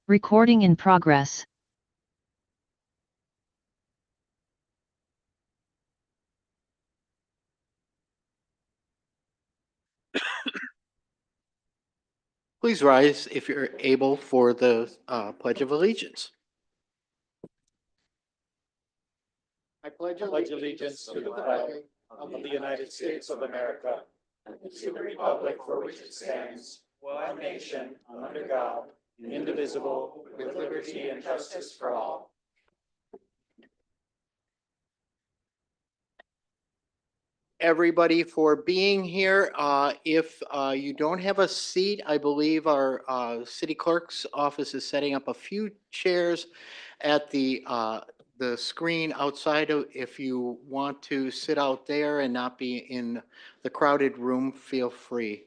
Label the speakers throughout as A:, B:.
A: Recording in progress.
B: Please rise if you're able for the Pledge of Allegiance. I pledge
C: allegiance to the flag of the United States of America and to the republic for which it stands, one nation, under God, indivisible, with liberty and justice for all.
B: Everybody for being here. If you don't have a seat, I believe our city clerk's office is setting up a few chairs at the screen outside. If you want to sit out there and not be in the crowded room, feel free.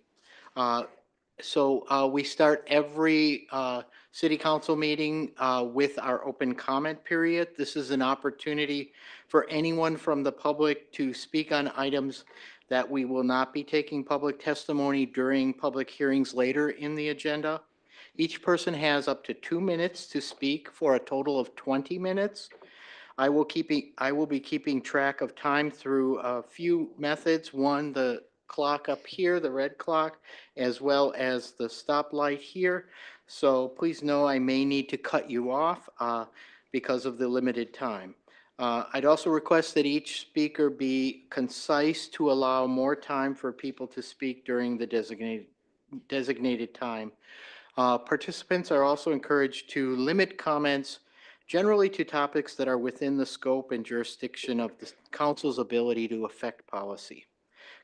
B: So we start every city council meeting with our open comment period. This is an opportunity for anyone from the public to speak on items that we will not be taking public testimony during public hearings later in the agenda. Each person has up to 2 minutes to speak for a total of 20 minutes. I will be keeping track of time through a few methods. One, the clock up here, the red clock, as well as the stoplight here. So please know I may need to cut you off because of the limited time. I'd also request that each speaker be concise to allow more time for people to speak during the designated time. Participants are also encouraged to limit comments generally to topics that are within the scope and jurisdiction of the council's ability to affect policy.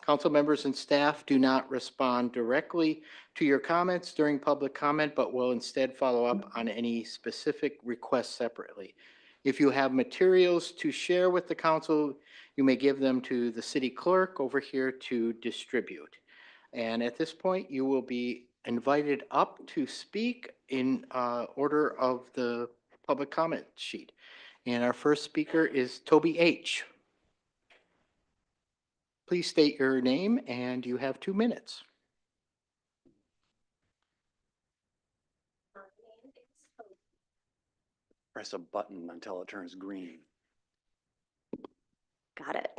B: Council members and staff do not respond directly to your comments during public comment, but will instead follow up on any specific requests separately. If you have materials to share with the council, you may give them to the city clerk over here to distribute. And at this point, you will be invited up to speak in order of the public comment sheet. And our first speaker is Toby H. Please state your name and you have 2 minutes.
D: Press a button until it turns green.
E: Got it.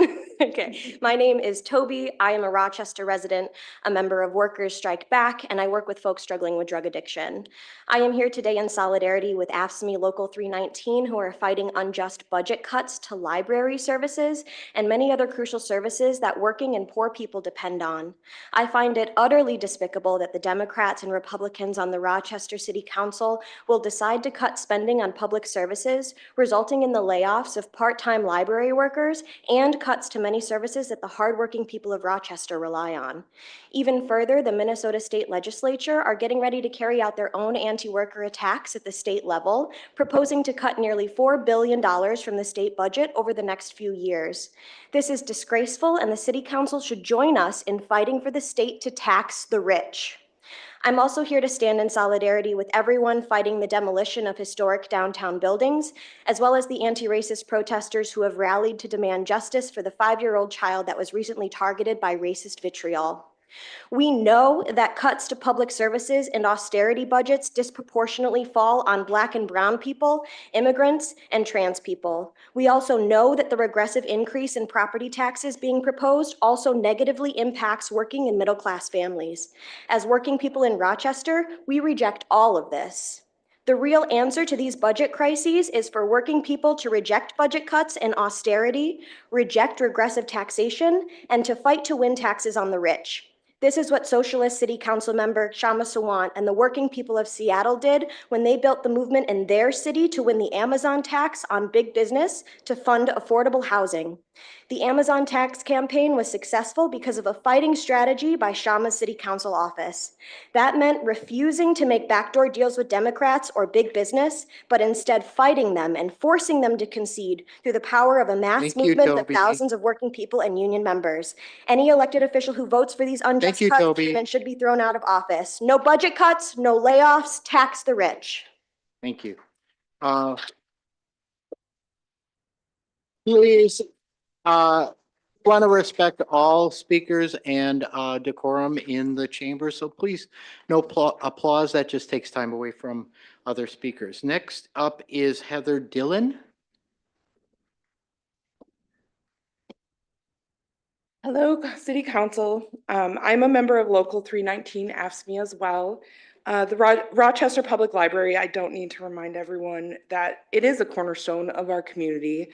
E: Okay. My name is Toby. I am a Rochester resident, a member of Workers Strike Back, and I work with folks struggling with drug addiction. I am here today in solidarity with AFSCME Local 319, who are fighting unjust budget cuts to library services and many other crucial services that working and poor people depend on. I find it utterly despicable that the Democrats and Republicans on the Rochester City Council will decide to cut spending on public services, resulting in the layoffs of part-time library workers and cuts to many services that the hardworking people of Rochester rely on. Even further, the Minnesota State Legislature are getting ready to carry out their own anti-worker attacks at the state level, proposing to cut nearly $4 billion from the state budget over the next few years. This is disgraceful, and the City Council should join us in fighting for the state to tax the rich. I'm also here to stand in solidarity with everyone fighting the demolition of historic downtown buildings, as well as the anti-racist protesters who have rallied to demand justice for the 5-year-old child that was recently targeted by racist vitriol. We know that cuts to public services and austerity budgets disproportionately fall on Black and brown people, immigrants, and trans people. We also know that the regressive increase in property taxes being proposed also negatively impacts working and middle-class families. As working people in Rochester, we reject all of this. The real answer to these budget crises is for working people to reject budget cuts and austerity, reject regressive taxation, and to fight to win taxes on the rich. This is what Socialist City Council member Shama Sawant and the working people of Seattle did when they built the movement in their city to win the Amazon tax on big business to fund affordable housing. The Amazon tax campaign was successful because of a fighting strategy by Shama's City Council office. That meant refusing to make backdoor deals with Democrats or big business, but instead fighting them and forcing them to concede through the power of a mass movement of thousands of working people and union members. Any elected official who votes for these unjust cuts should be thrown out of office. No budget cuts, no layoffs, tax the rich.
B: Thank you. Please want to respect all speakers and decorum in the chamber, so please, no applause. That just takes time away from other speakers. Next up is Heather Dillon.
F: Hello, City Council. I'm a member of Local 319 AFSCME as well. The Rochester Public Library, I don't need to remind everyone that it is a cornerstone of our community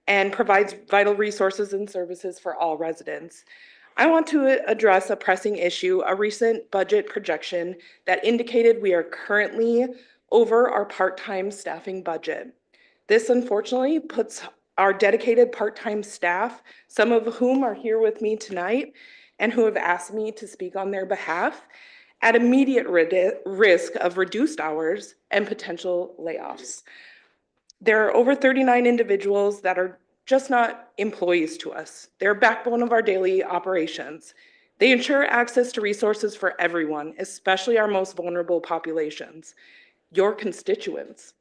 F: and provides vital resources and services for all residents. I want to address a pressing issue, a recent budget projection that indicated we are currently over our part-time staffing budget. This unfortunately puts our dedicated part-time staff, some of whom are here with me tonight and who have asked me to speak on their behalf, at immediate risk of reduced hours and potential layoffs. There are over 39 individuals that are just not employees to us. They're a backbone of our daily operations. They ensure access to resources for everyone, especially our most vulnerable populations, your constituents.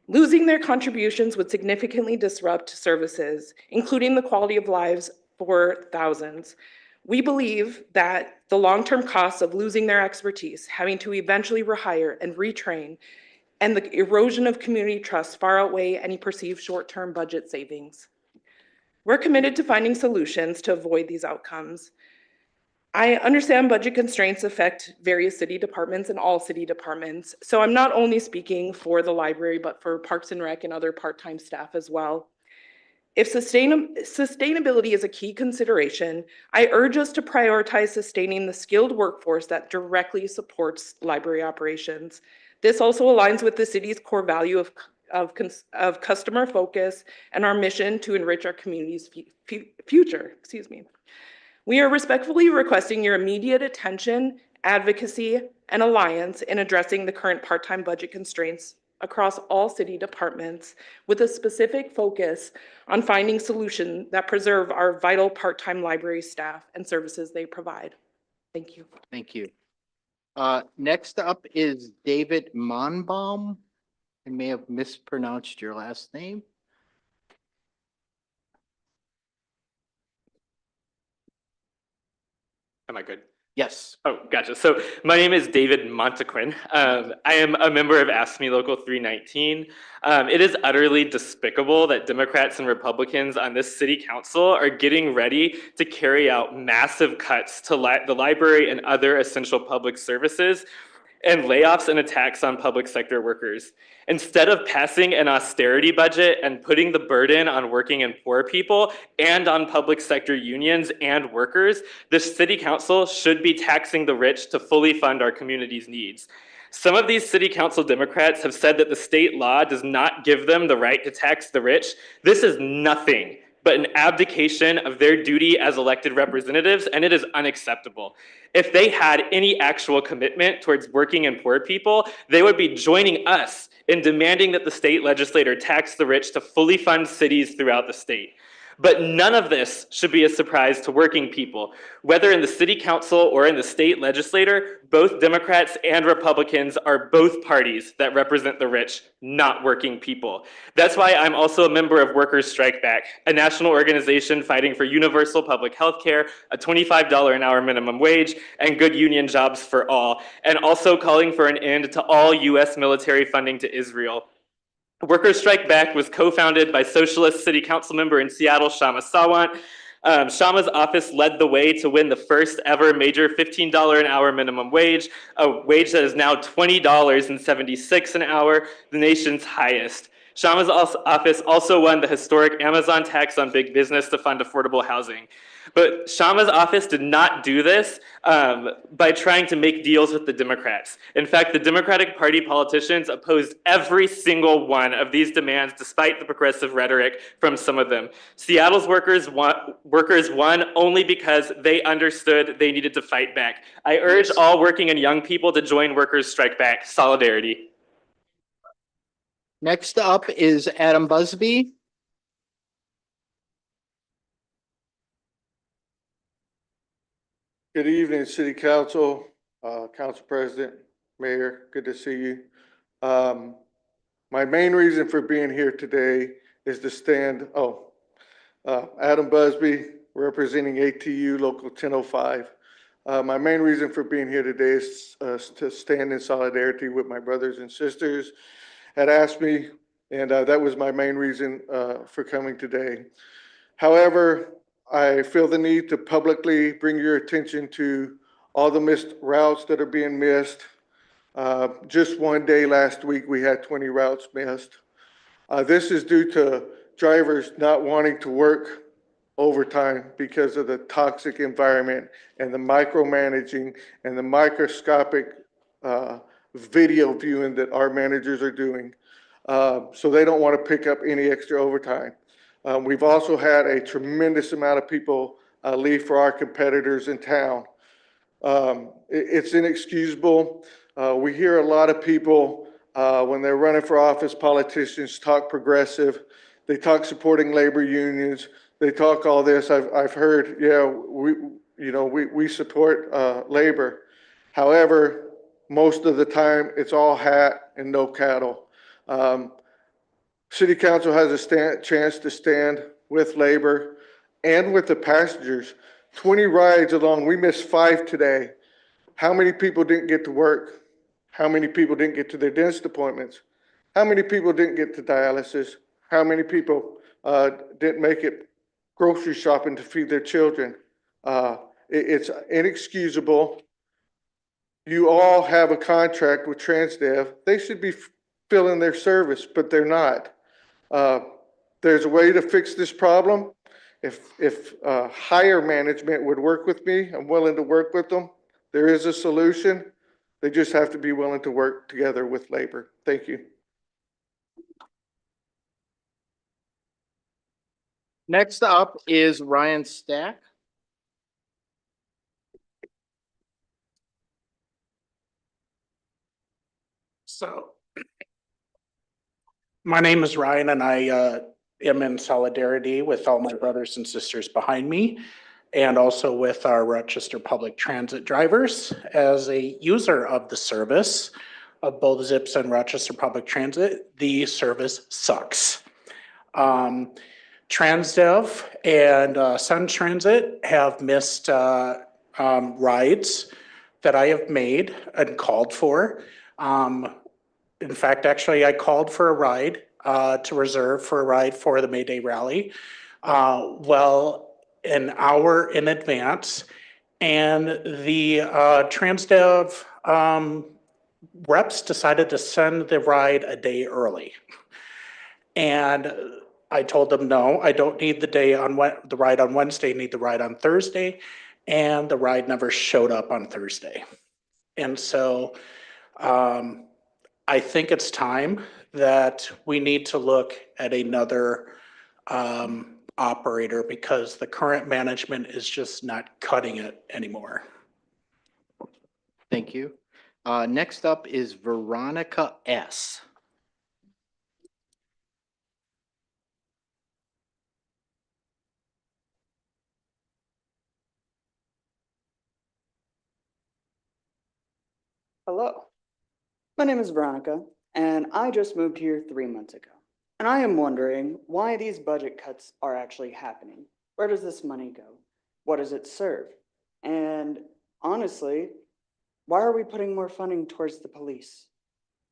F: Losing their contributions would significantly disrupt services, including the quality of lives for thousands. We believe that the long-term costs of losing their expertise, having to eventually rehire and retrain, and the erosion of community trust far outweigh any perceived short-term budget savings. We're committed to finding solutions to avoid these outcomes. I understand budget constraints affect various city departments and all city departments, so I'm not only speaking for the library, but for Parks and Rec and other part-time staff as well. If sustainability is a key consideration, I urge us to prioritize sustaining the skilled workforce that directly supports library operations. This also aligns with the city's core value of customer focus and our mission to enrich our community's future. We are respectfully requesting your immediate attention, advocacy, and alliance in addressing the current part-time budget constraints across all city departments with a specific focus on finding solutions that preserve our vital part-time library staff and services they provide. Thank you.
B: Thank you. Next up is David Monbaum. I may have mispronounced your last name.
G: Am I good?
B: Yes.
G: Oh, gotcha. So my name is David Montequin. I am a member of AFSCME Local 319. It is utterly despicable that Democrats and Republicans on this city council are getting ready to carry out massive cuts to the library and other essential public services and layoffs and attacks on public sector workers. Instead of passing an austerity budget and putting the burden on working and poor people and on public sector unions and workers, the city council should be taxing the rich to fully fund our community's needs. Some of these city council Democrats have said that the state law does not give them the right to tax the rich. This is nothing but an abdication of their duty as elected representatives, and it is unacceptable. If they had any actual commitment towards working and poor people, they would be joining us in demanding that the state legislature tax the rich to fully fund cities throughout the state. But none of this should be a surprise to working people. Whether in the city council or in the state legislature, both Democrats and Republicans are both parties that represent the rich, not working people. That's why I'm also a member of Workers Strike Back, a national organization fighting for universal public health care, a $25 an hour minimum wage, and good union jobs for all, and also calling for an end to all U.S. military funding to Israel. Workers Strike Back was co-founded by Socialist City Council member in Seattle, Shama Sawant. Shama's office led the way to win the first ever major $15 an hour minimum wage, a wage that is now $20.76 an hour, the nation's highest. Shama's office also won the historic Amazon tax on big business to fund affordable housing. But Shama's office did not do this by trying to make deals with the Democrats. In fact, the Democratic Party politicians opposed every single one of these demands despite the progressive rhetoric from some of them. Seattle's workers won only because they understood they needed to fight back. I urge all working and young people to join Workers Strike Back. Solidarity.
B: Next up is Adam Busby.
H: Good evening, City Council, Council President, Mayor, good to see you. My main reason for being here today is to stand, Adam Busby, representing ATU Local 1005. My main reason for being here today is to stand in solidarity with my brothers and sisters at AFSCME, and that was my main reason for coming today. However, I feel the need to publicly bring your attention to all the missed routes that are being missed. Just one day last week, we had 20 routes missed. This is due to drivers not wanting to work overtime because of the toxic environment and the micromanaging and the microscopic video viewing that our managers are doing. So they don't want to pick up any extra overtime. We've also had a tremendous amount of people leave for our competitors in town. It's inexcusable. We hear a lot of people when they're running for office, politicians talk progressive. They talk supporting labor unions. They talk all this. I've heard, yeah, we support labor. However, most of the time it's all hat and no cattle. City Council has a chance to stand with labor and with the passengers. 20 rides along, we missed 5 today. How many people didn't get to work? How many people didn't get to their dentist appointments? How many people didn't get to dialysis? How many people didn't make it grocery shopping to feed their children? It's inexcusable. You all have a contract with TransDev. They should be filling their service, but they're not. There's a way to fix this problem. If higher management would work with me, I'm willing to work with them. There is a solution. They just have to be willing to work together with labor. Thank you.
B: Next up is Ryan Stack.
C: So, my name is Ryan, and I am in solidarity with all my brothers and sisters behind me, and also with our Rochester Public Transit drivers. As a user of the service of both ZIPS and Rochester Public Transit, the service sucks. TransDev and Sun Transit have missed rides that I have made and called for. In fact, actually, I called for a ride to reserve for a ride for the May Day rally well an hour in advance, and the TransDev reps decided to send the ride a day early. And I told them, no, I don't need the ride on Wednesday, I need the ride on Thursday. And the ride never showed up on Thursday. And so I think it's time that we need to look at another operator, because the current management is just not cutting it anymore.
B: Thank you. Next up is Veronica S.
I: Hello, my name is Veronica, and I just moved here 3 months ago. And I am wondering why these budget cuts are actually happening. Where does this money go? What does it serve? And honestly, why are we putting more funding towards the police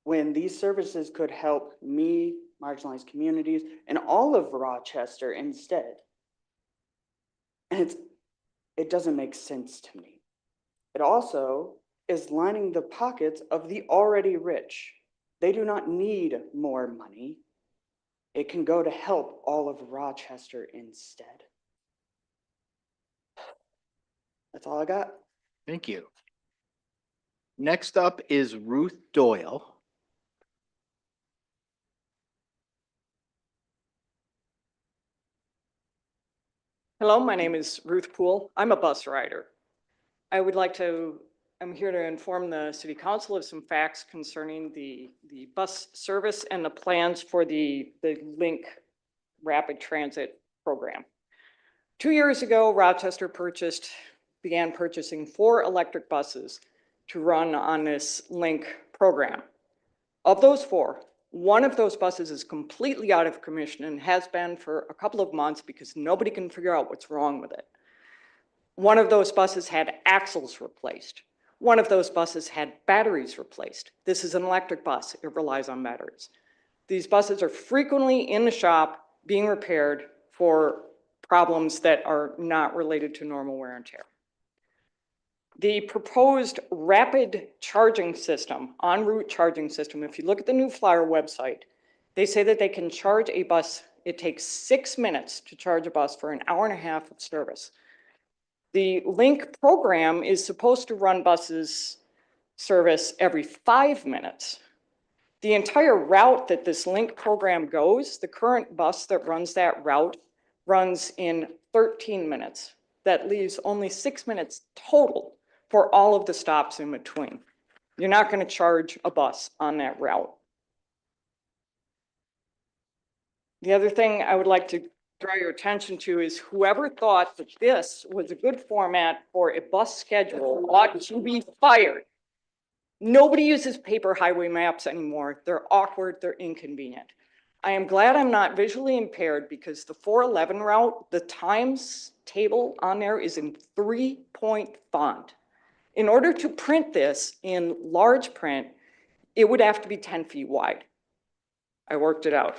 I: when these services could help me, marginalized communities, and all of Rochester instead? And it doesn't make sense to me. It also is lining the pockets of the already rich. They do not need more money. It can go to help all of Rochester instead. That's all I got.
B: Thank you. Next up is Ruth Doyle.
J: Hello, my name is Ruth Poole. I'm a bus rider. I'm here to inform the City Council of some facts concerning the bus service and the plans for the Link Rapid Transit program. 2 years ago, Rochester began purchasing 4 electric buses to run on this Link program. Of those 4, One of those buses is completely out of commission and has been for a couple of months because nobody can figure out what's wrong with it. One of those buses had axles replaced. One of those buses had batteries replaced. This is an electric bus. It relies on batteries. These buses are frequently in the shop being repaired for problems that are not related to normal wear and tear. The proposed rapid charging system, en route charging system, if you look at the New Flyer website, they say that they can charge a bus. It takes 6 minutes to charge a bus for an hour and a half of service. The Link program is supposed to run buses service every 5 minutes. The entire route that this Link program goes, the current bus that runs that route runs in 13 minutes. That leaves only 6 minutes total for all of the stops in between. You're not going to charge a bus on that route. The other thing I would like to draw your attention to is whoever thought that this was a good format for a bus schedule ought to be fired. Nobody uses paper highway maps anymore. They're awkward, they're inconvenient. I am glad I'm not visually impaired because the 411 route, the times table on there is in 3-point font. In order to print this in large print, it would have to be 10 feet wide. I worked it out.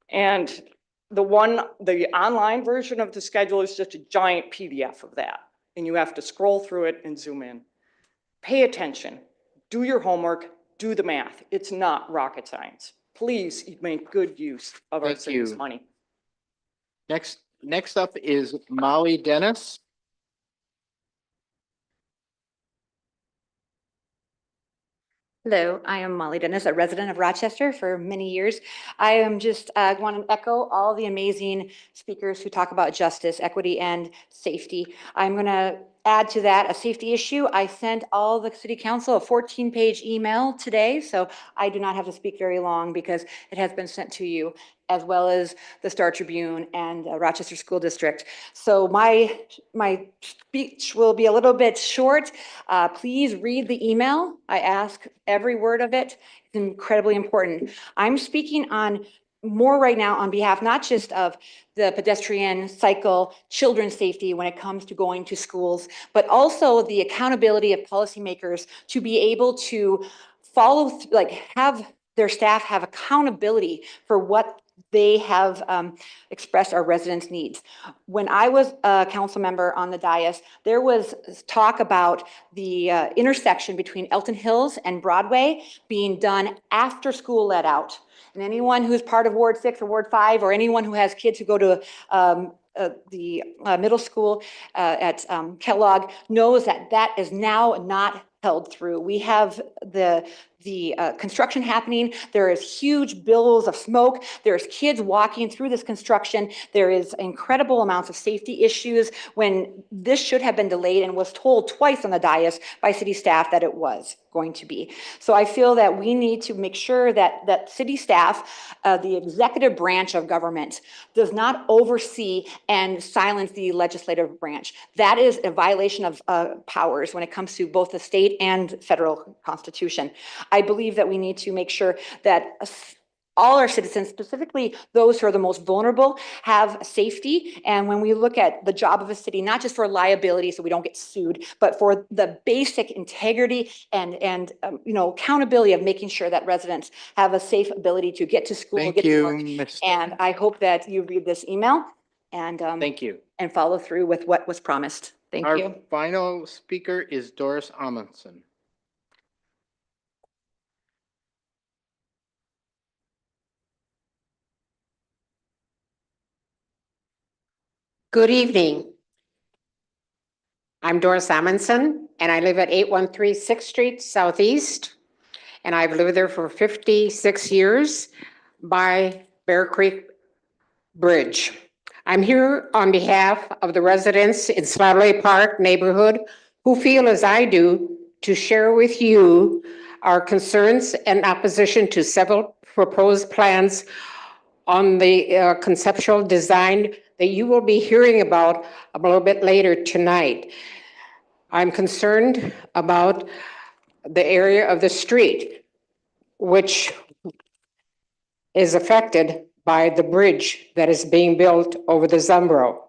J: And the online version of the schedule is just a giant PDF of that. And you have to scroll through it and zoom in. Pay attention, do your homework, do the math. It's not rocket science. Please make good use of our city's money.
B: Next up is Molly Dennis.
K: Hello, I am Molly Dennis, a resident of Rochester for many years. I am just want to echo all the amazing speakers who talk about justice, equity, and safety. I'm going to add to that a safety issue. I sent all the city council a 14-page email today, so I do not have to speak very long because it has been sent to you, as well as the Star Tribune and Rochester School District. So my speech will be a little bit short. Please read the email. I ask every word of it. It's incredibly important. I'm speaking on more right now on behalf not just of the pedestrian, cycle, children's safety when it comes to going to schools, but also the accountability of policymakers to be able to follow, have their staff have accountability for what they have expressed our residents' needs. When I was a council member on the dais, there was talk about the intersection between Elton Hills and Broadway being done after school let out. And anyone who's part of Ward 6 or Ward 5, or anyone who has kids who go to the middle school at Kellogg knows that that is now not held through. We have the construction happening. There is huge billows of smoke. There's kids walking through this construction. There is incredible amounts of safety issues when this should have been delayed and was told twice on the dais by city staff that it was going to be. So I feel that we need to make sure that city staff, the executive branch of government, does not oversee and silence the legislative branch. That is a violation of powers when it comes to both the state and federal constitution. I believe that we need to make sure that all our citizens, specifically those who are the most vulnerable, have safety. And when we look at the job of a city, not just for liability so we don't get sued, but for the basic integrity and accountability of making sure that residents have a safe ability to get to school,
B: Thank
K: get
B: you,
K: to work.
B: Ms.
K: And I hope that you read this email and
B: Thank you.
K: and follow through with what was promised. Thank
B: Our
K: you.
B: final speaker is Doris Amundsen.
L: Good evening. I'm Doris Amundsen, and I live at 813 6th Street Southeast, and I've lived there for 56 years by Bear Creek Bridge. I'm here on behalf of the residents in Slattery Park neighborhood who feel as I do to share with you our concerns and opposition to several proposed plans on the conceptual design that you will be hearing about a little bit later tonight. I'm concerned about the area of the street, which is affected by the bridge that is being built over the Zumbro.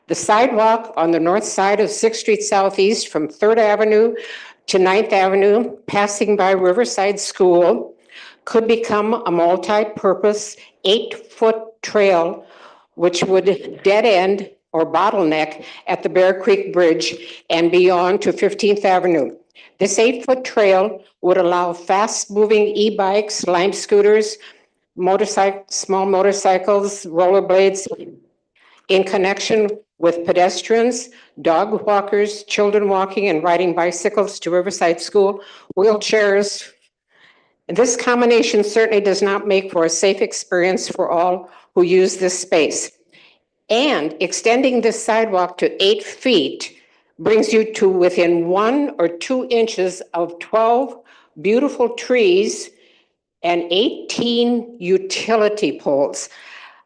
L: The sidewalk on the north side of 6th Street Southeast from 3rd Avenue to 9th Avenue, passing by Riverside School, could become a multi-purpose 8-foot trail which would dead end or bottleneck at the Bear Creek Bridge and beyond to 15th Avenue. This 8-foot trail would allow fast-moving e-bikes, lime scooters, small motorcycles, rollerblades, in connection with pedestrians, dog walkers, children walking and riding bicycles to Riverside School, wheelchairs. And this combination certainly does not make for a safe experience for all who use this space. And extending this sidewalk to 8 feet brings you to within 1 or 2 inches of 12 beautiful trees and 18 utility poles.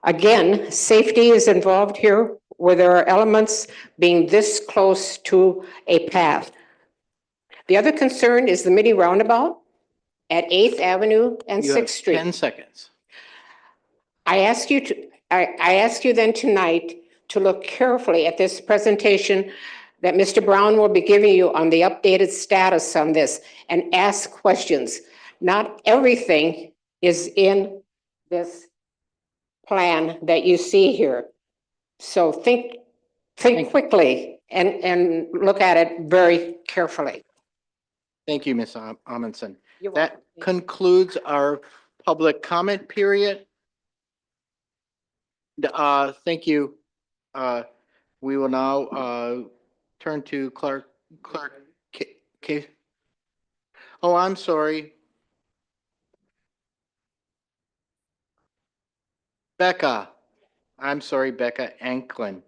L: Again, safety is involved here where there are elements being this close to a path. The other concern is the mini roundabout at 8th Avenue and
B: You have
L: 6th Street.
B: 10 seconds.
L: I ask you then tonight to look carefully at this presentation that Mr. Brown will be giving you on the updated status on this and ask questions. Not everything is in this plan that you see here. So think quickly and look at it very carefully.
B: Thank you, Ms. Amundson.
L: You're
B: That
L: welcome.
B: concludes our public comment period. Thank you. We will now turn to Clerk K. Oh, I'm sorry. Becca. I'm sorry, Becca Anklin.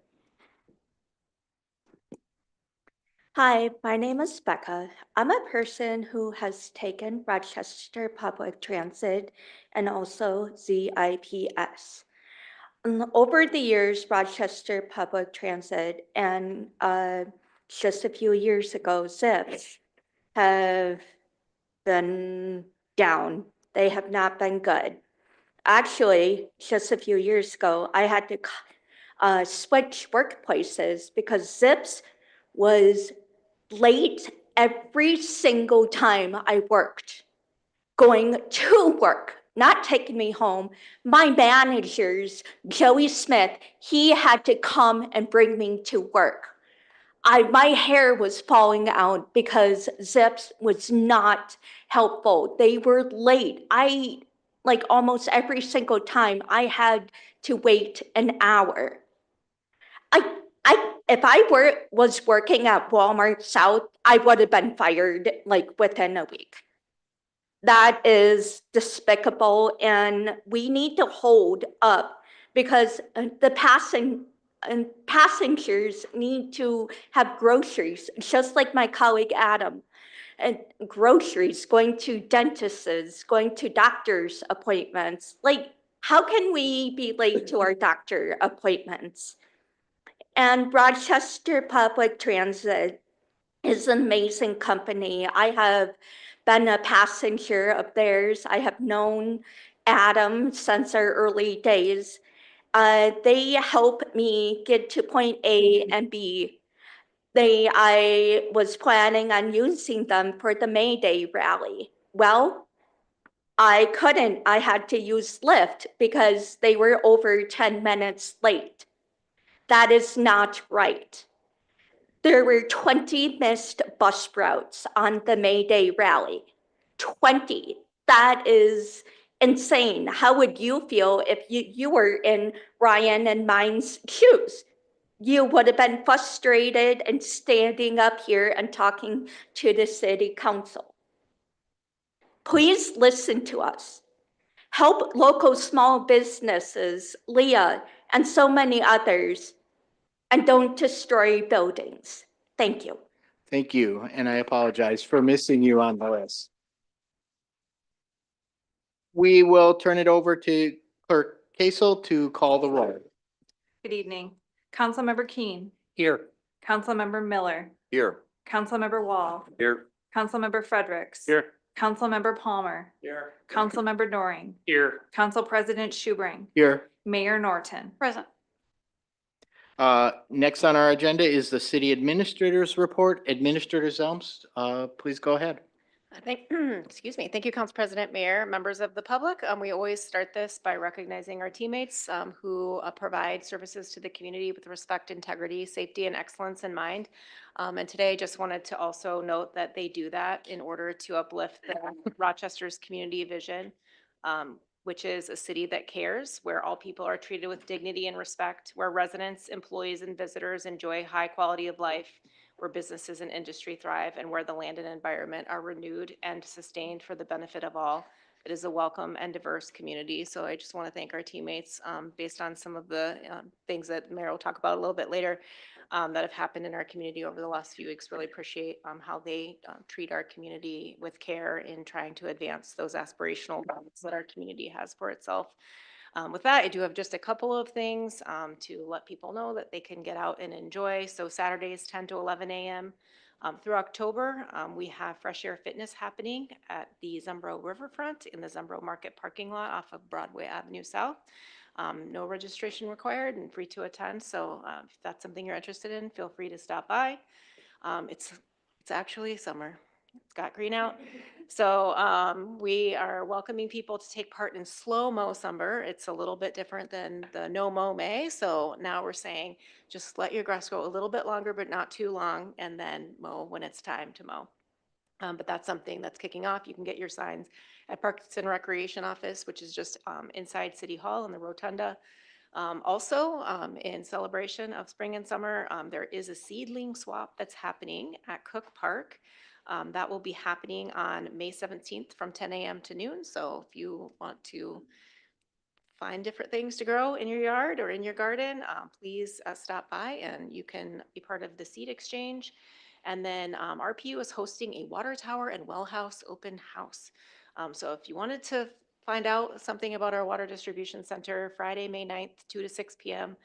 M: Hi, my name is Becca. I'm a person who has taken Rochester Public Transit and also ZIPS. Over the years, Rochester Public Transit and just a few years ago, ZIPS have been down. They have not been good. Actually, just a few years ago, I had to switch workplaces because ZIPS was late every single time I worked, going to work, not taking me home. My managers, Joey Smith, he had to come and bring me to work. My hair was falling out because Zips was not helpful. They were late. Like almost every single time, I had to wait an hour. If I was working at Walmart South, I would have been fired like within a week. That is despicable, and we need to hold up because the passengers need to have groceries, just like my colleague Adam. And groceries, going to dentists, going to doctor's appointments. Like, how can we be late to our doctor appointments? And Rochester Public Transit is an amazing company. I have been a passenger of theirs. I have known Adam since our early days. They help me get to point A and B. I was planning on using them for the May Day rally. Well, I couldn't. I had to use Lyft because they were over 10 minutes late. That is not right. There were 20 missed bus routes on the May Day rally. 20. That is insane. How would you feel if you were in Ryan and mine's shoes? You would have been frustrated and standing up here and talking to the city council. Please listen to us. Help local small businesses, Leah, and so many others, and don't destroy buildings. Thank you.
B: Thank you, and I apologize for missing you on the list. We will turn it over to Clerk Kasel to call the roll.
N: Good evening. Councilmember Keen.
D: Here.
N: Councilmember Miller.
D: Here.
N: Councilmember Wall.
D: Here.
N: Councilmember Fredericks.
D: Here.
N: Councilmember Palmer.
C: Here.
N: Councilmember Doring.
G: Here.
N: Council President Schubring.
B: Here.
N: Mayor Norton.
K: Present.
B: Next on our agenda is the city administrator's report. Administrator Zelms, please go ahead.
O: Excuse me. Thank you, Council President, Mayor, members of the public. We always start this by recognizing our teammates who provide services to the community with respect, integrity, safety, and excellence in mind. And today, I just wanted to also note that they do that in order to uplift the Rochester's community vision, which is a city that cares, where all people are treated with dignity and respect, where residents, employees, and visitors enjoy high quality of life, where businesses and industry thrive, and where the land and environment are renewed and sustained for the benefit of all. It is a welcome and diverse community. So I just want to thank our teammates based on some of the things that Mayor will talk about a little bit later that have happened in our community over the last few weeks. Really appreciate how they treat our community with care in trying to advance those aspirational goals that our community has for itself. With that, I do have just a couple of things to let people know that they can get out and enjoy. So Saturdays, 10 to 11 a.m. Through October, we have Fresh Air Fitness happening at the Zumbro Riverfront in the Zumbro Market parking lot off of Broadway Avenue South. No registration required and free to attend. So if that's something you're interested in, feel free to stop by. It's actually summer. It's got green out. So we are welcoming people to take part in slow-mo summer. It's a little bit different than the no-mow May. So now we're saying just let your grass grow a little bit longer, but not too long, and then mow when it's time to mow. But that's something that's kicking off. You can get your signs at Parks and Recreation Office, which is just inside City Hall in the Rotunda. Also, in celebration of spring and summer, there is a seedling swap that's happening at Cook Park. That will be happening on May 17th from 10 a.m. to noon. So if you want to find different things to grow in your yard or in your garden, please stop by and you can be part of the seed exchange. And then RPU is hosting a water tower and well house open house. So if you wanted to find out something about our water distribution center, Friday, May 9th, 2 to 6 p.m.,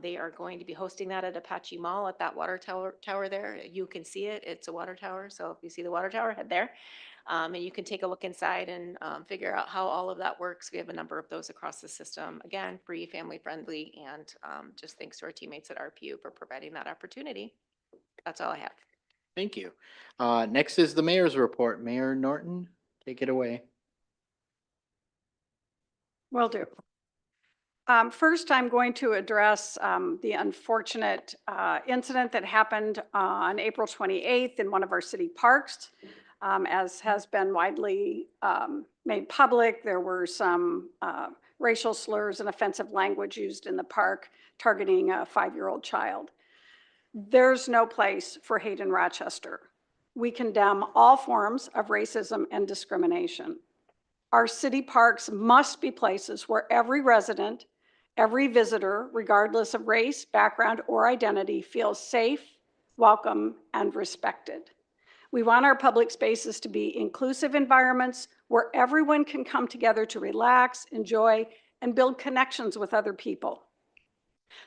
O: they are going to be hosting that at Apache Mall at that water tower there. You can see it. It's a water tower. So if you see the water tower, head there. And you can take a look inside and figure out how all of that works. We have a number of those across the system. Again, free, family friendly, and just thanks to our teammates at RPU for providing that opportunity. That's all I have.
B: Thank you. Next is the mayor's report. Mayor Norton, take it away.
P: Will do. First, I'm going to address the unfortunate incident that happened on April 28th in one of our city parks. As has been widely made public, there were some racial slurs and offensive language used in the park targeting a 5-year-old child. There's no place for hate in Rochester. We condemn all forms of racism and discrimination. Our city parks must be places where every resident, every visitor, regardless of race, background, or identity, feels safe, welcome, and respected. We want our public spaces to be inclusive environments where everyone can come together to relax, enjoy, and build connections with other people.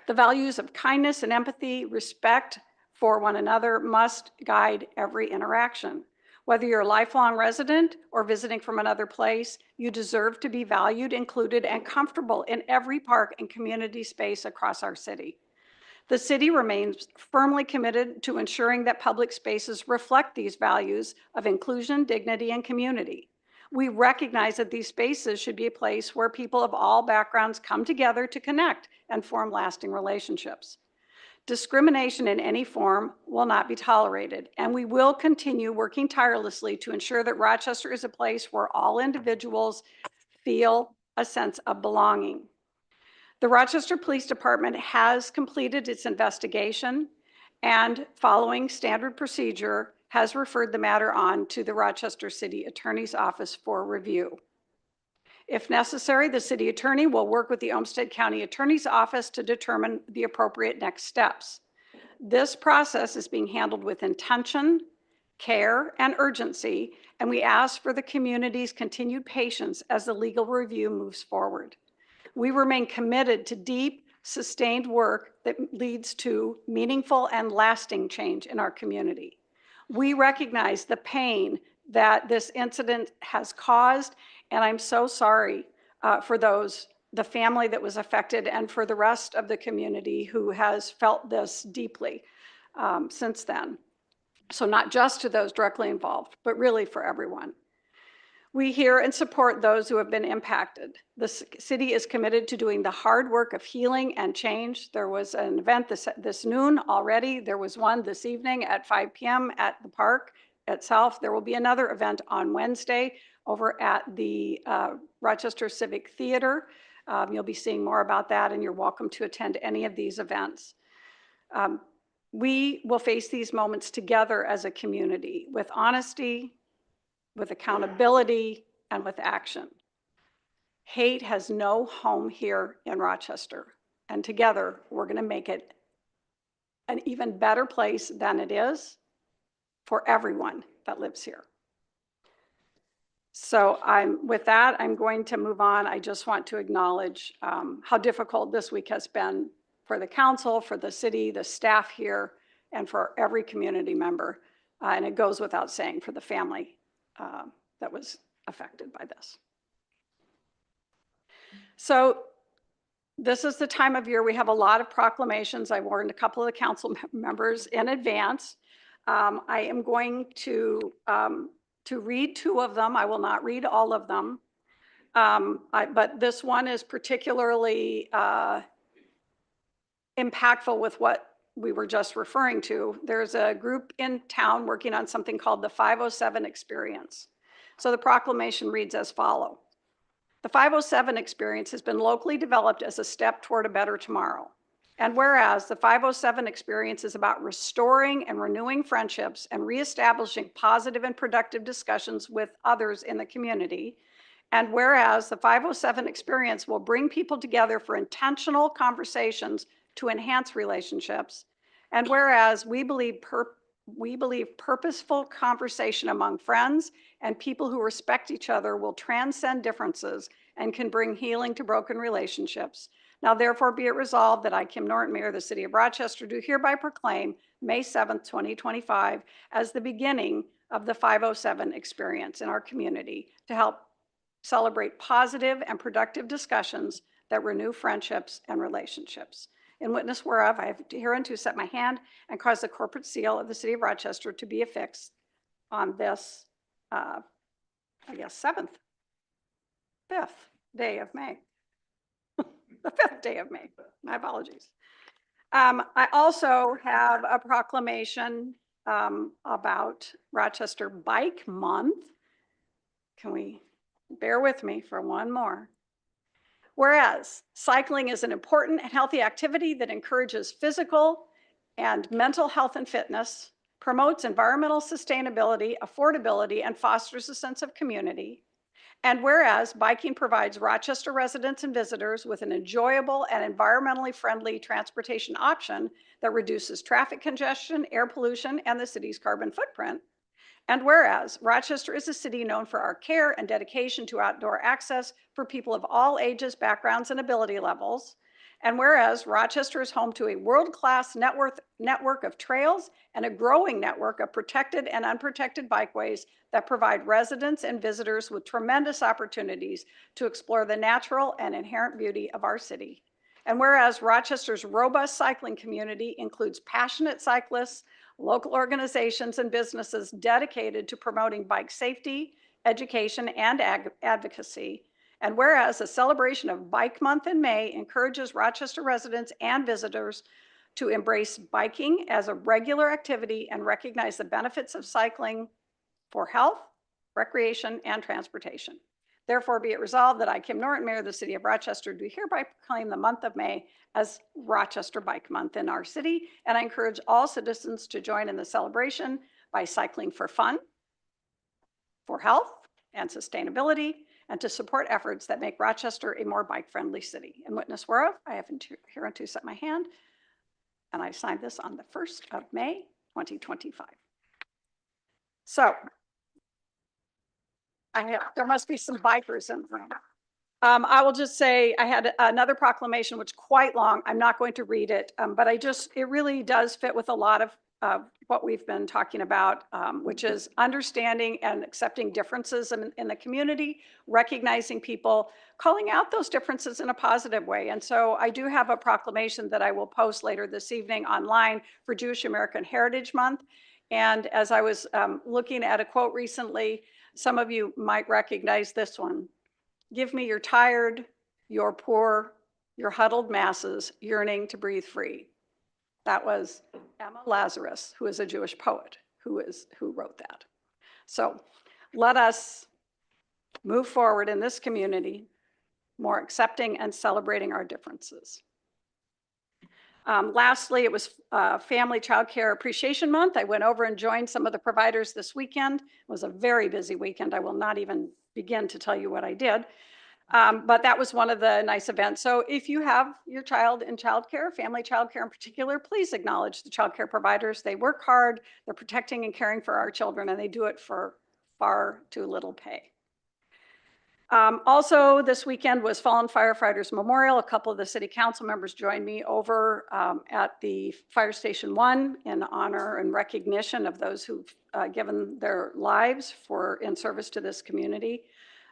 P: The values of kindness and empathy, respect for one another must guide every interaction. Whether you're a lifelong resident or visiting from another place, you deserve to be valued, included, and comfortable in every park and community space across our city. The city remains firmly committed to ensuring that public spaces reflect these values of inclusion, dignity, and community. We recognize that these spaces should be a place where people of all backgrounds come together to connect and form lasting relationships. Discrimination in any form will not be tolerated, and we will continue working tirelessly to ensure that Rochester is a place where all individuals feel a sense of belonging. The Rochester Police Department has completed its investigation and, following standard procedure, has referred the matter on to the Rochester City Attorney's Office for review. If necessary, the city attorney will work with the Olmsted County Attorney's Office to determine the appropriate next steps. This process is being handled with intention, care, and urgency, and we ask for the community's continued patience as the legal review moves forward. We remain committed to deep, sustained work that leads to meaningful and lasting change in our community. We recognize the pain, that this incident has caused, and I'm so sorry for the family that was affected, and for the rest of the community who has felt this deeply since then. So not just to those directly involved, but really for everyone. We hear and support those who have been impacted. The city is committed to doing the hard work of healing and change. There was an event this noon already. There was one this evening at 5 p.m. at the park itself. There will be another event on Wednesday over at the Rochester Civic Theater. You'll be seeing more about that, and you're welcome to attend any of these events. We will face these moments together as a community with honesty, with accountability, and with action. Hate has no home here in Rochester, and together we're going to make it an even better place than it is for everyone that lives here. So with that, I'm going to move on. I just want to acknowledge how difficult this week has been for the council, for the city, the staff here, and for every community member. And it goes without saying for the family that was affected by this. So this is the time of year we have a lot of proclamations. I warned a couple of the council members in advance. I am going to read two of them. I will not read all of them. But this one is particularly impactful with what we were just referring to. There's a group in town working on something called the 507 Experience. So the proclamation reads as follows. The 507 Experience has been locally developed as a step toward a better tomorrow. And whereas the 507 Experience is about restoring and renewing friendships and reestablishing positive and productive discussions with others in the community, and whereas the 507 Experience will bring people together for intentional conversations to enhance relationships, and whereas we believe purposeful conversation among friends and people who respect each other will transcend differences and can bring healing to broken relationships. Now therefore be it resolved that I, Kim Norton, Mayor of the City of Rochester, do hereby proclaim May 7th, 2025 as the beginning of the 507 Experience in our community to help celebrate positive and productive discussions that renew friendships and relationships. In witness whereof, I have hereunto set my hand and caused the corporate seal of the City of Rochester to be affixed on this, I guess, 5th day of May. The 5th day of May. My apologies. I also have a proclamation about Rochester Bike Month. Can we bear with me for one more? Whereas cycling is an important and healthy activity that encourages physical and mental health and fitness, promotes environmental sustainability, affordability, and fosters a sense of community. And whereas biking provides Rochester residents and visitors with an enjoyable and environmentally friendly transportation option that reduces traffic congestion, air pollution, and the city's carbon footprint. And whereas Rochester is a city known for our care and dedication to outdoor access for people of all ages, backgrounds, and ability levels. And whereas Rochester is home to a world-class network of trails and a growing network of protected and unprotected bikeways that provide residents and visitors with tremendous opportunities to explore the natural and inherent beauty of our city. And whereas Rochester's robust cycling community includes passionate cyclists, local organizations, and businesses dedicated to promoting bike safety, education, and advocacy. And whereas a celebration of Bike Month in May encourages Rochester residents and visitors to embrace biking as a regular activity and recognize the benefits of cycling for health, recreation, and transportation. Therefore, be it resolved that I, Kim Norton, Mayor of the City of Rochester, do hereby proclaim the month of May as Rochester Bike Month in our city, and I encourage all citizens to join in the celebration by cycling for fun, for health and sustainability, and to support efforts that make Rochester a more bike-friendly city. In witness whereof, I have hereunto set my hand, and I signed this on the 1st of May, 2025. So, there must be some bikers in the room. I will just say I had another proclamation, which is quite long. I'm not going to read it, but it really does fit with a lot of what we've been talking about, which is understanding and accepting differences in the community, recognizing people, calling out those differences in a positive way. And so I do have a proclamation that I will post later this evening online for Jewish American Heritage Month. And as I was looking at a quote recently, some of you might recognize this one. Give me your tired, your poor, your huddled masses yearning to breathe free. That was Emma Lazarus, who is a Jewish poet, who wrote that. So let us move forward in this community, more accepting and celebrating our differences. Lastly, it was Family Child Care Appreciation Month. I went over and joined some of the providers this weekend. It was a very busy weekend. I will not even begin to tell you what I did. But that was one of the nice events. So if you have your child in childcare, family childcare in particular, please acknowledge the childcare providers. They work hard, they're protecting and caring for our children, and they do it for far too little pay. Also, this weekend was Fallen Firefighters Memorial. A couple of the city council members joined me over at the Fire Station 1 in honor and recognition of those who've given their lives in service to this community.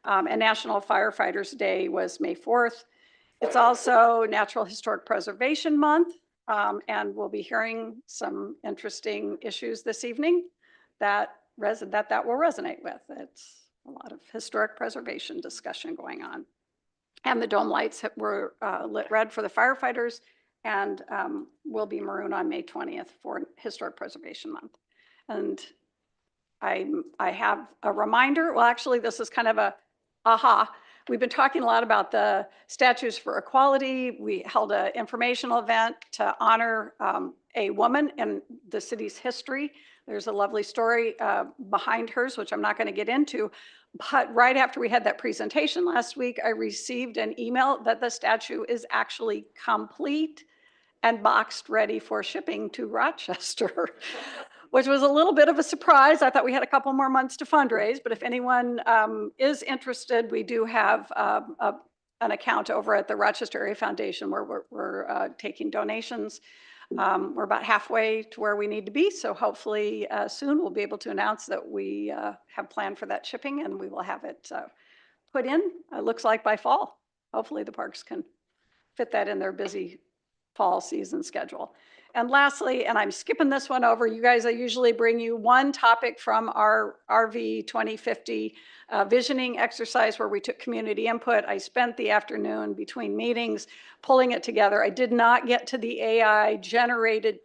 P: And National Firefighters Day was May 4th. It's also Natural Historic Preservation Month, and we'll be hearing some interesting issues this evening that will resonate with. It's a lot of historic preservation discussion going on. And the dome lights were lit red for the firefighters and will be maroon on May 20th for Historic Preservation Month. And I have a reminder. Well, actually, this is kind of a aha. We've been talking a lot about the Statues for Equality. We held an informational event to honor a woman in the city's history. There's a lovely story behind hers, which I'm not going to get into. But right after we had that presentation last week, I received an email that the statue is actually complete and boxed ready for shipping to Rochester, which was a little bit of a surprise. I thought we had a couple more months to fundraise, but if anyone is interested, we do have an account over at the Rochester Area Foundation where we're taking donations. We're about halfway to where we need to be, so hopefully soon we'll be able to announce that we have planned for that shipping and we will have it put in, it looks like by fall. Hopefully the parks can fit that in their busy fall season schedule. And lastly, and I'm skipping this one over, you guys, I usually bring you one topic from our RV 2050 visioning exercise where we took community input. I spent the afternoon between meetings pulling it together. I did not get to the AI generated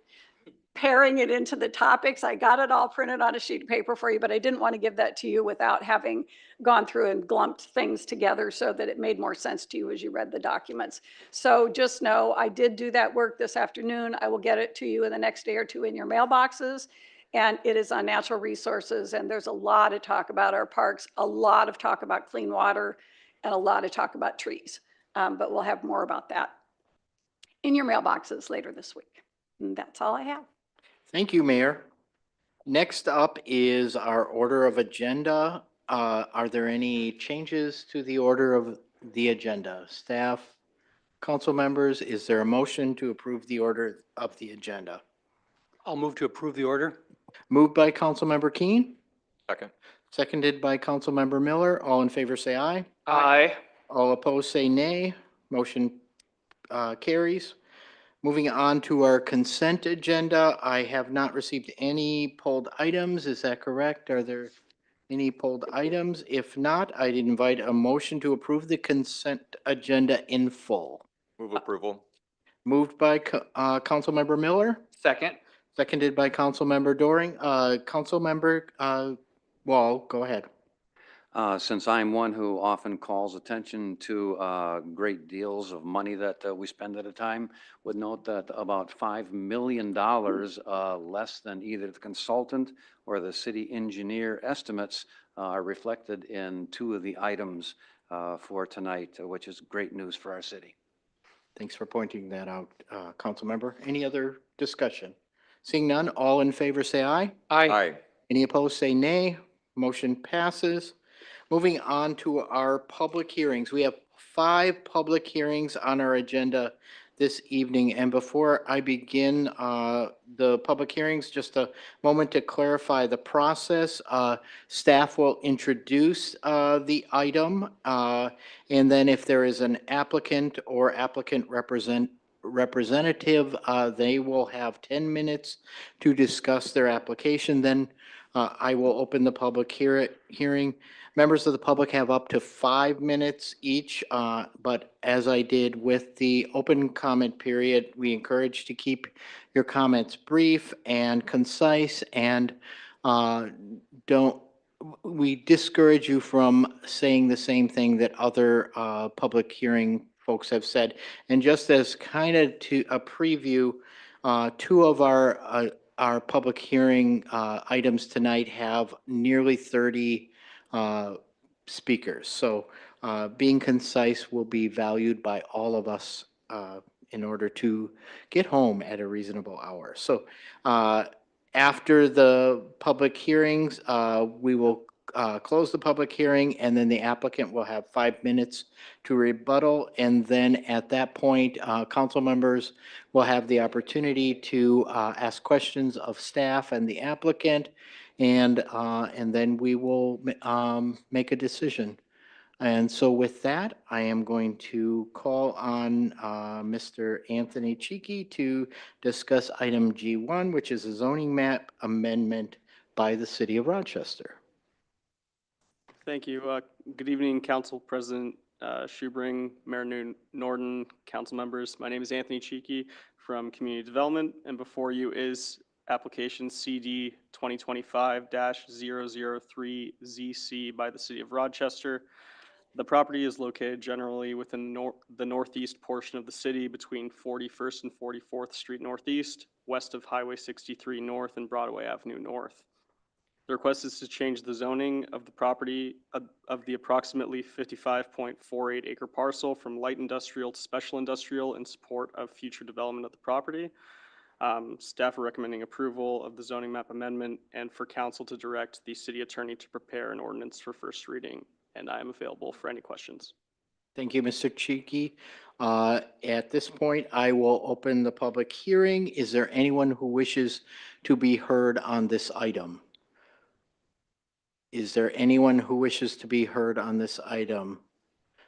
P: pairing it into the topics. I got it all printed on a sheet of paper for you, but I didn't want to give that to you without having gone through and glumped things together so that it made more sense to you as you read the documents. So just know I did do that work this afternoon. I will get it to you in the next day or two in your mailboxes. And it is on natural resources. And there's a lot of talk about our parks, a lot of talk about clean water, and a lot of talk about trees. But we'll have more about that in your mailboxes later this week. And that's all I have.
B: Thank you, Mayor. Next up is our order of agenda. Are there any changes to the order of the agenda? Staff, council members, is there a motion to approve the order of the agenda?
D: I'll move to approve the order.
B: Moved by Councilmember Keen,
C: Second.
B: seconded by Councilmember Miller. All in favor say aye.
G: Aye.
B: All opposed say nay. Motion carries. Moving on to our consent agenda, I have not received any pulled items. Is that correct? Are there any pulled items? If not, I'd invite a motion to approve the consent agenda in full.
C: Move approval.
B: Moved by Councilmember Miller,
G: Second.
B: seconded by Councilmember Doring. Councilmember Wall, go ahead.
Q: Since I'm one who often calls attention to great deals of money that we spend at a time, would note that about $5 million less than either the consultant or the city engineer estimates are reflected in two of the items for tonight, which is great news for our city.
B: Thanks for pointing that out, Councilmember. Any other discussion? Seeing none, all in favor say aye.
C: Aye.
B: Any opposed say nay. Motion passes. Moving on to our public hearings. We have 5 public hearings on our agenda this evening. And before I begin the public hearings, just a moment to clarify the process. Staff will introduce the item, and then if there is an applicant or applicant representative, they will have 10 minutes to discuss their application. Then I will open the public hearing. Members of the public have up to 5 minutes each, but as I did with the open comment period, we encourage to keep your comments brief and concise, and don't, we discourage you from saying the same thing that other public hearing folks have said. And just as kind of to a preview, two of our public hearing items tonight have nearly 30 speakers. So being concise will be valued by all of us in order to get home at a reasonable hour. So after the public hearings, we will close the public hearing, and then the applicant will have 5 minutes to rebuttal. And then at that point, council members will have the opportunity to ask questions of staff and the applicant, and then we will make a decision. And so with that, I am going to call on Mr. Anthony Cheeky to discuss item G1, which is a zoning map amendment by the city of Rochester.
R: Thank you. Good evening, Council President Schubring, Mayor Norton, council members. My name is Anthony Cheeky from Community Development, and before you is application CD 2025-003ZC by the city of Rochester. The property is located generally within the northeast portion of the city between 41st and 44th Street Northeast, west of Highway 63 North and Broadway Avenue North. The request is to change the zoning of the property of the approximately 55.48 acre parcel from light industrial to special industrial in support of future development of the property. Staff are recommending approval of the zoning map amendment and for council to direct the city attorney to prepare an ordinance for first reading. And I am available for any questions.
B: Thank you, Mr. Cheeky. At this point, I will open the public hearing. Is there anyone who wishes to be heard on this item? Is there anyone who wishes to be heard on this item?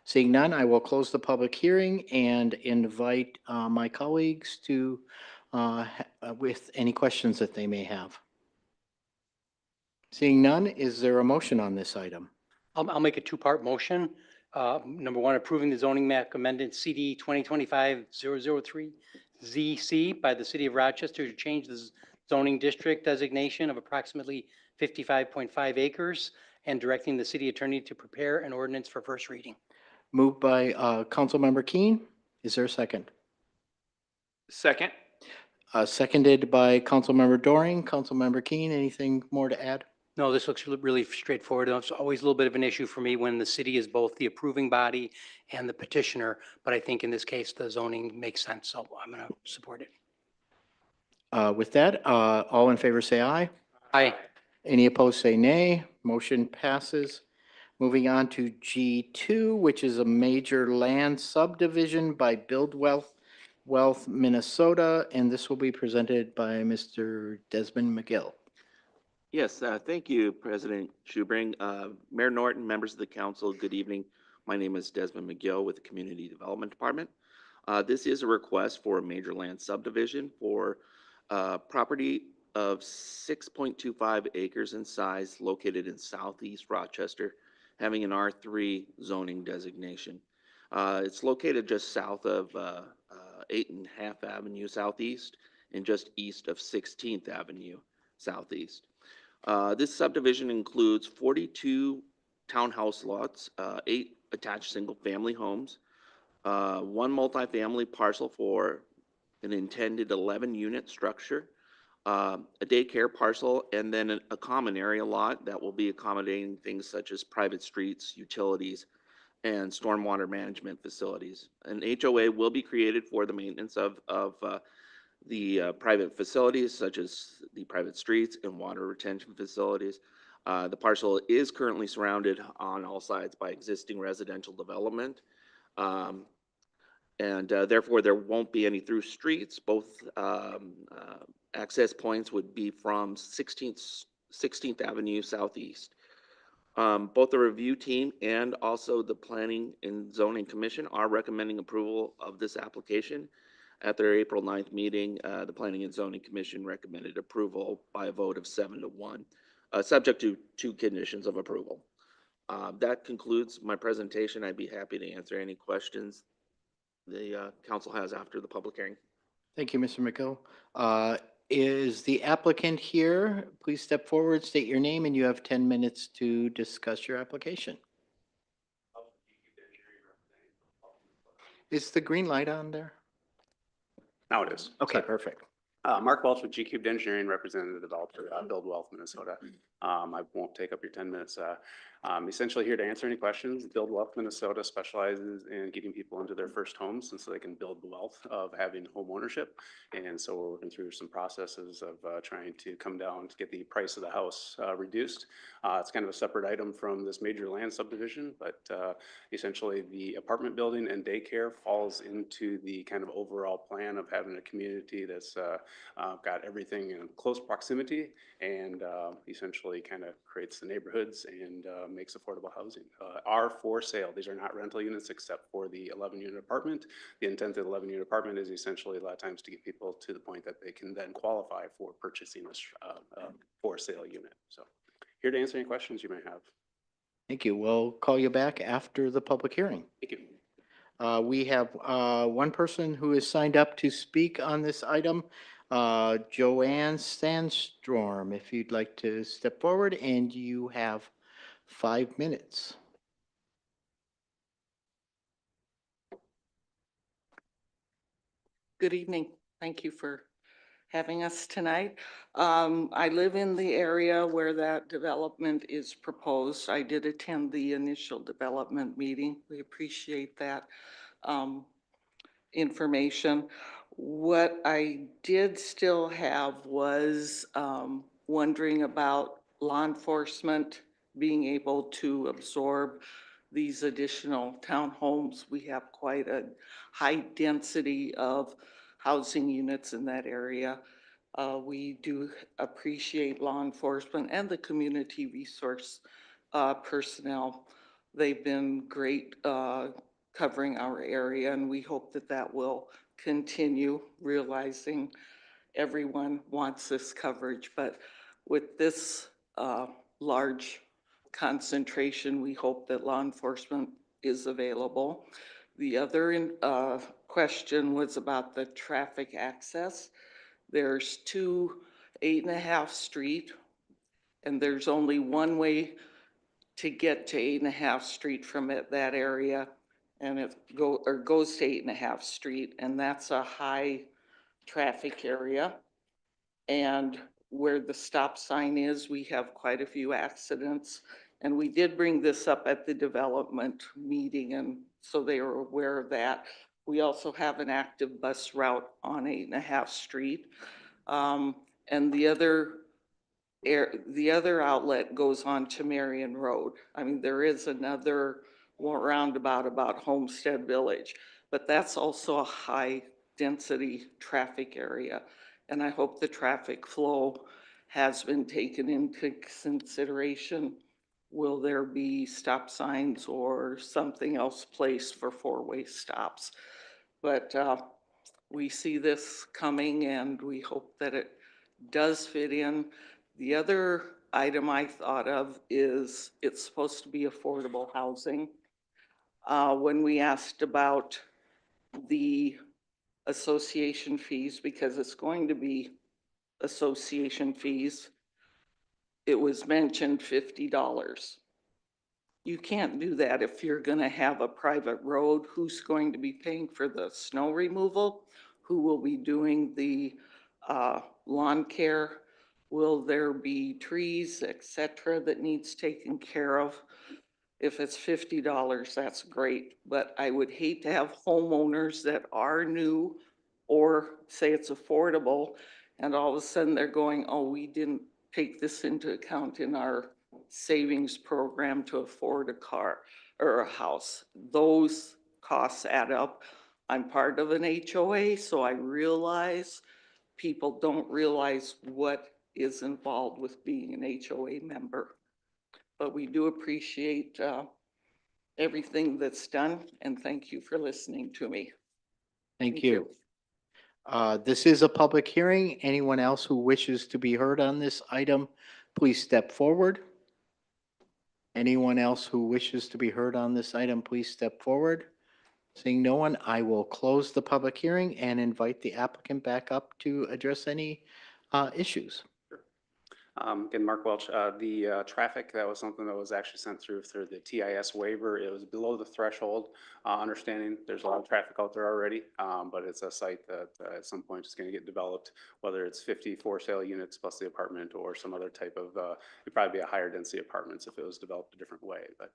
B: Seeing none, I will close the public hearing and invite my colleagues to with any questions that they may have. Seeing none, is there a motion on this item?
D: I'll make a two-part motion. Number one, approving the zoning map amendment CD 2025-003ZC by the city of Rochester to change the zoning district designation of approximately 55.5 acres and directing the city attorney to prepare an ordinance for first reading.
B: Moved by Councilmember Keen. Is there a second?
G: Second.
B: Seconded by Councilmember Doring. Councilmember Keen, anything more to add?
D: No, this looks really straightforward. It's always a little bit of an issue for me when the city is both the approving body and the petitioner, but I think in this case, the zoning makes sense, so I'm going to support it.
B: With that, all in favor say aye.
D: Aye.
B: Any opposed say nay. Motion passes. Moving on to G2, which is a major land subdivision by Build Wealth Minnesota, and this will be presented by Mr. Desmond McGill.
S: Yes, thank you, President Schubring. Mayor Norton, members of the council, good evening. My name is Desmond McGill with the Community Development Department. This is a request for a major land subdivision for property of 6.25 acres in size located in southeast Rochester, having an R3 zoning designation. It's located just south of 8.5 Avenue Southeast and just east of 16th Avenue Southeast. This subdivision includes 42 townhouse lots, 8 attached single-family homes, 1 multifamily parcel for an intended 11-unit structure, a daycare parcel, and then a common area lot that will be accommodating things such as private streets, utilities, and stormwater management facilities. An HOA will be created for the maintenance of the private facilities such as the private streets and water retention facilities. The parcel is currently surrounded on all sides by existing residential development. And therefore, there won't be any through streets. Both access points would be from 16th Avenue Southeast. Both the review team and also the Planning and Zoning Commission are recommending approval of this application. At their April 9th meeting, the Planning and Zoning Commission recommended approval by a vote of 7-1, subject to 2 conditions of approval. That concludes my presentation. I'd be happy to answer any questions the council has after the public hearing.
B: Thank you, Mr. McGill. Is the applicant here? Please step forward, state your name, and you have 10 minutes to discuss your application. Is the green light on there?
T: Now it is.
B: Okay, perfect.
T: Mark Welch with G-Cubed Engineering, representing the developer, Build Wealth, Minnesota. I won't take up your 10 minutes. I'm essentially here to answer any questions. Build Wealth Minnesota specializes in getting people into their first homes and so they can build the wealth of having home ownership. And so we're working through some processes of trying to come down to get the price of the house reduced. It's kind of a separate item from this major land subdivision, but essentially the apartment building and daycare falls into the kind of overall plan of having a community that's got everything in close proximity and essentially kind of creates the neighborhoods and makes affordable housing. Are for sale. These are not rental units except for the 11-unit apartment. The intent of the 11-unit apartment is essentially a lot of times to get people to the point that they can then qualify for purchasing this for sale unit. So here to answer any questions you may have.
B: Thank you. We'll call you back after the public hearing.
T: Thank you.
B: We have one person who is signed up to speak on this item, Joanne Sandstrom. If you'd like to step forward, and you have 5 minutes.
U: Good evening. Thank you for having us tonight. I live in the area where that development is proposed. I did attend the initial development meeting. We appreciate that information. What I did still have was wondering about law enforcement being able to absorb these additional townhomes. We have quite a high density of housing units in that area. We do appreciate law enforcement and the community resource personnel. They've been great covering our area, and we hope that that will continue, realizing everyone wants this coverage. But with this large concentration, we hope that law enforcement is available. The other question was about the traffic access. There's 2 8.5 Street, and there's only one way to get to 8.5 Street from that area, and it goes to 8.5 Street, and that's a high traffic area. And where the stop sign is, we have quite a few accidents. And we did bring this up at the development meeting, and so they are aware of that. We also have an active bus route on 8.5 Street. And the other outlet goes on to Marion Road. I mean, there is another roundabout about Homestead Village, but that's also a high density traffic area. And I hope the traffic flow has been taken into consideration. Will there be stop signs or something else placed for 4-way stops? But we see this coming, and we hope that it does fit in. The other item I thought of is it's supposed to be affordable housing. When we asked about the association fees, because it's going to be association fees, it was mentioned $50. You can't do that if you're going to have a private road. Who's going to be paying for the snow removal? Who will be doing the lawn care? Will there be trees, etc., that needs taken care of? If it's $50, that's great, but I would hate to have homeowners that are new or say it's affordable, and all of a sudden they're going, oh, we didn't take this into account in our savings program to afford a car or a house. Those costs add up. I'm part of an HOA, so I realize people don't realize what is involved with being an HOA member. But we do appreciate everything that's done, and thank you for listening to me.
B: Thank you. This is a public hearing. Anyone else who wishes to be heard on this item, please step forward. Anyone else who wishes to be heard on this item, please step forward. Seeing no one, I will close the public hearing and invite the applicant back up to address any issues.
T: Again, Mark Welch, the traffic, that was something that was actually sent through the TIS waiver. It was below the threshold. Understanding there's a lot of traffic out there already, but it's a site that at some point is going to get developed, whether it's 50 for sale units plus the apartment or some other type of, it'd probably be a higher density apartments if it was developed a different way. But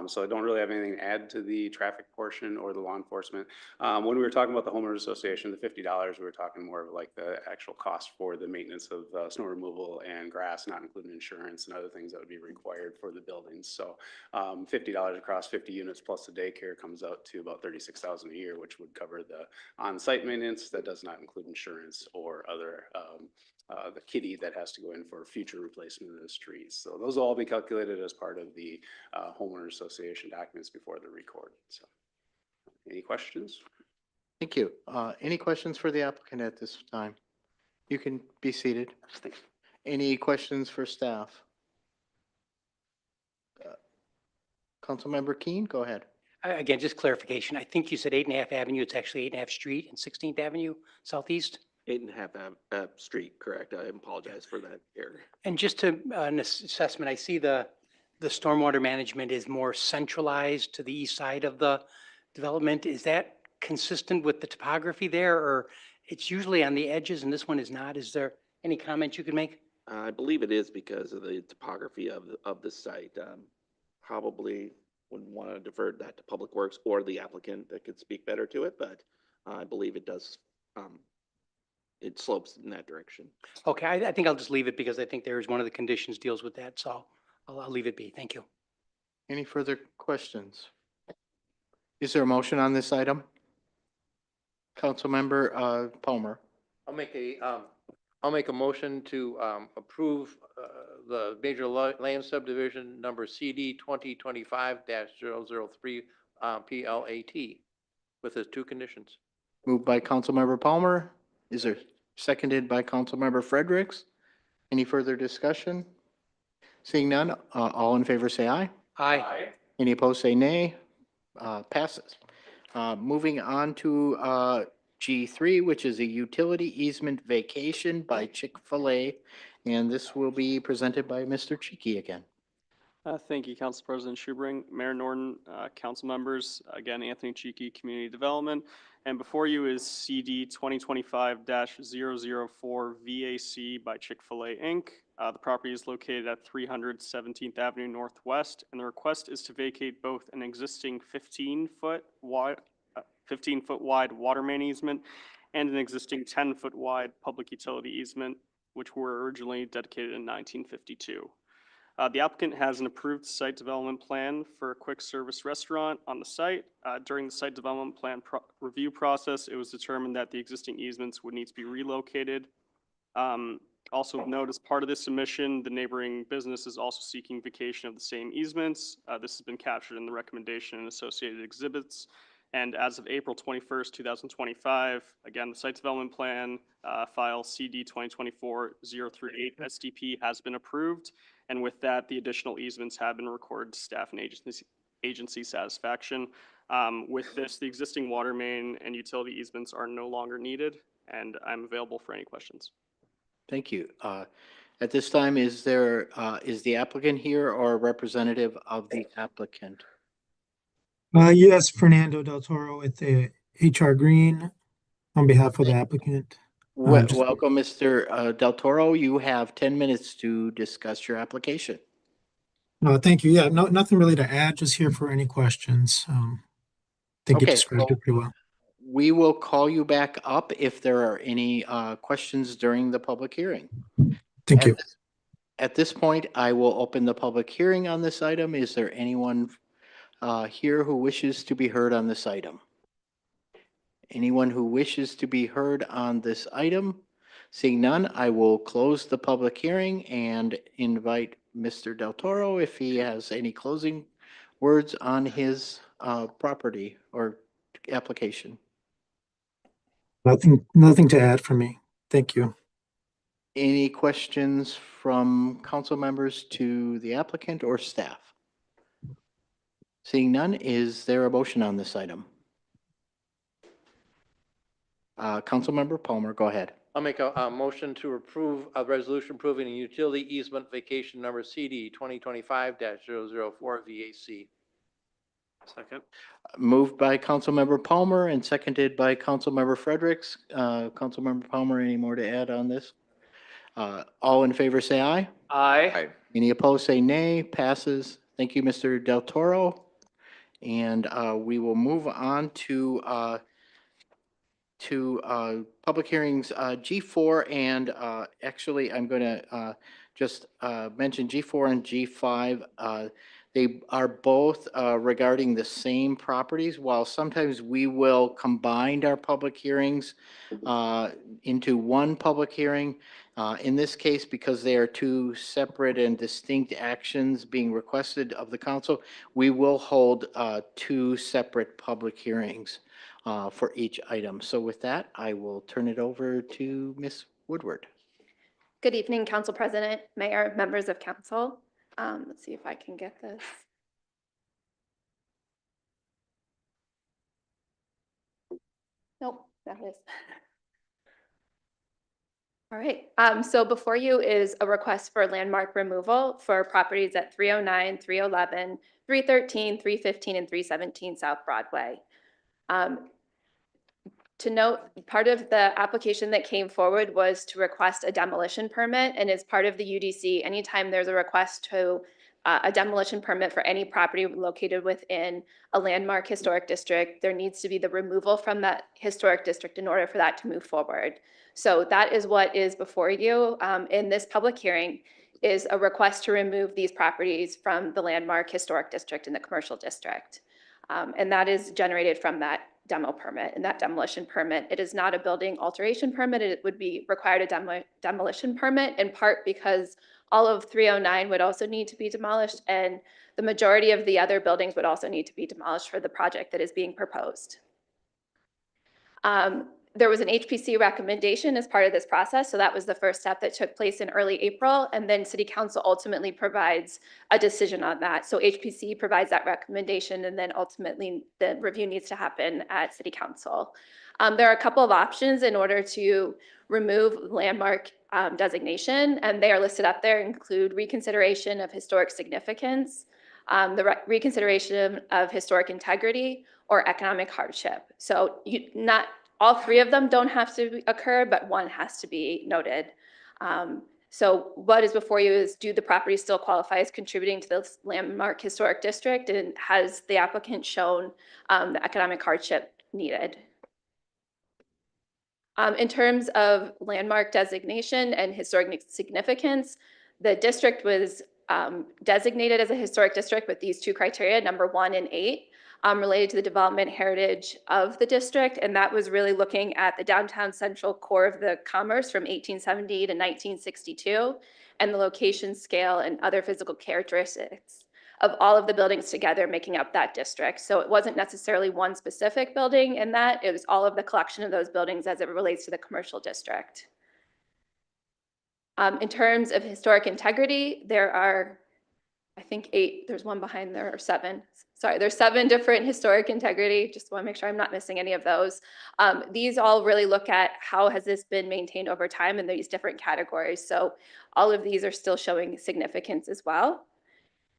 T: so I don't really have anything to add to the traffic portion or the law enforcement. When we were talking about the homeowners association, the $50, we were talking more of like the actual cost for the maintenance of snow removal and grass, not including insurance and other things that would be required for the buildings. So $50 across 50 units plus the daycare comes out to about $36,000 a year, which would cover the on-site maintenance. That does not include insurance or other the kitty that has to go in for future replacement of the trees. So those will all be calculated as part of the homeowner association documents before they're recorded. So any questions?
B: Thank you. Any questions for the applicant at this time? You can be seated. Any questions for staff? Councilmember Keen, go ahead.
D: Again, just clarification. I think you said 8.5 Avenue. It's actually 8.5 Street and 16th Avenue Southeast.
S: 8.5 Street, correct. I apologize for that error.
D: And just to an assessment, I see the stormwater management is more centralized to the east side of the development. Is that consistent with the topography there, or it's usually on the edges and this one is not? Is there any comment you could make?
S: I believe it is because of the topography of the site. Probably would want to divert that to Public Works or the applicant that could speak better to it, but I believe it does. It slopes in that direction.
D: Okay, I think I'll just leave it because I think there is one of the conditions deals with that, so I'll leave it be. Thank you.
B: Any further questions? Is there a motion on this item? Councilmember Palmer.
A: I'll make a motion to approve the major land subdivision number CD 2025-003 PLAT with the two conditions.
B: Moved by Councilmember Palmer. Is there seconded by Councilmember Fredericks? Any further discussion? Seeing none, all in favor say aye.
D: Aye.
B: Any opposed say nay. Passes. Moving on to G3, which is a utility easement vacation by Chick-fil-A. And this will be presented by Mr. Cheeky again.
R: Thank you, Council President Schubring, Mayor Norton, council members. Again, Anthony Cheeky, Community Development. And before you is CD 2025-004 VAC by Chick-fil-A Inc. The property is located at 300 17th Avenue Northwest, and the request is to vacate both an existing 15-foot wide water main easement and an existing 10-foot wide public utility easement, which were originally dedicated in 1952. The applicant has an approved site development plan for a quick service restaurant on the site. During the site development plan review process, it was determined that the existing easements would need to be relocated. Also of note, as part of this submission, the neighboring business is also seeking vacation of the same easements. This has been captured in the recommendation and associated exhibits. And as of April 21st, 2025, again, the site development plan file CD 2024-038 SDP has been approved. And with that, the additional easements have been recorded to staff and agency satisfaction. With this, the existing water main and utility easements are no longer needed, and I'm available for any questions.
B: Thank you. At this time, is the applicant here or a representative of the applicant?
V: Yes, Fernando Del Toro with the HR Green on behalf of the applicant.
B: Welcome, Mr. Del Toro. You have 10 minutes to discuss your application.
V: Thank you. Yeah, nothing really to add, just here for any questions. I think you described it pretty well.
B: We will call you back up if there are any questions during the public hearing.
V: Thank you.
B: At this point, I will open the public hearing on this item. Is there anyone here who wishes to be heard on this item? Anyone who wishes to be heard on this item? Seeing none, I will close the public hearing and invite Mr. Del Toro if he has any closing words on his property or application.
V: Nothing to add from me. Thank you.
B: Any questions from council members to the applicant or staff? Seeing none, is there a motion on this item? Councilmember Palmer, go ahead.
A: I'll make a motion to approve a resolution approving a utility easement vacation number CD 2025-004 VAC.
R: Second.
B: Moved by Councilmember Palmer and seconded by Councilmember Fredericks. Councilmember Palmer, any more to add on this? All in favor, say aye.
R: Aye.
B: Any opposed, say nay. Passes. Thank you, Mr. Del Toro. And we will move on to public hearings G4 and actually I'm going to just mention G4 and G5. They are both regarding the same properties. While sometimes we will combine our public hearings into one public hearing, in this case, because they are two separate and distinct actions being requested of the council, we will hold two separate public hearings for each item. So with that, I will turn it over to Ms. Woodward.
O: Good evening, Council President, Mayor, members of council. Let's see if I can get this. Nope, that is. All right, so before you is a request for landmark removal for properties at 309, 311, 313, 315, and 317 South Broadway. To note, part of the application that came forward was to request a demolition permit, and as part of the UDC, anytime there's a request to a demolition permit for any property located within a landmark historic district, there needs to be the removal from that historic district in order for that to move forward. So that is what is before you in this public hearing, is a request to remove these properties from the landmark historic district in the commercial district. And that is generated from that demo permit and that demolition permit. It is not a building alteration permit. It would be required a demolition permit, in part because all of 309 would also need to be demolished, and the majority of the other buildings would also need to be demolished for the project that is being proposed. There was an HPC recommendation as part of this process, so that was the first step that took place in early April, and then City Council ultimately provides a decision on that. So HPC provides that recommendation, and then ultimately the review needs to happen at City Council. There are a couple of options in order to remove landmark designation, and they are listed up there, include reconsideration of historic significance, the reconsideration of historic integrity, or economic hardship. So not all three of them don't have to occur, but one has to be noted. So what is before you is, do the properties still qualify as contributing to the landmark historic district, and has the applicant shown the economic hardship needed? In terms of landmark designation and historic significance, the district was designated as a historic district with these two criteria, number 1 and 8. Related to the development heritage of the district, and that was really looking at the downtown central core of the commerce from 1870 to 1962, and the location, scale, and other physical characteristics of all of the buildings together making up that district. So it wasn't necessarily one specific building in that, it was all of the collection of those buildings as it relates to the commercial district. In terms of historic integrity, there are, I think 8, there's one behind there, or 7. Sorry, there's 7 different historic integrity. Just want to make sure I'm not missing any of those. These all really look at how has this been maintained over time in these different categories. So all of these are still showing significance as well.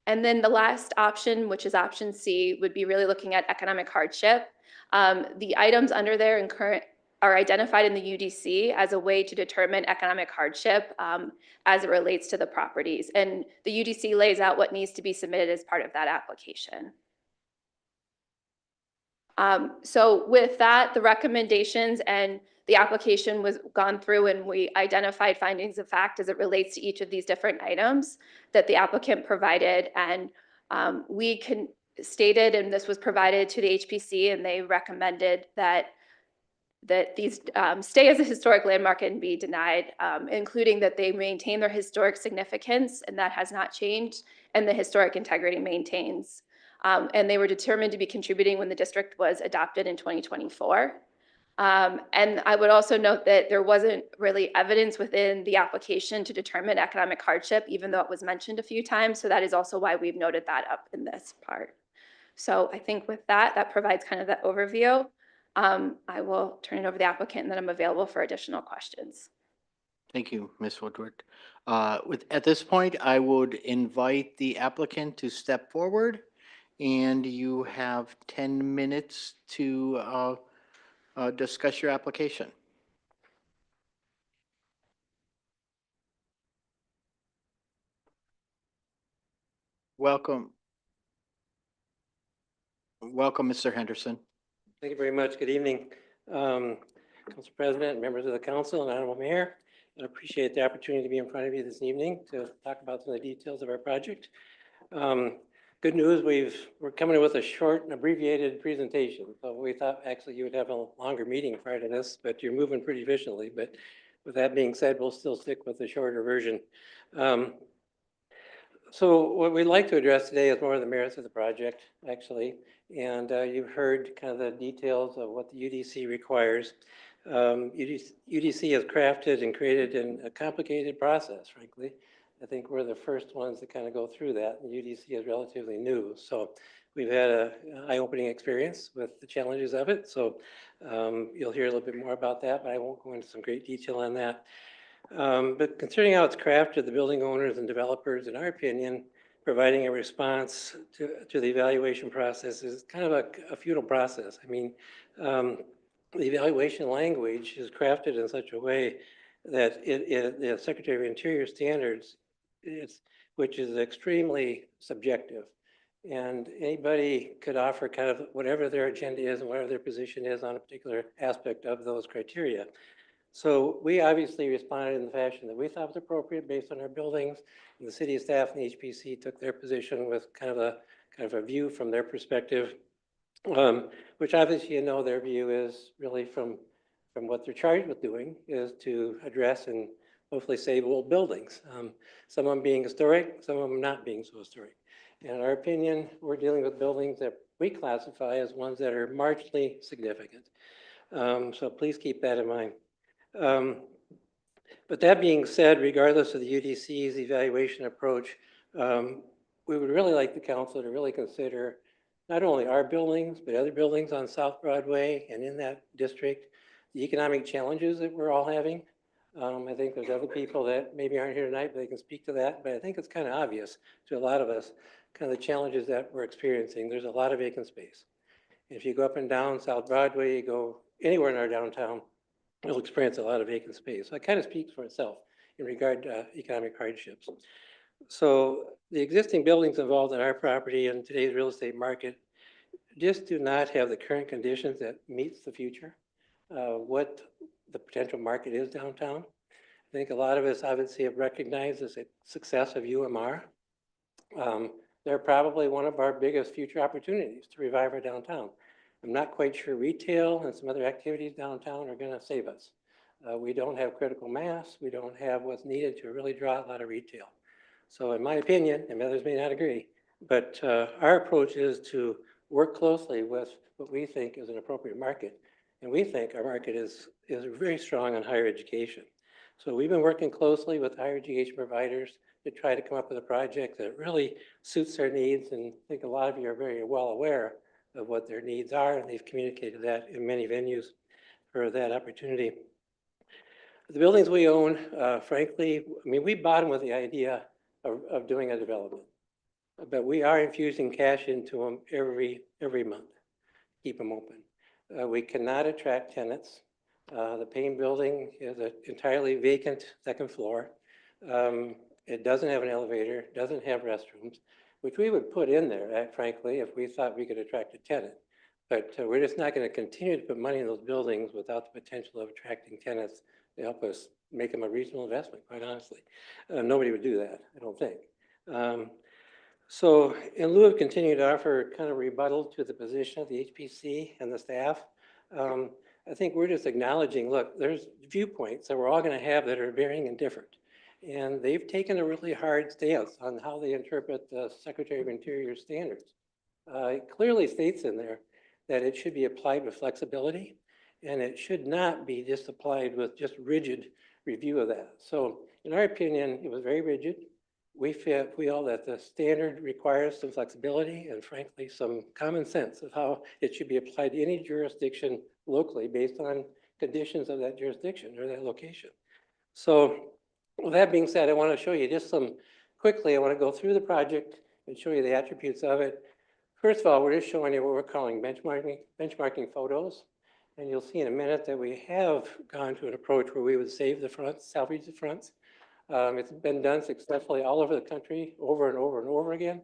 O: And then the last option, which is option C, would be really looking at economic hardship. The items under there in current are identified in the UDC as a way to determine economic hardship as it relates to the properties. And the UDC lays out what needs to be submitted as part of that application. So with that, the recommendations and the application was gone through, and we identified findings of fact as it relates to each of these different items that the applicant provided. And we stated, and this was provided to the HPC, and they recommended that that these stay as a historic landmark and be denied, including that they maintain their historic significance, and that has not changed, and the historic integrity maintains. And they were determined to be contributing when the district was adopted in 2024. And I would also note that there wasn't really evidence within the application to determine economic hardship, even though it was mentioned a few times. So that is also why we've noted that up in this part. So I think with that, that provides kind of that overview. I will turn it over to the applicant, and then I'm available for additional questions.
B: Thank you, Ms. Woodward. At this point, I would invite the applicant to step forward, and you have 10 minutes to discuss your application. Welcome. Welcome, Mr. Henderson.
E: Thank you very much. Good evening, Council President, members of the council, and Honorable Mayor. I appreciate the opportunity to be in front of you this evening to talk about some of the details of our project. Good news, we're coming in with a short and abbreviated presentation. So we thought actually you would have a longer meeting prior to this, but you're moving pretty efficiently. But with that being said, we'll still stick with the shorter version. So what we'd like to address today is more of the merits of the project, actually. And you've heard kind of the details of what the UDC requires. UDC has crafted and created a complicated process, frankly. I think we're the first ones to kind of go through that. And UDC is relatively new. So we've had an eye-opening experience with the challenges of it. So you'll hear a little bit more about that, but I won't go into some great detail on that. But considering how it's crafted, the building owners and developers, in our opinion, providing a response to the evaluation process is kind of a futile process. I mean, the evaluation language is crafted in such a way that the Secretary of Interior standards, which is extremely subjective. And anybody could offer kind of whatever their agenda is and whatever their position is on a particular aspect of those criteria. So we obviously responded in the fashion that we thought was appropriate based on our buildings. And the city staff and the HPC took their position with kind of a view from their perspective, which obviously, you know, their view is really from what they're charged with doing is to address and hopefully save old buildings. Some of them being historic, some of them not being so historic. And in our opinion, we're dealing with buildings that we classify as ones that are marginally significant. So please keep that in mind. But that being said, regardless of the UDC's evaluation approach, we would really like the council to really consider not only our buildings, but other buildings on South Broadway and in that district, the economic challenges that we're all having. I think there's other people that maybe aren't here tonight, but they can speak to that. But I think it's kind of obvious to a lot of us, kind of the challenges that we're experiencing. There's a lot of vacant space. If you go up and down South Broadway, you go anywhere in our downtown, you'll experience a lot of vacant space. So it kind of speaks for itself in regard to economic hardships. So the existing buildings involved in our property in today's real estate market just do not have the current conditions that meets the future, what the potential market is downtown. I think a lot of us obviously have recognized the success of UMR. They're probably one of our biggest future opportunities to revive our downtown. I'm not quite sure retail and some other activities downtown are going to save us. We don't have critical mass. We don't have what's needed to really draw a lot of retail. So in my opinion, and others may not agree, but our approach is to work closely with what we think is an appropriate market. And we think our market is very strong on higher education. So we've been working closely with higher education providers to try to come up with a project that really suits their needs. And I think a lot of you are very well aware of what their needs are, and they've communicated that in many venues for that opportunity. The buildings we own, frankly, I mean, we bought them with the idea of doing a development, but we are infusing cash into them every month, keep them open. We cannot attract tenants. The Payne building is an entirely vacant second floor. It doesn't have an elevator, doesn't have restrooms, which we would put in there, frankly, if we thought we could attract a tenant. But we're just not going to continue to put money in those buildings without the potential of attracting tenants to help us make them a reasonable investment, quite honestly. Nobody would do that, I don't think. So in lieu of continuing to offer kind of rebuttal to the position of the HPC and the staff, I think we're just acknowledging, look, there's viewpoints that we're all going to have that are varying and different. And they've taken a really hard stance on how they interpret the Secretary of Interior standards. It clearly states in there that it should be applied with flexibility, and it should not be just applied with just rigid review of that. So in our opinion, it was very rigid. We feel that the standard requires some flexibility and frankly, some common sense of how it should be applied to any jurisdiction locally based on conditions of that jurisdiction or that location. So with that being said, I want to show you just quickly, I want to go through the project and show you the attributes of it. First of all, we're just showing you what we're calling benchmarking photos. And you'll see in a minute that we have gone to an approach where we would save the fronts, salvage the fronts. It's been done successfully all over the country, over and over and over again.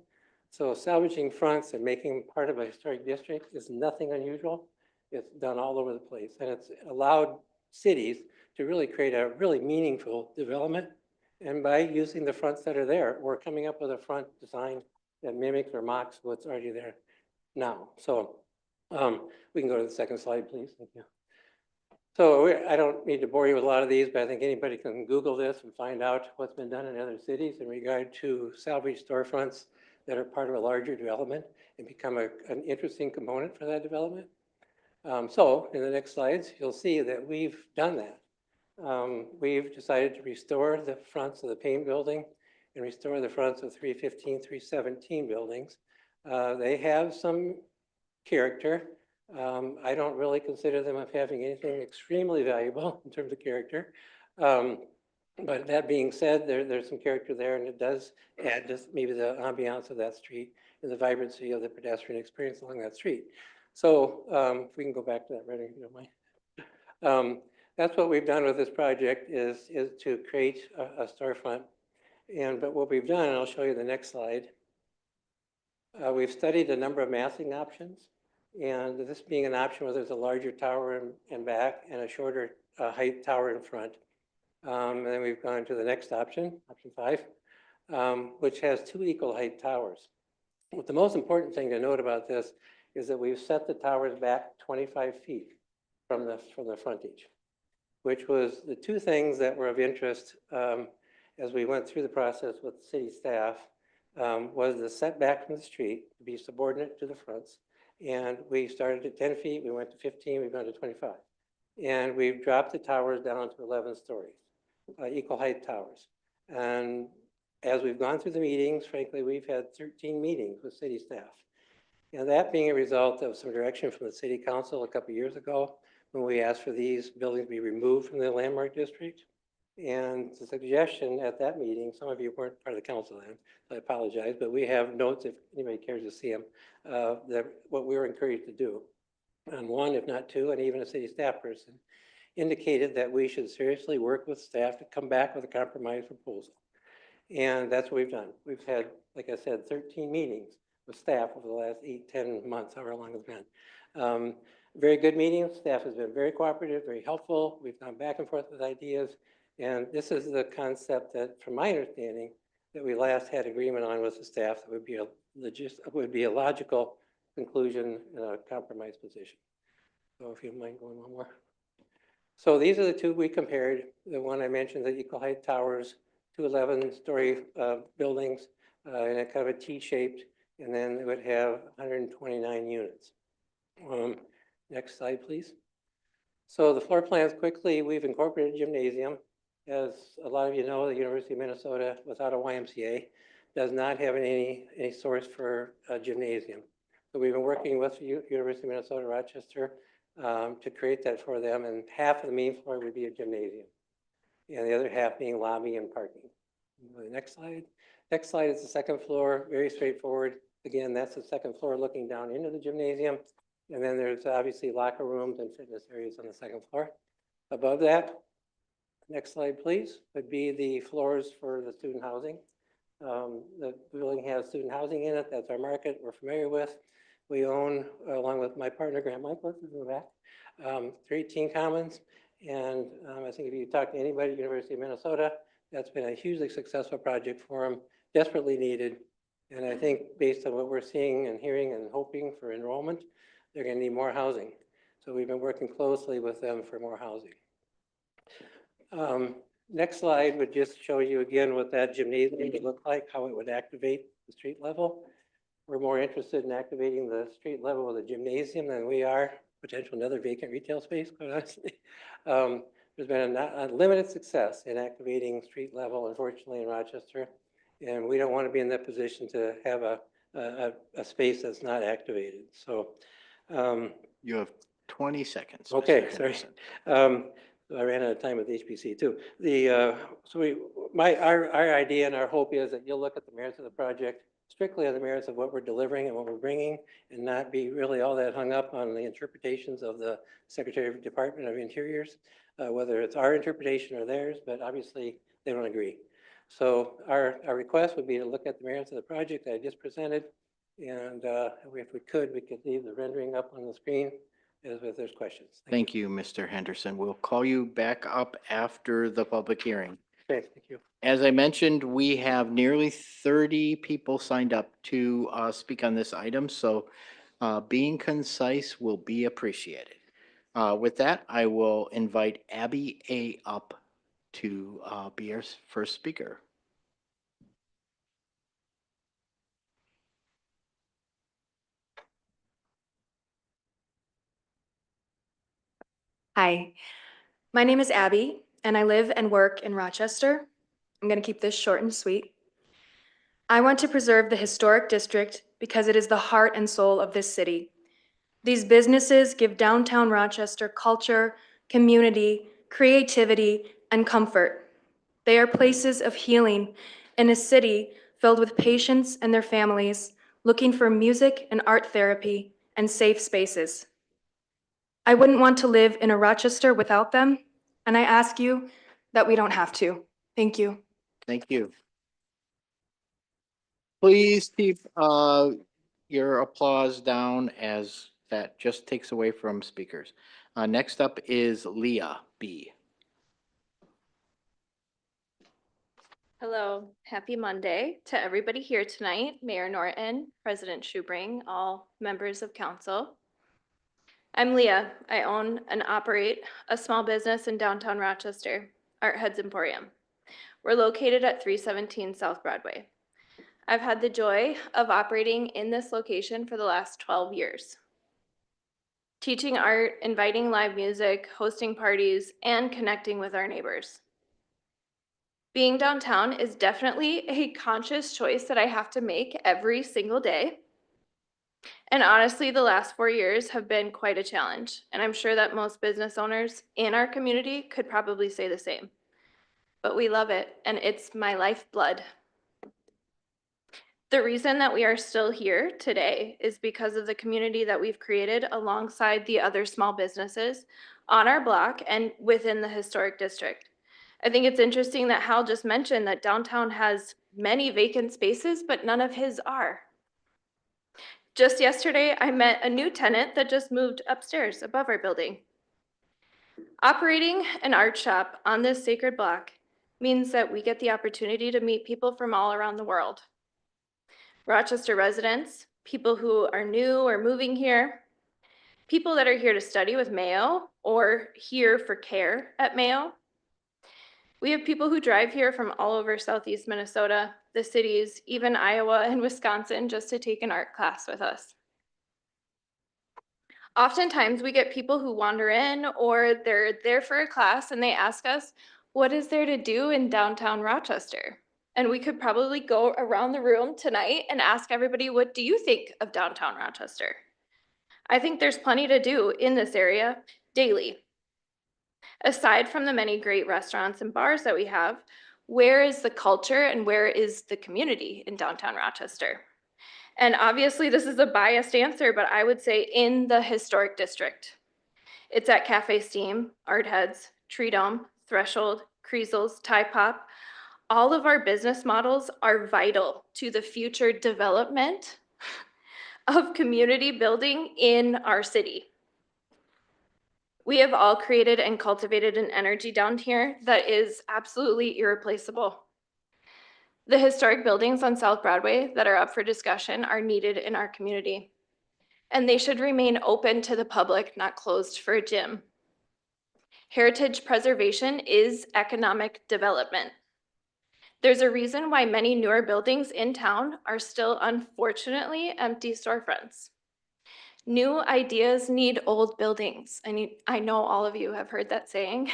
E: So salvaging fronts and making them part of a historic district is nothing unusual. It's done all over the place. And it's allowed cities to really create a really meaningful development. And by using the fronts that are there, we're coming up with a front design that mimics or mocks what's already there now. So we can go to the second slide, please. Thank you. So I don't need to bore you with a lot of these, but I think anybody can Google this and find out what's been done in other cities in regard to salvage storefronts that are part of a larger development and become an interesting component for that development. So in the next slides, you'll see that we've done that. We've decided to restore the fronts of the Payne building and restore the fronts of 315, 317 buildings. They have some character. I don't really consider them as having anything extremely valuable in terms of character. But that being said, there's some character there, and it does add just maybe the ambiance of that street and the vibrancy of the pedestrian experience along that street. So if we can go back to that, right, if you don't mind. That's what we've done with this project is to create a storefront. But what we've done, and I'll show you the next slide, we've studied a number of massing options. And this being an option where there's a larger tower in back and a shorter height tower in front. And then we've gone to the next option, option 5, which has 2 equal height towers. But the most important thing to note about this is that we've set the towers back 25 feet from the frontage, which was the 2 things that were of interest as we went through the process with city staff, was the setback from the street to be subordinate to the fronts. And we started at 10 feet, we went to 15, we've gone to 25. And we've dropped the towers down to 11 stories, equal height towers. And as we've gone through the meetings, frankly, we've had 13 meetings with city staff. And that being a result of some direction from the city council a couple of years ago, when we asked for these buildings to be removed from the landmark district. And the suggestion at that meeting, some of you weren't part of the council then, so I apologize, but we have notes if anybody cares to see them, that what we were encouraged to do. And 1, if not 2, and even a city staff person indicated that we should seriously work with staff to come back with a compromise proposal. And that's what we've done. We've had, like I said, 13 meetings with staff over the last 8, 10 months, however long it's been. Very good meetings. Staff has been very cooperative, very helpful. We've gone back and forth with ideas. And this is the concept that, from my understanding, that we last had agreement on with the staff that would be a logical conclusion in a compromise position. So if you don't mind going one more. So these are the 2 we compared. The one I mentioned, the equal height towers, 2 11-story buildings in a kind of a T-shaped, and then it would have 129 units. Next slide, please. So the floor plans quickly, we've incorporated a gymnasium. As a lot of you know, the University of Minnesota, without a YMCA, does not have any source for a gymnasium. So we've been working with the University of Minnesota, Rochester, to create that for them, and half of the main floor would be a gymnasium, and the other half being lobby and parking. The next slide. Next slide is the second floor, very straightforward. Again, that's the second floor looking down into the gymnasium, and then there's obviously locker rooms and fitness areas on the second floor. Above that, next slide, please, would be the floors for the student housing. The building has student housing in it. That's our market we're familiar with. We own, along with my partner, Grant Michael, who's in the back, 318 Commons. And I think if you talk to anybody at the University of Minnesota, that's been a hugely successful project for them, desperately needed. And I think based on what we're seeing and hearing and hoping for enrollment, they're going to need more housing. So we've been working closely with them for more housing. Next slide would just show you again what that gymnasium would look like, how it would activate the street level. We're more interested in activating the street level of the gymnasium than we are potential another vacant retail space, quite honestly. There's been a limited success in activating street level, unfortunately, in Rochester. And we don't want to be in that position to have a space that's not activated. So
B: You have 20 seconds.
E: okay,
B: Mr.
E: sorry.
B: Henderson.
E: I ran out of time with HPC too. Our idea and our hope is that you'll look at the merits of the project, strictly on the merits of what we're delivering and what we're bringing, and not be really all that hung up on the interpretations of the Secretary of Department of Interiors, whether it's our interpretation or theirs, but obviously they don't agree. So our request would be to look at the merits of the project that I just presented, and if we could leave the rendering up on the screen if there's questions.
B: Thank you, Mr. Henderson. We'll call you back up after the public hearing.
E: Okay, thank you.
B: As I mentioned, we have nearly 30 people signed up to speak on this item, so being concise will be appreciated. With that, I will invite Abby A. up to be our first speaker.
F: Hi, my name is Abby, and I live and work in Rochester. I'm going to keep this short and sweet. I want to preserve the historic district because it is the heart and soul of this city. These businesses give downtown Rochester culture, community, creativity, and comfort. They are places of healing in a city filled with patients and their families looking for music and art therapy and safe spaces. I wouldn't want to live in a Rochester without them, and I ask you that we don't have to. Thank you.
B: Thank you. Please keep your applause down, as that just takes away from speakers. Next up is Leah B.
O: Hello, happy Monday to everybody here tonight, Mayor Norton, President Schubring, all members of council. I'm Leah. I own and operate a small business in downtown Rochester, Art Heads Emporium. We're located at 317 South Broadway. I've had the joy of operating in this location for the last 12 years. Teaching art, inviting live music, hosting parties, and connecting with our neighbors. Being downtown is definitely a conscious choice that I have to make every single day. And honestly, the last 4 years have been quite a challenge, and I'm sure that most business owners in our community could probably say the same. But we love it, and it's my lifeblood. The reason that we are still here today is because of the community that we've created alongside the other small businesses on our block and within the historic district. I think it's interesting that Hal just mentioned that downtown has many vacant spaces, but none of his are. Just yesterday, I met a new tenant that just moved upstairs above our building. Operating an art shop on this sacred block means that we get the opportunity to meet people from all around the world. Rochester residents, people who are new or moving here, people that are here to study with Mayo or here for care at Mayo. We have people who drive here from all over Southeast Minnesota, the cities, even Iowa and Wisconsin, just to take an art class with us. Oftentimes we get people who wander in or they're there for a class and they ask us, what is there to do in downtown Rochester? And we could probably go around the room tonight and ask everybody, what do you think of downtown Rochester? I think there's plenty to do in this area daily. Aside from the many great restaurants and bars that we have, where is the culture and where is the community in downtown Rochester? And obviously this is a biased answer, but I would say in the historic district. It's at Cafe Steam, Art Heads, Tree Dome, Threshold, Kreezel's, Tie Pop. All of our business models are vital to the future development of community building in our city. We have all created and cultivated an energy down here that is absolutely irreplaceable. The historic buildings on South Broadway that are up for discussion are needed in our community.
F: and they should remain open to the public, not closed for a gym. Heritage preservation is economic development. There's a reason why many newer buildings in town are still unfortunately empty storefronts. New ideas need old buildings. I know all of you have heard that saying.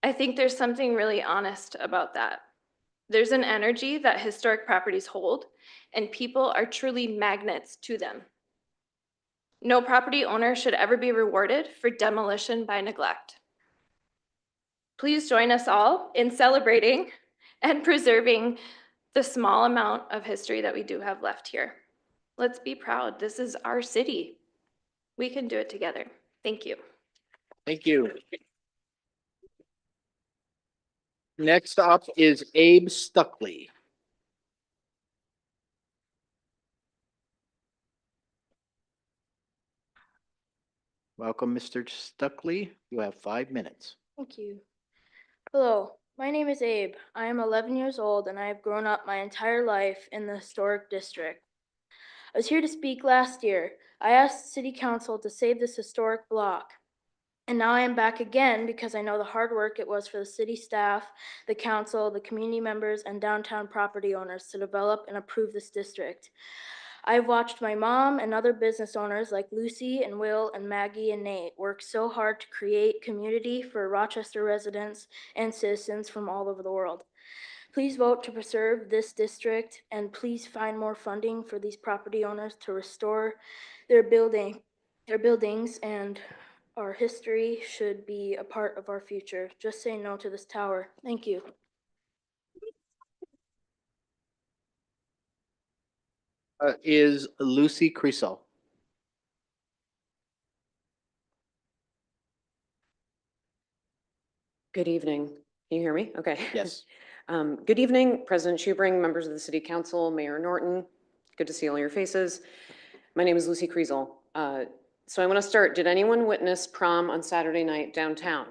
F: I think there's something really honest about that. There's an energy that historic properties hold, and people are truly magnets to them. No property owner should ever be rewarded for demolition by neglect. Please join us all in celebrating and preserving the small amount of history that we do have left here. Let's be proud. This is our city. We can do it together. Thank you.
B: Thank you. Next up is Abe Stuckley. Welcome, Mr. Stuckley. You have 5 minutes.
H: Thank you. Hello, my name is Abe. I am 11 years old and I have grown up my entire life in the historic district. I was here to speak last year. I asked City Council to save this historic block. And now I am back again because I know the hard work it was for the city staff, the council, the community members, and downtown property owners to develop and approve this district. I've watched my mom and other business owners like Lucy and Will and Maggie and Nate work so hard to create community for Rochester residents and citizens from all over the world. Please vote to preserve this district and please find more funding for these property owners to restore their buildings, and our history should be a part of our future. Just say no to this tower. Thank you.
B: Is Lucy Creasel.
I: Good evening. Can you hear me? Okay.
B: Yes.
I: Good evening, President Schubring, members of the City Council, Mayor Norton. Good to see all your faces. My name is Lucy Creasel. So I want to start. Did anyone witness prom on Saturday night downtown?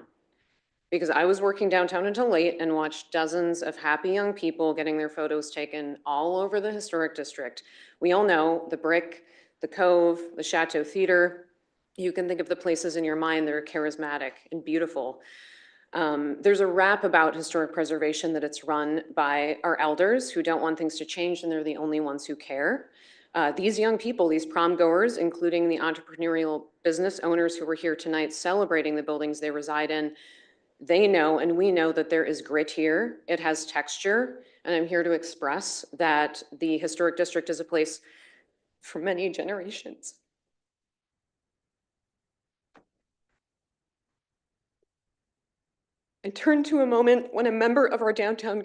I: Because I was working downtown until late and watched dozens of happy young people getting their photos taken all over the historic district. We all know the Brick, the Cove, the Chateau Theater. You can think of the places in your mind that are charismatic and beautiful. There's a rap about historic preservation that it's run by our elders who don't want things to change and they're the only ones who care. These young people, these prom goers, including the entrepreneurial business owners who were here tonight celebrating the buildings they reside in, they know and we know that there is grit here. It has texture, and I'm here to express that the historic district is a place for many generations. I turned to a moment when a member of our downtown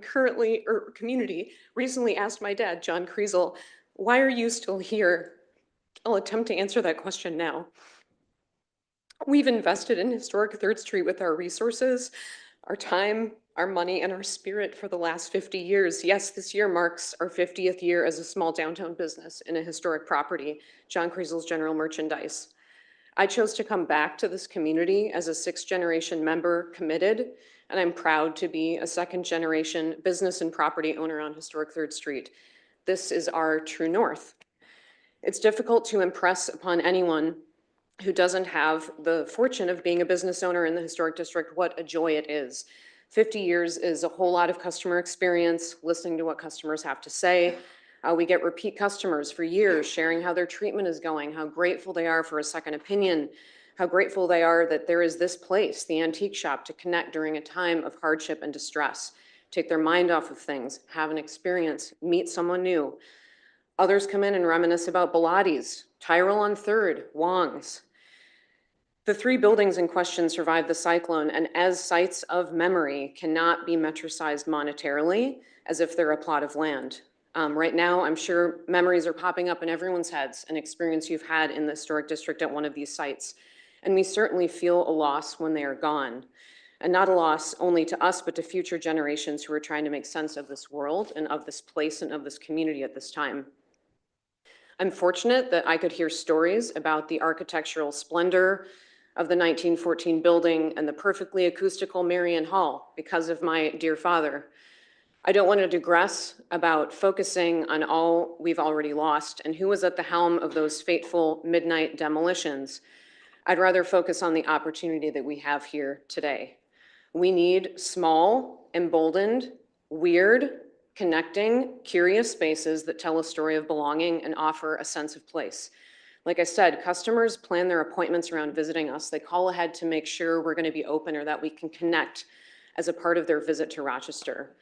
I: community recently asked my dad, John Creasel, why are you still here? I'll attempt to answer that question now. We've invested in historic 3rd Street with our resources, our time, our money, and our spirit for the last 50 years. Yes, this year marks our 50th year as a small downtown business in a historic property, John Creasel's General Merchandise. I chose to come back to this community as a 6th-generation member committed, and I'm proud to be a 2nd-generation business and property owner on historic 3rd Street. This is our true north. It's difficult to impress upon anyone who doesn't have the fortune of being a business owner in the historic district what a joy it is. 50 years is a whole lot of customer experience, listening to what customers have to say. We get repeat customers for years sharing how their treatment is going, how grateful they are for a second opinion, how grateful they are that there is this place, the antique shop, to connect during a time of hardship and distress, take their mind off of things, have an experience, meet someone new. Others come in and reminisce about Bilottti's, Tyrell on 3rd, Wong's. The 3 buildings in question survived the cyclone and as sites of memory cannot be metricized monetarily as if they're a plot of land. Right now, I'm sure memories are popping up in everyone's heads, an experience you've had in the historic district at one of these sites. And we certainly feel a loss when they are gone. And not a loss only to us, but to future generations who are trying to make sense of this world and of this place and of this community at this time. I'm fortunate that I could hear stories about the architectural splendor of the 1914 building and the perfectly acoustical Marion Hall because of my dear father. I don't want to digress about focusing on all we've already lost and who was at the helm of those fateful midnight demolitions. I'd rather focus on the opportunity that we have here today. We need small, emboldened, weird, connecting, curious spaces that tell a story of belonging and offer a sense of place. Like I said, customers plan their appointments around visiting us. They call ahead to make sure we're going to be open or that we can connect as a part of their visit to Rochester.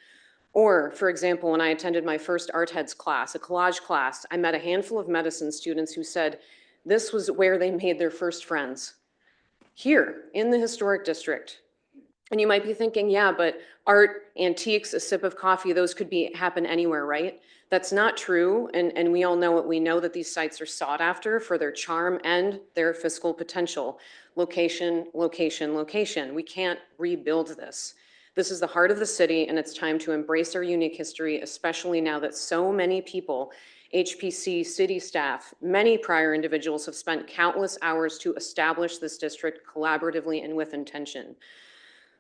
I: Or, for example, when I attended my first art heads class, a collage class, I met a handful of medicine students who said this was where they made their first friends. Here, in the historic district. And you might be thinking, yeah, but art, antiques, a sip of coffee, those could happen anywhere, right? That's not true, and we all know it. We know that these sites are sought after for their charm and their fiscal potential. Location, location, location. We can't rebuild this. This is the heart of the city, and it's time to embrace our unique history, especially now that so many people, HPC, city staff, many prior individuals have spent countless hours to establish this district collaboratively and with intention.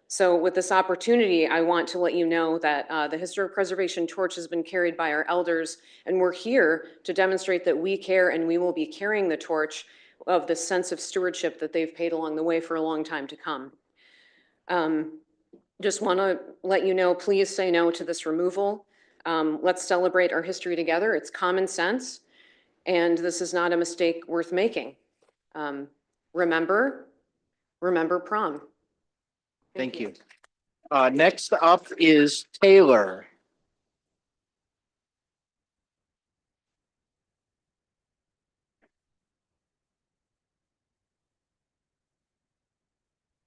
I: So with this opportunity, I want to let you know that the Historic Preservation torch has been carried by our elders, and we're here to demonstrate that we care, and we will be carrying the torch of the sense of stewardship that they've paid along the way for a long time to come. Just want to let you know, please say no to this removal. Let's celebrate our history together. It's common sense, and this is not a mistake worth making. Remember prom.
B: Thank you. Next up is Taylor.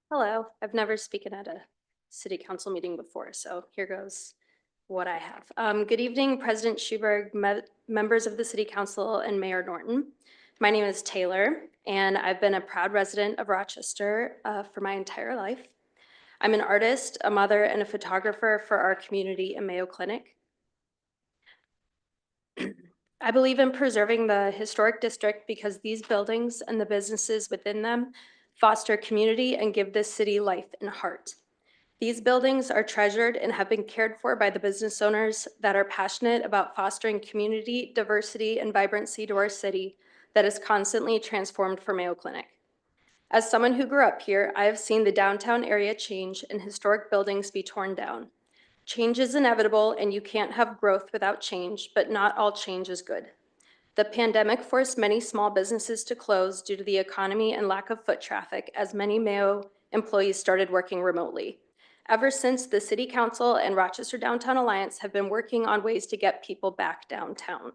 F: Hello, I've never spoken at a city council meeting before, so here goes what I have. Good evening, President Schuberg, members of the city council, and Mayor Norton. My name is Taylor, and I've been a proud resident of Rochester for my entire life. I'm an artist, a mother, and a photographer for our community and Mayo Clinic. I believe in preserving the historic district because these buildings and the businesses within them foster community and give this city life and heart. These buildings are treasured and have been cared for by the business owners that are passionate about fostering community, diversity, and vibrancy to our city that is constantly transformed for Mayo Clinic. As someone who grew up here, I have seen the downtown area change and historic buildings be torn down. Change is inevitable, and you can't have growth without change, but not all change is good. The pandemic forced many small businesses to close due to the economy and lack of foot traffic, as many Mayo employees started working remotely. Ever since, the City Council and Rochester Downtown Alliance have been working on ways to get people back downtown.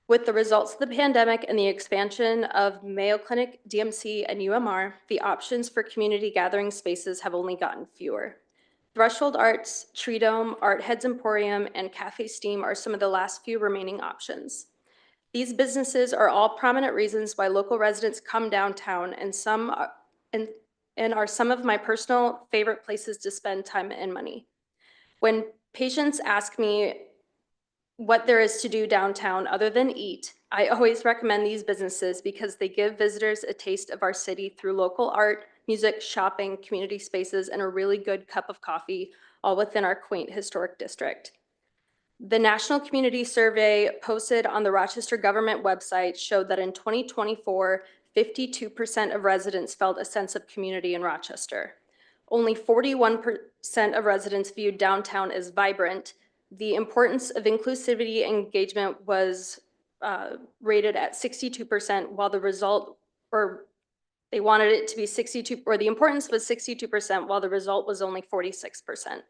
F: With the results of the pandemic and the expansion of Mayo Clinic, DMC, and UMR, the options for community gathering spaces have only gotten fewer. Threshold Arts, Tree Dome, Art Heads Emporium, and Cafe Steam are some of the last few remaining options. These businesses are all prominent reasons why local residents come downtown, and are some of my personal favorite places to spend time and money. When patients ask me what there is to do downtown other than eat, I always recommend these businesses because they give visitors a taste of our city through local art, music, shopping, community spaces, and a really good cup of coffee, all within our quaint historic district. The National Community Survey posted on the Rochester government website showed that in 2024, 52% of residents felt a sense of community in Rochester. Only 41% of residents viewed downtown as vibrant. The importance of inclusivity and engagement was rated at 62%, while the result, or they wanted it to be 62, or the importance was 62%, while the result was only 46%.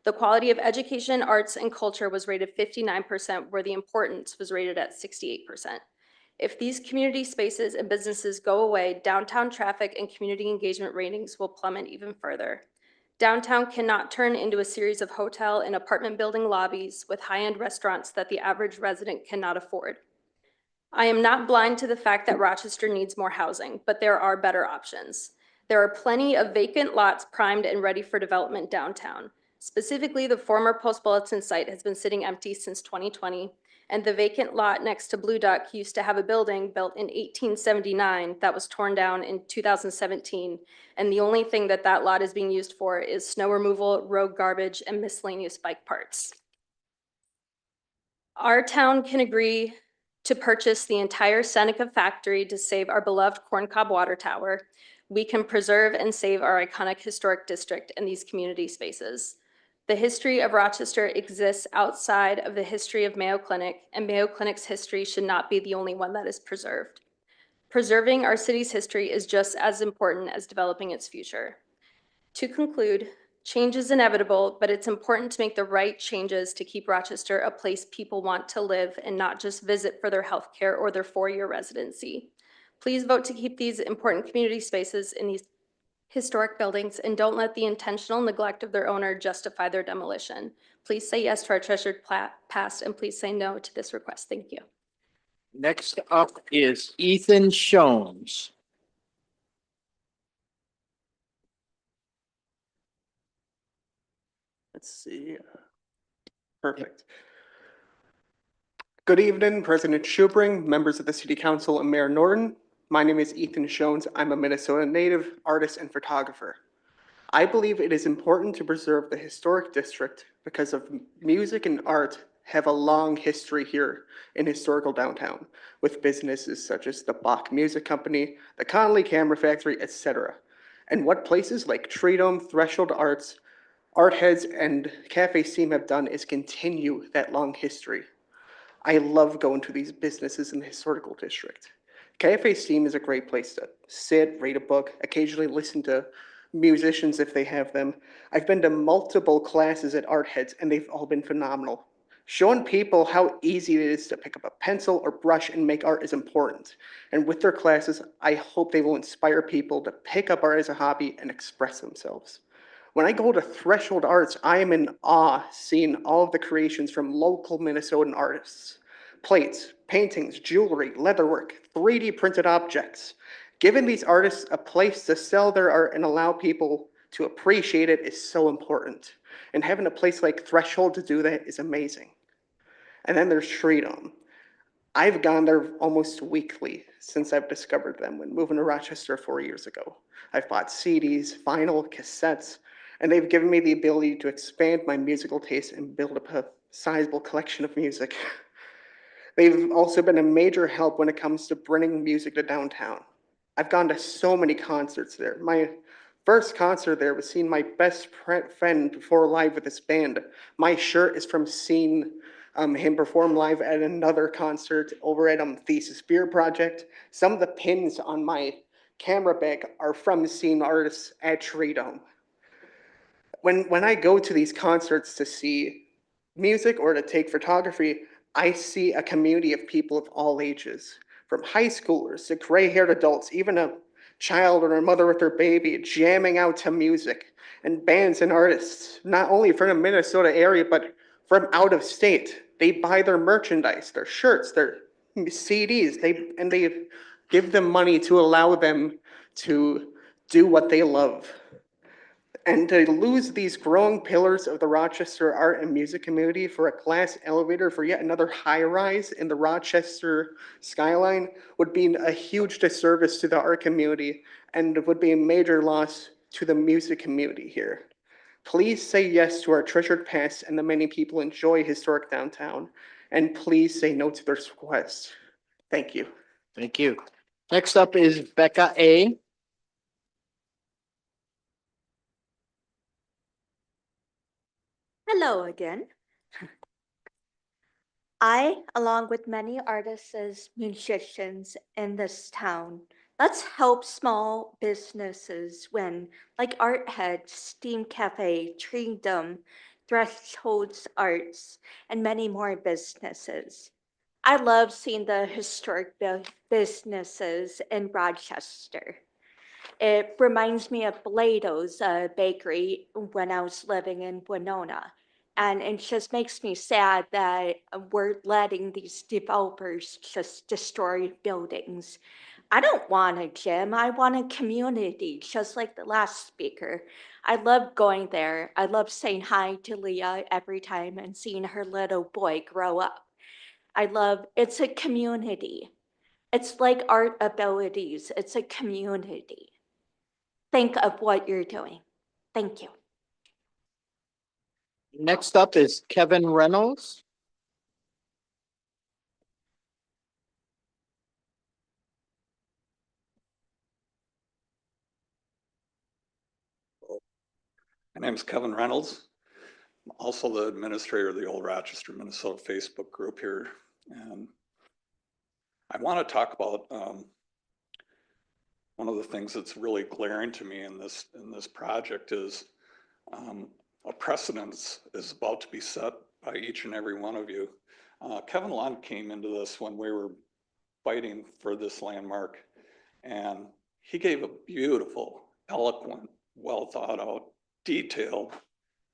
F: The quality of education, arts, and culture was rated 59%, where the importance was rated at 68%. If these community spaces and businesses go away, downtown traffic and community engagement ratings will plummet even further. Downtown cannot turn into a series of hotel and apartment building lobbies with high-end restaurants that the average resident cannot afford. I am not blind to the fact that Rochester needs more housing, but there are better options. There are plenty of vacant lots primed and ready for development downtown. Specifically, the former Post Bulletin site has been sitting empty since 2020, And the vacant lot next to Blue Duck used to have a building built in 1879 that was torn down in 2017. And the only thing that that lot is being used for is snow removal, road garbage, and miscellaneous bike parts. Our town can agree to purchase the entire Seneca factory to save our beloved corncob water tower. We can preserve and save our iconic historic district and these community spaces. The history of Rochester exists outside of the history of Mayo Clinic, and Mayo Clinic's history should not be the only one that is preserved. Preserving our city's history is just as important as developing its future. To conclude, change is inevitable, but it's important to make the right changes to keep Rochester a place people want to live and not just visit for their healthcare or their four-year residency. Please vote to keep these important community spaces in these historic buildings and don't let the intentional neglect of their owner justify their demolition. Please say yes to our treasured past and please say no to this request. Thank you.
B: Next up is Ethan Shones.
J: Let's see. Perfect. Good evening, President Schubring, members of the City Council, and Mayor Norton. My name is Ethan Shones. I'm a Minnesota native, artist, and photographer. I believe it is important to preserve the historic district because of music and art have a long history here in historical downtown with businesses such as the Bach Music Company, the Connolly Camera Factory, etc. And what places like Treedom, Threshold Arts, Art Heads, and Cafe Steam have done is continue that long history. I love going to these businesses in the historical district. Cafe Steam is a great place to sit, read a book, occasionally listen to musicians if they have them. I've been to multiple classes at Art Heads and they've all been phenomenal. Showing people how easy it is to pick up a pencil or brush and make art is important. And with their classes, I hope they will inspire people to pick up art as a hobby and express themselves. When I go to Threshold Arts, I am in awe seeing all of the creations from local Minnesotan artists. Plates, paintings, jewelry, leatherwork, 3D printed objects. Giving these artists a place to sell their art and allow people to appreciate it is so important. And having a place like Threshold to do that is amazing. And then there's Freedom. I've gone there almost weekly since I've discovered them when moving to Rochester 4 years ago. I've bought CDs, vinyl, cassettes, and they've given me the ability to expand my musical taste and build up a sizable collection of music. They've also been a major help when it comes to bringing music to downtown. I've gone to so many concerts there. My first concert there was seeing my best friend perform live with this band. My shirt is from seeing him perform live at another concert over at Thesis Beer Project. Some of the pins on my camera bag are from seeing artists at Tree Dome. When I go to these concerts to see music or to take photography, I see a community of people of all ages, from high schoolers to gray-haired adults, even a child or a mother with their baby jamming out to music, and bands and artists, not only from the Minnesota area, but from out of state. They buy their merchandise, their shirts, their CDs, they give them money to allow them to do what they love. And to lose these growing pillars of the Rochester art and music community for a glass elevator for yet another high rise in the Rochester skyline would be a huge disservice to the art community and would be a major loss to the music community here. Please say yes to our treasured past and the many people enjoy historic downtown. And please say no to their request. Thank you.
B: Thank you. Next up is Becca A.
M: Hello again. I, along with many artists as musicians in this town, let's help small businesses win, like Art Head, Steam Cafe, Treedom, Thresholds Arts, and many more businesses. I love seeing the historic businesses in Rochester. It reminds me of Blado's bakery when I was living in Winona. And it just makes me sad that we're letting these developers just destroy buildings. I don't want a gym. I want a community, just like the last speaker. I love going there. I love saying hi to Leah every time and seeing her little boy grow up. It's a community. It's like art abilities. It's a community. Think of what you're doing. Thank you.
B: Next up is Kevin Reynolds.
L: My name is Kevin Reynolds. I'm also the administrator of the Old Rochester, Minnesota Facebook group here. And I want to talk about one of the things that's really glaring to me in this project is a precedence is about to be set by each and every one of you. Kevin Lund came into this when we were fighting for this landmark, and he gave a beautiful, eloquent, well thought out, detailed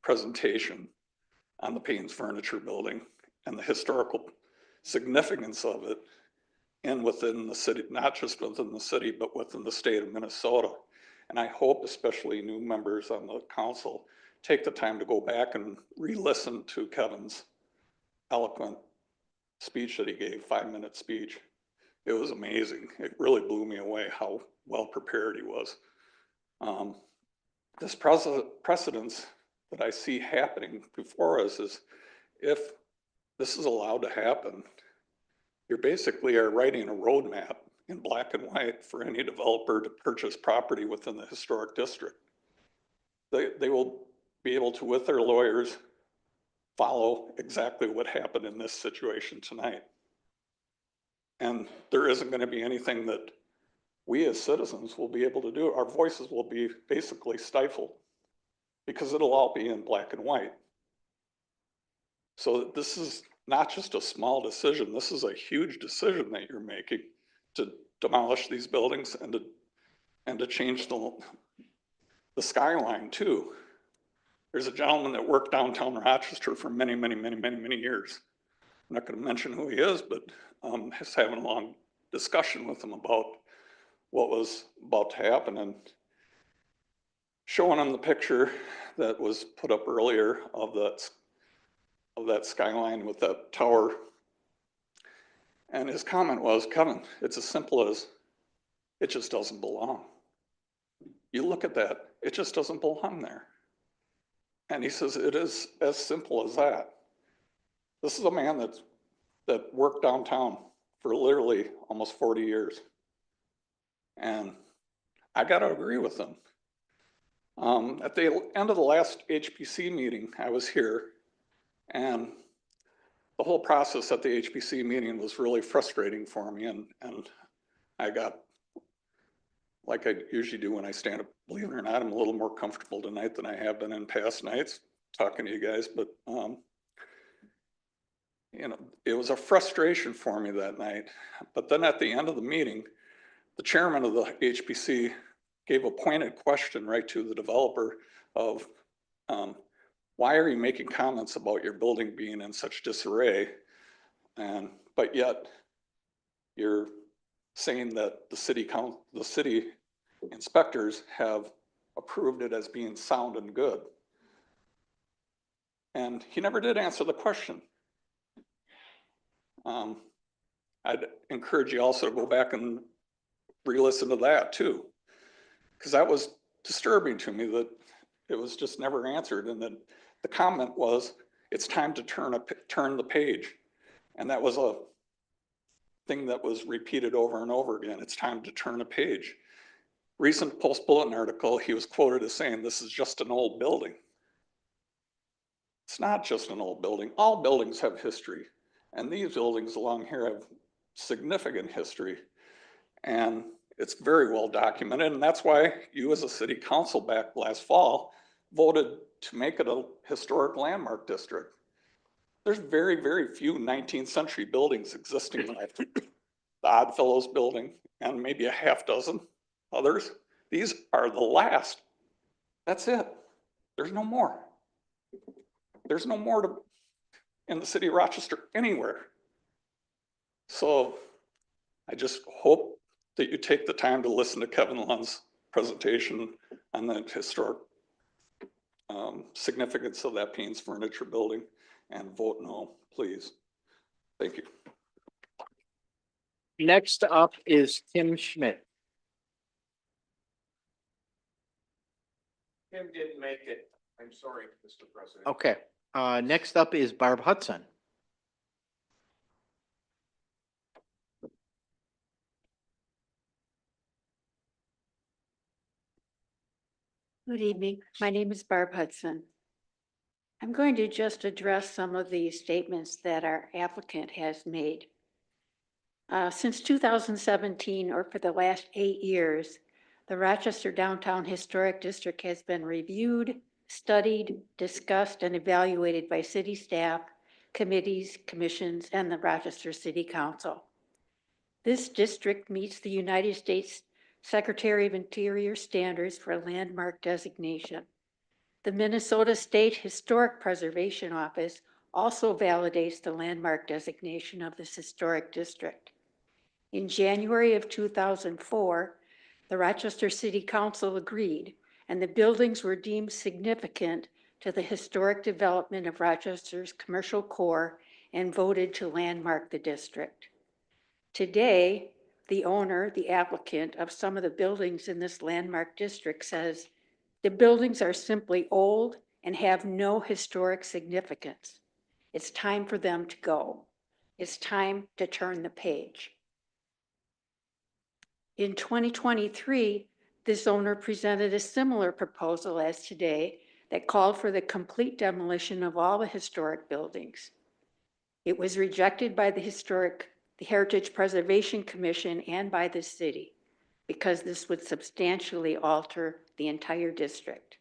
L: presentation on the Paynes Furniture Building and the historical significance of it and within the city, not just within the city, but within the state of Minnesota. And I hope especially new members on the council take the time to go back and re-listen to Kevin's eloquent speech that he gave, 5-minute speech. It was amazing. It really blew me away how well prepared he was. This precedence that I see happening before us is, if this is allowed to happen, you basically are writing a roadmap in black and white for any developer to purchase property within the historic district. They will be able to, with their lawyers, follow exactly what happened in this situation tonight. And there isn't going to be anything that we as citizens will be able to do. Our voices will be basically stifled because it'll all be in black and white. So this is not just a small decision. This is a huge decision that you're making to demolish these buildings and to change the skyline too. There's a gentleman that worked downtown Rochester for many, many, many, many, many years. I'm not going to mention who he is, but just having a long discussion with him about what was about to happen, and showing him the picture that was put up earlier of that skyline with that tower. And his comment was, Kevin, it's as simple as, it just doesn't belong. You look at that, it just doesn't belong there. And he says, it is as simple as that. This is a man that worked downtown for literally almost 40 years. And I got to agree with him. At the end of the last HPC meeting, I was here, and the whole process at the HPC meeting was really frustrating for me, and I got, like I usually do when I stand up, believe it or not, I'm a little more comfortable tonight than I have been in past nights talking to you guys, but you know, it was a frustration for me that night. But then at the end of the meeting, the chairman of the HPC gave a pointed question right to the developer of, why are you making comments about your building being in such disarray? But yet you're saying that the city inspectors have approved it as being sound and good. And he never did answer the question. I'd encourage you also to go back and re-listen to that too, because that was disturbing to me that it was just never answered. And then the comment was, it's time to turn the page. And that was a thing that was repeated over and over again. It's time to turn a page. Recent Post Bulletin article, he was quoted as saying, this is just an old building. It's not just an old building. All buildings have history. And these buildings along here have significant history. And it's very well documented. And that's why you as a city council back last fall voted to make it a historic landmark district. There's very, very few 19th century buildings existing left. The Oddfellows building and maybe a half dozen others. These are the last. That's it. There's no more. There's no more in the city of Rochester anywhere. So I just hope that you take the time to listen to Kevin Lund's presentation on the historic significance of that Paynes Furniture Building and vote no, please. Thank you.
B: Next up is Tim Schmidt.
C: Tim didn't make it. I'm sorry, Mr. President.
B: Okay, next up is Barb Hudson.
K: Good evening. My name is Barb Hudson. I'm going to just address some of the statements that our applicant has made. Since 2017, or for the last 8 years, the Rochester Downtown Historic District has been reviewed, studied, discussed, and evaluated by city staff, committees, commissions, and the Rochester City Council. This district meets the United States Secretary of Interior standards for landmark designation. The Minnesota State Historic Preservation Office also validates the landmark designation of this historic district. In January of 2004, the Rochester City Council agreed, and the buildings were deemed significant to the historic development of Rochester's commercial core and voted to landmark the district. Today, the owner, the applicant of some of the buildings in this landmark district says, the buildings are simply old and have no historic significance. It's time for them to go. It's time to turn the page. In 2023, this owner presented a similar proposal as today that called for the complete demolition of all the historic buildings. It was rejected by the Heritage Preservation Commission and by the city because this would substantially alter the entire district.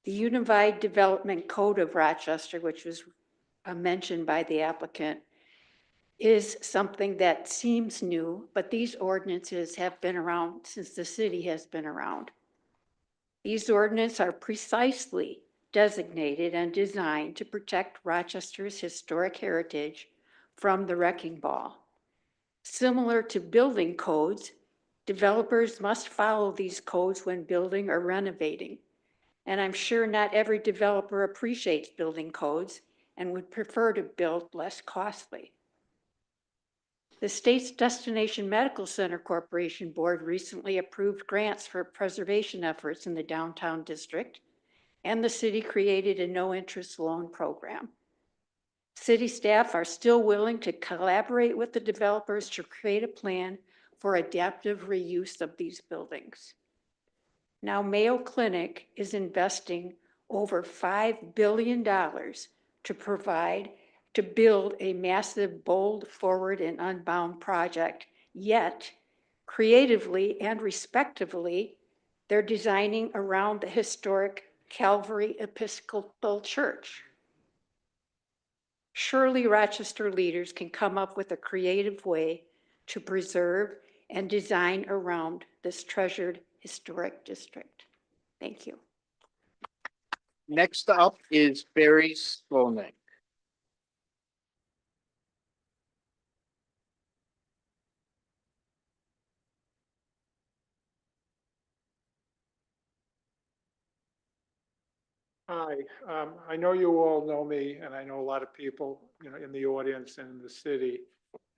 K: The Unified Development Code of Rochester, which was mentioned by the applicant, is something that seems new, but these ordinances have been around since the city has been around. These ordinances are precisely designated and designed to protect Rochester's historic heritage from the wrecking ball. Similar to building codes, developers must follow these codes when building or renovating. And I'm sure not every developer appreciates building codes and would prefer to build less costly. The state's Destination Medical Center Corporation Board recently approved grants for preservation efforts in the downtown district, and the city created a no-interest loan program. City staff are still willing to collaborate with the developers to create a plan for adaptive reuse of these buildings. Now, Mayo Clinic is investing over $5 billion to build a massive, bold, forward, and unbound project. Yet, creatively and respectively, they're designing around the historic Calvary Episcopal Church. Surely Rochester leaders can come up with a creative way to preserve and design around this treasured historic district. Thank you.
B: Next up is Barry Skolnick.
N: Hi, I know you all know me, and I know a lot of people, in the audience and in the city.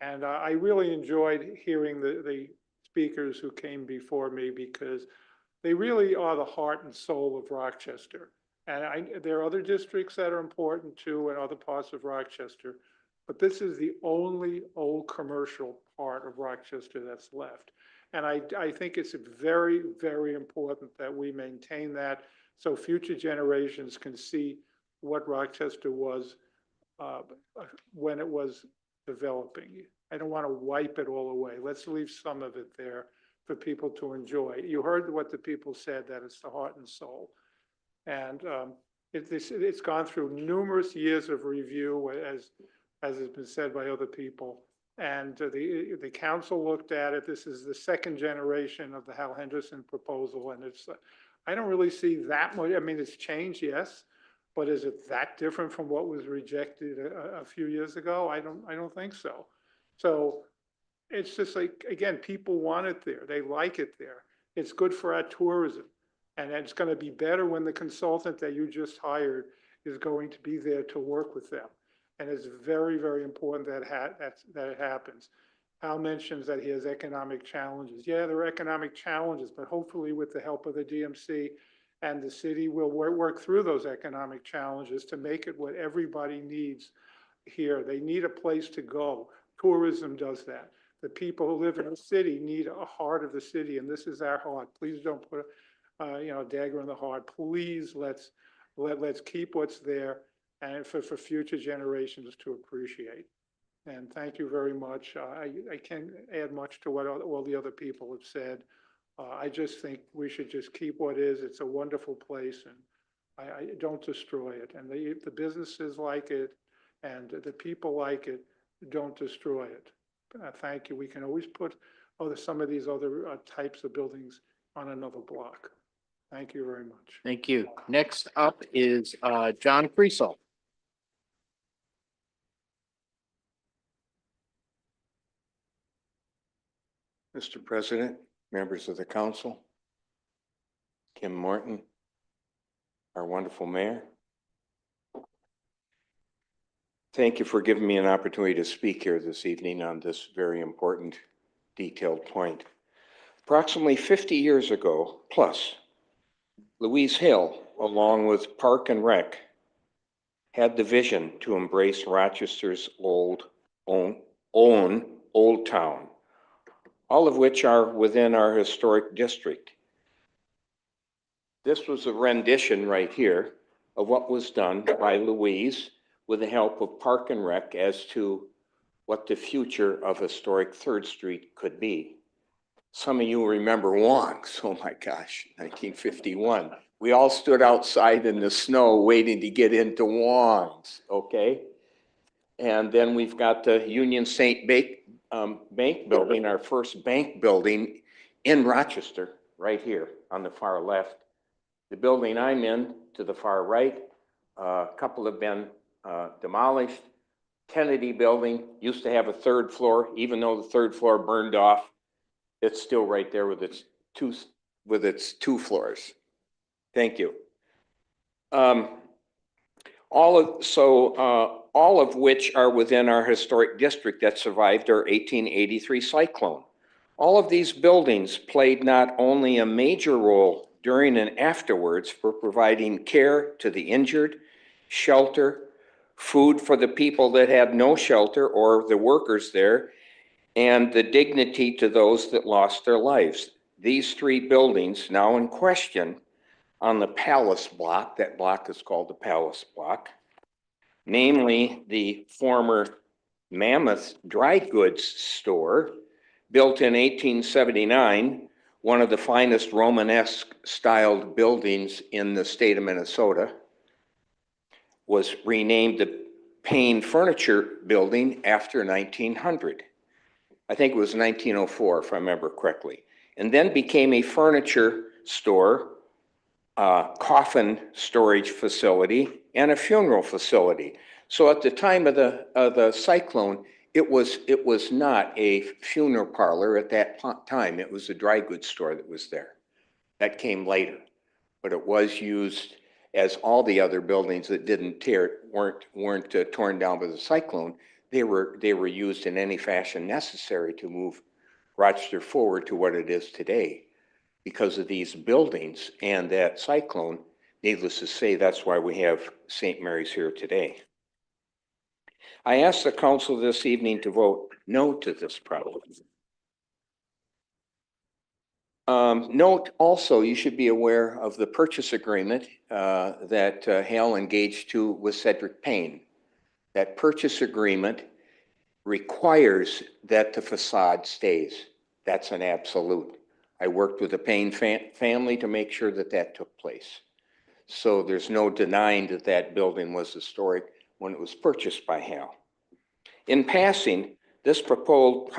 N: And I really enjoyed hearing the speakers who came before me because they really are the heart and soul of Rochester. And there are other districts that are important too, and other parts of Rochester, but this is the only old commercial part of Rochester that's left. And I think it's very, very important that we maintain that so future generations can see what Rochester was when it was developing. I don't want to wipe it all away. Let's leave some of it there for people to enjoy. You heard what the people said, that it's the heart and soul. And it's gone through numerous years of review, as has been said by other people. And the council looked at it. This is the second generation of the Hal Henderson proposal, and it's I don't really see that much. I mean, it's changed, yes, but is it that different from what was rejected a few years ago? I don't think so. So it's just like, again, people want it there. They like it there. It's good for our tourism. And it's going to be better when the consultant that you just hired is going to be there to work with them. And it's very, very important that it happens. Al mentions that he has economic challenges. Yeah, there are economic challenges, but hopefully with the help of the DMC and the city, we'll work through those economic challenges to make it what everybody needs here. They need a place to go. Tourism does that. The people who live in the city need a heart of the city, and this is our heart. Please don't put a dagger in the heart. Please let's keep what's there and for future generations to appreciate. And thank you very much. I can't add much to what all the other people have said. I just think we should just keep what is. It's a wonderful place, and I don't destroy it. And the businesses like it, and the people like it. Don't destroy it. Thank you. We can always put some of these other types of buildings on another block. Thank you very much.
B: Thank you. Next up is John Creasel.
P: Mr. President, members of the council, Kim Morton, our wonderful mayor. Thank you for giving me an opportunity to speak here this evening on this very important, detailed point. Approximately 50 years ago, plus, Louise Hill, along with Park and Rec, had the vision to embrace Rochester's own old town, all of which are within our historic district. This was a rendition right here of what was done by Louise with the help of Park and Rec as to what the future of historic 3rd Street could be. Some of you remember Wong's, oh my gosh, 1951. We all stood outside in the snow waiting to get into Wong's, okay? And then we've got the Union St. Bank building, our first bank building in Rochester, right here on the far left. The building I'm in to the far right, a couple have been demolished. Kennedy building used to have a 3rd floor, even though the 3rd floor burned off. It's still right there with its two floors. Thank you. All of which are within our historic district that survived our 1883 cyclone. All of these buildings played not only a major role during and afterwards for providing care to the injured, shelter, food for the people that had no shelter or the workers there, and the dignity to those that lost their lives. These 3 buildings now in question on the Palace block, that block is called the Palace block, namely the former Mammoth dry goods store, built in 1879, one of the finest Romanesque styled buildings in the state of Minnesota, was renamed the Payne Furniture Building after 1900. I think it was 1904, if I remember correctly, and then became a furniture store, coffin storage facility, and a funeral facility. So at the time of the cyclone, it was not a funeral parlor at that time. It was a dry goods store that was there. That came later, but it was used as all the other buildings that weren't torn down by the cyclone. They were used in any fashion necessary to move Rochester forward to what it is today. Because of these buildings and that cyclone, needless to say, that's why we have St. Mary's here today. I ask the council this evening to vote no to this problem. Note also, you should be aware of the purchase agreement that Hale engaged to with Cedric Payne. That purchase agreement requires that the facade stays. That's an absolute. I worked with the Payne family to make sure that that took place. So there's no denying that that building was historic when it was purchased by Hale. In passing, this proposed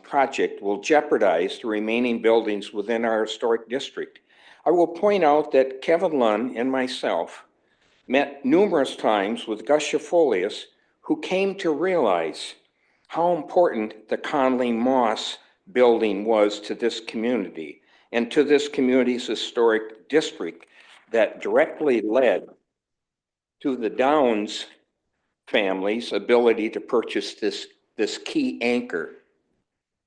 P: project will jeopardize the remaining buildings within our historic district. I will point out that Kevin Lunn and myself met numerous times with Gus Schifolius, who came to realize how important the Conley Moss building was to this community and to this community's historic district that directly led to the Downs family's ability to purchase this key anchor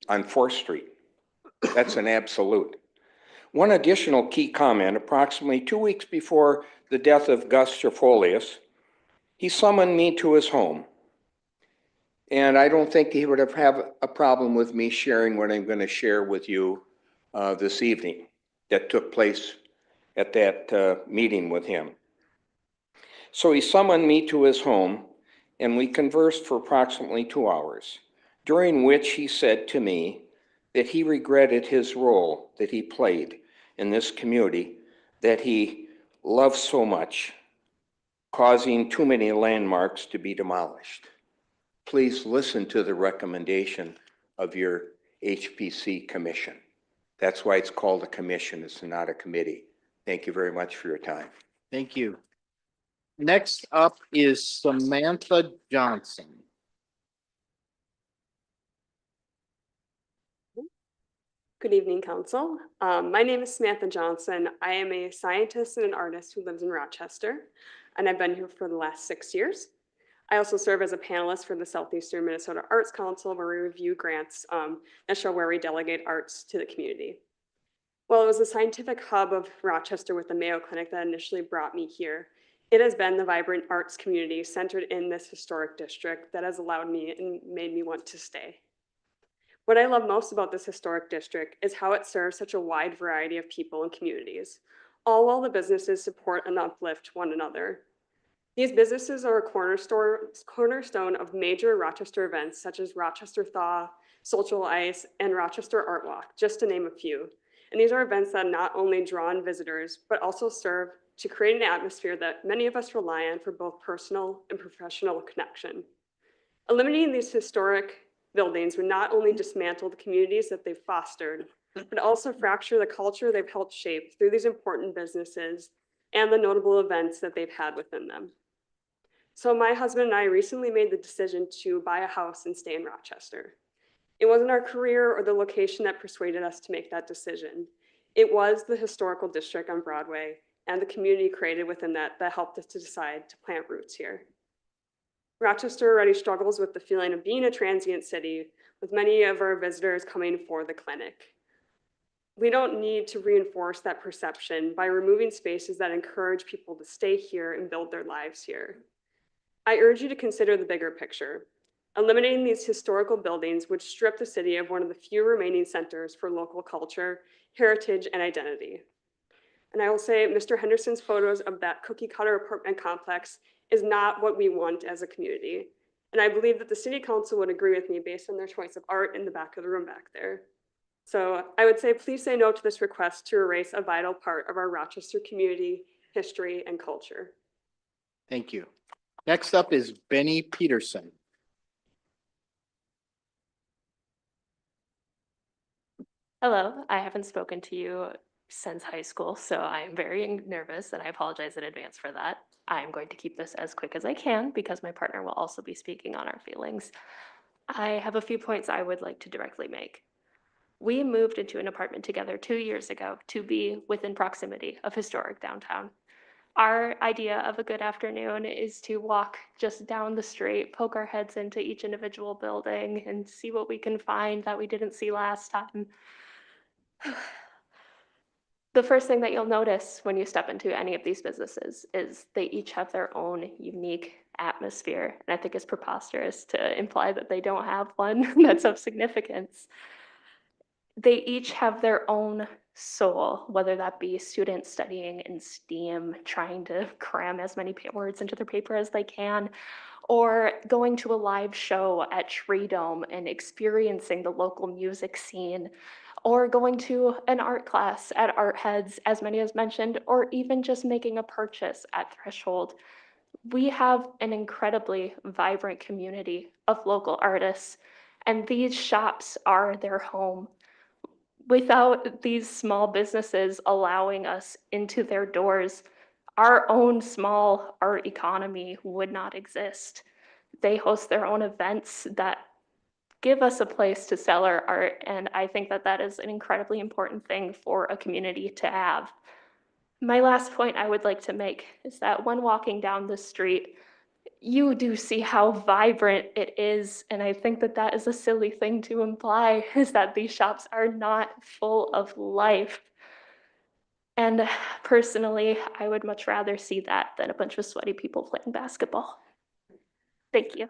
P: on 4th Street. That's an absolute. One additional key comment, approximately 2 weeks before the death of Gus Trifolius, he summoned me to his home. And I don't think he would have a problem with me sharing what I'm going to share with you this evening that took place at that meeting with him. So he summoned me to his home, and we conversed for approximately 2 hours, during which he said to me that he regretted his role that he played in this community that he loved so much, causing too many landmarks to be demolished. Please listen to the recommendation of your HPC commission. That's why it's called a commission. It's not a committee. Thank you very much for your time.
B: Thank you. Next up is Samantha Johnson.
G: Good evening, Council. My name is Samantha Johnson. I am a scientist and an artist who lives in Rochester, and I've been here for the last 6 years. I also serve as a panelist for the Southeastern Minnesota Arts Council, where we review grants that show where we delegate arts to the community. While it was the scientific hub of Rochester with the Mayo Clinic that initially brought me here, it has been the vibrant arts community centered in this historic district that has allowed me and made me want to stay. What I love most about this historic district is how it serves such a wide variety of people and communities, all while the businesses support and uplift one another. These businesses are a cornerstone of major Rochester events such as Rochester Thaw, Social Ice, and Rochester Art Walk, just to name a few. And these are events that not only draw in visitors, but also serve to create an atmosphere that many of us rely on for both personal and professional connection. Eliminating these historic buildings would not only dismantle the communities that they've fostered, but also fracture the culture they've helped shape through these important businesses and the notable events that they've had within them. So my husband and I recently made the decision to buy a house and stay in Rochester. It wasn't our career or the location that persuaded us to make that decision. It was the historical district on Broadway and the community created within that helped us to decide to plant roots here. Rochester already struggles with the feeling of being a transient city, with many of our visitors coming for the clinic. We don't need to reinforce that perception by removing spaces that encourage people to stay here and build their lives here. I urge you to consider the bigger picture. Eliminating these historical buildings would strip the city of one of the few remaining centers for local culture, heritage, and identity. And I will say, Mr. Henderson's photos of that cookie cutter apartment complex is not what we want as a community. And I believe that the city council would agree with me based on their choice of art in the back of the room back there. So I would say, please say no to this request to erase a vital part of our Rochester community, history, and culture.
B: Thank you. Next up is Benny Peterson.
Q: Hello, I haven't spoken to you since high school, so I'm very nervous and I apologize in advance for that. I'm going to keep this as quick as I can because my partner will also be speaking on our feelings. I have a few points I would like to directly make. We moved into an apartment together 2 years ago to be within proximity of historic downtown. Our idea of a good afternoon is to walk just down the street, poke our heads into each individual building and see what we can find that we didn't see last time. The first thing that you'll notice when you step into any of these businesses is they each have their own unique atmosphere. And I think it's preposterous to imply that they don't have one that's of significance. They each have their own soul, whether that be students studying in STEAM, trying to cram as many words into their paper as they can, or going to a live show at Tree Dome and experiencing the local music scene, or going to an art class at Art Heads, as many as mentioned, or even just making a purchase at Threshold. We have an incredibly vibrant community of local artists, and these shops are their home. Without these small businesses allowing us into their doors, our own small art economy would not exist. They host their own events that give us a place to sell our art, and I think that that is an incredibly important thing for a community to have. My last point I would like to make is that when walking down the street, you do see how vibrant it is. And I think that that is a silly thing to imply, is that these shops are not full of life. And personally, I would much rather see that than a bunch of sweaty people playing basketball. Thank you.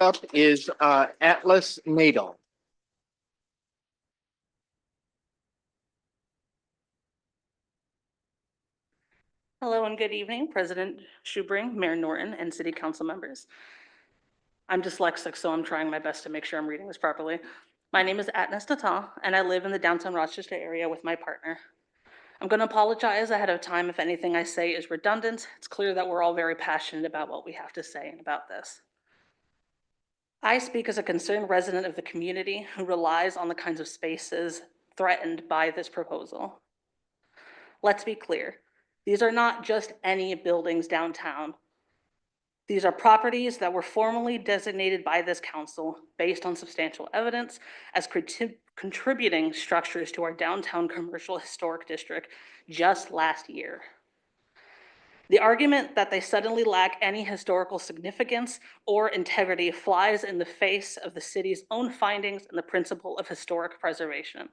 B: Up is Atlas Nadel.
T: Hello and good evening, President Schubring, Mayor Norton, and City Council members. I'm dyslexic, so I'm trying my best to make sure I'm reading this properly. My name is Atnas Tata, and I live in the downtown Rochester area with my partner. I'm going to apologize ahead of time if anything I say is redundant. It's clear that we're all very passionate about what we have to say about this. I speak as a concerned resident of the community who relies on the kinds of spaces threatened by this proposal. Let's be clear. These are not just any buildings downtown. These are properties that were formally designated by this council based on substantial evidence as contributing structures to our downtown commercial historic district just last year. The argument that they suddenly lack any historical significance or integrity flies in the face of the city's own findings and the principle of historic preservation.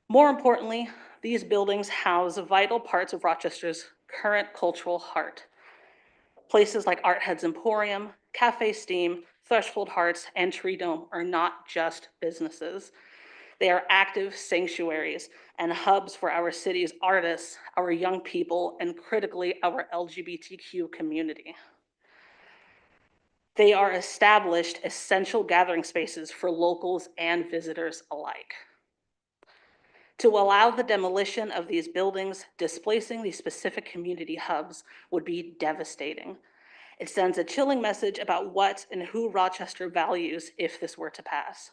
T: More importantly, these buildings house vital parts of Rochester's current cultural heart. Places like Art Head's Emporium, Cafe Steam, Threshold Hearts, and Tree Dome are not just businesses. They are active sanctuaries and hubs for our city's artists, our young people, and critically, our LGBTQ community. They are established, essential gathering spaces for locals and visitors alike. To allow the demolition of these buildings, displacing these specific community hubs would be devastating. It sends a chilling message about what and who Rochester values if this were to pass,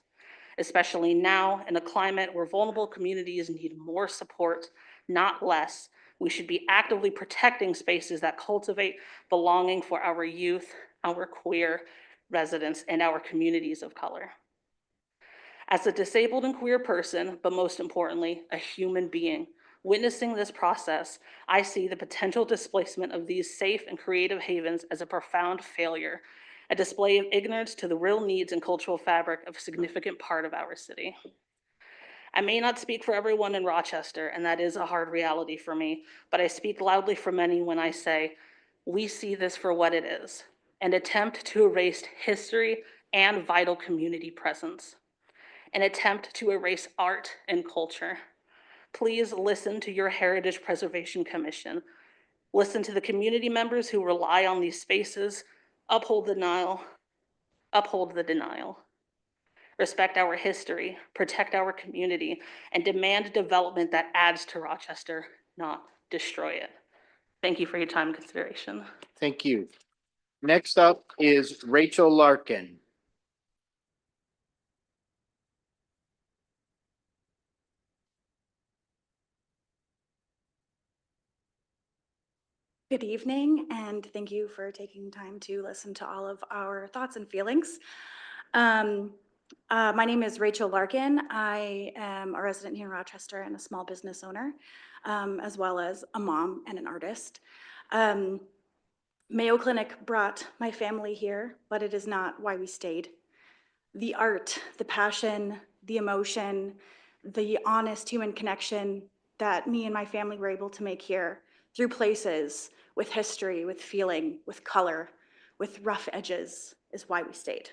T: especially now in a climate where vulnerable communities need more support, not less. We should be actively protecting spaces that cultivate belonging for our youth, our queer residents, and our communities of color. As a disabled and queer person, but most importantly, a human being, witnessing this process, I see the potential displacement of these safe and creative havens as a profound failure, a display of ignorance to the real needs and cultural fabric of a significant part of our city. I may not speak for everyone in Rochester, and that is a hard reality for me, but I speak loudly for many when I say, we see this for what it is, an attempt to erase history and vital community presence, an attempt to erase art and culture. Please listen to your Heritage Preservation Commission. Listen to the community members who rely on these spaces. Uphold the denial. Respect our history, protect our community, and demand development that adds to Rochester, not destroy it. Thank you for your time and consideration.
B: Thank you. Next up is Rachel Larkin.
U: Good evening, and thank you for taking time to listen to all of our thoughts and feelings. My name is Rachel Larkin. I am a resident here in Rochester and a small business owner, as well as a mom and an artist. Mayo Clinic brought my family here, but it is not why we stayed. The art, the passion, the emotion, the honest human connection that me and my family were able to make here through places with history, with feeling, with color, with rough edges is why we stayed.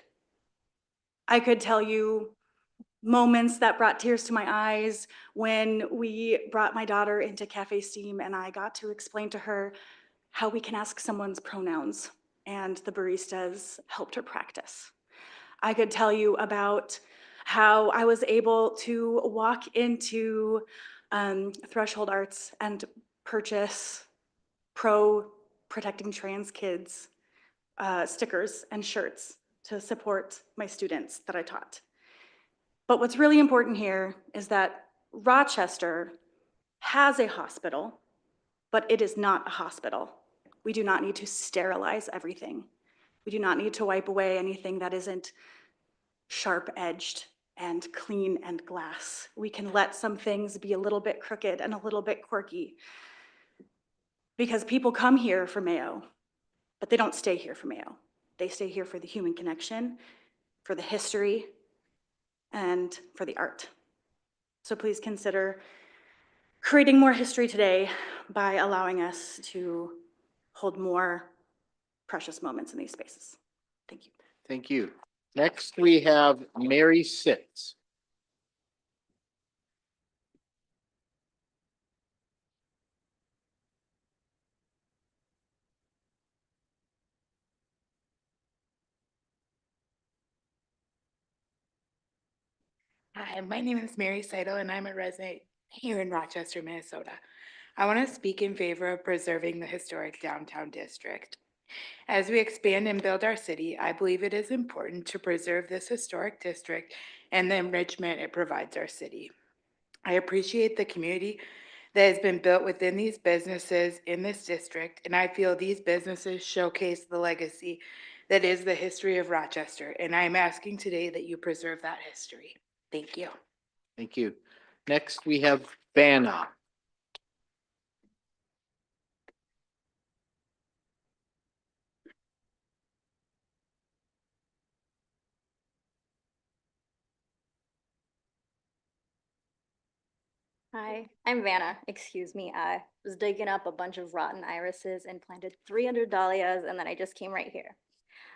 U: I could tell you moments that brought tears to my eyes when we brought my daughter into Cafe Steam and I got to explain to her how we can ask someone's pronouns, and the baristas helped her practice. I could tell you about how I was able to walk into Threshold Arts and purchase protecting trans kids stickers and shirts to support my students that I taught. But what's really important here is that Rochester has a hospital, but it is not a hospital. We do not need to sterilize everything. We do not need to wipe away anything that isn't sharp-edged and clean and glass. We can let some things be a little bit crooked and a little bit quirky, because people come here for Mayo. but they don't stay here for Mayo. They stay here for the human connection, for the history, and for the art. So please consider creating more history today by allowing us to hold more precious moments in these spaces. Thank you.
B: Thank you. Next, we have Mary Sitz.
D: Hi, my name is Mary Seidel, and I'm a resident here in Rochester, Minnesota. I want to speak in favor of preserving the historic downtown district. As we expand and build our city, I believe it is important to preserve this historic district and the enrichment it provides our city. I appreciate the community that has been built within these businesses in this district, and I feel these businesses showcase the legacy that is the history of Rochester, and I am asking today that you preserve that history. Thank you.
B: Thank you. Next, we have Vanna.
S: Hi, I'm Vanna. Excuse me. I was digging up a bunch of rotten irises and planted 300 dahlias, and then I just came right here.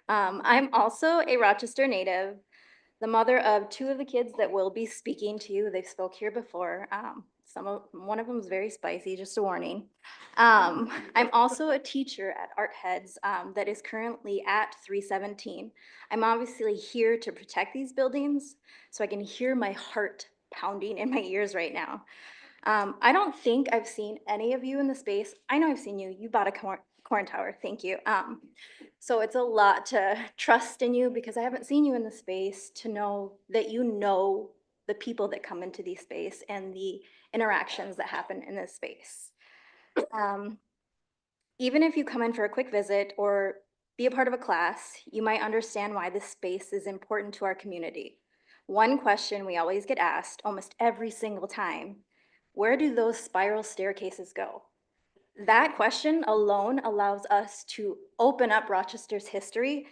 S: I'm also a Rochester native, the mother of two of the kids that will be speaking to you. They've spoke here before. One of them is very spicy, just a warning. I'm also a teacher at Art Heads that is currently at 317. I'm obviously here to protect these buildings, so I can hear my heart pounding in my ears right now. I don't think I've seen any of you in the space. I know I've seen you. You bought a corn tower. Thank you. So it's a lot to trust in you because I haven't seen you in the space to know that you know the people that come into these space and the interactions that happen in this space. Even if you come in for a quick visit or be a part of a class, you might understand why this space is important to our community. One question we always get asked almost every single time, where do those spiral staircases go? That question alone allows us to open up Rochester's history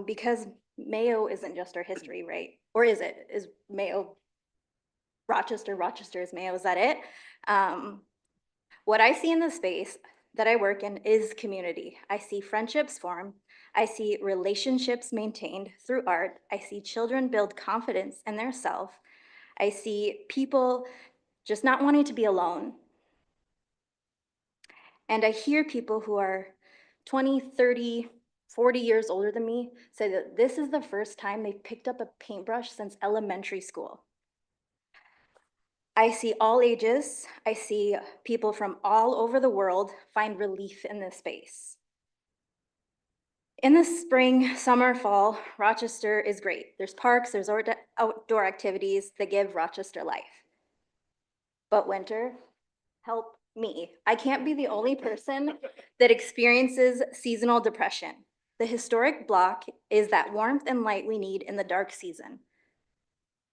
S: because Mayo isn't just our history, right? Or is it? Is Mayo Rochester? Rochester is Mayo, is that it? What I see in the space that I work in is community. I see friendships form. I see relationships maintained through art. I see children build confidence in their self. I see people just not wanting to be alone. And I hear people who are 20, 30, 40 years older than me say that this is the first time they've picked up a paintbrush since elementary school. I see all ages. I see people from all over the world find relief in this space. In the spring, summer, fall, Rochester is great. There's parks, there's outdoor activities that give Rochester life. But winter, help me. I can't be the only person that experiences seasonal depression. The historic block is that warmth and light we need in the dark season.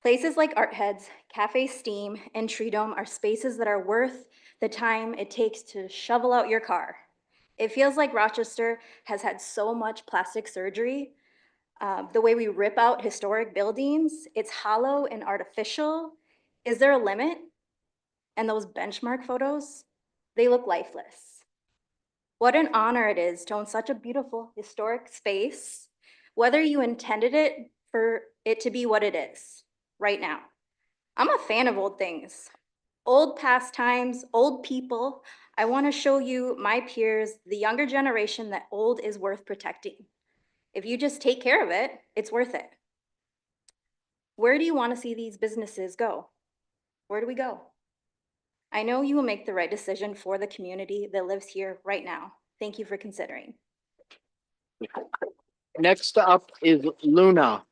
S: Places like Art Heads, Cafe Steam, and Tree Dome are spaces that are worth the time it takes to shovel out your car. It feels like Rochester has had so much plastic surgery. The way we rip out historic buildings, it's hollow and artificial. Is there a limit? And those benchmark photos, they look lifeless. What an honor it is to own such a beautiful historic space, whether you intended it for it to be what it is right now. I'm a fan of old things, old pastimes, old people. I want to show you, my peers, the younger generation, that old is worth protecting. If you just take care of it, it's worth it. Where do you want to see these businesses go? Where do we go? I know you will make the right decision for the community that lives here right now. Thank you for considering.
B: Next up is Luna.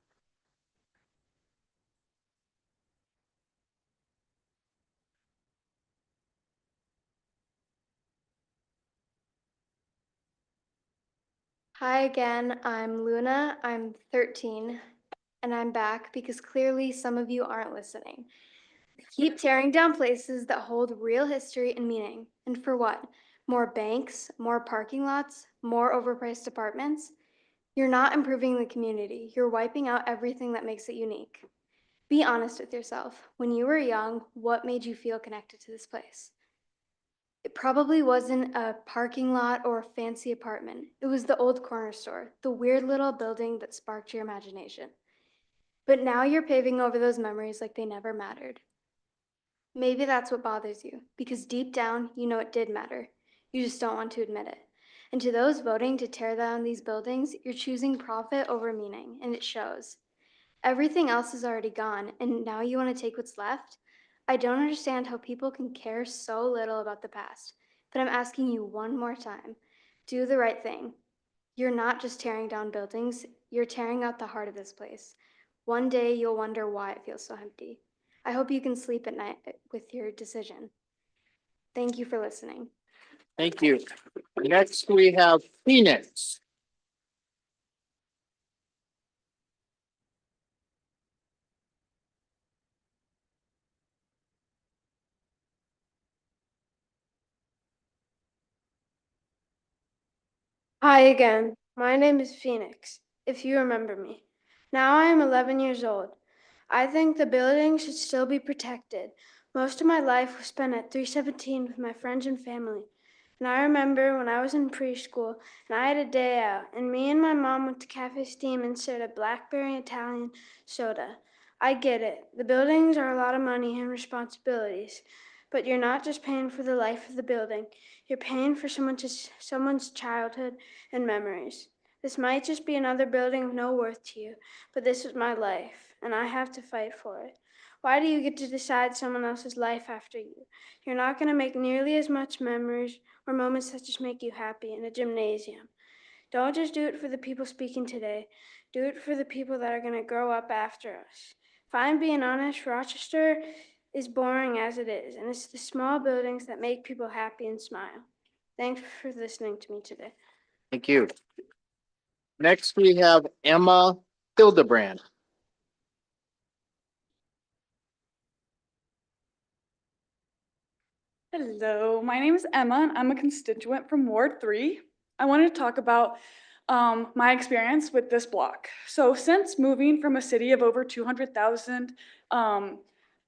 F: Hi again, I'm Luna, I'm 13, and I'm back because clearly some of you aren't listening. Keep tearing down places that hold real history and meaning. And for what?
A: more banks, more parking lots, more overpriced apartments. You're not improving the community. You're wiping out everything that makes it unique. Be honest with yourself. When you were young, what made you feel connected to this place? It probably wasn't a parking lot or a fancy apartment. It was the old corner store, the weird little building that sparked your imagination. But now you're paving over those memories like they never mattered. Maybe that's what bothers you, because deep down, you know it did matter. You just don't want to admit it. And to those voting to tear down these buildings, you're choosing profit over meaning, and it shows. Everything else is already gone, and now you want to take what's left? I don't understand how people can care so little about the past, but I'm asking you one more time. Do the right thing. You're not just tearing down buildings, you're tearing out the heart of this place. One day you'll wonder why it feels so empty. I hope you can sleep at night with your decision. Thank you for listening.
B: Thank you. Next, we have Phoenix.
A: Hi again. My name is Phoenix, if you remember me. Now I am 11 years old. I think the building should still be protected. Most of my life was spent at 317 with my friends and family. And I remember when I was in preschool and I had a day out, and me and my mom went to Cafe Steam and shared a blackberry Italian soda. I get it. The buildings are a lot of money and responsibilities. But you're not just paying for the life of the building. You're paying for someone's childhood and memories. This might just be another building of no worth to you, but this is my life, and I have to fight for it. Why do you get to decide someone else's life after you? You're not going to make nearly as much memories or moments that just make you happy in a gymnasium. Don't just do it for the people speaking today. Do it for the people that are going to grow up after us. If I'm being honest, Rochester is boring as it is, and it's the small buildings that make people happy and smile. Thanks for listening to me today.
B: Thank you. Next, we have Emma Hildebrand.
V: Hello, my name is Emma, and I'm a constituent from Ward 3. I wanted to talk about my experience with this block. So since moving from a city of over 200,000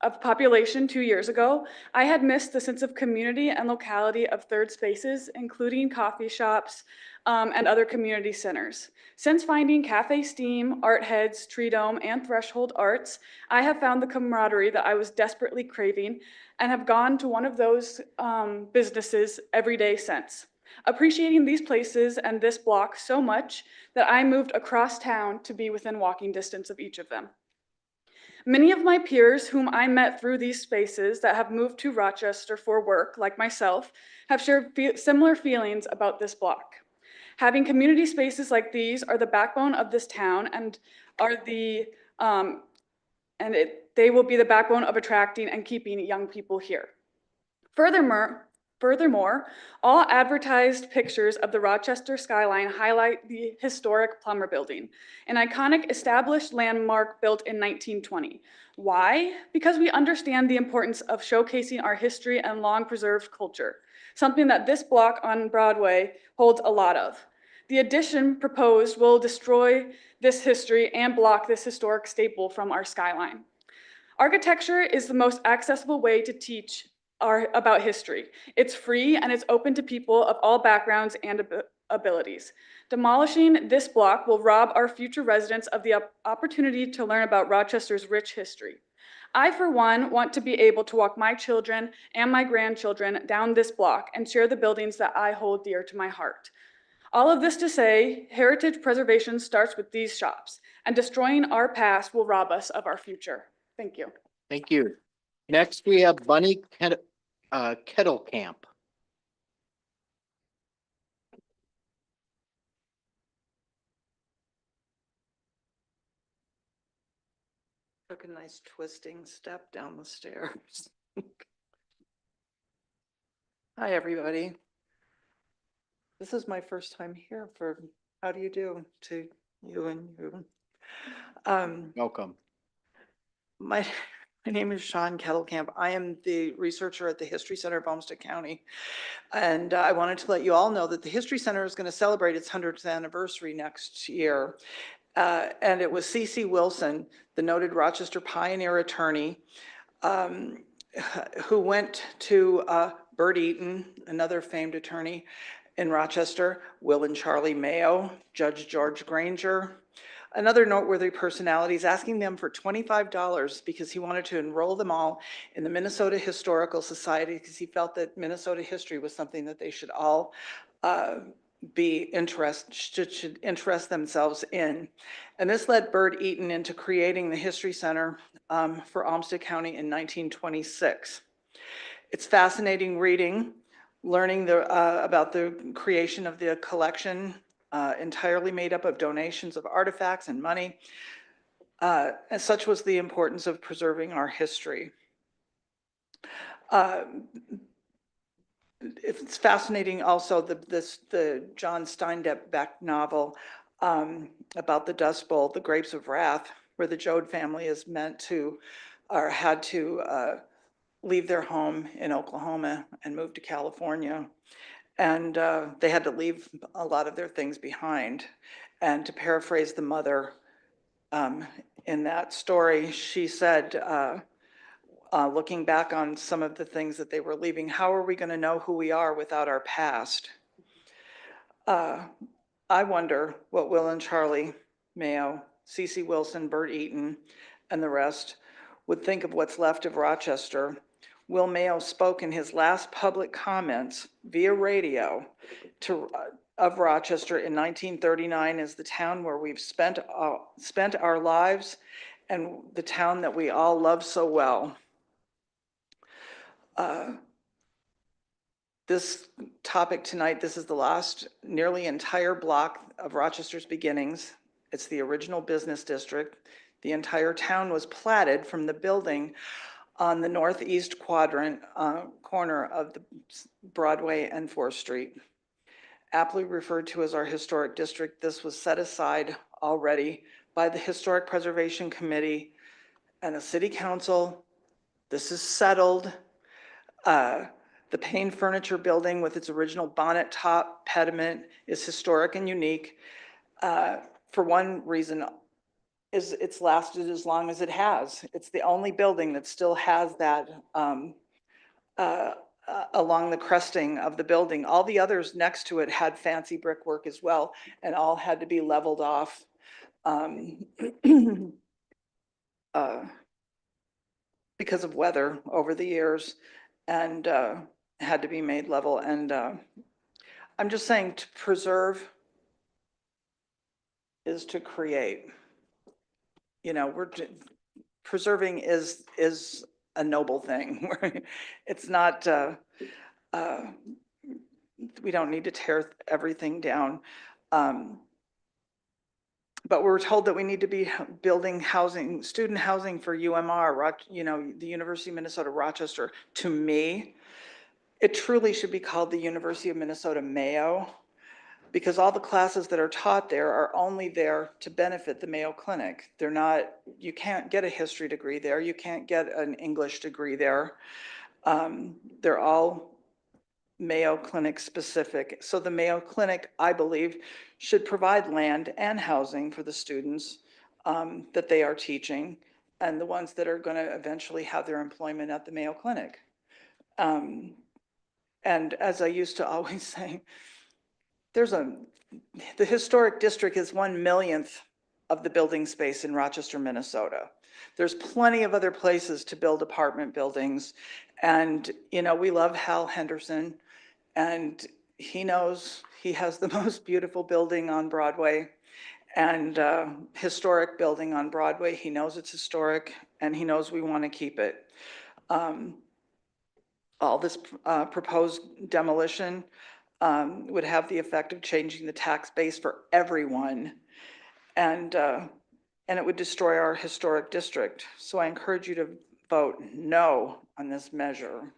V: of population 2 years ago, I had missed the sense of community and locality of third spaces, including coffee shops and other community centers. Since finding Cafe Steam, Art Heads, Tree Dome, and Threshold Arts, I have found the camaraderie that I was desperately craving and have gone to one of those businesses every day since. Appreciating these places and this block so much that I moved across town to be within walking distance of each of them. Many of my peers whom I met through these spaces that have moved to Rochester for work, like myself, have shared similar feelings about this block. Having community spaces like these are the backbone of this town and are they will be the backbone of attracting and keeping young people here. Furthermore, all advertised pictures of the Rochester skyline highlight the historic Plummer Building, an iconic established landmark built in 1920. Why? Because we understand the importance of showcasing our history and long-preserved culture, something that this block on Broadway holds a lot of. The addition proposed will destroy this history and block this historic staple from our skyline. Architecture is the most accessible way to teach about history. It's free and it's open to people of all backgrounds and abilities. Demolishing this block will rob our future residents of the opportunity to learn about Rochester's rich history. I, for one, want to be able to walk my children and my grandchildren down this block and share the buildings that I hold dear to my heart. All of this to say, heritage preservation starts with these shops, and destroying our past will rob us of our future. Thank you.
B: Thank you. Next, we have Bunny Kettlecamp.
W: Took a nice twisting step down the stairs. Hi, everybody. This is my first time here for how do you do to you and you.
B: Welcome.
W: My My name is Sean Kettlecamp. I am the researcher at the History Center of Olmsted County. And I wanted to let you all know that the History Center is going to celebrate its 100th anniversary next year. And it was C.C. Wilson, the noted Rochester pioneer attorney, who went to Bert Eaton, another famed attorney in Rochester, Will and Charlie Mayo, Judge George Granger, another noteworthy personalities, asking them for $25 because he wanted to enroll them all in the Minnesota Historical Society because he felt that Minnesota history was something that they should all should interest themselves in. And this led Bert Eaton into creating the History Center for Olmsted County in 1926. It's fascinating reading, learning about the creation of the collection, entirely made up of donations of artifacts and money. And such was the importance of preserving our history. It's fascinating also the John Steinbeck novel about the Dust Bowl, The Grapes of Wrath, where the Joad family is meant to or had to leave their home in Oklahoma and move to California. And they had to leave a lot of their things behind. And to paraphrase the mother in that story, she said, looking back on some of the things that they were leaving, how are we going to know who we are without our past? I wonder what Will and Charlie Mayo, C.C. Wilson, Bert Eaton, and the rest would think of what's left of Rochester. Will Mayo spoke in his last public comments via radio of Rochester in 1939 as the town where we've spent our lives and the town that we all love so well. This topic tonight, this is the last nearly entire block of Rochester's beginnings. It's the original business district. The entire town was platted from the building on the northeast quadrant corner of the Broadway and 4th Street. Aptly referred to as our historic district, this was set aside already by the Historic Preservation Committee and the City Council. This is settled. The Payne Furniture Building with its original bonnet top pediment is historic and unique. For one reason, is it's lasted as long as it has. It's the only building that still has that along the cresting of the building. All the others next to it had fancy brickwork as well, and all had to be leveled off. Because of weather over the years, and had to be made level. And I'm just saying, to preserve is to create. You know, preserving is a noble thing. It's not, we don't need to tear everything down. But we're told that we need to be building housing, student housing for UMR, you know, the University of Minnesota Rochester. To me, it truly should be called the University of Minnesota Mayo, because all the classes that are taught there are only there to benefit the Mayo Clinic. They're not, you can't get a history degree there. You can't get an English degree there. They're all Mayo Clinic specific. So the Mayo Clinic, I believe, should provide land and housing for the students that they are teaching and the ones that are going to eventually have their employment at the Mayo Clinic. And as I used to always say, the historic district is 1/1,000,000th of the building space in Rochester, Minnesota. There's plenty of other places to build apartment buildings. And, you know, we love Hal Henderson, and he knows he has the most beautiful building on Broadway and historic building on Broadway. He knows it's historic, and he knows we want to keep it. All this proposed demolition would have the effect of changing the tax base for everyone, and it would destroy our historic district. So I encourage you to vote no on this measure.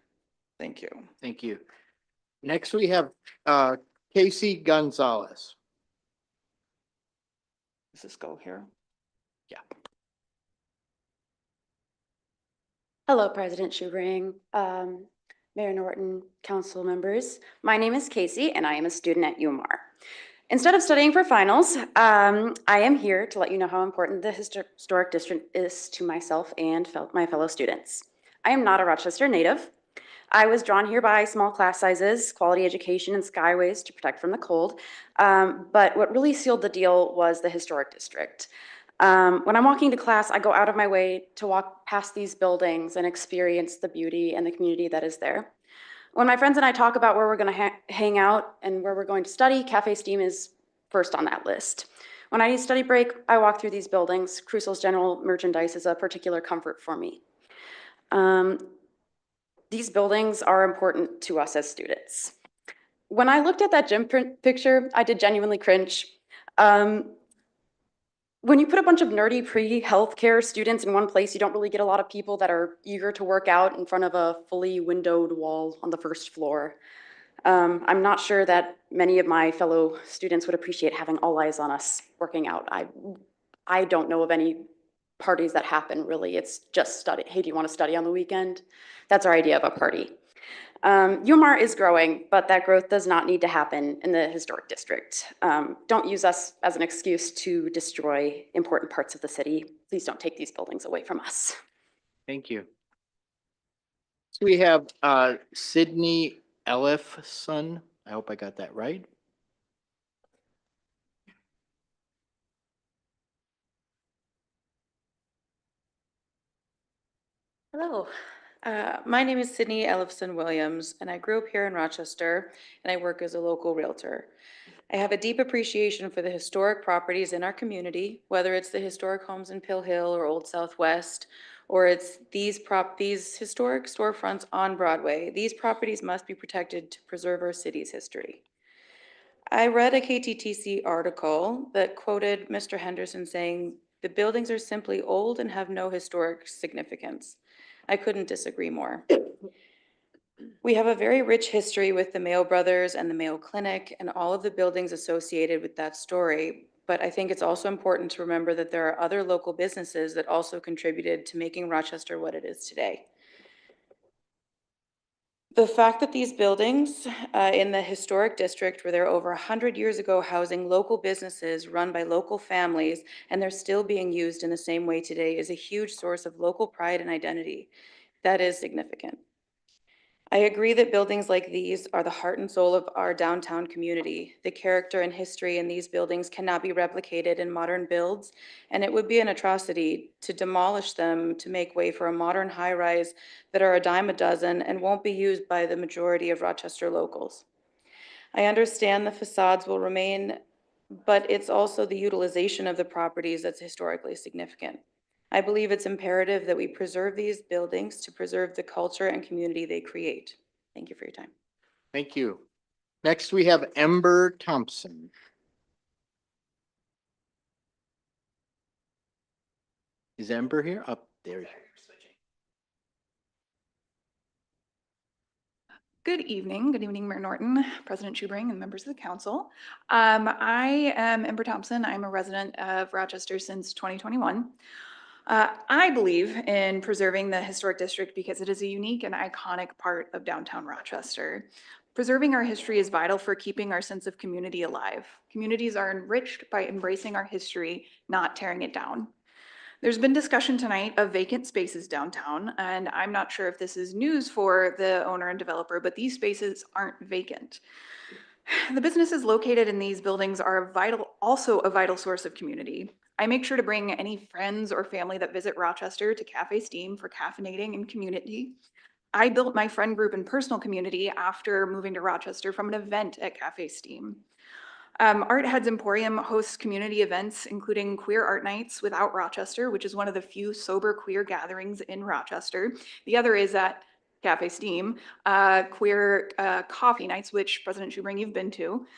W: Thank you.
B: Thank you. Next, we have Casey Gonzalez.
W: Does this go here?
B: Yeah.
E: Hello, President Schubring, Mayor Norton, council members. My name is Casey and I am a student at UMR. Instead of studying for finals, I am here to let you know how important the historic district is to myself and my fellow students. I am not a Rochester native. I was drawn here by small class sizes, quality education, and skyways to protect from the cold. But what really sealed the deal was the historic district. When I'm walking to class, I go out of my way to walk past these buildings and experience the beauty and the community that is there. When my friends and I talk about where we're going to hang out and where we're going to study, Cafe Steam is first on that list. When I need study break, I walk through these buildings. Crusoe's general merchandise is a particular comfort for me. These buildings are important to us as students. When I looked at that gym picture, I did genuinely cringe. When you put a bunch of nerdy pre-healthcare students in one place, you don't really get a lot of people that are eager to work out in front of a fully windowed wall on the first floor. I'm not sure that many of my fellow students would appreciate having all eyes on us working out. I don't know of any parties that happen, really. It's just study. Hey, do you want to study on the weekend? That's our idea of a party. UMR is growing, but that growth does not need to happen in the historic district. Don't use us as an excuse to destroy important parts of the city. Please don't take these buildings away from us.
B: Thank you. So we have Sydney Ellefson. I hope I got that right.
O: Hello, my name is Sydney Ellefson Williams, and I grew up here in Rochester, and I work as a local realtor. I have a deep appreciation for the historic properties in our community, whether it's the historic homes in Pill Hill or Old Southwest, or it's these historic storefronts on Broadway. These properties must be protected to preserve our city's history. I read a KTTC article that quoted Mr. Henderson saying, "The buildings are simply old and have no historic significance." I couldn't disagree more. We have a very rich history with the Mayo Brothers and the Mayo Clinic and all of the buildings associated with that story. But I think it's also important to remember that there are other local businesses that also contributed to making Rochester what it is today. The fact that these buildings in the historic district were there over 100 years ago housing local businesses run by local families, and they're still being used in the same way today, is a huge source of local pride and identity. That is significant. I agree that buildings like these are the heart and soul of our downtown community. The character and history in these buildings cannot be replicated in modern builds, and it would be an atrocity to demolish them to make way for a modern high-rise that are a dime a dozen and won't be used by the majority of Rochester locals. I understand the facades will remain, but it's also the utilization of the properties that's historically significant. I believe it's imperative that we preserve these buildings to preserve the culture and community they create. Thank you for your time.
B: Thank you. Next, we have Ember Thompson. Is Ember here? Up there.
R: Good evening, Mayor Norton, President Schubring, and members of the council. I am Ember Thompson. I'm a resident of Rochester since 2021. I believe in preserving the historic district because it is a unique and iconic part of downtown Rochester. Preserving our history is vital for keeping our sense of community alive. Communities are enriched by embracing our history, not tearing it down. There's been discussion tonight of vacant spaces downtown, and I'm not sure if this is news for the owner and developer, but these spaces aren't vacant. The businesses located in these buildings are also a vital source of community. I make sure to bring any friends or family that visit Rochester to Cafe Steam for caffeinating and community. I built my friend group and personal community after moving to Rochester from an event at Cafe Steam. Art Heads Emporium hosts community events, including Queer Art Nights without Rochester, which is one of the few sober queer gatherings in Rochester. The other is at Cafe Steam, Queer Coffee Nights, which President Schubring, you've been to.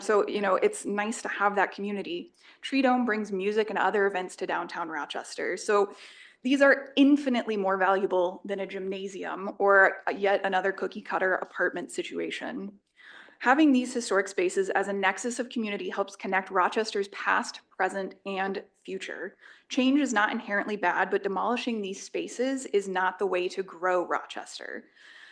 R: So, you know, it's nice to have that community. Tree Dome brings music and other events to downtown Rochester. So these are infinitely more valuable than a gymnasium or yet another cookie cutter apartment situation. Having these historic spaces as a nexus of community helps connect Rochester's past, present, and future. Change is not inherently bad, but demolishing these spaces is not the way to grow Rochester.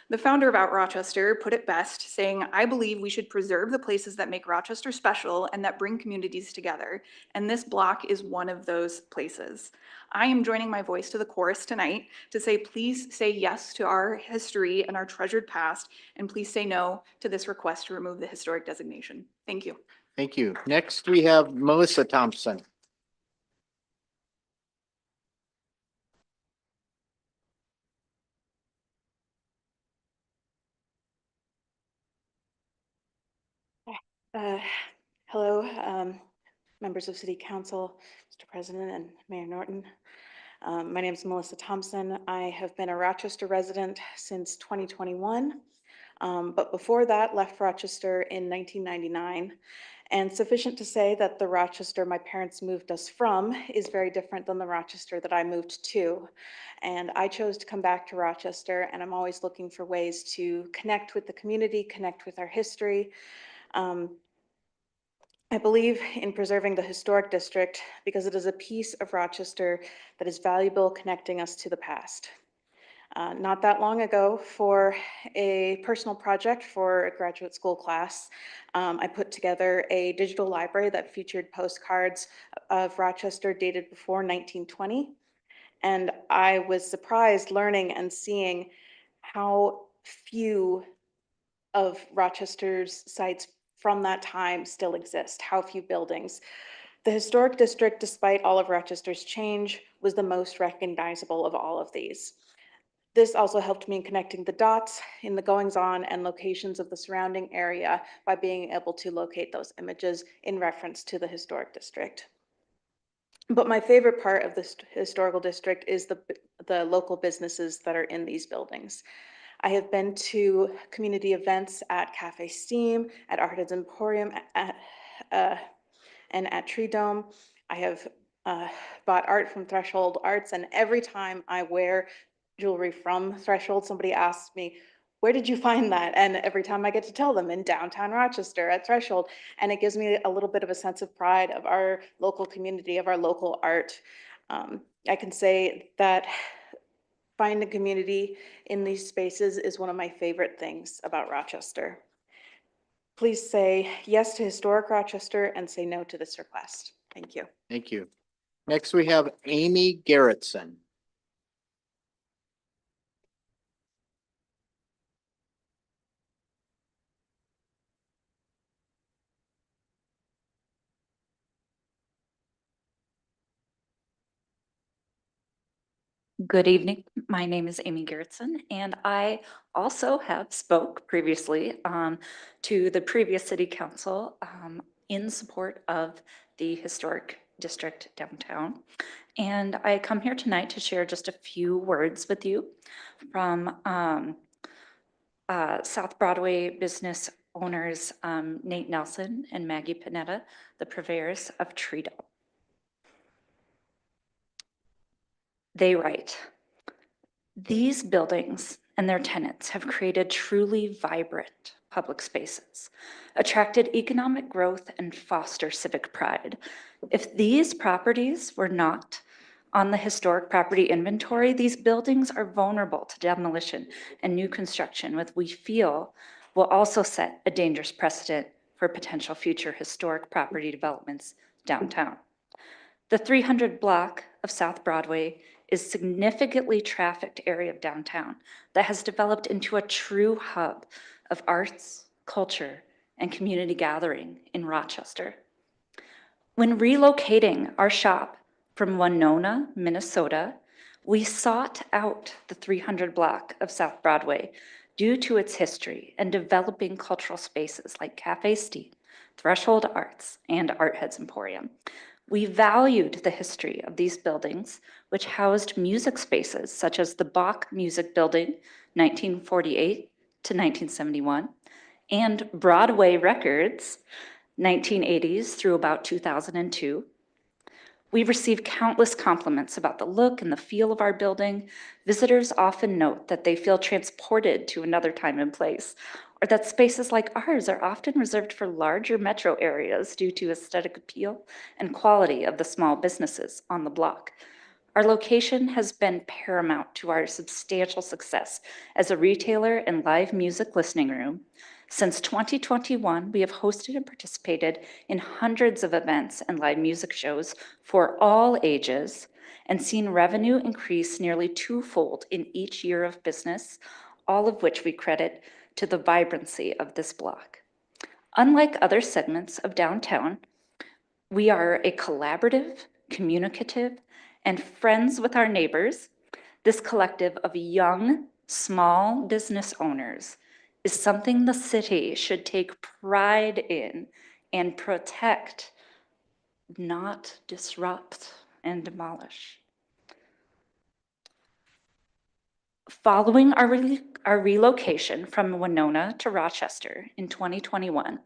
R: The founder of Out Rochester put it best, saying, "I believe we should preserve the places that make Rochester special and that bring communities together, and this block is one of those places." I am joining my voice to the chorus tonight to say, please say yes to our history and our treasured past, and please say no to this request to remove the historic designation. Thank you.
B: Thank you. Next, we have Melissa Thompson.
O: Hello, members of City Council, Mr. President and Mayor Norton. My name is Melissa Thompson. I have been a Rochester resident since 2021, but before that left Rochester in 1999. And sufficient to say that the Rochester my parents moved us from is very different than the Rochester that I moved to. And I chose to come back to Rochester, and I'm always looking for ways to connect with the community, connect with our history. I believe in preserving the historic district because it is a piece of Rochester that is valuable, connecting us to the past. Not that long ago, for a personal project for a graduate school class, I put together a digital library that featured postcards of Rochester dated before 1920. And I was surprised learning and seeing how few of Rochester's sites from that time still exist, how few buildings. The historic district, despite all of Rochester's change, was the most recognizable of all of these. This also helped me in connecting the dots in the goings-on and locations of the surrounding area by being able to locate those images in reference to the historic district. But my favorite part of this historical district is the local businesses that are in these buildings. I have been to community events at Cafe Steam, at Artist Emporium, and at Tree Dome. I have bought art from Threshold Arts, and every time I wear jewelry from Threshold, somebody asks me, "Where did you find that?" And every time I get to tell them, in downtown Rochester at Threshold. And it gives me a little bit of a sense of pride of our local community, of our local art. I can say that finding community in these spaces is one of my favorite things about Rochester. Please say yes to historic Rochester and say no to this request. Thank you.
B: Thank you. Next, we have Amy Garrettson.
H: Good evening. My name is Amy Garrettson, and I also have spoke previously to the previous city council in support of the historic district downtown. And I come here tonight to share just a few words with you from South Broadway business owners Nate Nelson and Maggie Panetta, the purveyors of Tree Dome. They write, "These buildings and their tenants have created truly vibrant public spaces, attracted economic growth, and foster civic pride. If these properties were not on the historic property inventory, these buildings are vulnerable to demolition and new construction, which we feel will also set a dangerous precedent for potential future historic property developments downtown. The 300 block of South Broadway is a significantly trafficked area of downtown that has developed into a true hub of arts, culture, and community gathering in Rochester. When relocating our shop from Winona, Minnesota, we sought out the 300 block of South Broadway due to its history and developing cultural spaces like Cafe Steam, Threshold Arts, and Art Heads Emporium. We valued the history of these buildings, which housed music spaces such as the Bach Music Building, 1948 to 1971, and Broadway Records, 1980s through about 2002. We received countless compliments about the look and the feel of our building. Visitors often note that they feel transported to another time and place, or that spaces like ours are often reserved for larger metro areas due to aesthetic appeal and quality of the small businesses on the block. Our location has been paramount to our substantial success as a retailer and live music listening room. Since 2021, we have hosted and participated in hundreds of events and live music shows for all ages and seen revenue increase nearly twofold in each year of business, all of which we credit to the vibrancy of this block. Unlike other segments of downtown, we are a collaborative, communicative, and friends with our neighbors. This collective of young, small business owners is something the city should take pride in and protect, not disrupt and demolish. Following our relocation from Winona to Rochester in 2021,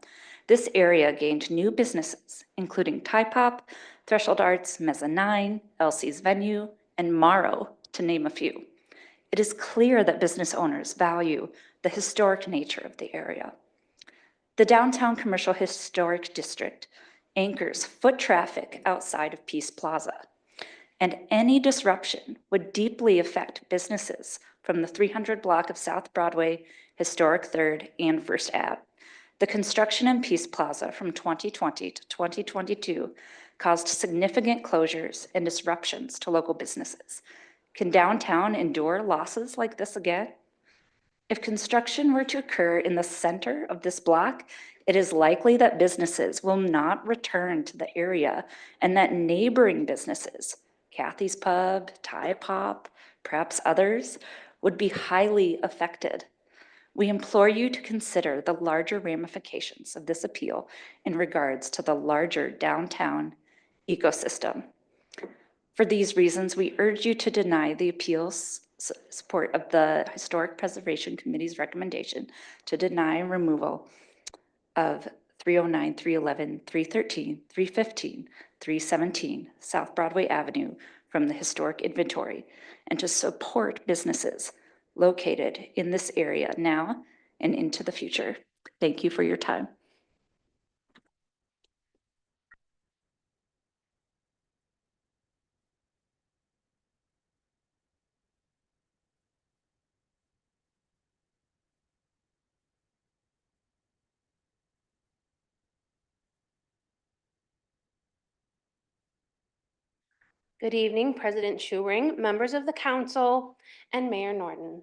H: this area gained new businesses, including Tie Pop, Threshold Arts, Mezzanine, Elsie's Venue, and Morrow, to name a few. It is clear that business owners value the historic nature of the area. The Downtown Commercial Historic District anchors foot traffic outside of Peace Plaza, and any disruption would deeply affect businesses from the 300 block of South Broadway, Historic 3rd, and First Ave. The construction in Peace Plaza from 2020 to 2022 caused significant closures and disruptions to local businesses. Can downtown endure losses like this again? If construction were to occur in the center of this block, it is likely that businesses will not return to the area and that neighboring businesses, Kathy's Pub, Tie Pop, perhaps others, would be highly affected. We implore you to consider the larger ramifications of this appeal in regards to the larger downtown ecosystem. For these reasons, we urge you to deny the appeal's support of the Historic Preservation Committee's recommendation to deny removal of 309, 311, 313, 315, 317 South Broadway Avenue from the historic inventory, and to support businesses located in this area now and into the future. Thank you for your time.
I: Good evening, President Schubring, members of the council, and Mayor Norton.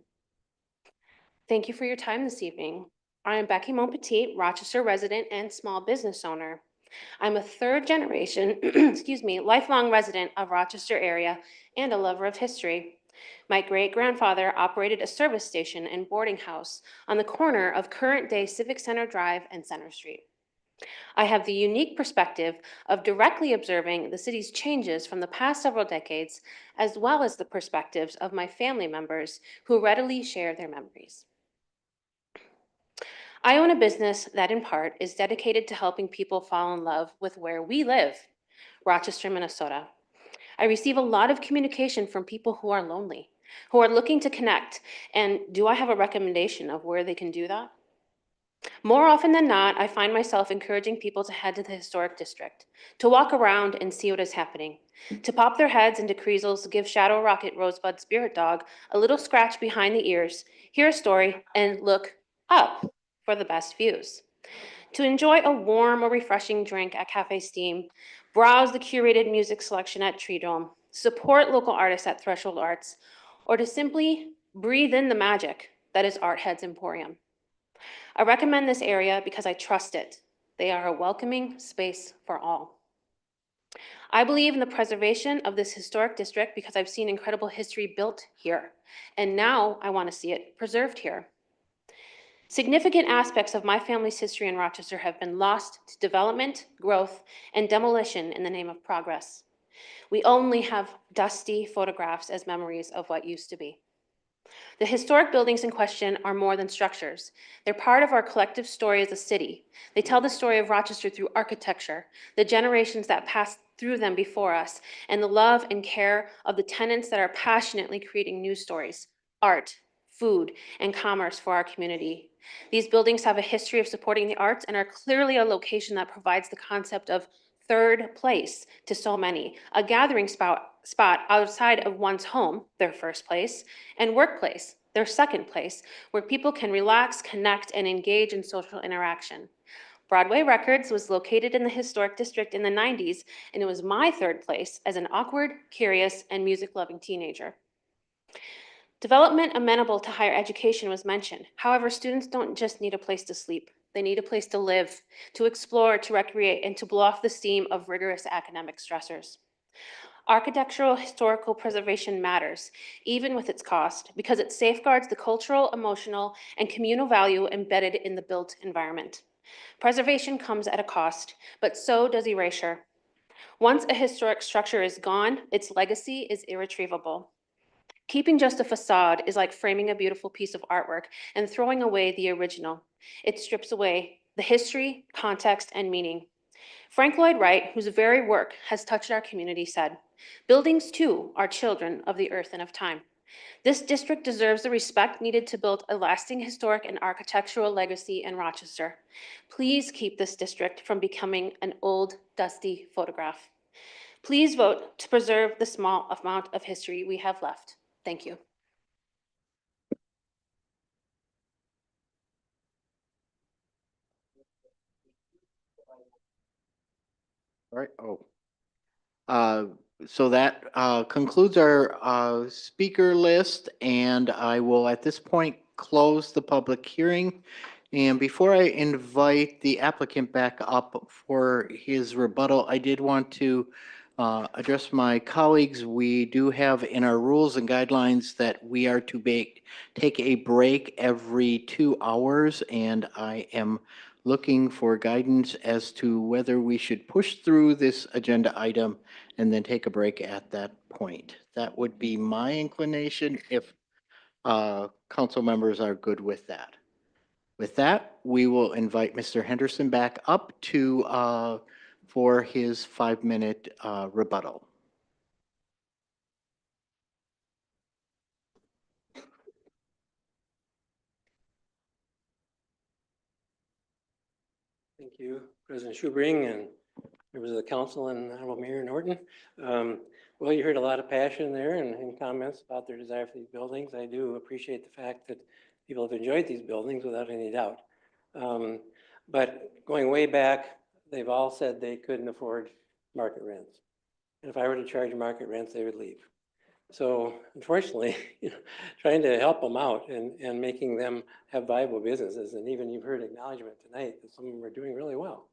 I: Thank you for your time this evening. I am Becky Monpetit, Rochester resident and small business owner. I'm a third generation, lifelong resident of Rochester area and a lover of history. My great-grandfather operated a service station and boarding house on the corner of current-day Civic Center Drive and Center Street. I have the unique perspective of directly observing the city's changes from the past several decades, as well as the perspectives of my family members who readily share their memories. I own a business that in part is dedicated to helping people fall in love with where we live, Rochester, Minnesota. I receive a lot of communication from people who are lonely, who are looking to connect, and do I have a recommendation of where they can do that? More often than not, I find myself encouraging people to head to the historic district, to walk around and see what is happening, to pop their heads into Creasel's Give Shadow Rocket Rosebud Spirit Dog a little scratch behind the ears, hear a story, and look up for the best views. To enjoy a warm or refreshing drink at Cafe Steam, browse the curated music selection at Tree Dome, support local artists at Threshold Arts, or to simply breathe in the magic that is Art Head's Emporium. I recommend this area because I trust it. They are a welcoming space for all. I believe in the preservation of this historic district because I've seen incredible history built here, and now I want to see it preserved here. Significant aspects of my family's history in Rochester have been lost to development, growth, and demolition in the name of progress. We only have dusty photographs as memories of what used to be. The historic buildings in question are more than structures. They're part of our collective story as a city. They tell the story of Rochester through architecture, the generations that passed through them before us, and the love and care of the tenants that are passionately creating new stories, art, food, and commerce for our community. These buildings have a history of supporting the arts and are clearly a location that provides the concept of third place to so many, a gathering spot outside of one's home, their first place, and workplace, their second place, where people can relax, connect, and engage in social interaction. Broadway Records was located in the historic district in the 90s, and it was my third place as an awkward, curious, and music-loving teenager. Development amenable to higher education was mentioned. However, students don't just need a place to sleep. They need a place to live, to explore, to recreate, and to blow off the steam of rigorous academic stressors. Architectural historical preservation matters, even with its cost, because it safeguards the cultural, emotional, and communal value embedded in the built environment. Preservation comes at a cost, but so does erasure. Once a historic structure is gone, its legacy is irretrievable. Keeping just a facade is like framing a beautiful piece of artwork and throwing away the original. It strips away the history, context, and meaning. Frank Lloyd Wright, whose very work has touched our community, said, "Buildings, too, are children of the earth and of time." This district deserves the respect needed to build a lasting historic and architectural legacy in Rochester. Please keep this district from becoming an old, dusty photograph. Please vote to preserve the small amount of history we have left. Thank you.
B: All right. So that concludes our speaker list, and I will at this point close the public hearing. And before I invite the applicant back up for his rebuttal, I did want to address my colleagues. We do have in our rules and guidelines that we are to take a break every 2 hours, and I am looking for guidance as to whether we should push through this agenda item and then take a break at that point. That would be my inclination if council members are good with that. With that, we will invite Mr. Henderson back up to for his 5-minute rebuttal.
J: Thank you, President Schubring and members of the council and Honorable Mayor Norton. Well, you heard a lot of passion there and comments about their desire for these buildings. I do appreciate the fact that people have enjoyed these buildings without any doubt. But going way back, they've all said they couldn't afford market rents. And if I were to charge market rents, they would leave. So unfortunately, trying to help them out and making them have viable businesses, and even you've heard acknowledgement tonight that some of them are doing really well.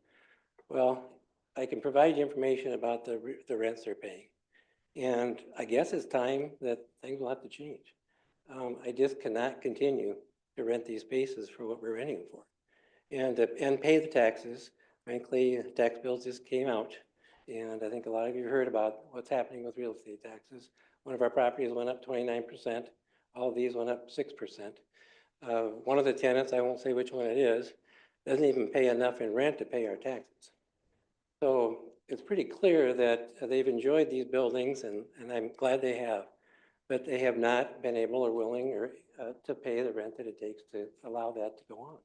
J: Well, I can provide you information about the rents they're paying. And I guess it's time that things will have to change. I just cannot continue to rent these spaces for what we're renting them for. And pay the taxes. Frankly, tax bills just came out. And I think a lot of you heard about what's happening with real estate taxes. One of our properties went up 29%. All of these went up 6%. One of the tenants, I won't say which one it is, doesn't even pay enough in rent to pay our taxes. So it's pretty clear that they've enjoyed these buildings, and I'm glad they have, but they have not been able or willing to pay the rent that it takes to allow that to go on.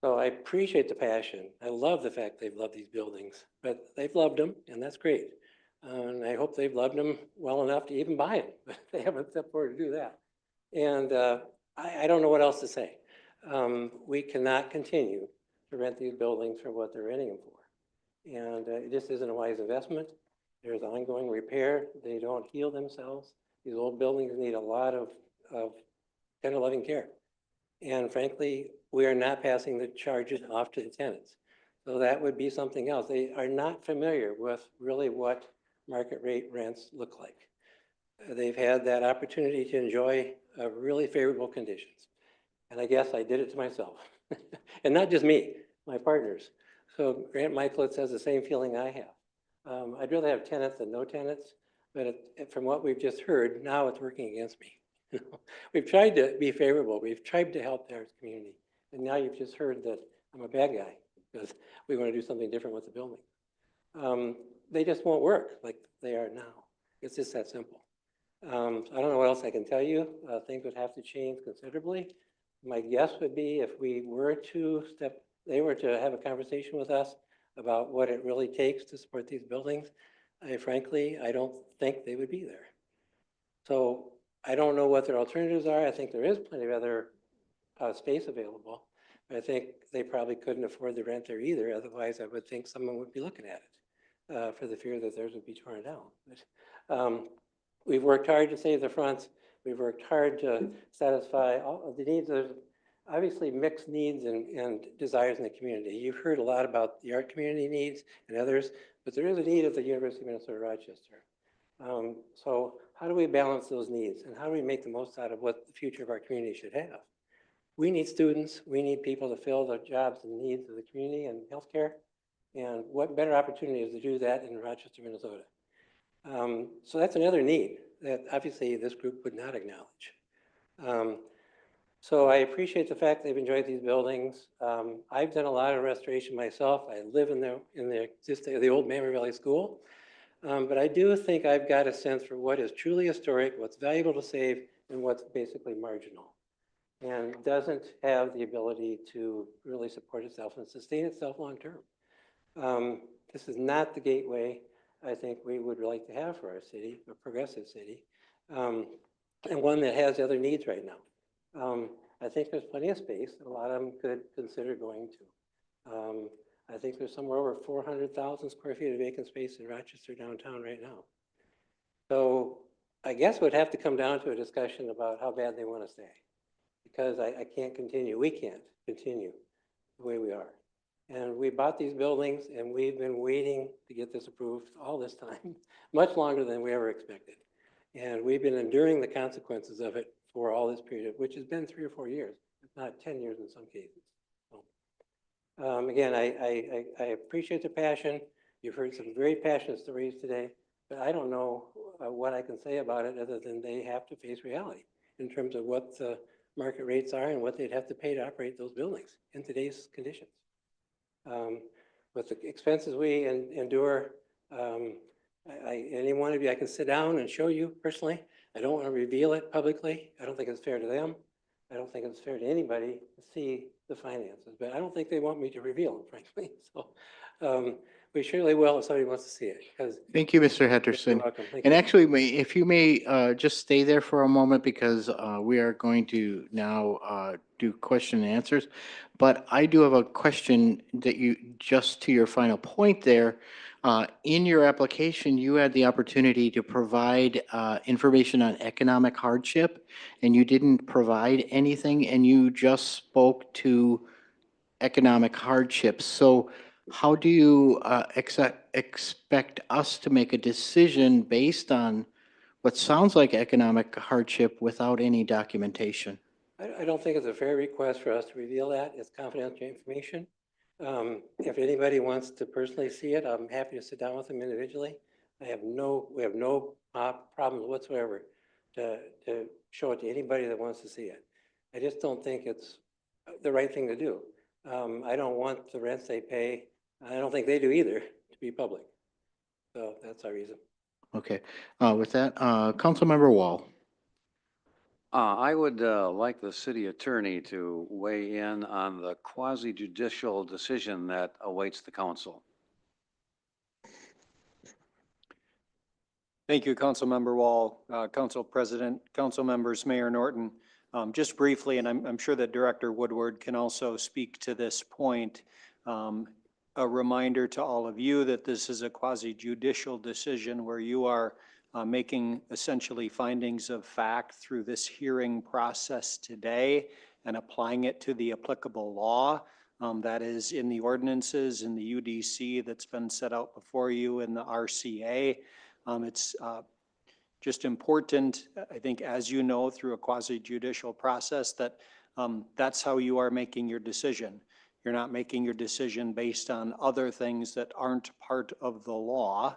J: So I appreciate the passion. I love the fact they've loved these buildings, but they've loved them, and that's great. And I hope they've loved them well enough to even buy them, but they haven't stepped forward to do that. And I don't know what else to say. We cannot continue to rent these buildings for what they're renting them for. And it just isn't a wise investment. There's ongoing repair. They don't heal themselves. These old buildings need a lot of tender loving care. And frankly, we are not passing the charges off to the tenants. So that would be something else. They are not familiar with really what market rate rents look like. They've had that opportunity to enjoy really favorable conditions. And I guess I did it to myself. And not just me, my partners. So Grant Michaelitz has the same feeling I have. I'd rather have tenants than no tenants, but from what we've just heard, now it's working against me. We've tried to be favorable. We've tried to help the arts community. And now you've just heard that I'm a bad guy because we want to do something different with the building. They just won't work like they are now. It's just that simple. I don't know what else I can tell you. Things would have to change considerably. My guess would be if they were to have a conversation with us about what it really takes to support these buildings, frankly, I don't think they would be there. So I don't know what their alternatives are. I think there is plenty of other space available. But I think they probably couldn't afford the rent there either. Otherwise, I would think someone would be looking at it for the fear that theirs would be torn down. But, we've worked hard to save the fronts. We've worked hard to satisfy all of the needs. There's obviously mixed needs and desires in the community. You've heard a lot about the art community needs and others, but there is a need at the University of Minnesota Rochester. So how do we balance those needs and how do we make the most out of what the future of our community should have? We need students, we need people to fill the jobs and needs of the community and healthcare. And what better opportunity is to do that in Rochester, Minnesota? So that's another need that obviously this group would not acknowledge. So I appreciate the fact they've enjoyed these buildings. I've done a lot of restoration myself. I live in the old Mammoth Valley School. But I do think I've got a sense for what is truly historic, what's valuable to save, and what's basically marginal, and doesn't have the ability to really support itself and sustain itself long term. This is not the gateway I think we would like to have for our city, a progressive city, and one that has other needs right now. I think there's plenty of space. A lot of them could consider going to. I think there's somewhere over 400,000 square feet of vacant space in Rochester downtown right now. So I guess it would have to come down to a discussion about how bad they want to stay, because I can't continue, we can't continue the way we are. And we bought these buildings and we've been waiting to get this approved all this time, much longer than we ever expected. And we've been enduring the consequences of it for all this period, which has been 3 or 4 years, if not 10 years in some cases. So, again, I appreciate the passion. You've heard some very passionate stories today, but I don't know what I can say about it other than they have to face reality in terms of what the market rates are and what they'd have to pay to operate those buildings in today's conditions. With the expenses we endure, any one of you, I can sit down and show you personally. I don't want to reveal it publicly. I don't think it's fair to them. I don't think it's fair to anybody to see the finances, but I don't think they want me to reveal them, frankly. So we surely will if somebody wants to see it.
B: Thank you, Mr. Henderson.
J: You're welcome. Thank
B: And
J: you.
B: actually, if you may just stay there for a moment, because we are going to now do question and answers. But I do have a question that just to your final point there. In your application, you had the opportunity to provide information on economic hardship, and you didn't provide anything, and you just spoke to economic hardships. So how do you expect us to make a decision based on what sounds like economic hardship without any documentation?
J: I don't think it's a fair request for us to reveal that. It's confidential information. If anybody wants to personally see it, I'm happy to sit down with them individually. We have no problems whatsoever to show it to anybody that wants to see it. I just don't think it's the right thing to do. I don't want the rents they pay, I don't think they do either, to be public. So that's our reason.
B: Okay. With that, Councilmember Wall.
C: I would like the city attorney to weigh in on the quasi-judicial decision that awaits the council.
L: Thank you, Councilmember Wall, Council President, Council members, Mayor Norton. Just briefly, and I'm sure that Director Woodward can also speak to this point, a reminder to all of you that this is a quasi-judicial decision where you are making essentially findings of fact through this hearing process today and applying it to the applicable law that is in the ordinances in the UDC that's been set out before you in the RCA. It's just important, I think, as you know, through a quasi-judicial process that that's how you are making your decision. You're not making your decision based on other things that aren't part of the law.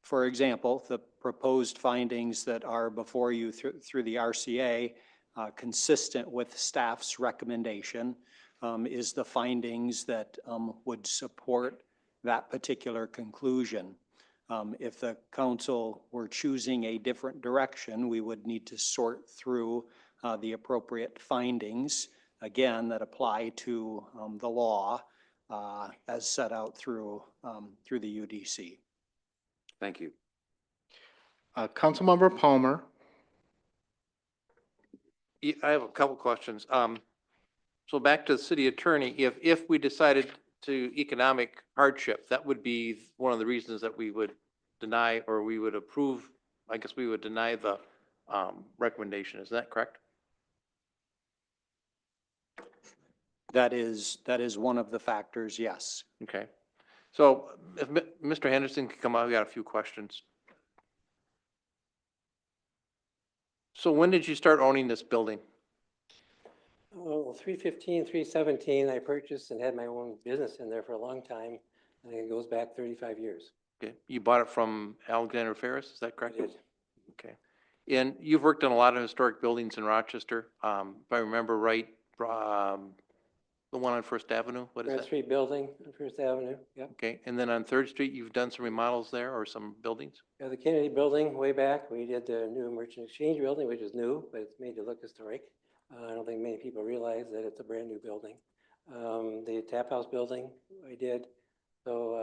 L: For example, the proposed findings that are before you through the RCA, consistent with staff's recommendation, is the findings that would support that particular conclusion. If the council were choosing a different direction, we would need to sort through the appropriate findings, again, that apply to the law as set out through the UDC.
C: Thank you.
B: Councilmember Palmer.
K: I have a couple questions. So back to the city attorney, if we decided to economic hardship, that would be one of the reasons that we would deny or we would approve, I guess we would deny the recommendation. Is that correct?
L: That is one of the factors, yes.
K: Okay. So if Mr. Henderson could come out, we got a few questions. So when did you start owning this building?
J: Oh, 315, 317, I purchased and had my own business in there for a long time. I think it goes back 35 years.
K: Okay. You bought it from Alexander Ferris, is that correct?
J: I did.
K: Okay. And you've worked on a lot of historic buildings in Rochester. If I remember right, the one on First Avenue, what is
J: Grant
K: that?
J: Street building on First Avenue, yep.
K: Okay. And then on Third Street, you've done some remodels there or some buildings?
J: Yeah, the Kennedy building, way back, we did the new Merchant Exchange building, which is new, but it's made to look historic. I don't think many people realize that it's a brand new building. The Tap House building, I did. So,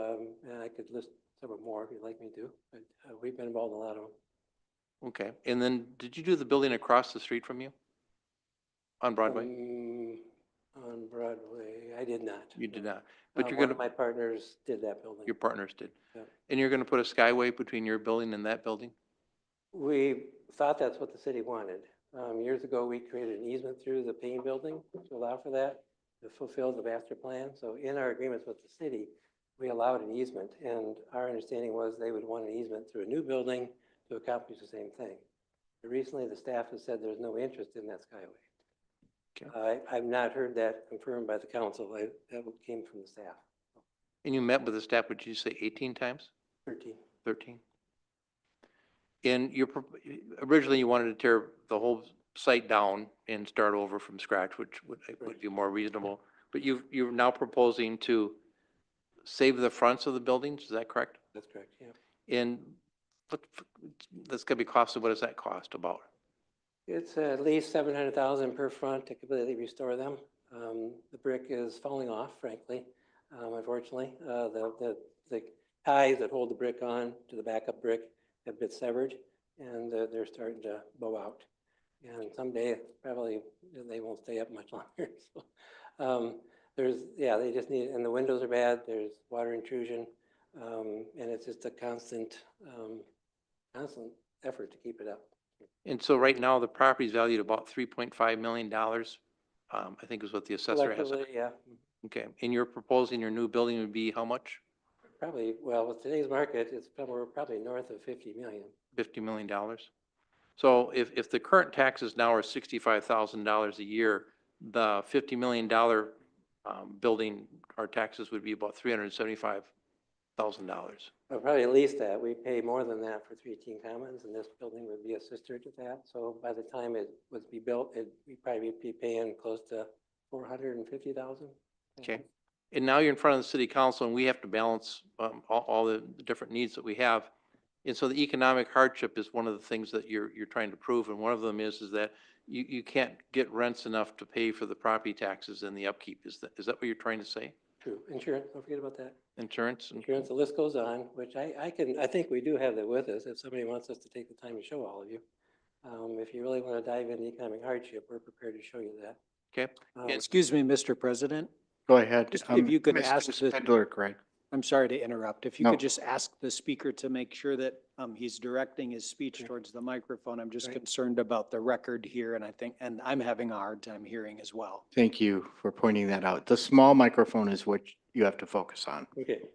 J: and I could list several more if you'd like me to, but we've been involved in a lot of them.
K: Okay. And then did you do the building across the street from you? On Broadway?
J: On Broadway, I did not.
K: You did not. But you're
J: One
K: gonna,
J: of my partners did that building.
K: your partners did.
J: Yeah.
K: And you're gonna put a skyway between your building and that building?
J: We thought that's what the city wanted. Years ago, we created an easement through the Payne building to allow for that, to fulfill the master plan. So in our agreements with the city, we allowed an easement, and our understanding was they would want an easement through a new building to accomplish the same thing. But recently, the staff has said there's no interest in that skyway.
K: Okay.
J: I've not heard that confirmed by the council. That came from the staff.
K: And you met with the staff, would you say 18 times?
J: 13.
K: 13? And originally you wanted to tear the whole site down and start over from scratch, which would be more reasonable. But you're now proposing to save the fronts of the buildings, is that correct?
J: That's correct, yeah.
K: And that's gonna be costly, what does that cost about?
J: It's at least 700,000 per front to completely restore them. The brick is falling off, frankly, unfortunately. The ties that hold the brick on to the backup brick have been severed, and they're starting to bow out. And someday, probably, they won't stay up much longer. So, they just need, and the windows are bad, there's water intrusion, and it's just a constant effort to keep it up.
K: And so right now, the property is valued about $3.5 million, I think is what the assessor has.
J: Collectively, yeah,
K: Okay, and you're proposing your new building would be how much?
J: probably, well, with today's market, it's probably north of 50 million.
K: $50 million. So if the current taxes now are $65,000 a year, the $50 million building, our taxes would be about $375,000.
J: Well, probably at least that. We pay more than that for 318 Commons, and this building would be a sister to that. So by the time it would be built, we'd probably be paying close to 450,000.
K: Okay. And now you're in front of the city council and we have to balance all the different needs that we have. And so the economic hardship is one of the things that you're trying to prove. And one of them is that you can't get rents enough to pay for the property taxes and the upkeep. Is that what you're trying to say?
J: True. Insurance, don't forget about that.
K: Insurance?
J: Insurance, the list goes on, which I think we do have that with us if somebody wants us to take the time to show all of you. If you really want to dive into economic hardship, we're prepared to show you that.
K: Okay.
L: Excuse me, Mr. President.
B: Go ahead.
L: Just if you could
B: Mr.
L: ask the,
B: Spindler, Greg.
L: I'm sorry to interrupt. If you
B: No.
L: could just ask the speaker to make sure that he's directing his speech towards the microphone. I'm just
J: Right.
L: concerned about the record here, and I'm having a hard time hearing as well.
B: Thank you for pointing that out. The small microphone is what you have to focus on.
J: Okay.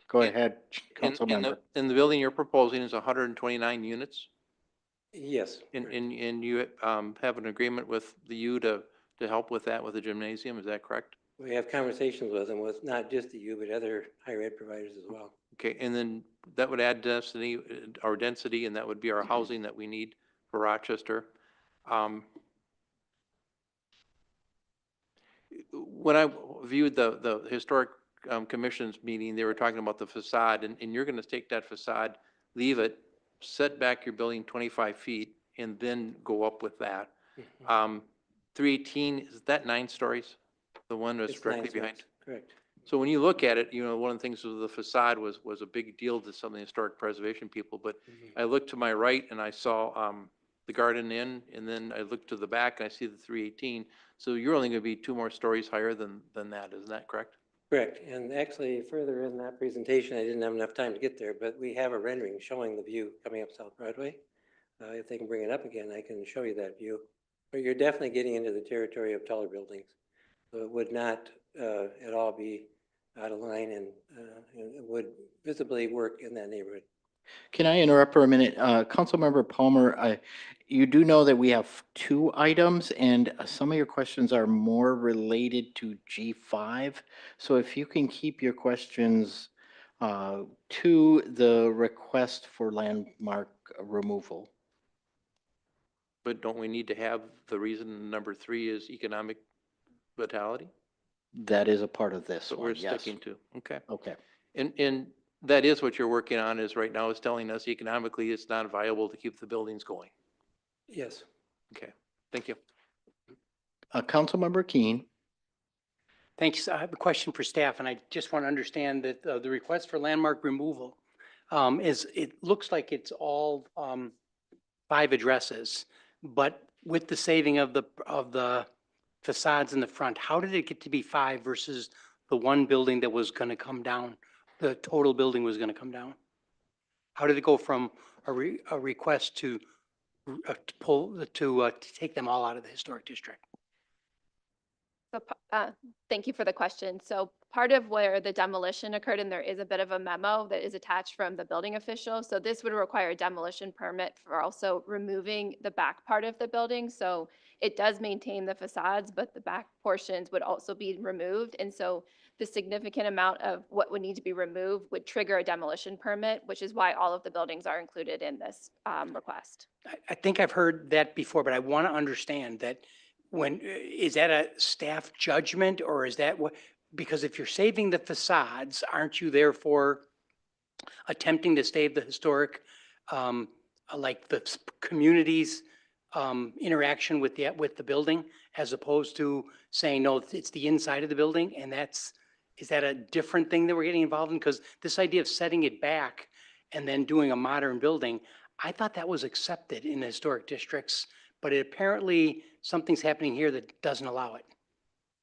B: Go
K: And-
B: ahead, council member.
K: And the building you're proposing is 129 units?
J: Yes.
K: And you have an agreement with the U to help with that with the gymnasium, is that correct?
J: We have conversations with them, with not just the U, but other higher ed providers as well.
K: Okay, and then that would add density, and that would be our housing that we need for Rochester. When I viewed the historic Commission's meeting, they were talking about the facade, and you're gonna take that facade, leave it, set back your building 25 feet, and then go up with that. 318, is that 9 stories? The one that's
J: It's
K: directly
J: 9
K: behind?
J: stories, correct.
K: So when you look at it, one of the things with the facade was a big deal to some of the historic preservation people, but I looked to my right and I saw the Garden Inn, and then I looked to the back and I see the 318. So you're only going to be 2 more stories higher than that, isn't that correct?
J: Correct, and actually further in that presentation, I didn't have enough time to get there, but we have a rendering showing the view coming up South Broadway. If they can bring it up again, I can show you that view. But you're definitely getting into the territory of taller buildings. So it would not at all be out of line, and it would visibly work in that neighborhood.
B: Can I interrupt for a minute? Councilmember Palmer, you do know that we have 2 items, and some of your questions are more related to G5. So if you can keep your questions to the request for landmark removal.
K: But don't we need to have the reason number 3 is economic vitality?
B: That is a part of this
K: So
B: one,
K: we're
B: yes.
K: sticking to, okay.
B: Okay.
K: And that is what you're working on is right now is telling us economically it's not viable to keep the buildings going.
J: Yes.
K: Okay, thank you.
B: Councilmember Keen.
M: Thanks. I have a question for staff, and I just want to understand that the request for landmark removal it looks like it's all 5 addresses, but with the saving of the facades in the front, how did it get to be 5 versus the one building that was going to come down? The total building was going to come down. How did it go from a request to take them all out of the historic district?
N: So, thank you for the question. So part of where the demolition occurred, and there is a bit of a memo that is attached from the building official. So this would require a demolition permit for also removing the back part of the building. So it does maintain the facades, but the back portions would also be removed. And so the significant amount of what would need to be removed would trigger a demolition permit, which is why all of the buildings are included in this request.
M: I think I've heard that before, but I want to understand that is that a staff judgment, or is that what, because if you're saving the facades, aren't you therefore attempting to save the historic, like the community's interaction with the building, as opposed to saying, no, it's the inside of the building, and is that a different thing that we're getting involved in? Because this idea of setting it back and then doing a modern building, I thought that was accepted in the historic districts, but apparently something's happening here that doesn't allow it.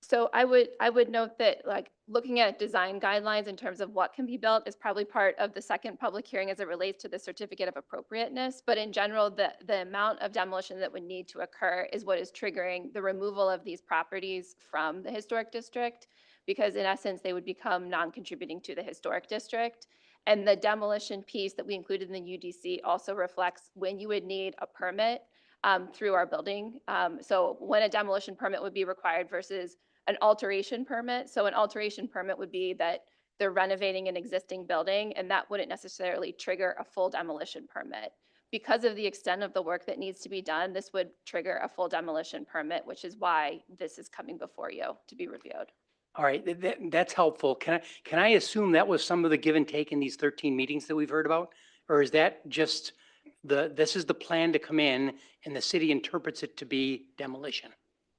N: So I would note that, like, looking at design guidelines in terms of what can be built is probably part of the second public hearing as it relates to the certificate of appropriateness. But in general, the amount of demolition that would need to occur is what is triggering the removal of these properties from the historic district, because in essence, they would become non-contributing to the historic district. And the demolition piece that we included in the UDC also reflects when you would need a permit through our building. So when a demolition permit would be required versus an alteration permit. So an alteration permit would be that they're renovating an existing building, and that wouldn't necessarily trigger a full demolition permit. Because of the extent of the work that needs to be done, this would trigger a full demolition permit, which is why this is coming before you to be reviewed.
M: All right, that's helpful. Can I assume that was some of the give and take in these 13 meetings that we've heard about? Or is that just this is the plan to come in and the city interprets it to be demolition?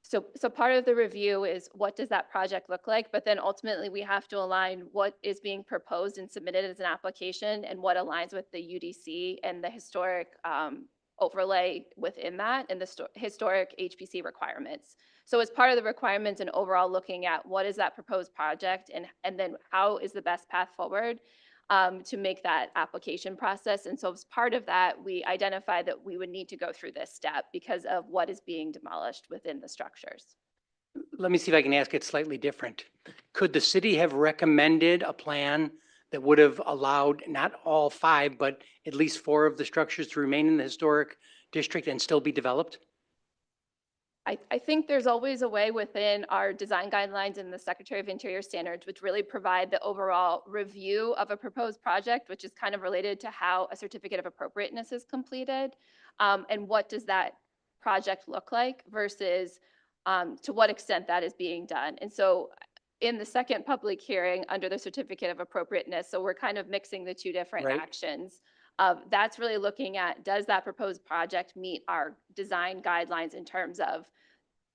N: So part of the review is what does that project look like? But then ultimately we have to align what is being proposed and submitted as an application and what aligns with the UDC and the historic overlay within that and the historic HPC requirements. So as part of the requirements and overall looking at what is that proposed project and then how is the best path forward to make that application process. And so as part of that, we identified that we would need to go through this step because of what is being demolished within the structures.
M: Let me see if I can ask it slightly different. Could the city have recommended a plan that would have allowed not all 5, but at least 4 of the structures to remain in the historic district and still be developed?
N: I think there's always a way within our design guidelines and the Secretary of Interior standards, which really provide the overall review of a proposed project, which is kind of related to how a certificate of appropriateness is completed. And what does that project look like versus to what extent that is being done. And so in the second public hearing under the certificate of appropriateness. So we're kind of mixing the two different
M: Right.
N: actions. That's really looking at, does that proposed project meet our design guidelines in terms of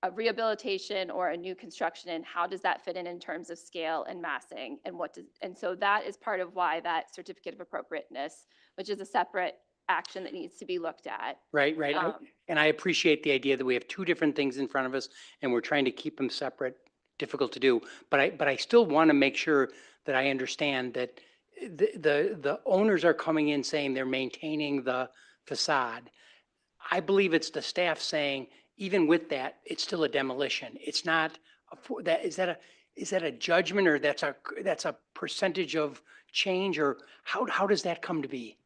N: a rehabilitation or a new construction, and how does that fit in terms of scale and massing, and and so that is part of why that certificate of appropriateness, which is a separate action that needs to be looked at.
M: Right, right. And I appreciate the idea that we have two different things in front of us and we're trying to keep them separate, difficult to do. But I still want to make sure that I understand that the owners are coming in saying they're maintaining the facade. I believe it's the staff saying, even with that, it's still a demolition. It's not, is that a judgment, or that's a percentage of change, or how does that come to be?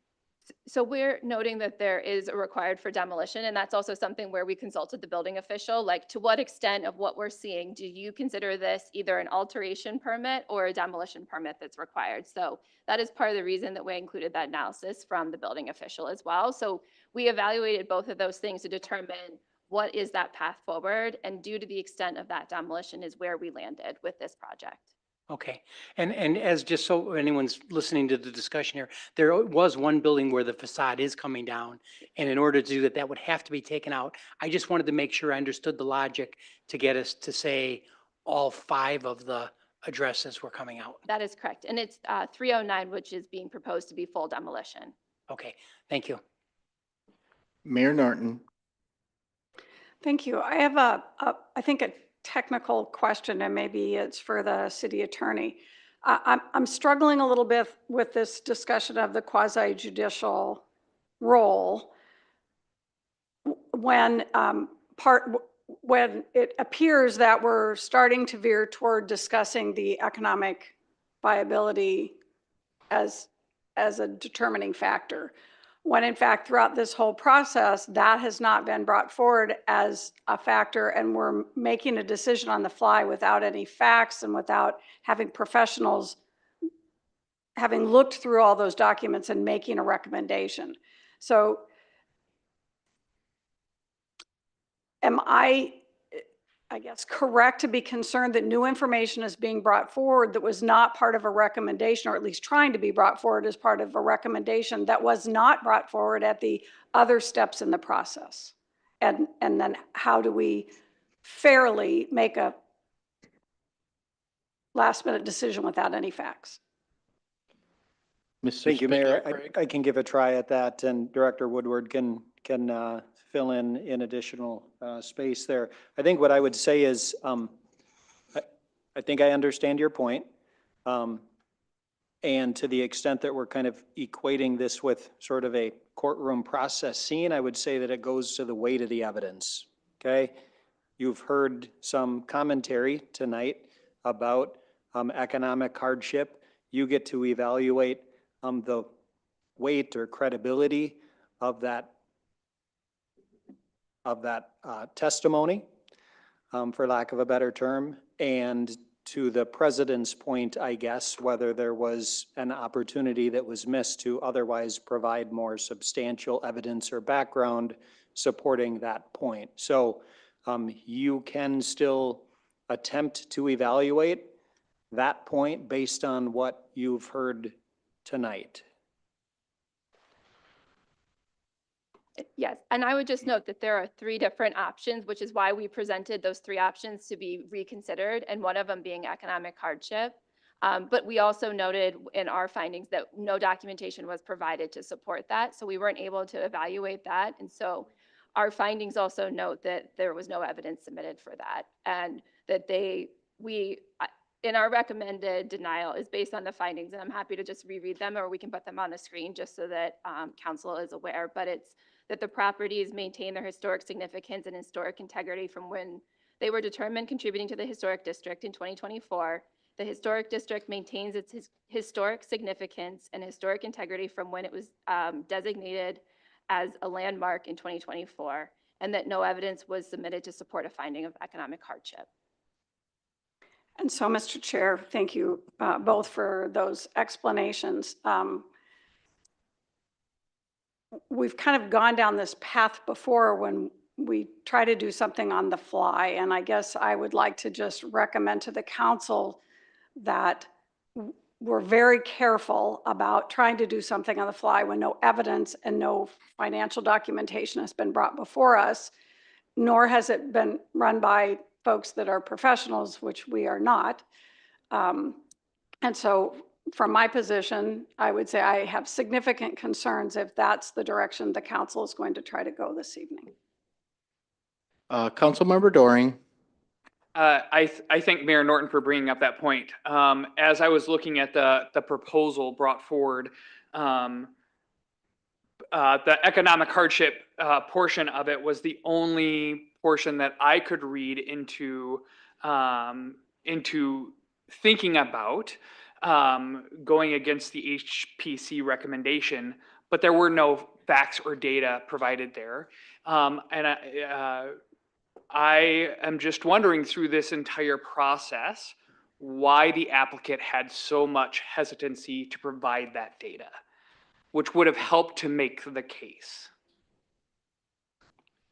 N: So we're noting that there is a required for demolition, and that's also something where we consulted the building official, like, to what extent of what we're seeing, do you consider this either an alteration permit or a demolition permit that's required? So that is part of the reason that we included that analysis from the building official as well. So we evaluated both of those things to determine what is that path forward, and due to the extent of that demolition is where we landed with this project.
M: Okay, and as just so anyone's listening to the discussion here, there was one building where the facade is coming down, and in order to do that, that would have to be taken out. I just wanted to make sure I understood the logic to get us to say all 5 of the addresses were coming out.
N: That is correct, and it's 309, which is being proposed to be full demolition.
M: Okay, thank you.
B: Mayor Norton.
G: Thank you. I have I think a technical question, and maybe it's for the city attorney. I'm struggling a little bit with this discussion of the quasi-judicial role when when it appears that we're starting to veer toward discussing the economic viability as a determining factor, when in fact throughout this whole process that has not been brought forward as a factor, and we're making a decision on the fly without any facts and without having professionals having looked through all those documents and making a recommendation. So am I guess, correct to be concerned that new information is being brought forward that was not part of a recommendation, or at least trying to be brought forward as part of a recommendation that was not brought forward at the other steps in the process? And then how do we fairly make a last minute decision without any facts?
L: Thank you, Mayor. I can give a try at that, and Director Woodward can fill in additional space there. I think what I would say is, I think I understand your point. And to the extent that we're kind of equating this with sort of a courtroom process scene, I would say that it goes to the weight of the evidence, okay? You've heard some commentary tonight about economic hardship. You get to evaluate the weight or credibility of that testimony, for lack of a better term. And to the president's point, I guess, whether there was an opportunity that was missed to otherwise provide more substantial evidence or background supporting that point. So you can still attempt to evaluate that point based on what you've heard tonight.
N: Yes, and I would just note that there are 3 different options, which is why we presented those 3 options to be reconsidered, and one of them being economic hardship. But we also noted in our findings that no documentation was provided to support that, so we weren't able to evaluate that. And so our findings also note that there was no evidence submitted for that, and that in our recommended denial is based on the findings, and I'm happy to just reread them, or we can put them on the screen just so that council is aware. But it's that the properties maintain their historic significance and historic integrity from when they were determined contributing to the historic district in 2024. The historic district maintains its historic significance and historic integrity from when it was designated as a landmark in 2024, and that no evidence was submitted to support a finding of economic hardship.
G: And so, Mr. Chair, thank you both for those explanations. We've kind of gone down this path before when we try to do something on the fly, and I guess I would like to just recommend to the council that we're very careful about trying to do something on the fly when no evidence and no financial documentation has been brought before us, nor has it been run by folks that are professionals, which we are not. And so from my position, I would say I have significant concerns if that's the direction the council is going to try to go this evening.
B: Councilmember Doring.
P: I thank Mayor Norton for bringing up that point. As I was looking at the proposal brought forward, the economic hardship portion of it was the only portion that I could read into thinking about going against the HPC recommendation, but there were no facts or data provided there. I am just wondering through this entire process why the applicant had so much hesitancy to provide that data, which would have helped to make the case.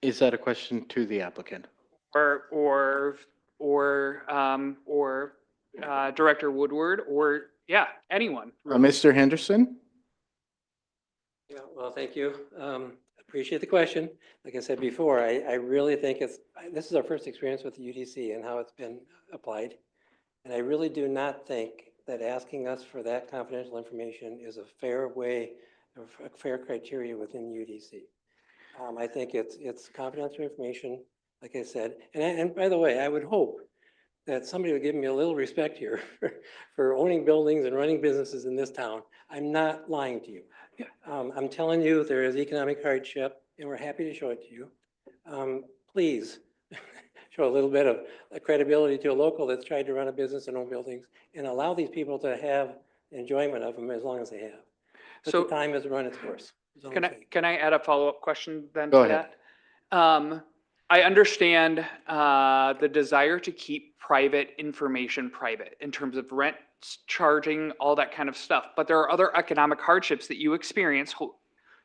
B: Is that a question to the applicant?
P: Or Director Woodward, or yeah, anyone.
B: Mr. Henderson?
J: Yeah, well, thank you. Appreciate the question. Like I said before, I really think this is our first experience with the UDC and how it's been applied. And I really do not think that asking us for that confidential information is a fair way, or a fair criteria within UDC. I think it's confidential information, like I said. And by the way, I would hope that somebody would give me a little respect here for owning buildings and running businesses in this town. I'm not lying to you. I'm telling you there is economic hardship, and we're happy to show it to you. Please show a little bit of credibility to a local that's tried to run a business and own buildings, and allow these people to have enjoyment of them as long as they have. But
P: So
J: the time has run its course.
P: Can I add a follow-up question then
B: Go
P: to
B: ahead.
P: that? I understand the desire to keep private information private in terms of rent, charging, all that kind of stuff. But there are other economic hardships that you experience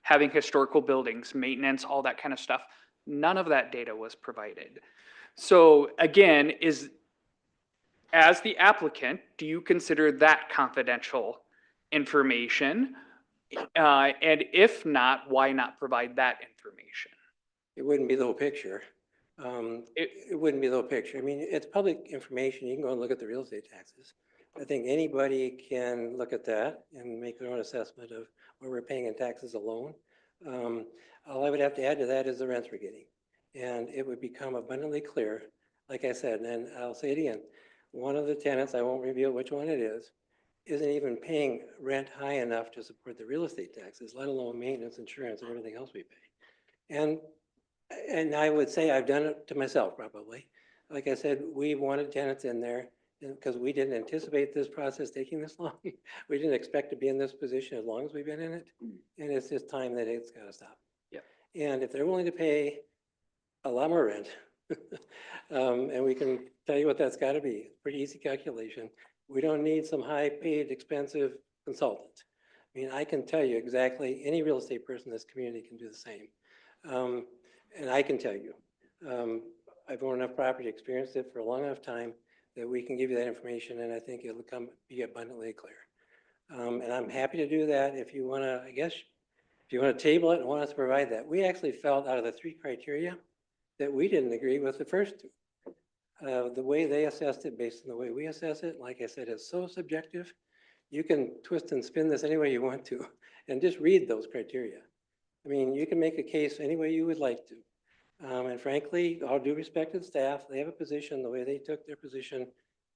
P: having historical buildings, maintenance, all that kind of stuff. None of that data was provided. So again, as the applicant, do you consider that confidential information? And if not, why not provide that information?
J: It wouldn't be the whole picture. It wouldn't be the whole picture. I mean, it's public information. You can go and look at the real estate taxes. I think anybody can look at that and make their own assessment of what we're paying in taxes alone. All I would have to add to that is the rents we're getting. And it would become abundantly clear, like I said, and I'll say it again, one of the tenants, I won't reveal which one it is, isn't even paying rent high enough to support the real estate taxes, let alone maintenance, insurance, and everything else we pay. And I would say I've done it to myself probably. Like I said, we wanted tenants in there because we didn't anticipate this process taking this long. We didn't expect to be in this position as long as we've been in it. And it's just time that it's got to stop.
P: Yeah.
J: And if they're willing to pay a lot more rent, and we can tell you what that's got to be, pretty easy calculation. We don't need some high-paid, expensive consultant. I mean, I can tell you exactly, any real estate person in this community can do the same. And I can tell you, I've owned enough property, experienced it for a long enough time that we can give you that information, and I think it'll be abundantly clear. And I'm happy to do that if you want to, I guess, if you want to table it and want us to provide that. We actually felt out of the 3 criteria that we didn't agree with the first 2. The way they assessed it based on the way we assess it, like I said, is so subjective. You can twist and spin this any way you want to, and just read those criteria. I mean, you can make a case any way you would like to. And frankly, all due respect to the staff, they have a position, the way they took their position,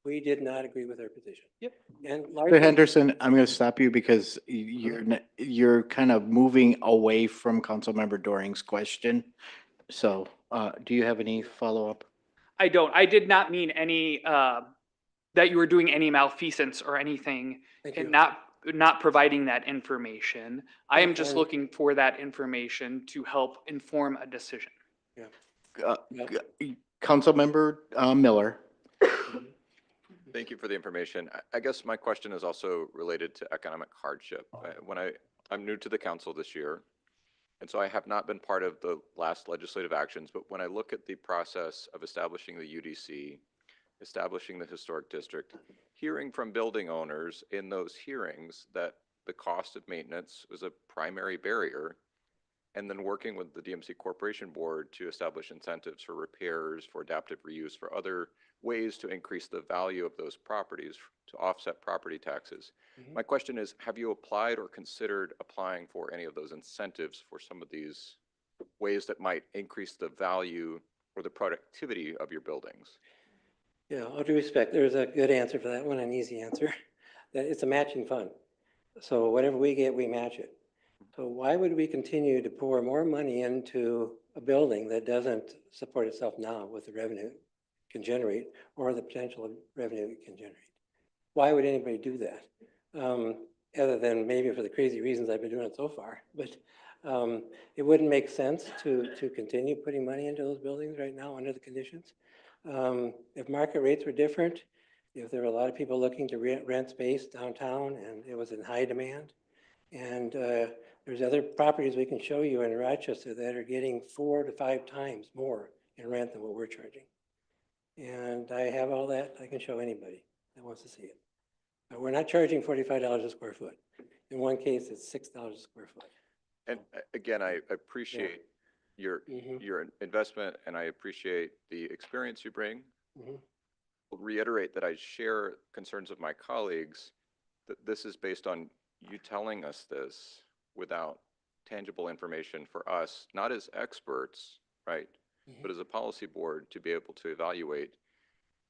J: we did not agree with their position.
P: Yep.
J: And
B: Mr. Henderson, I'm going to stop you because you're kind of moving away from Councilmember Doring's question. So do you have any follow-up?
P: I don't. I did not mean any, that you were doing any malfeasance or anything and not providing that information. I am just looking for that information to help inform a decision.
B: Councilmember Miller.
Q: Thank you for the information. I guess my question is also related to economic hardship. I'm new to the council this year, and so I have not been part of the last legislative actions, but when I look at the process of establishing the UDC, establishing the historic district, hearing from building owners in those hearings that the cost of maintenance was a primary barrier, and then working with the DMC Corporation Board to establish incentives for repairs, for adaptive reuse, for other ways to increase the value of those properties to offset property taxes. My question is, have you applied or considered applying for any of those incentives for some of these ways that might increase the value or the productivity of your buildings?
J: Yeah, all due respect, there's a good answer for that one, an easy answer. That it's a matching fund. So whatever we get, we match it. So why would we continue to pour more money into a building that doesn't support itself now with the revenue it can generate or the potential of revenue it can generate? Why would anybody do that? Other than maybe for the crazy reasons I've been doing it so far. But it wouldn't make sense to continue putting money into those buildings right now under the conditions. If market rates were different, if there were a lot of people looking to rent space downtown and it was in high demand, and there's other properties we can show you in Rochester that are getting 4 to 5 times more in rent than what we're charging. And I have all that. I can show anybody that wants to see it. But we're not charging $45 a square foot. In one case, it's $6 a square foot.
Q: And again, I appreciate your investment, and I appreciate the experience you bring. I'll reiterate that I share concerns of my colleagues that this is based on you telling us this without tangible information for us, not as experts, right, but as a policy board to be able to evaluate.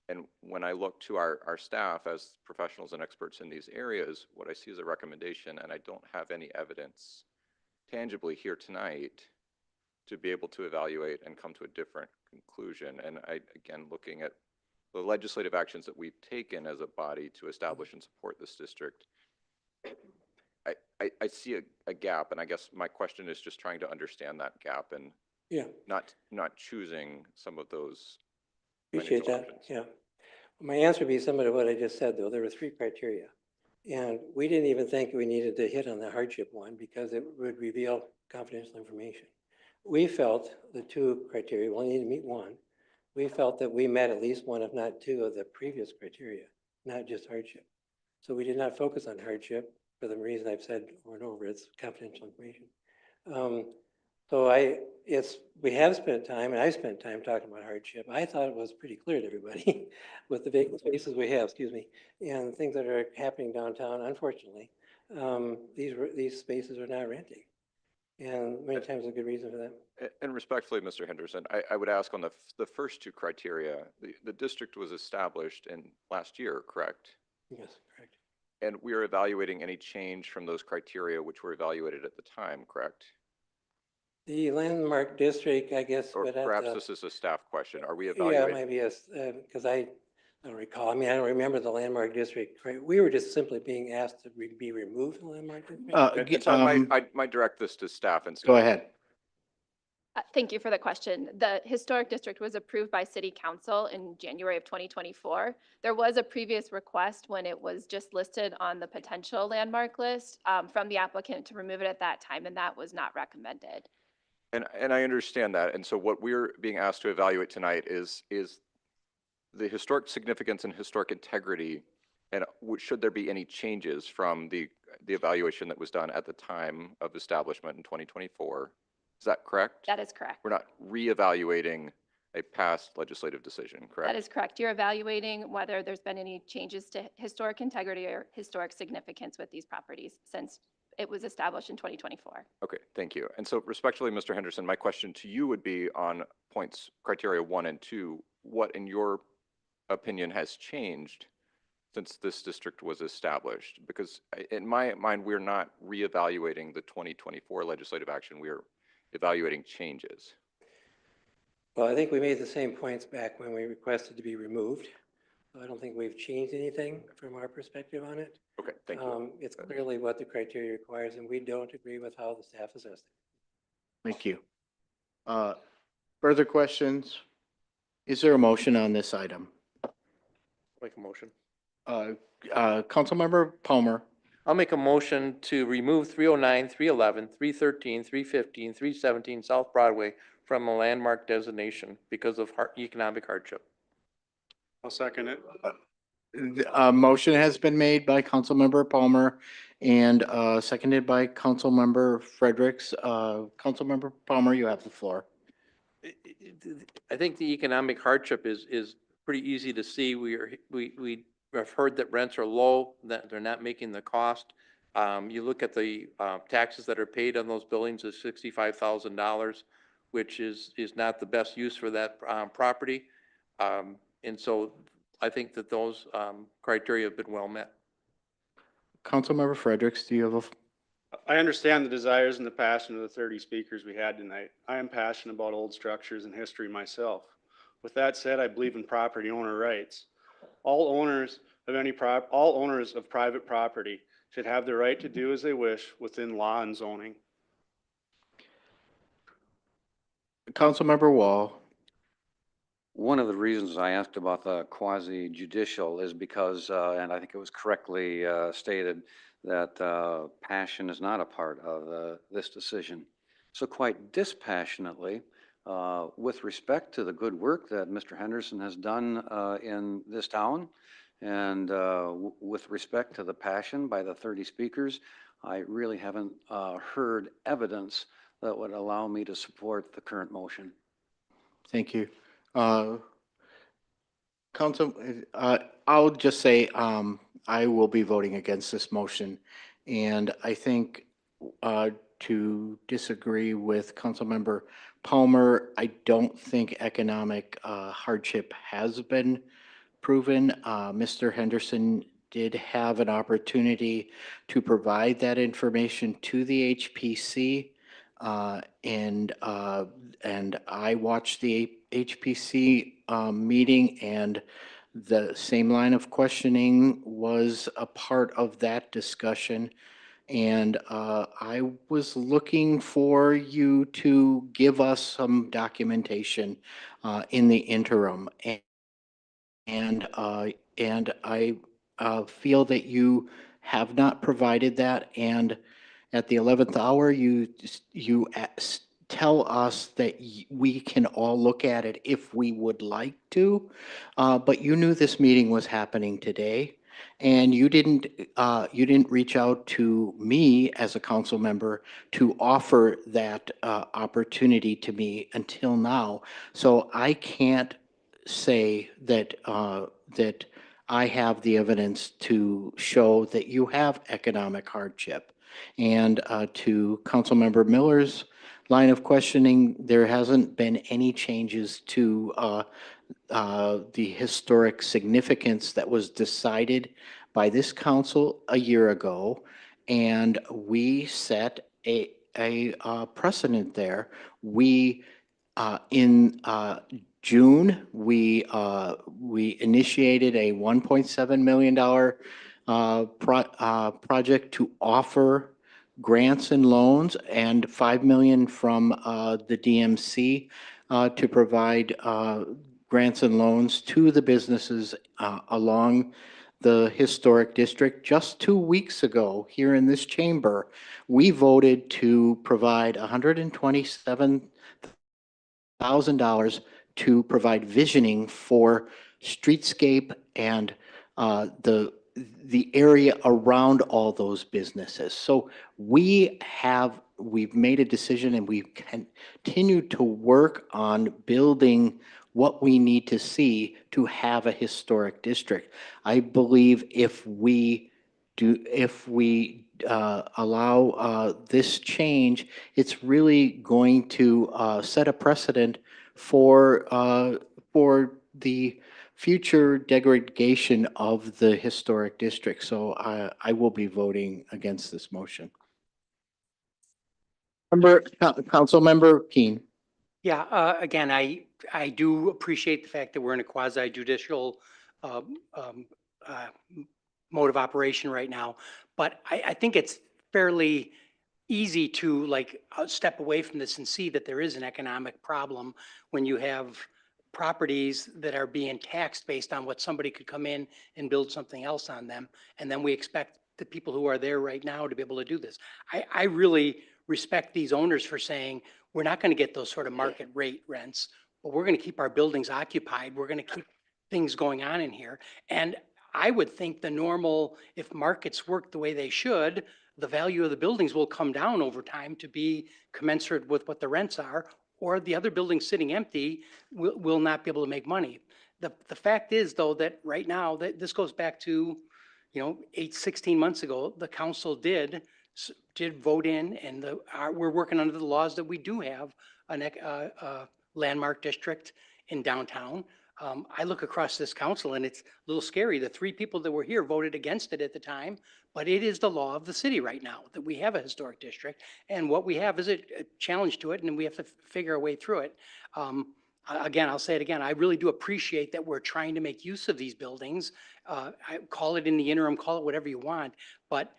Q: And when I look to our staff as professionals and experts in these areas, what I see is a recommendation, and I don't have any evidence tangibly here tonight to be able to evaluate and come to a different conclusion. And again, looking at the legislative actions that we've taken as a body to establish and support this district, I see a gap, and I guess my question is just trying to understand that gap and not choosing some of those.
J: Appreciate that.
Q: Options.
J: Yeah. My answer would be similar to what I just said, though. There were 3 criteria. And we didn't even think we needed to hit on the hardship one because it would reveal confidential information. We felt the 2 criteria, we only need to meet 1. We felt that we met at least 1, if not 2, of the previous criteria, not just hardship. So we did not focus on hardship for the reason I've said over and over, it's confidential information. So we have spent time, and I spent time talking about hardship. I thought it was pretty clear to everybody with the vacant spaces we have, and things that are happening downtown. Unfortunately, these spaces are not renting, and many times a good reason for that.
Q: And respectfully, Mr. Henderson, I would ask on the first 2 criteria, the district was established in last year, correct?
J: Yes, correct.
Q: And we are evaluating any change from those criteria which were evaluated at the time, correct?
J: The landmark district, I guess.
Q: Or perhaps this is a staff question. Are we evaluating?
J: Yeah, maybe because I don't recall. I mean, I don't remember the landmark district. We were just simply being asked to be removed from the landmark district.
Q: So I might direct this to staff and.
B: Go ahead.
N: Thank you for the question. The historic district was approved by City Council in January of 2024. There was a previous request when it was just listed on the potential landmark list from the applicant to remove it at that time, and that was not recommended.
Q: And I understand that. And so what we're being asked to evaluate tonight is the historic significance and historic integrity, and should there be any changes from the evaluation that was done at the time of establishment in 2024? Is that correct?
N: That is correct.
Q: We're not reevaluating a past legislative decision, correct?
N: That is correct. You're evaluating whether there's been any changes to historic integrity or historic significance with these properties since it was established in 2024.
Q: Okay, thank you. And so respectfully, Mr. Henderson, my question to you would be on points, criteria 1 and 2, what in your opinion has changed since this district was established? Because in my mind, we're not reevaluating the 2024 legislative action, we're evaluating changes.
J: Well, I think we made the same points back when we requested to be removed. I don't think we've changed anything from our perspective on it.
Q: Okay, thank you.
J: It's clearly what the criteria requires, and we don't agree with how the staff assessed it.
B: Thank you. Further questions? Is there a motion on this item?
K: Make a motion.
B: Councilmember Palmer.
K: I'll make a motion to remove 309, 311, 313, 315, 317 South Broadway from a landmark designation because of economic hardship.
D: I'll second it.
B: A motion has been made by Councilmember Palmer and seconded by Councilmember Fredericks. Councilmember Palmer, you have the floor.
K: I think the economic hardship is pretty easy to see. We have heard that rents are low, that they're not making the cost. You look at the taxes that are paid on those buildings is $65,000, which is not the best use for that property. And so I think that those criteria have been well met.
B: Councilmember Fredericks, do you have
D: I understand the desires and the passion of the 30 speakers we had tonight. I am passionate about old structures and history myself. With that said, I believe in property owner rights. All owners of private property should have the right to do as they wish within law and zoning.
B: Councilmember Wall?
C: One of the reasons I asked about the quasi judicial is because, and I think it was correctly stated, that passion is not a part of this decision. So quite dispassionately, with respect to the good work that Mr. Henderson has done in this town, and with respect to the passion by the 30 speakers, I really haven't heard evidence that would allow me to support the current motion.
B: Thank you. Council, I'll just say I will be voting against this motion. And I think to disagree with Councilmember Palmer, I don't think economic hardship has been proven. Mr. Henderson did have an opportunity to provide that information to the HPC. And I watched the HPC meeting, and the same line of questioning was a part of that discussion. And I was looking for you to give us some documentation in the interim. And I feel that you have not provided that. And at the 11th hour, you tell us that we can all look at it if we would like to. But you knew this meeting was happening today, and you didn't reach out to me as a council member to offer that opportunity to me until now. So I can't say that that I have the evidence to show that you have economic hardship. And to Councilmember Miller's line of questioning, there hasn't been any changes to the historic significance that was decided by this council a year ago. And we set a precedent there. We in June, we initiated a $1.7 million project to offer grants and loans, and $5 million from the DMC to provide grants and loans to the businesses along the historic district. Just 2 weeks ago, here in this chamber, we voted to provide $127,000 to provide visioning for streetscape and the area around all those businesses. So we've made a decision, and we've continued to work on building what we need to see to have a historic district. I believe if we allow this change, it's really going to set a precedent for the future degradation of the historic district. So I will be voting against this motion. Councilmember Keen.
M: Yeah, again, I do appreciate the fact that we're in a quasi judicial mode of operation right now, but I think it's fairly easy to step away from this and see that there is an economic problem when you have properties that are being taxed based on what somebody could come in and build something else on them. And then we expect the people who are there right now to be able to do this. I really respect these owners for saying, we're not going to get those sort of market rate rents, but we're going to keep our buildings occupied. We're going to keep things going on in here. And I would think the normal, if markets work the way they should, the value of the buildings will come down over time to be commensurate with what the rents are, or the other buildings sitting empty will not be able to make money. The fact is, though, that right now, that this goes back to, 16 months ago, the council did vote in, and we're working under the laws that we do have a landmark district in downtown. I look across this council and it's a little scary. The 3 people that were here voted against it at the time, but it is the law of the city right now that we have a historic district. And what we have is a challenge to it, and we have to figure a way through it. Again, I'll say it again, I really do appreciate that we're trying to make use of these buildings. I call it in the interim, call it whatever you want, but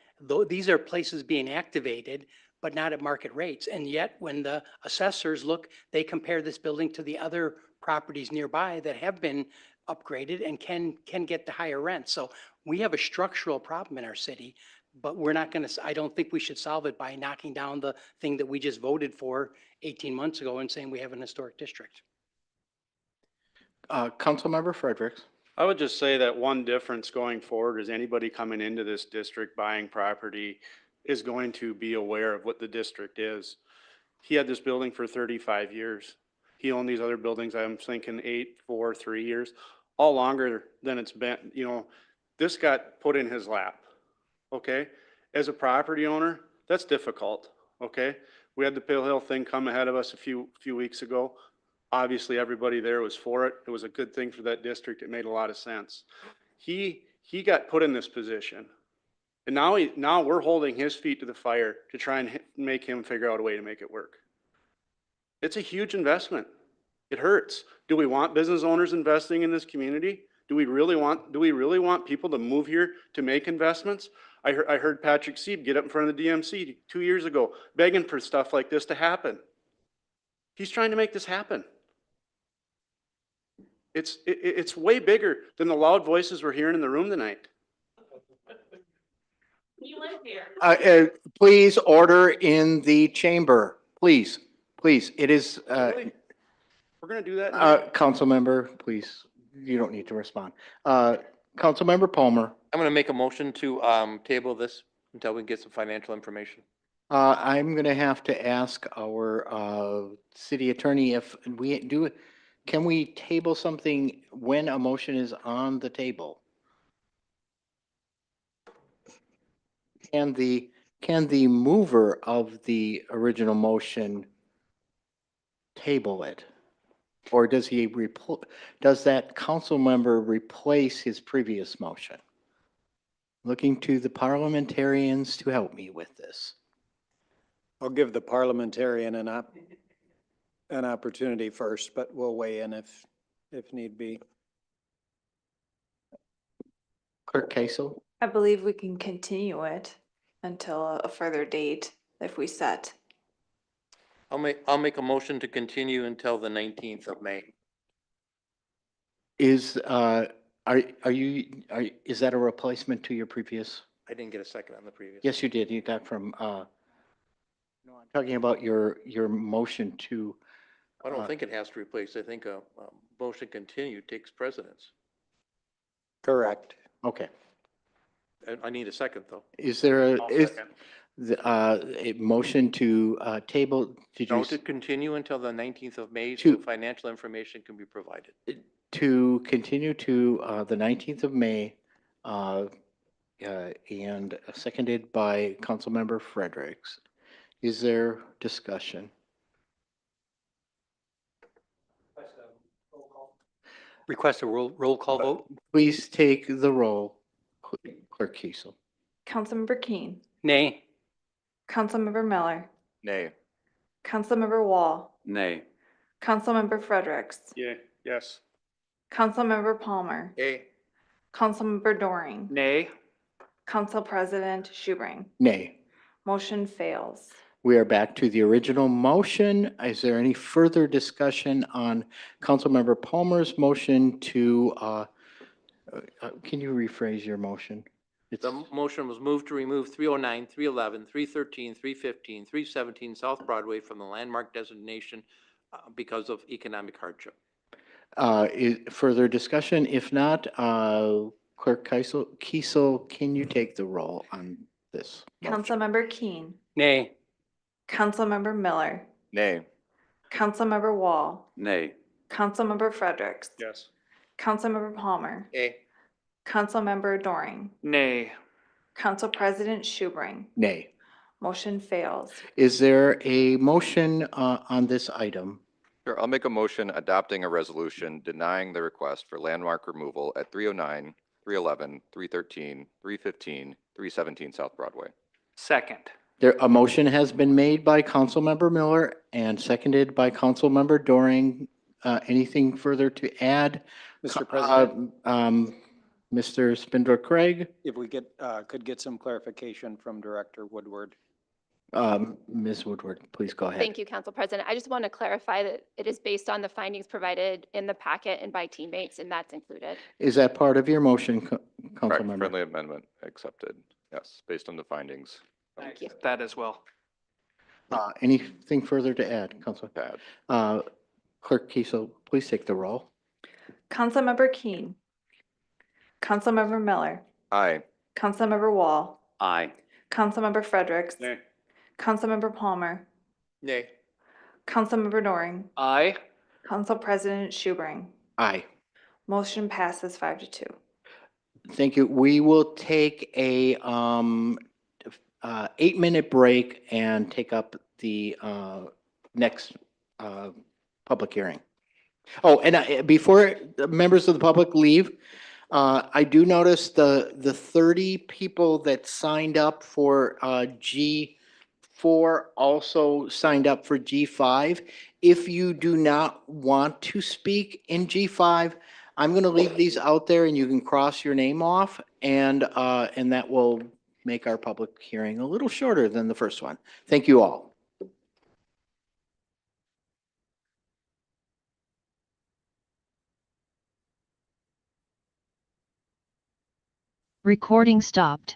M: these are places being activated, but not at market rates. And yet, when the assessors look, they compare this building to the other properties nearby that have been upgraded and can get the higher rent. So we have a structural problem in our city, but we're not going to, I don't think we should solve it by knocking down the thing that we just voted for 18 months ago and saying we have an historic district.
B: Councilmember Fredericks.
D: I would just say that one difference going forward is anybody coming into this district buying property is going to be aware of what the district is. He had this building for 35 years. He owned these other buildings, I'm thinking 8, 4, 3 years, all longer than it's been. This got put in his lap, okay? As a property owner, that's difficult, okay? We had the Pale Hill thing come ahead of us a few weeks ago. Obviously, everybody there was for it. It was a good thing for that district. It made a lot of sense. He got put in this position. And now we're holding his feet to the fire to try and make him figure out a way to make it work. It's a huge investment. It hurts. Do we want business owners investing in this community? Do we really want people to move here to make investments? I heard Patrick Sieb get up in front of the DMC 2 years ago begging for stuff like this to happen. He's trying to make this happen. It's way bigger than the loud voices we're hearing in the room tonight.
I: You live here.
B: Please order in the chamber. Please. It is.
D: Really? We're going to do that now?
B: Council member, please. You don't need to respond. Council member Palmer.
K: I'm going to make a motion to table this until we get some financial information.
B: I'm going to have to ask our city attorney if we do. Can we table something when a motion is on the table? Can the mover of the original motion table it? Or does that council member replace his previous motion? Looking to the parliamentarians to help me with this.
L: I'll give the parliamentarian an opportunity first, but we'll weigh in if need be.
B: Clerk Kasel?
R: I believe we can continue it until a further date if we set.
K: I'll make a motion to continue until the 19th of May.
B: Is that a replacement to your previous?
K: I didn't get a second on the previous.
B: Yes, you did. You got from, no, I'm talking about your motion to.
K: I don't think it has to replace. I think a motion continue takes precedence.
L: Correct.
B: Okay.
K: I need a second, though.
B: Is there a motion to table?
K: To continue until the 19th of May so financial information can be provided.
B: To continue to the 19th of May and seconded by Councilmember Fredericks. Is there discussion?
M: Request a roll call vote.
B: Please take the roll, Clerk Kiesel.
R: Councilmember Keen.
M: Nay.
R: Councilmember Miller.
Q: Nay.
R: Councilmember Wall.
C: Nay.
R: Councilmember Fredericks.
D: Yeah, yes.
R: Councilmember Palmer.
K: Nay.
R: Councilmember Doring.
P: Nay.
R: Council President Schubring.
B: Nay.
R: Motion fails.
B: We are back to the original motion. Is there any further discussion on Councilmember Palmer's motion to, can you rephrase your motion?
K: The motion was moved to remove 309, 311, 313, 315, 317 South Broadway from the landmark designation because of economic hardship.
B: Further discussion? If not, Clerk Kiesel, can you take the roll on this motion?
H: Councilmember Keen,
M: Nay.
H: Councilmember Miller,
Q: Nay.
H: Councilmember Wall,
C: Nay.
H: Councilmember Fredericks,
D: Yes.
H: Councilmember Palmer,
K: A.
H: Councilmember Doring,
P: Nay.
H: Council President Schubring.
B: Nay.
H: Motion fails.
B: Is there a motion on this item?
Q: Sure, I'll make a motion adopting a resolution denying the request for landmark removal at 309, 311, 313, 315, 317 South Broadway.
P: Second.
B: A motion has been made by Councilmember Miller and seconded by Councilmember Doring. Anything further to add?
L: Mr. President,
B: Mr. Spindler Craig,
L: if we could get some clarification from Director Woodward.
B: Ms. Woodward, please go ahead.
N: Thank you, Council President. I just want to clarify that it is based on the findings provided in the packet and by teammates, and that's included.
B: Is that part of your motion,
Q: Correct.
B: Councilmember?
Q: Friendly amendment accepted. Yes, based on the findings.
N: Thank you.
P: That as well.
B: Anything further to add, Council? Clerk Kiesel, please take the roll.
H: Councilmember Keen, Councilmember Miller,
Q: Aye.
H: Councilmember Wall,
C: Aye.
H: Councilmember Fredericks,
D: Nay.
H: Councilmember Palmer,
K: Nay.
H: Councilmember Doring,
P: Aye.
H: Council President Schubring.
B: Aye.
H: Motion passes 5-2.
B: Thank you. We will take a 8-minute break and take up the next public hearing. Oh, and before the members of the public leave, I do notice the 30 people that signed up for G4 also signed up for G5. If you do not want to speak in G5, I'm going to leave these out there and you can cross your name off, and that will make our public hearing a little shorter than the first one. Thank you all.
S: Recording stopped.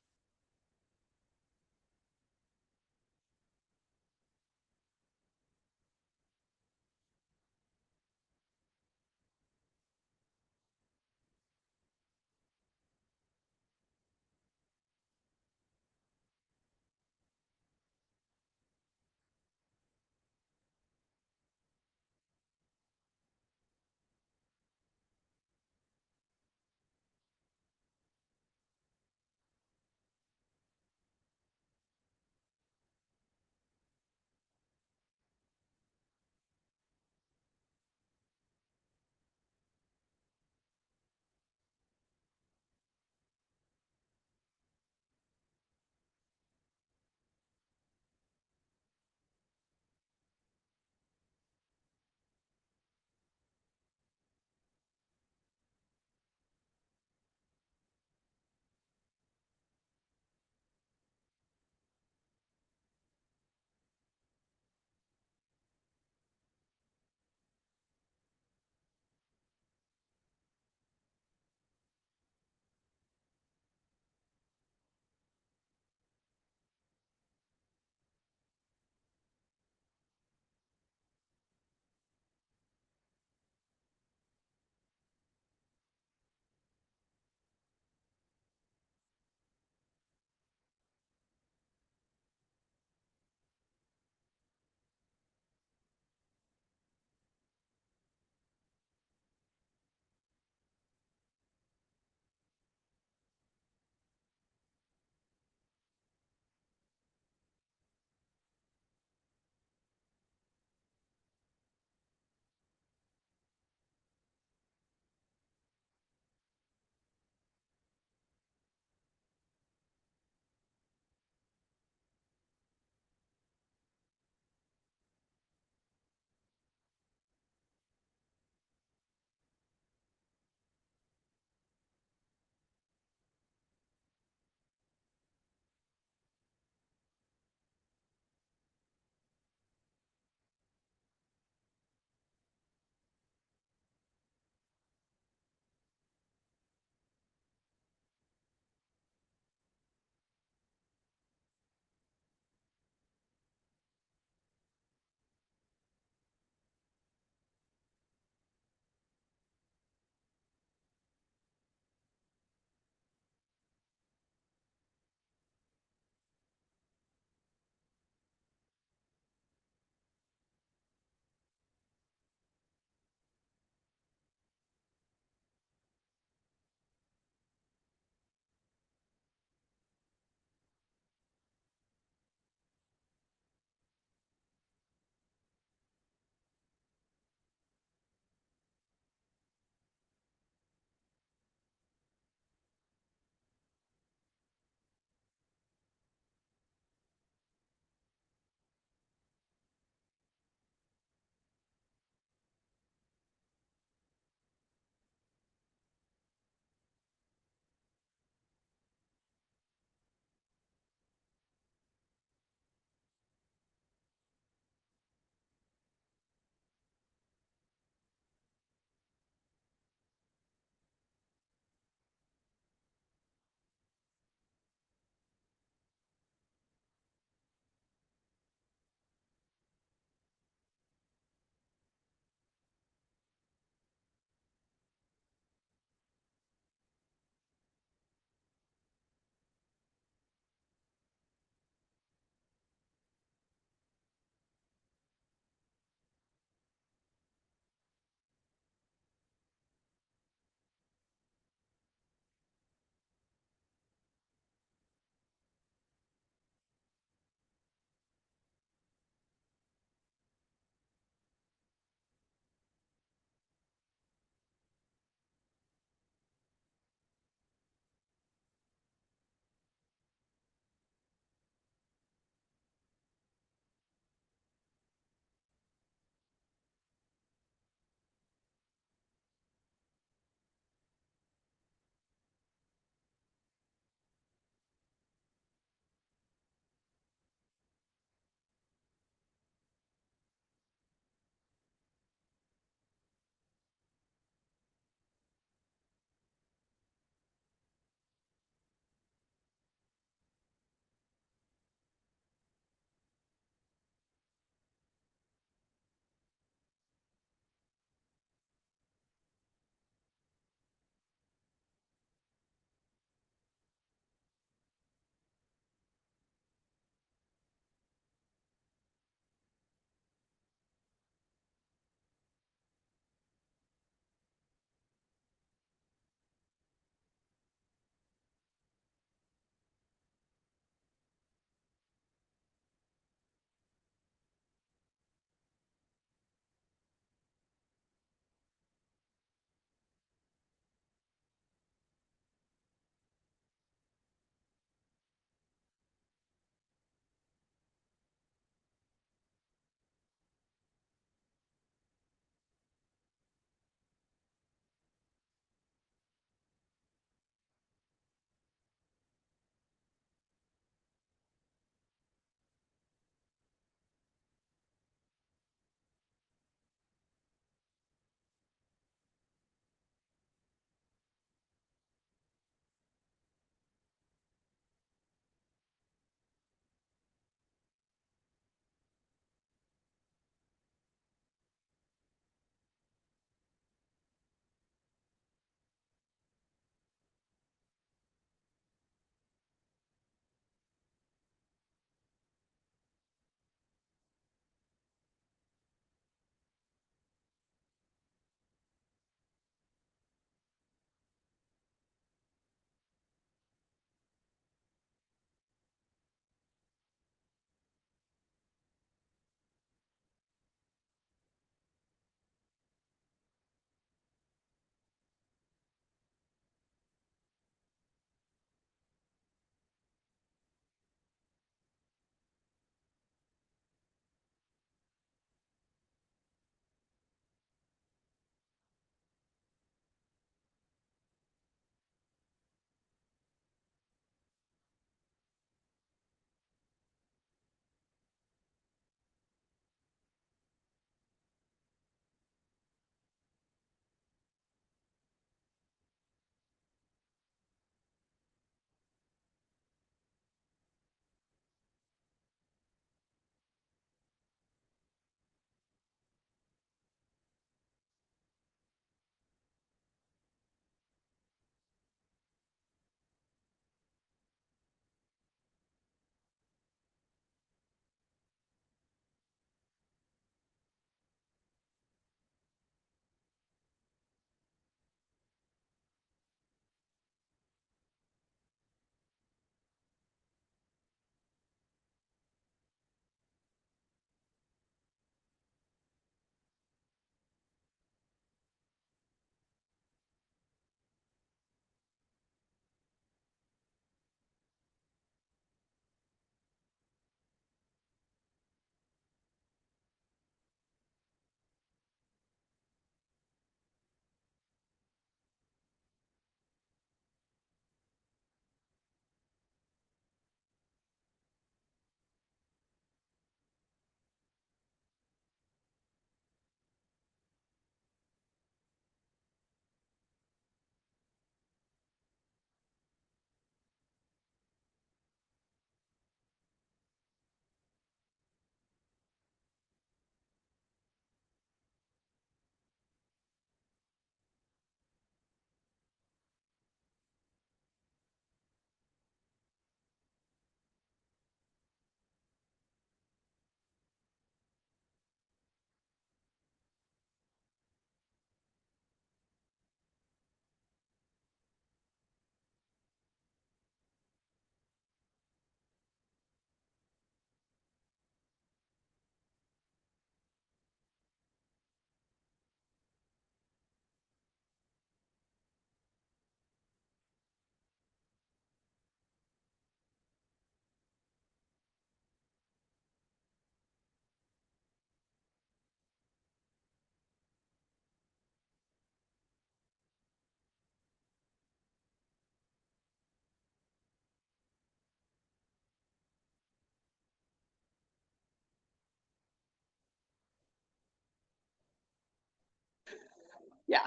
G: Yeah.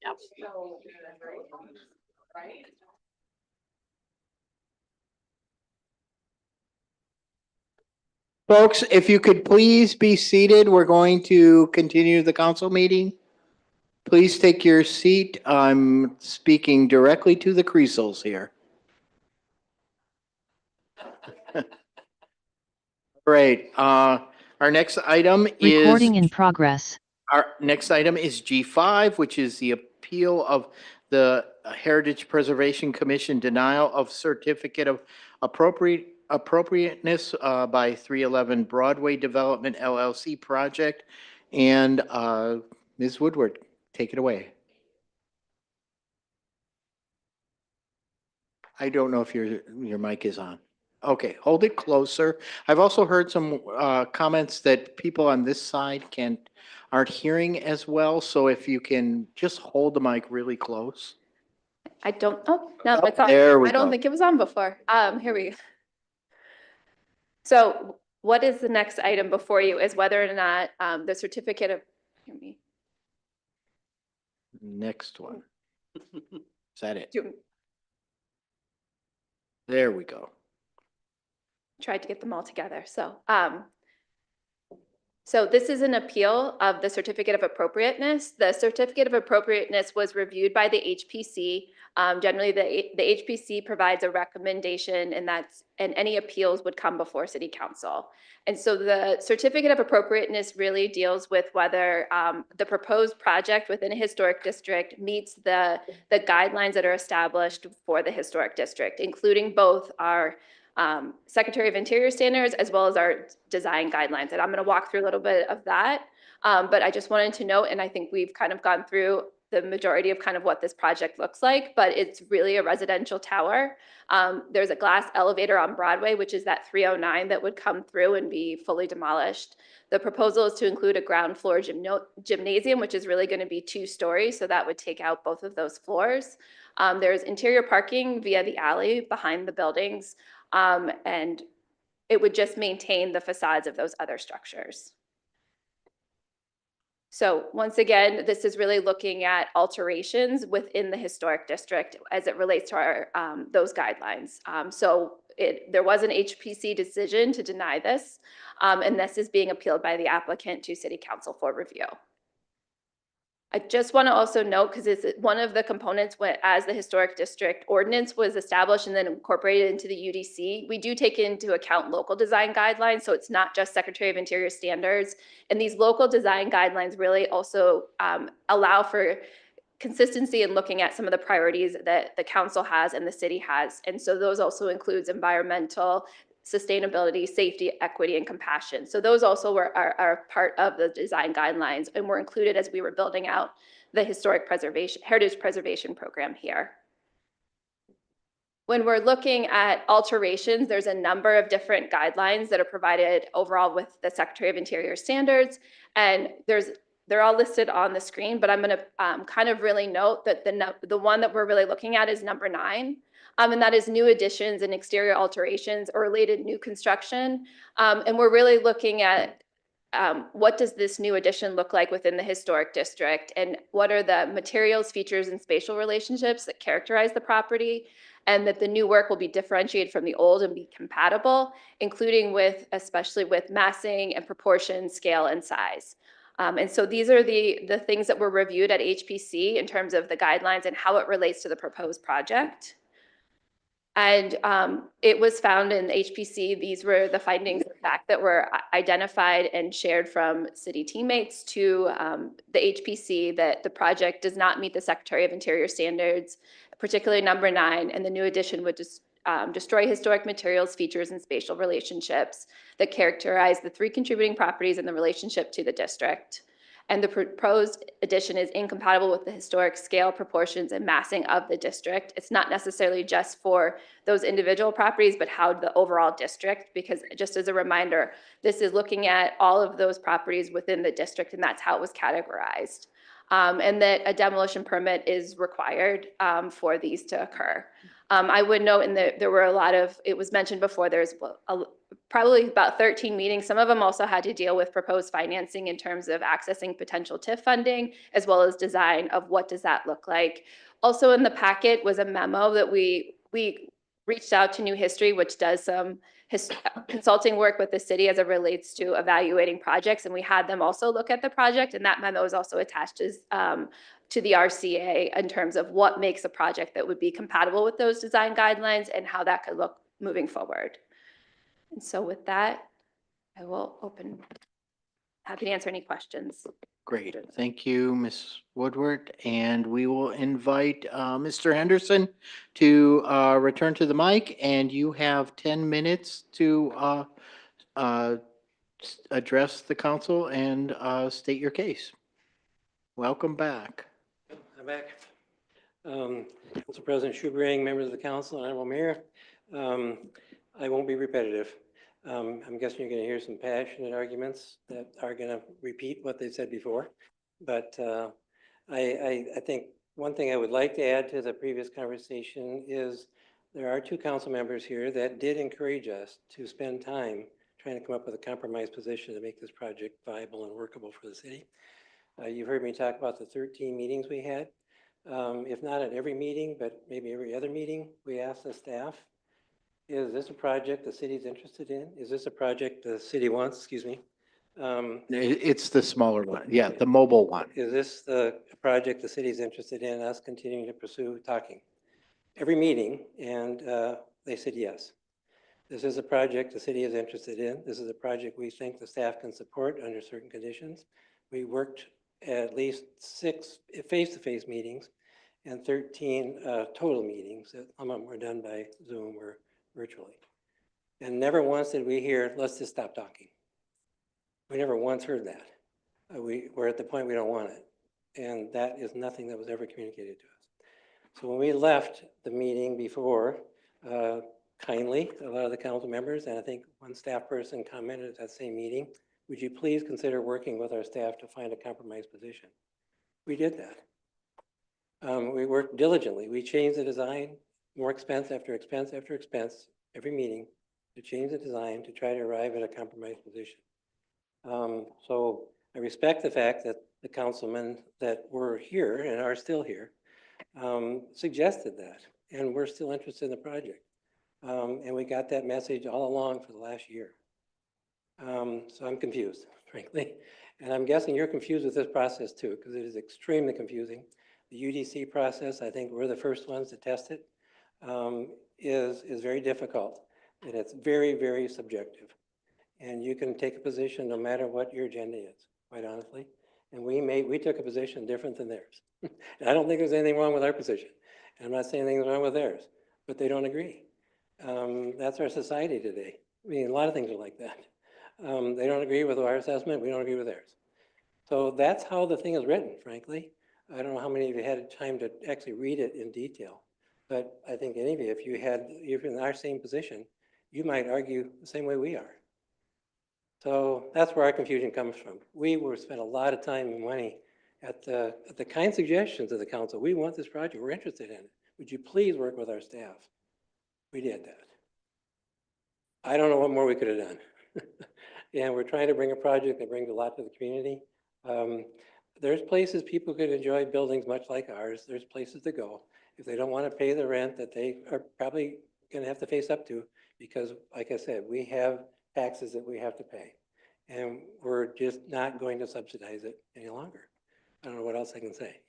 G: Yep.
B: Folks, if you could please be seated, we're going to continue the council meeting. Please take your seat. I'm speaking directly to the Creasels here. Great. Our next item is.
S: Recording in progress.
B: Our next item is G5, which is the appeal of the Heritage Preservation Commission denial of certificate of appropriateness by 311 Broadway Development LLC project. And Ms. Woodward, take it away. I don't know if your mic is on. Okay, hold it closer. I've also heard some comments that people on this side aren't hearing as well. So if you can just hold the mic really close.
N: I don't, oh, no, it's on.
B: There we
N: I don't
B: go.
N: think it was on before. Here we go. So what is the next item before you is whether or not the certificate of, hear me.
B: Next one. Is that it?
N: Do-
B: There we go.
N: Tried to get them all together. So this is an appeal of the certificate of appropriateness. The certificate of appropriateness was reviewed by the HPC. Generally, the HPC provides a recommendation, and any appeals would come before City Council. And so the certificate of appropriateness really deals with whether the proposed project within a historic district meets the guidelines that are established for the historic district, including both our Secretary of Interior standards as well as our design guidelines. And I'm going to walk through a little bit of that. But I just wanted to note, and I think we've kind of gone through the majority of kind of what this project looks like, but it's really a residential tower. There's a glass elevator on Broadway, which is that 309 that would come through and be fully demolished. The proposal is to include a ground floor gymnasium, which is really going to be 2 stories. So that would take out both of those floors. There's interior parking via the alley behind the buildings. And it would just maintain the facades of those other structures. So once again, this is really looking at alterations within the historic district as it relates to our those guidelines. There was an HPC decision to deny this, and this is being appealed by the applicant to City Council for review. I just want to also note, because it's one of the components as the historic district ordinance was established and then incorporated into the UDC, we do take into account local design guidelines. So it's not just Secretary of Interior standards. And these local design guidelines really also allow for consistency in looking at some of the priorities that the council has and the city has. And so those also includes environmental, sustainability, safety, equity, and compassion. So those also are part of the design guidelines and were included as we were building out the heritage preservation program here. When we're looking at alterations, there's a number of different guidelines that are provided overall with the Secretary of Interior standards, and they're all listed on the screen, but I'm going to kind of really note that the one that we're really looking at is number 9. And that is new additions and exterior alterations or related new construction. And we're really looking at what does this new addition look like within the historic district, and what are the materials, features, and spatial relationships that characterize the property, and that the new work will be differentiated from the old and be compatible, including especially with massing and proportion, scale, and size. And so these are the things that were reviewed at HPC in terms of the guidelines and how it relates to the proposed project. And it was found in HPC, these were the findings of fact that were identified and shared from city teammates to the HPC, that the project does not meet the Secretary of Interior standards, particularly number 9, and the new addition would destroy historic materials, features, and spatial relationships that characterize the 3 contributing properties and the relationship to the district. And the proposed addition is incompatible with the historic scale, proportions, and massing of the district. It's not necessarily just for those individual properties, but how the overall district, because just as a reminder, this is looking at all of those properties within the district, and that's how it was categorized. And that a demolition permit is required for these to occur. I would note there were a lot of, it was mentioned before, there's probably about 13 meetings. Some of them also had to deal with proposed financing in terms of accessing potential TIF funding, as well as design of what does that look like. Also in the packet was a memo that we reached out to New History, which does some consulting work with the city as it relates to evaluating projects. And we had them also look at the project, and that memo is also attached to the RCA in terms of what makes a project that would be compatible with those design guidelines and how that could look moving forward. And so with that, I will open, happy to answer any questions.
B: Great. Thank you, Ms. Woodward. And we will invite Mr. Henderson to return to the mic, and you have 10 minutes to address the council and state your case. Welcome back.
J: I'm back. Council President Schubring, members of the council, Honorable Mayor. I won't be repetitive. I'm guessing you're going to hear some passionate arguments that are going to repeat what they said before. But I think one thing I would like to add to the previous conversation is there are 2 council members here that did encourage us to spend time trying to come up with a compromise position to make this project viable and workable for the city. You've heard me talk about the 13 meetings we had. If not at every meeting, but maybe every other meeting, we asked the staff, is this a project the city's interested in? Is this a project the city wants, excuse me?
B: It's the smaller one. Yeah, the mobile one.
J: Is this the project the city's interested in us continuing to pursue talking? Every meeting, and they said yes. This is a project the city is interested in. This is a project we think the staff can support under certain conditions. We worked at least 6 face-to-face meetings and 13 total meetings. Some of them were done by Zoom or virtually. And never once did we hear, let's just stop talking. We never once heard that. We're at the point we don't want it. And that is nothing that was ever communicated to us. So when we left the meeting before, kindly, a lot of the council members, and I think one staff person commented at that same meeting, would you please consider working with our staff to find a compromise position? We did that. We worked diligently. We changed the design, more expense after expense after expense, every meeting, to change the design to try to arrive at a compromise position. So I respect the fact that the councilmen that were here and are still here suggested that, and we're still interested in the project. And we got that message all along for the last year. So I'm confused, frankly. And I'm guessing you're confused with this process too, because it is extremely confusing. The UDC process, I think we're the first ones to test it, is very difficult. And it's very, very subjective. And you can take a position no matter what your agenda is, quite honestly. And we took a position different than theirs. And I don't think there's anything wrong with our position. And I'm not saying anything's wrong with theirs, but they don't agree. That's our society today. I mean, a lot of things are like that. They don't agree with our assessment, we don't agree with theirs. So that's how the thing is written, frankly. I don't know how many of you had time to actually read it in detail, but I think any of you, if you're in our same position, you might argue the same way we are. So that's where our confusion comes from. We spent a lot of time and money at the kind suggestions of the council. We want this project, we're interested in it. Would you please work with our staff? We did that. I don't know what more we could have done. And we're trying to bring a project that brings a lot to the community. There's places people could enjoy buildings much like ours. There's places to go. If they don't want to pay the rent that they are probably going to have to face up to, because like I said, we have taxes that we have to pay. And we're just not going to subsidize it any longer. I don't know what else I can say.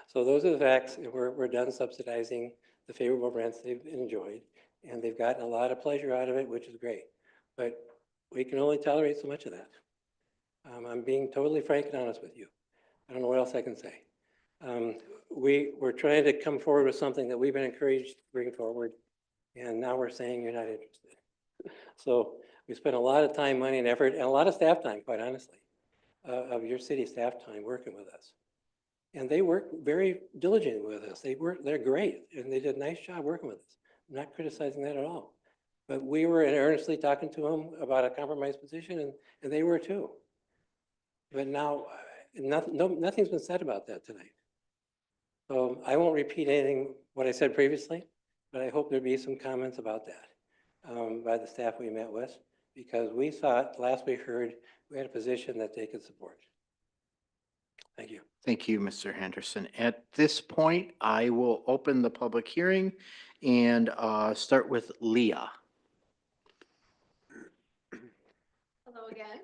J: So those are the facts. We're done subsidizing the favorable rents they've enjoyed. And they've gotten a lot of pleasure out of it, which is great. But we can only tolerate so much of that. I'm being totally frank and honest with you. I don't know what else I can say. We're trying to come forward with something that we've been encouraged to bring forward, and now we're saying you're not interested. So we spent a lot of time, money, and effort, and a lot of staff time, quite honestly, of your city staff time working with us. And they work very diligently with us. They're great, and they did a nice job working with us. I'm not criticizing that at all. But we were earnestly talking to them about a compromise position, and they were too. But now, nothing's been said about that tonight. So I won't repeat anything what I said previously. but I hope there'd be some comments about that by the staff we met with, because we thought, last we heard, we had a position that they could support. Thank you.
B: Thank you, Mr. Henderson. At this point, I will open the public hearing and start with Leah.
S: Hello again.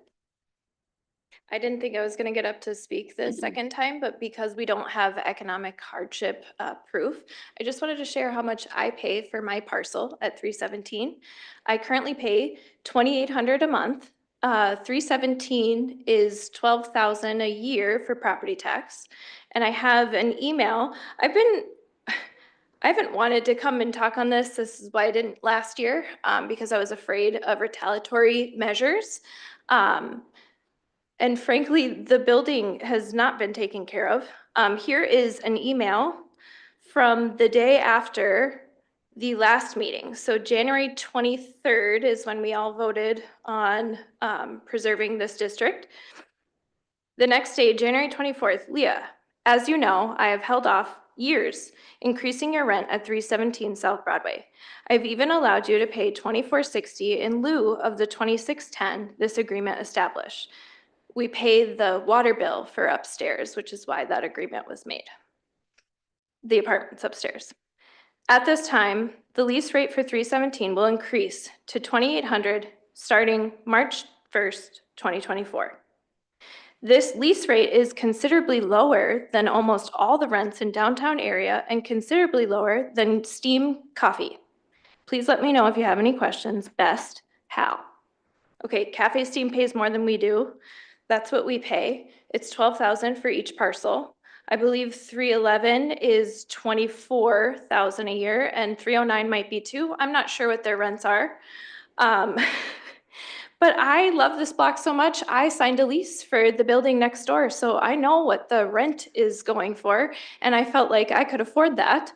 S: I didn't think I was going to get up to speak the second time, but because we don't have economic hardship proof, I just wanted to share how much I pay for my parcel at 317. I currently pay $2,800 a month. 317 is $12,000 a year for property tax. And I have an email. I haven't wanted to come and talk on this. This is why I didn't last year, because I was afraid of retaliatory measures. And frankly, the building has not been taken care of. Here is an email from the day after the last meeting. So January 23rd is when we all voted on preserving this district. The next day, January 24th, Leah, as you know, I have held off years increasing your rent at 317 South Broadway. I've even allowed you to pay $24.60 in lieu of the $26.10 this agreement established. We pay the water bill for upstairs, which is why that agreement was made. The apartments upstairs. At this time, the lease rate for 317 will increase to $2,800 starting March 1st, 2024. This lease rate is considerably lower than almost all the rents in downtown area and considerably lower than Steam Coffee. Please let me know if you have any questions. Best, how? Okay, Cafe Steam pays more than we do. That's what we pay. It's $12,000 for each parcel. I believe 311 is $24,000 a year, and 309 might be too. I'm not sure what their rents are. But I love this block so much, I signed a lease for the building next door, so I know what the rent is going for, and I felt like I could afford that.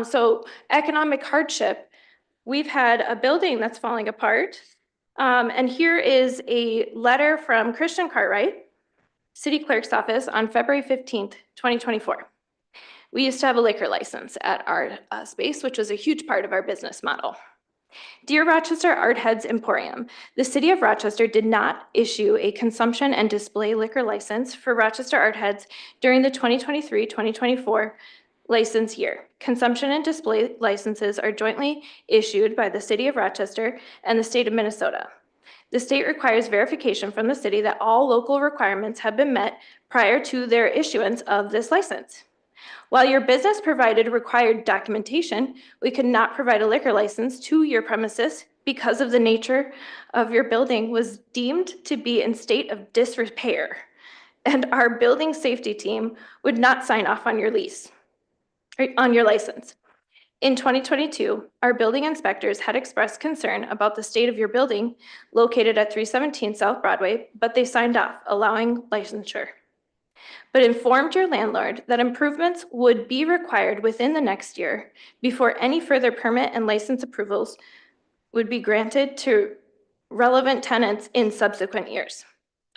S: So economic hardship, we've had a building that's falling apart. And here is a letter from Christian Cartwright, City Clerk's office on February 15th, 2024. We used to have a liquor license at our space, which was a huge part of our business model. Dear Rochester Art Heads Emporium, the City of Rochester did not issue a consumption and display liquor license for Rochester Art Heads during the 2023-2024 license year. Consumption and display licenses are jointly issued by the City of Rochester and the State of Minnesota. The state requires verification from the city that all local requirements have been met prior to their issuance of this license. While your business provided required documentation, we could not provide a liquor license to your premises because of the nature of your building was deemed to be in state of disrepair, and our building safety team would not sign off on your lease, on your license. In 2022, our building inspectors had expressed concern about the state of your building located at 317 South Broadway, but they signed off, allowing licensure, but informed your landlord that improvements would be required within the next year before any further permit and license approvals would be granted to relevant tenants in subsequent years.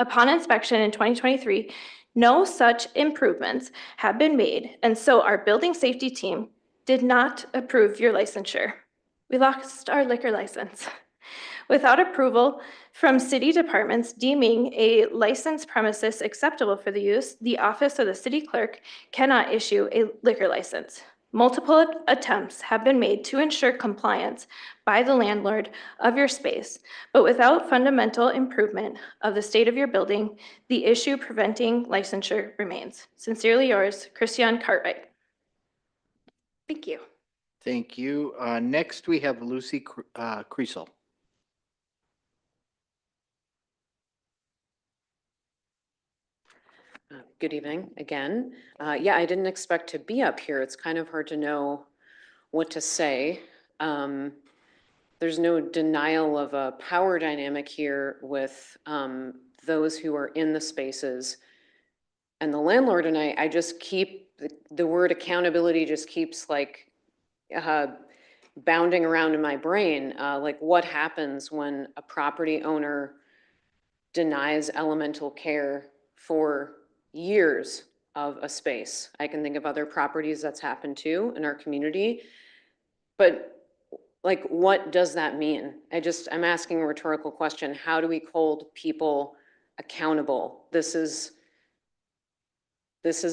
S: Upon inspection in 2023, no such improvements have been made, and so our building safety team did not approve your licensure. We lost our liquor license. Without approval from city departments deeming a licensed premises acceptable for the use, the office of the city clerk cannot issue a liquor license. Multiple attempts have been made to ensure compliance by the landlord of your space, but without fundamental improvement of the state of your building, the issue preventing licensure remains. Sincerely yours, Christian Cartwright. Thank you.
B: Thank you. Next, we have Lucy Creasel.
T: Good evening again. Yeah, I didn't expect to be up here. It's kind of hard to know what to say. There's no denial of a power dynamic here with those who are in the spaces. And the landlord and I just keep, the word accountability just keeps like bounding around in my brain. Like what happens when a property owner denies elemental care for years of a space? I can think of other properties that's happened to in our community. But like, what does that mean? I'm asking a rhetorical question. How do we hold people accountable? This has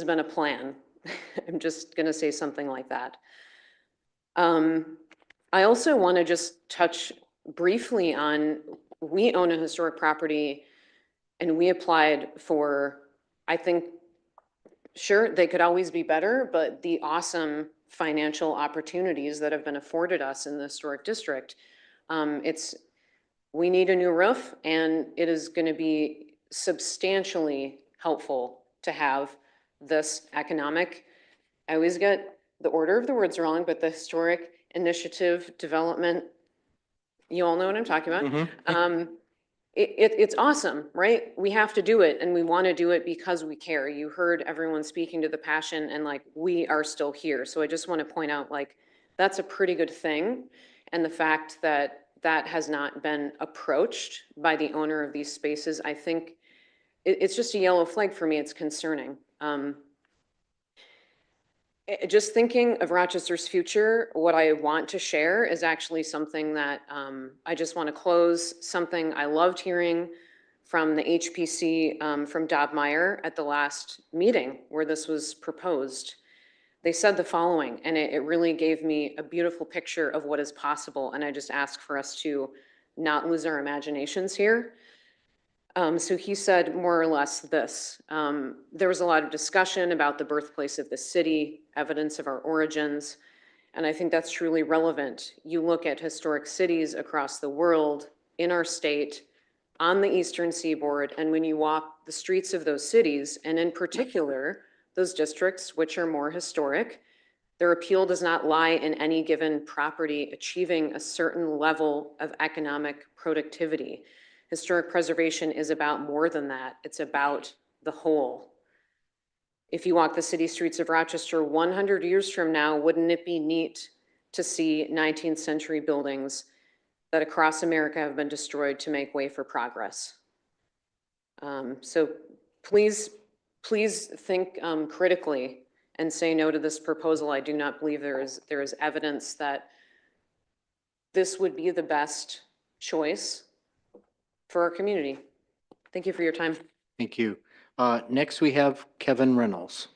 T: been a plan. I'm just gonna say something like that. I also want to just touch briefly on, we own a historic property and we applied for, I think, sure, they could always be better, but the awesome financial opportunities that have been afforded us in the historic district, we need a new roof, and it is going to be substantially helpful to have this economic, I always get the order of the words wrong, but the historic initiative development, you all know what I'm talking about. It's awesome, right? We have to do it, and we want to do it because we care. You heard everyone speaking to the passion, and like, we are still here. So I just want to point out, like, that's a pretty good thing. And the fact that that has not been approached by the owner of these spaces, I think it's just a yellow flag for me. It's concerning. Just thinking of Rochester's future, what I want to share is actually something that I just want to close, something I loved hearing from the HPC, from Dob Meyer at the last meeting where this was proposed. They said the following, and it really gave me a beautiful picture of what is possible, and I just ask for us to not lose our imaginations here. So he said more or less this. There was a lot of discussion about the birthplace of the city, evidence of our origins, and I think that's truly relevant. You look at historic cities across the world, in our state, on the eastern seaboard, and when you walk the streets of those cities, and in particular, those districts which are more historic, their appeal does not lie in any given property achieving a certain level of economic productivity. Historic preservation is about more than that. It's about the whole. If you walk the city streets of Rochester 100 years from now, wouldn't it be neat to see 19th century buildings that across America have been destroyed to make way for progress? So please think critically and say no to this proposal. I do not believe there is evidence that this would be the best choice for our community. Thank you for your time.
B: Thank you. Next, we have Kevin Reynolds.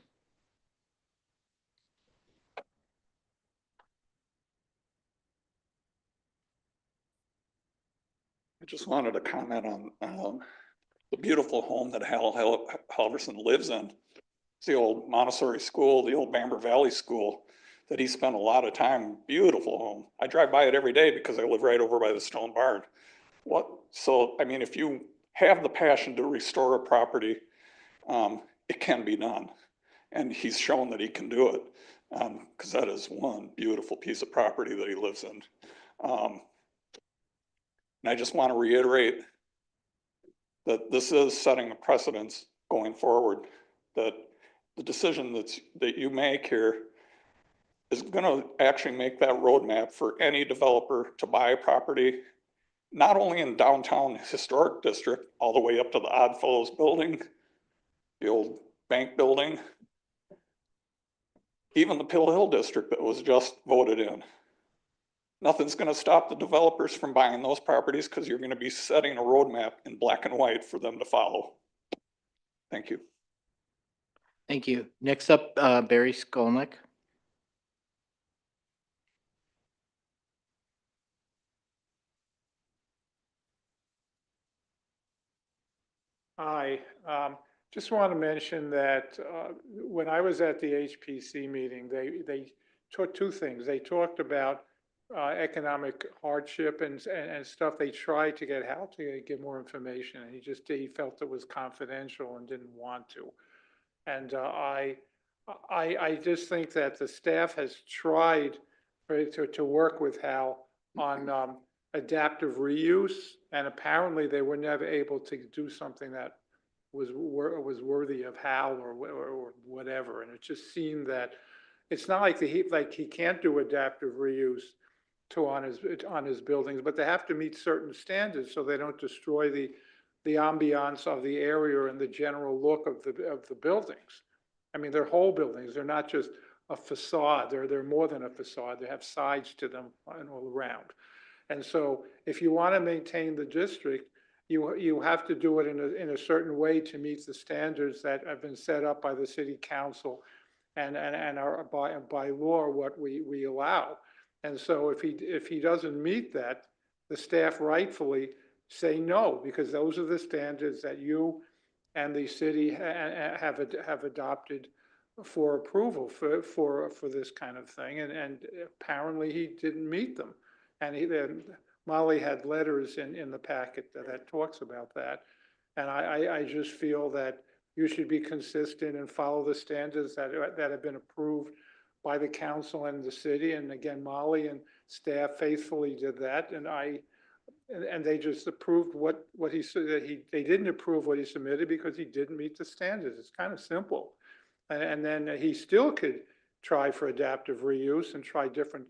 A: I just wanted to comment on the beautiful home that Hal Halverson lives in. It's the old Montessori school, the old Bamber Valley School that he spent a lot of time. Beautiful home. I drive by it every day because I live right over by the stone barn. So, I mean, if you have the passion to restore a property, it can be done. And he's shown that he can do it, because that is one beautiful piece of property that he lives in. And I just want to reiterate that this is setting a precedence going forward, that the decision that you make here is going to actually make that roadmap for any developer to buy a property, not only in downtown historic district, all the way up to the Oddfellows building, the old bank building, even the Pill Hill district that was just voted in. Nothing's going to stop the developers from buying those properties because you're going to be setting a roadmap in black and white for them to follow. Thank you.
B: Thank you. Next up, Barry Skolnick.
F: Hi, just want to mention that when I was at the HPC meeting, they taught two things. They talked about economic hardship and stuff. They tried to get Hal to get more information, and he felt it was confidential and didn't want to. And I just think that the staff has tried to work with Hal on adaptive reuse, and apparently they were never able to do something that was worthy of Hal or whatever. And it just seemed that it's not like he can't do adaptive reuse on his buildings, but they have to meet certain standards so they don't destroy the ambiance of the area and the general look of the buildings. I mean, they're whole buildings. They're not just a facade. They're more than a facade. They have sides to them and all around. And so if you want to maintain the district, you have to do it in a certain way to meet the standards that have been set up by the city council and are by law what we allow. And so if he doesn't meet that, the staff rightfully say no, because those are the standards that you and the city have adopted for approval for this kind of thing. And apparently he didn't meet them. And Molly had letters in the packet that talks about that. And I just feel that you should be consistent and follow the standards that have been approved by the council and the city. And again, Molly and staff faithfully did that. And they just approved what he said. They didn't approve what he submitted because he didn't meet the standards. It's kind of simple. And then he still could try for adaptive reuse and try different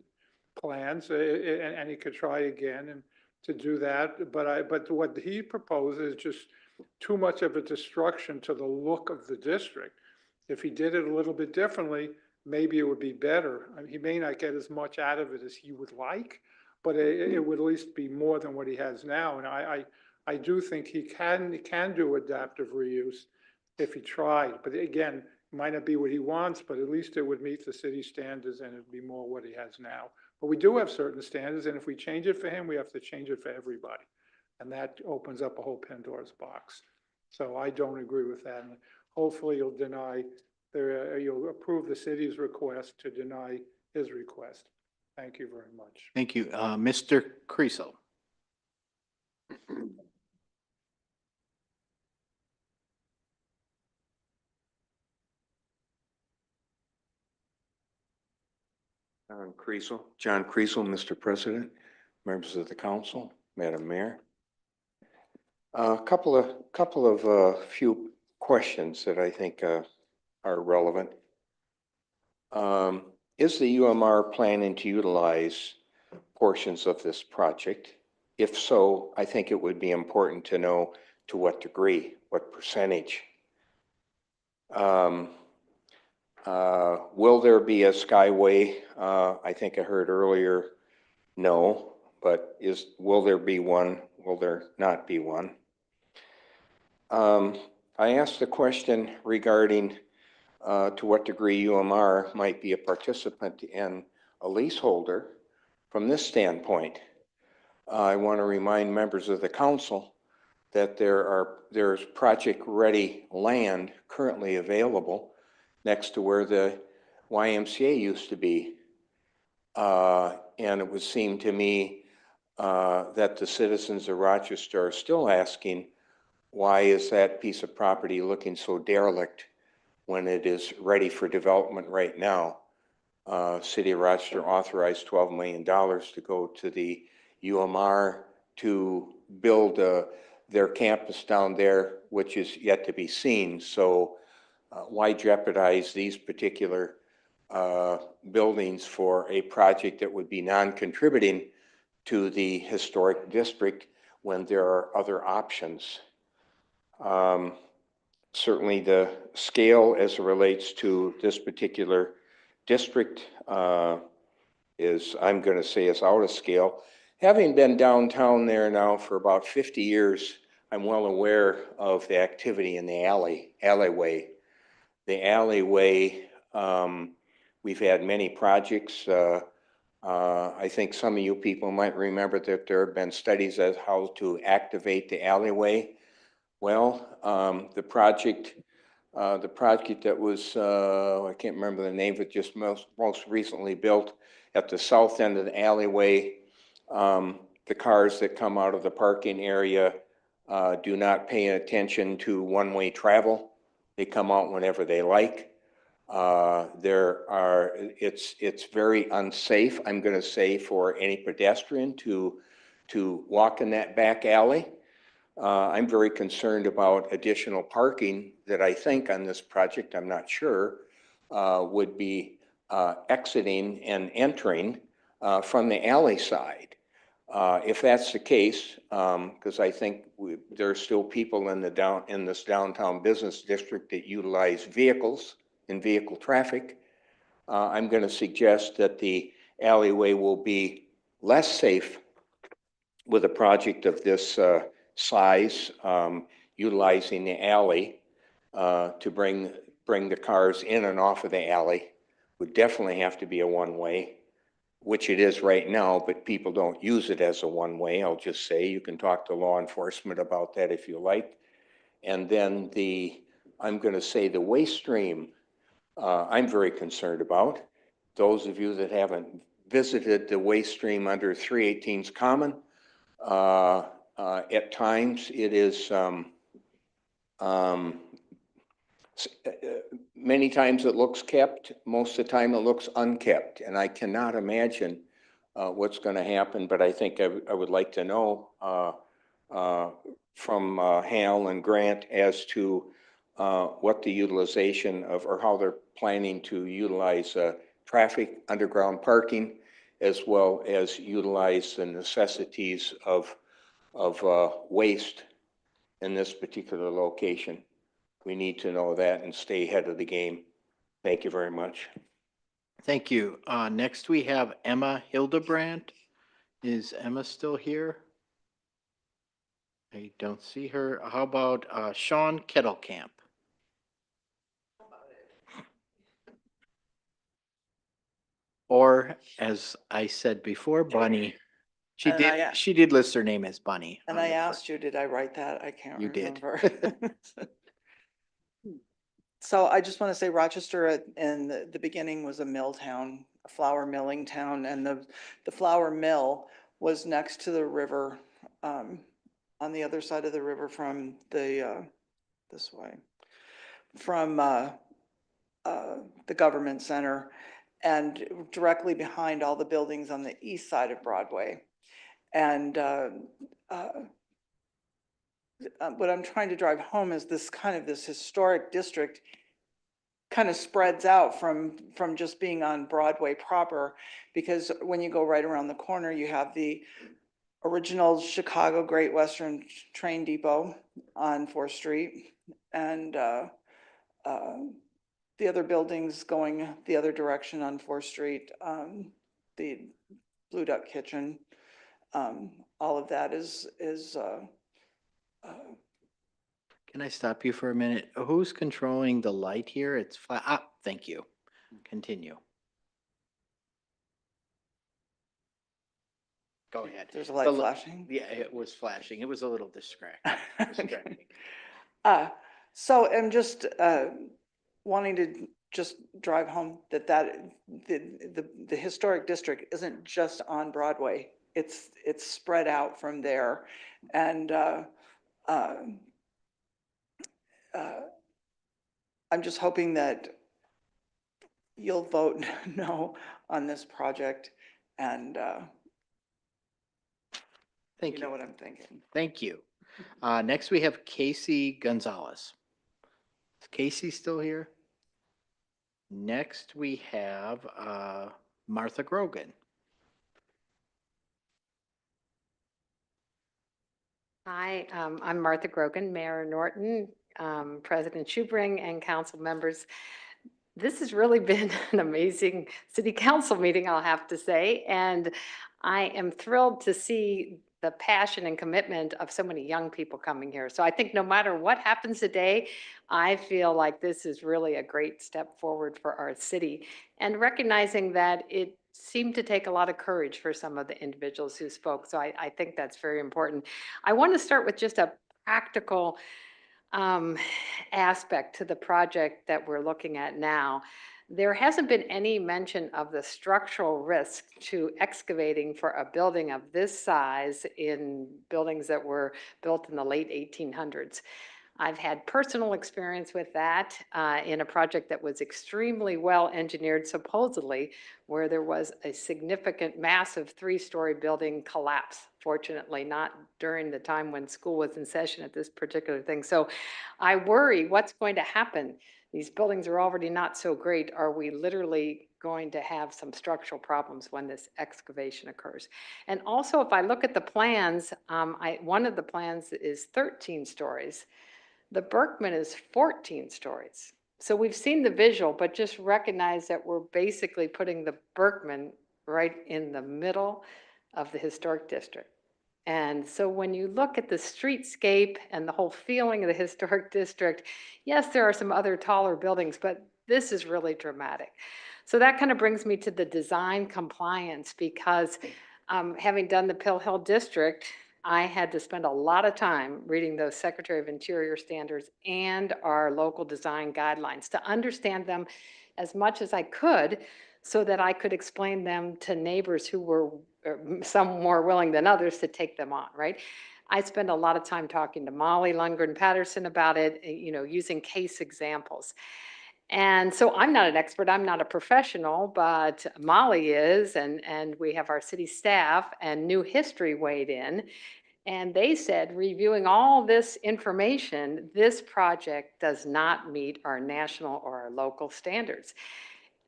F: plans, and he could try again and to do that. But what he proposes is just too much of a destruction to the look of the district. If he did it a little bit differently, maybe it would be better. I mean, he may not get as much out of it as he would like, but it would at least be more than what he has now. And I do think he can do adaptive reuse if he tried. But again, it might not be what he wants, but at least it would meet the city standards and it'd be more what he has now. But we do have certain standards, and if we change it for him, we have to change it for everybody. And that opens up a whole Pandora's box. So I don't agree with that. And hopefully you'll you'll approve the city's request to deny his request. Thank you very much.
B: Thank you. Mr. Creasel.
U: John Creasel, Mr. President, members of the council, Madam Mayor. A couple of few questions that I think are relevant. Is the UMR planning to utilize portions of this project? If so, I think it would be important to know to what degree, what percentage. Will there be a skyway? I think I heard earlier, no, but will there be one? Will there not be one? I asked the question regarding to what degree UMR might be a participant and a leaseholder from this standpoint. I want to remind members of the council that there's project-ready land currently available next to where the YMCA used to be. And it would seem to me that the citizens of Rochester are still asking, why is that piece of property looking so derelict when it is ready for development right now? City of Rochester authorized $12 million to go to the UMR to build their campus down there, which is yet to be seen. So why jeopardize these particular buildings for a project that would be non-contributing to the historic district when there are other options? Certainly the scale as it relates to this particular district is, I'm going to say, is out of scale. Having been downtown there now for about 50 years, I'm well aware of the activity in the alleyway. The alleyway, we've had many projects. I think some of you people might remember that there have been studies as how to activate the alleyway. Well, the project that was, I can't remember the name, but just most recently built at the south end of the alleyway, the cars that come out of the parking area do not pay attention to one-way travel. They come out whenever they like. It's very unsafe, I'm going to say, for any pedestrian to walk in that back alley. I'm very concerned about additional parking that I think on this project, I'm not sure, would be exiting and entering from the alley side. If that's the case, because I think there are still people in this downtown business district that utilize vehicles and vehicle traffic, I'm going to suggest that the alleyway will be less safe with a project of this size, utilizing the alley to bring the cars in and off of the alley. Would definitely have to be a one-way, which it is right now, but people don't use it as a one-way. I'll just say, you can talk to law enforcement about that if you like. And then I'm going to say the waste stream, I'm very concerned about. Those of you that haven't visited the waste stream under 318's Common, at times it is, many times it looks kept, most of the time it looks unkept, and I cannot imagine what's going to happen, but I think I would like to know from Hal and Grant as to what the utilization of, or how they're planning to utilize traffic, underground parking, as well as utilize the necessities of waste in this particular location. We need to know that and stay ahead of the game. Thank you very much.
B: Thank you. Next we have Emma Hildebrandt. Is Emma still here? I don't see her. How about Sean Kettlecamp? Or, as I said before, Bunny. She did list her name as Bunny.
E: And I asked you, did I write that? I can't remember. You did. So I just want to say Rochester in the beginning was a mill town, a flour milling town, and the flour mill was next to the river, on the other side of the river from the, this way, from the government center, and directly behind all the buildings on the east side of Broadway. And what I'm trying to drive home is this kind of this historic district kind of spreads out from just being on Broadway proper, because when you go right around the corner, you have the original Chicago Great Western Train Depot on 4th Street, and the other buildings going the other direction on 4th Street, the Blue Duck Kitchen, all of that is
B: Can I stop you for a minute? Who's controlling the light here? It's flat. Ah, thank you. Continue. Go ahead.
E: There's a light flashing?
B: Yeah, it was flashing. It was a little distracting.
E: So I'm just wanting to just drive home that the historic district isn't just on Broadway. It's spread out from there, and I'm just hoping that you'll vote no on this project, and
B: Thank you.
E: You know what I'm thinking.
B: Thank you. Next we have Casey Gonzalez. Is Casey still here? Next we have Martha Grogan.
V: Hi, I'm Martha Grogan, Mayor Norton, President Schubring, and council members. This has really been an amazing city council meeting, I'll have to say, and I am thrilled to see the passion and commitment of so many young people coming here. So I think no matter what happens today, I feel like this is really a great step forward for our city, and recognizing that it seemed to take a lot of courage for some of the individuals who spoke. So I think that's very important. I want to start with just a practical aspect to the project that we're looking at now. There hasn't been any mention of the structural risk to excavating for a building of this size in buildings that were built in the late 1800s. I've had personal experience with that in a project that was extremely well engineered, supposedly, where there was a significant, massive 3-story building collapse. Fortunately, not during the time when school was in session at this particular thing. So I worry what's going to happen. These buildings are already not so great. Are we literally going to have some structural problems when this excavation occurs? And also, if I look at the plans, one of the plans is 13 stories. The Berkman is 14 stories. So we've seen the visual, but just recognize that we're basically putting the Berkman right in the middle of the historic district. And so when you look at the streetscape and the whole feeling of the historic district, yes, there are some other taller buildings, but this is really dramatic. So that kind of brings me to the design compliance, because having done the Pill Hill district, I had to spend a lot of time reading those Secretary of Interior standards and our local design guidelines to understand them as much as I could, so that I could explain them to neighbors who were some more willing than others to take them on, right? I spend a lot of time talking to Molly Lundgren Patterson about it, using case examples. And so I'm not an expert, I'm not a professional, but Molly is, and we have our city staff and New History weighed in. And they said, reviewing all this information, this project does not meet our national or our local standards.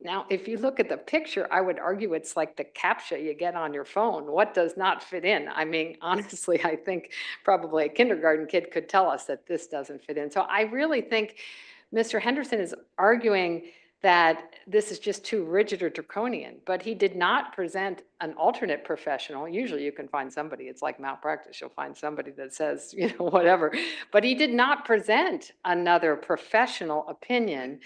V: Now, if you look at the picture, I would argue it's like the CAPTCHA you get on your phone. What does not fit in? I mean, honestly, I think probably a kindergarten kid could tell us that this doesn't fit in. So I really think Mr. Henderson is arguing that this is just too rigid or draconian, but he did not present an alternate professional. Usually you can find somebody, it's like malpractice, you'll find somebody that says, whatever, but he did not present another professional opinion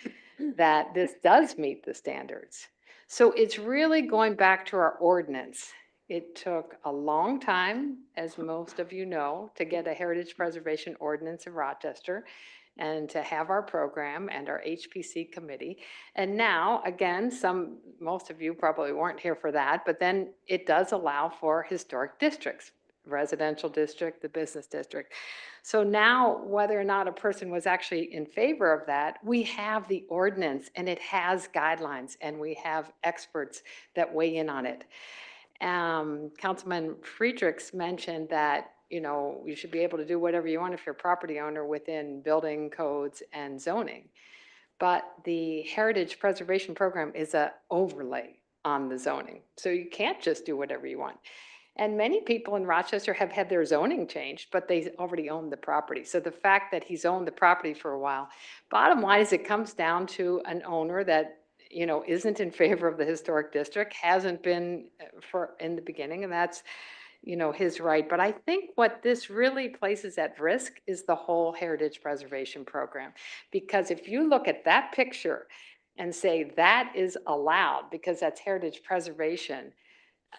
V: that this does meet the standards. So it's really going back to our ordinance. It took a long time, as most of you know, to get a heritage preservation ordinance in Rochester and to have our program and our HPC committee. And now, again, most of you probably weren't here for that, but then it does allow for historic districts, residential district, the business district. So now, whether or not a person was actually in favor of that, we have the ordinance and it has guidelines and we have experts that weigh in on it. Councilman Friedrichs mentioned that you should be able to do whatever you want if you're a property owner within building codes and zoning. But the Heritage Preservation Program is an overlay on the zoning. So you can't just do whatever you want. And many people in Rochester have had their zoning changed, but they already own the property. So the fact that he's owned the property for a while, bottom line is it comes down to an owner that isn't in favor of the historic district, hasn't been in the beginning, and that's his right. But I think what this really places at risk is the whole Heritage Preservation Program. Because if you look at that picture and say that is allowed because that's heritage preservation,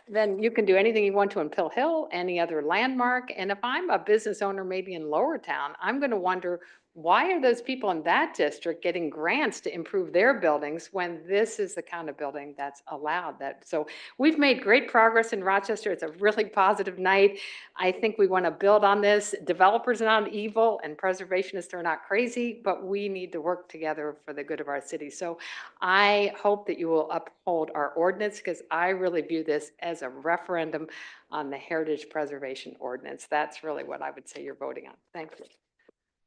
V: then you can do anything you want to in Pill Hill, any other landmark. And if I'm a business owner, maybe in Lower Town, I'm going to wonder, why are those people in that district getting grants to improve their buildings when this is the kind of building that's allowed? So we've made great progress in Rochester. It's a really positive night. I think we want to build on this. Developers are not evil and preservationists are not crazy, but we need to work together for the good of our city. So I hope that you will uphold our ordinance, because I really view this as a referendum on the Heritage Preservation Ordinance. That's really what I would say you're voting on. Thank you.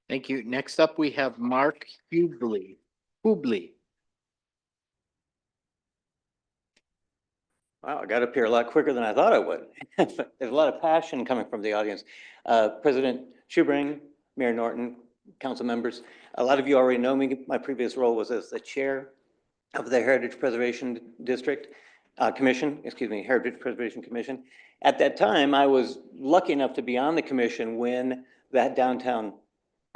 B: Thank you. Next up, we have Mark Hubley.
I: Wow, I got up here a lot quicker than I thought I would. There's a lot of passion coming from the audience. President Schubring, Mayor Norton, council members, a lot of you already know me. My previous role was as the chair of the Heritage Preservation Heritage Preservation Commission. At that time, I was lucky enough to be on the commission when that downtown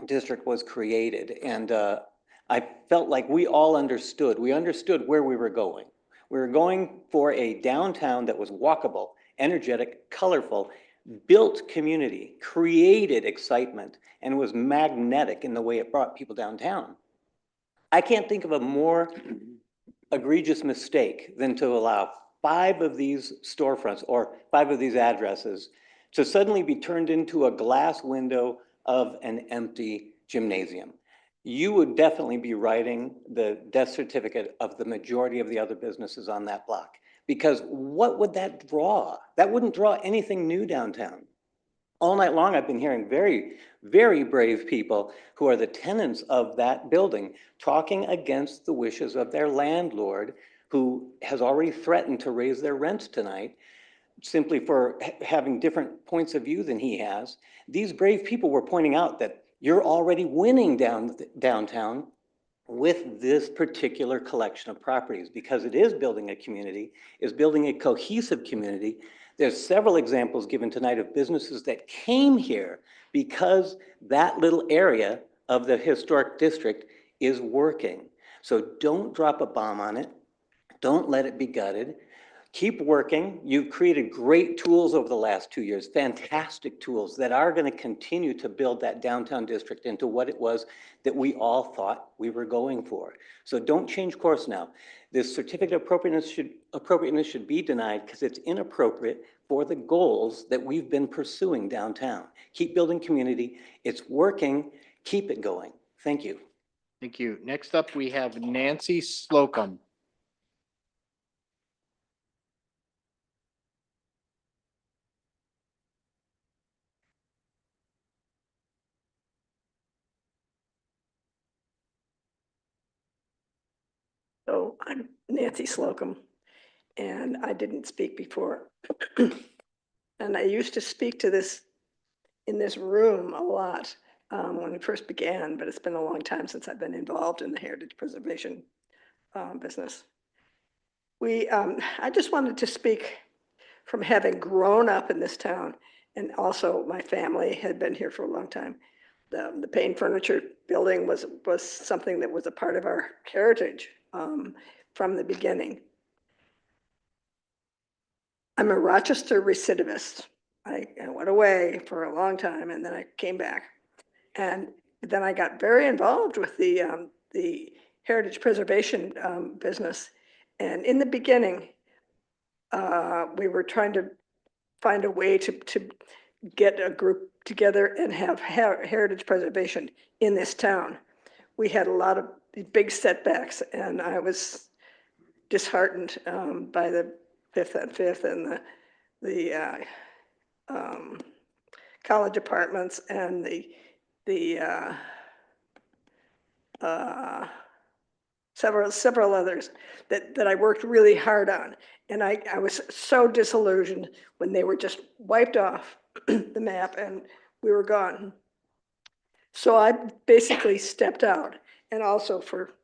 I: district was created. And I felt like we all understood. We understood where we were going. We were going for a downtown that was walkable, energetic, colorful, built community, created excitement, and was magnetic in the way it brought people downtown. I can't think of a more egregious mistake than to allow 5 of these storefronts or 5 of these addresses to suddenly be turned into a glass window of an empty gymnasium. You would definitely be writing the death certificate of the majority of the other businesses on that block, because what would that draw? That wouldn't draw anything new downtown. All night long, I've been hearing very, very brave people who are the tenants of that building talking against the wishes of their landlord, who has already threatened to raise their rent tonight simply for having different points of view than he has. These brave people were pointing out that you're already winning downtown with this particular collection of properties, because it is building a community, is building a cohesive community. There's several examples given tonight of businesses that came here because that little area of the historic district is working. So don't drop a bomb on it. Don't let it be gutted. Keep working. You've created great tools over the last 2 years, fantastic tools that are going to continue to build that downtown district into what it was that we all thought we were going for. So don't change course now. This certificate of appropriateness should be denied because it's inappropriate for the goals that we've been pursuing downtown. Keep building community. It's working. Keep it going. Thank you.
B: Thank you. Next up, we have Nancy Slocum.
O: So I'm Nancy Slocum, and I didn't speak before. And I used to speak to this in this room a lot when we first began, but it's been a long time since I've been involved in the heritage preservation business. I just wanted to speak from having grown up in this town, and also my family had been here for a long time. The Payne Furniture Building was something that was a part of our heritage from the beginning. I'm a Rochester recidivist. I went away for a long time and then I came back. And then I got very involved with the heritage preservation business. And in the beginning, we were trying to find a way to get a group together and have heritage preservation in this town. We had a lot of big setbacks, and I was disheartened by the Fifth and Fifth and the college apartments and several others that I worked really hard on. And I was so disillusioned when they were just wiped off the map and we were gone. So I basically stepped out, and also for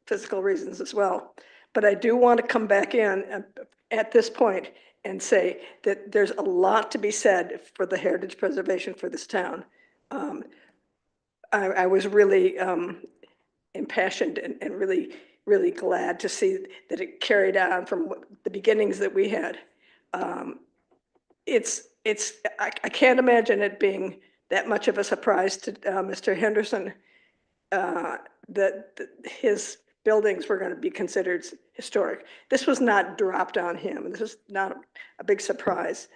O: physical reasons as well. But I do want to come back in at this point and say that there's a lot to be said for the heritage preservation for this town. I was really impassioned and really, really glad to see that it carried on from the beginnings that we had. I can't imagine it being that much of a surprise to Mr. Henderson that his buildings were going to be considered historic. This was not dropped on him. This was not a big surprise.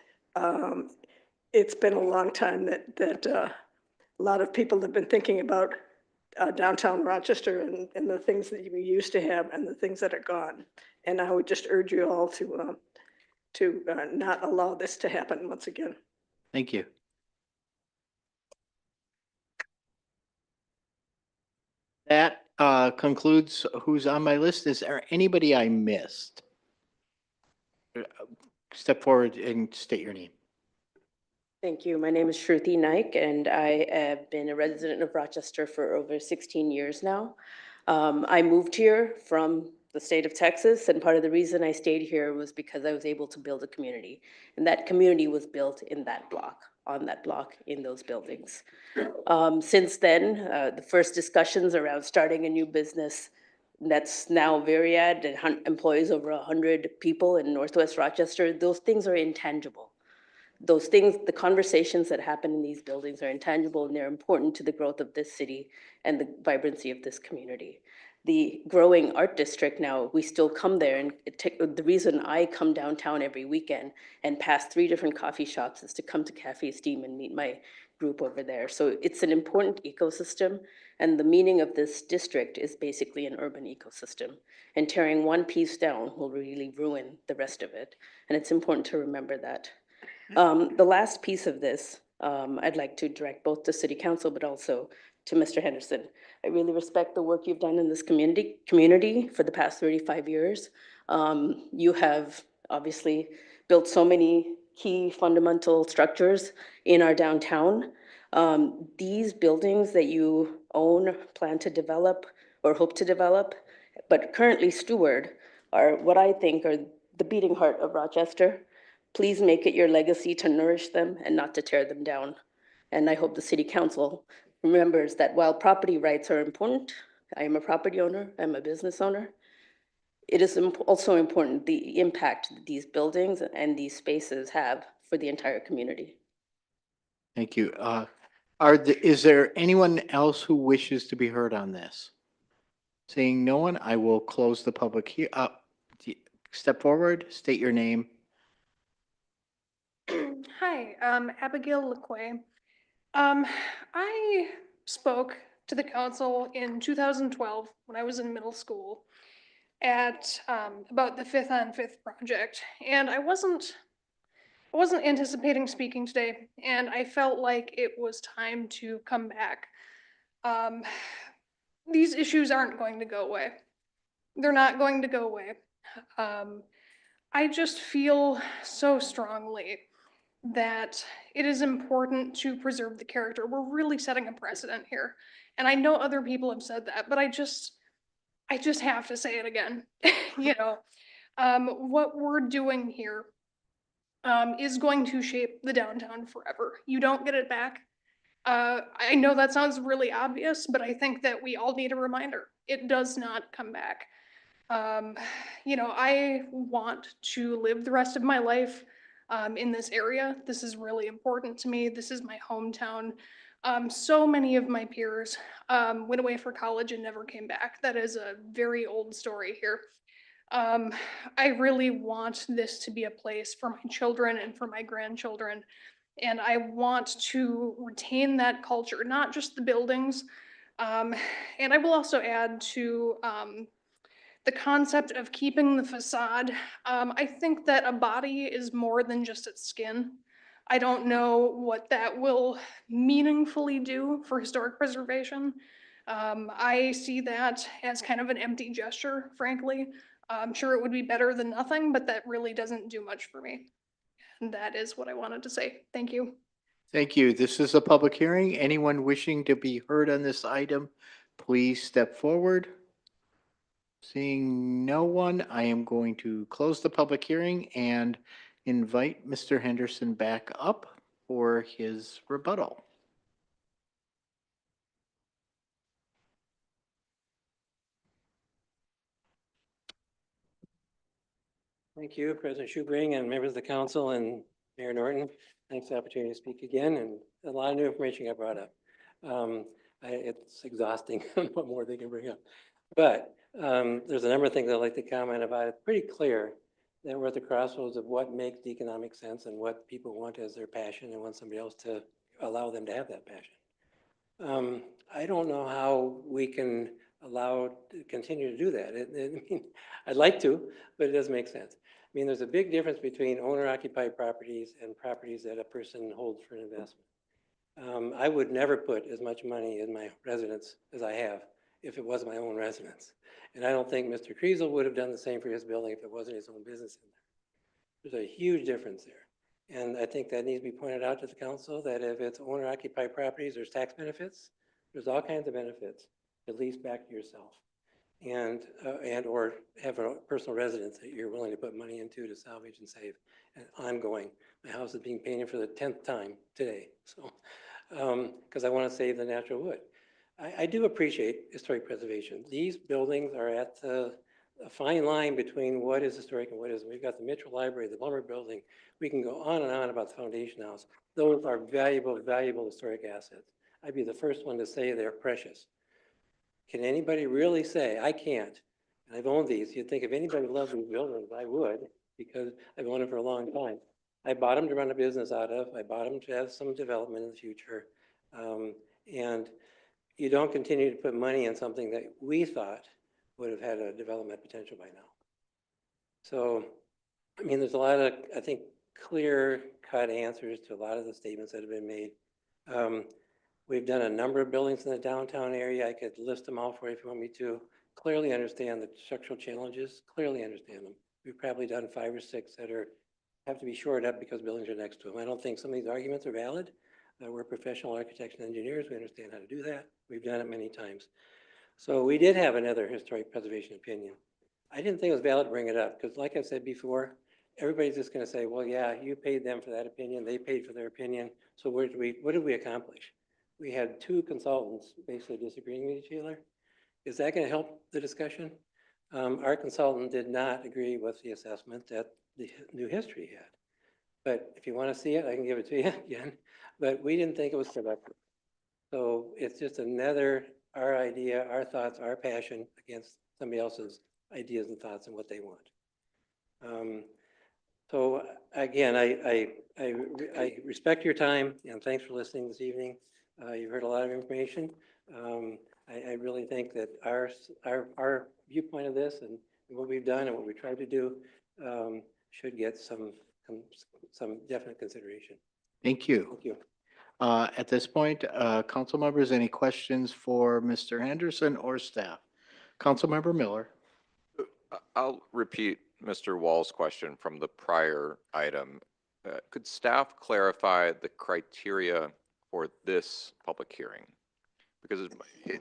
O: It's been a long time that a lot of people have been thinking about downtown Rochester and the things that we used to have and the things that are gone. And I would just urge you all to not allow this to happen once again.
B: Thank you. That concludes who's on my list. Is there anybody I missed? Step forward and state your name.
R: Thank you. My name is Shruti Naik, and I have been a resident of Rochester for over 16 years now. I moved here from the state of Texas, and part of the reason I stayed here was because I was able to build a community. And that community was built in that block, on that block, in those buildings. Since then, the first discussions around starting a new business that's now Variad and employs over 100 people in Northwest Rochester, those things are intangible. Those things, the conversations that happen in these buildings are intangible, and they're important to the growth of this city and the vibrancy of this community. The growing art district now, we still come there, and the reason I come downtown every weekend and pass 3 different coffee shops is to come to Cafe Steam and meet my group over there. So it's an important ecosystem, and the meaning of this district is basically an urban ecosystem. And tearing one piece down will really ruin the rest of it, and it's important to remember that. The last piece of this, I'd like to direct both to City Council, but also to Mr. Henderson. I really respect the work you've done in this community for the past 35 years. You have obviously built so many key fundamental structures in our downtown. These buildings that you own, plan to develop, or hope to develop, but currently steward, are what I think are the beating heart of Rochester. Please make it your legacy to nourish them and not to tear them down. And I hope the city council remembers that while property rights are important, I am a property owner, I'm a business owner, it is also important the impact that these buildings and these spaces have for the entire community.
B: Thank you. Is there anyone else who wishes to be heard on this? Seeing no one, I will close the public step forward, state your name.
L: Hi, Abigail LeQuay. I spoke to the council in 2012 when I was in middle school at about the 5th on 5th project, and I wasn't anticipating speaking today, and I felt like it was time to come back. These issues aren't going to go away. They're not going to go away. I just feel so strongly that it is important to preserve the character. We're really setting a precedent here. And I know other people have said that, but I just have to say it again. You know, what we're doing here is going to shape the downtown forever. You don't get it back. I know that sounds really obvious, but I think that we all need a reminder. It does not come back. You know, I want to live the rest of my life in this area. This is really important to me. This is my hometown. So many of my peers went away for college and never came back. That is a very old story here. I really want this to be a place for my children and for my grandchildren. And I want to retain that culture, not just the buildings. And I will also add to the concept of keeping the facade. I think that a body is more than just its skin. I don't know what that will meaningfully do for historic preservation. I see that as kind of an empty gesture, frankly. I'm sure it would be better than nothing, but that really doesn't do much for me. And that is what I wanted to say. Thank you.
B: Thank you. This is a public hearing. Anyone wishing to be heard on this item, please step forward. Seeing no one, I am going to close the public hearing and invite Mr. Henderson back up for his rebuttal.
J: Thank you, President Schubring and members of the council and Mayor Norton. Thanks for the opportunity to speak again, and a lot of new information got brought up. It's exhausting what more they can bring up. But there's a number of things I'd like to comment about. It's pretty clear that we're at the crossroads of what makes economic sense and what people want as their passion and want somebody else to allow them to have that passion. I don't know how we can continue to do that. I mean, I'd like to, but it doesn't make sense. I mean, there's a big difference between owner-occupied properties and properties that a person holds for an investment. I would never put as much money in my residence as I have if it wasn't my own residence. And I don't think Mr. Kriesel would have done the same for his building if it wasn't his own business in there. There's a huge difference there. And I think that needs to be pointed out to the council, that if it's owner-occupied properties, there's tax benefits. There's all kinds of benefits, at least back to yourself. And or have a personal residence that you're willing to put money into to salvage and save and ongoing. My house is being painted for the 10th time today, so because I want to save the natural wood. I do appreciate historic preservation. These buildings are at a fine line between what is historic and what isn't. We've got the Mitchell Library, the Lumber Building. We can go on and on about the Foundation House. Those are valuable, valuable historic assets. I'd be the first one to say they're precious. Can anybody really say, I can't, and I've owned these, you'd think if anybody loved these buildings, I would, because I've owned them for a long time. I bought them to run a business out of, I bought them to have some development in the future, and you don't continue to put money in something that we thought would have had a development potential by now. So, I mean, there's a lot of, I think, clear-cut answers to a lot of the statements that have been made. We've done a number of buildings in the downtown area. I could list them all for you if you want me to. Clearly understand the structural challenges, clearly understand them. We've probably done 5 or 6 that have to be shored up because buildings are next to them. I don't think some of these arguments are valid. We're professional architects and engineers. We understand how to do that. We've done it many times. So we did have another historic preservation opinion. I didn't think it was valid to bring it up because like I said before, everybody's just going to say, well, yeah, you paid them for that opinion. They paid for their opinion. So what did we accomplish? We had two consultants basically disagreeing with each other. Is that going to help the discussion? Our consultant did not agree with the assessment that the new history had. But if you want to see it, I can give it to you again. But we didn't think it was productive. So it's just another, our idea, our thoughts, our passion against somebody else's ideas and thoughts and what they want. So again, I respect your time and thanks for listening this evening. You've heard a lot of information. I really think that our viewpoint of this and what we've done and what we tried to do should get some definite consideration.
B: Thank you.
J: Thank you.
B: At this point, council members, any questions for Mr. Henderson or staff? Councilmember Miller.
M: I'll repeat Mr. Wall's question from the prior item. Could staff clarify the criteria for this public hearing? Because,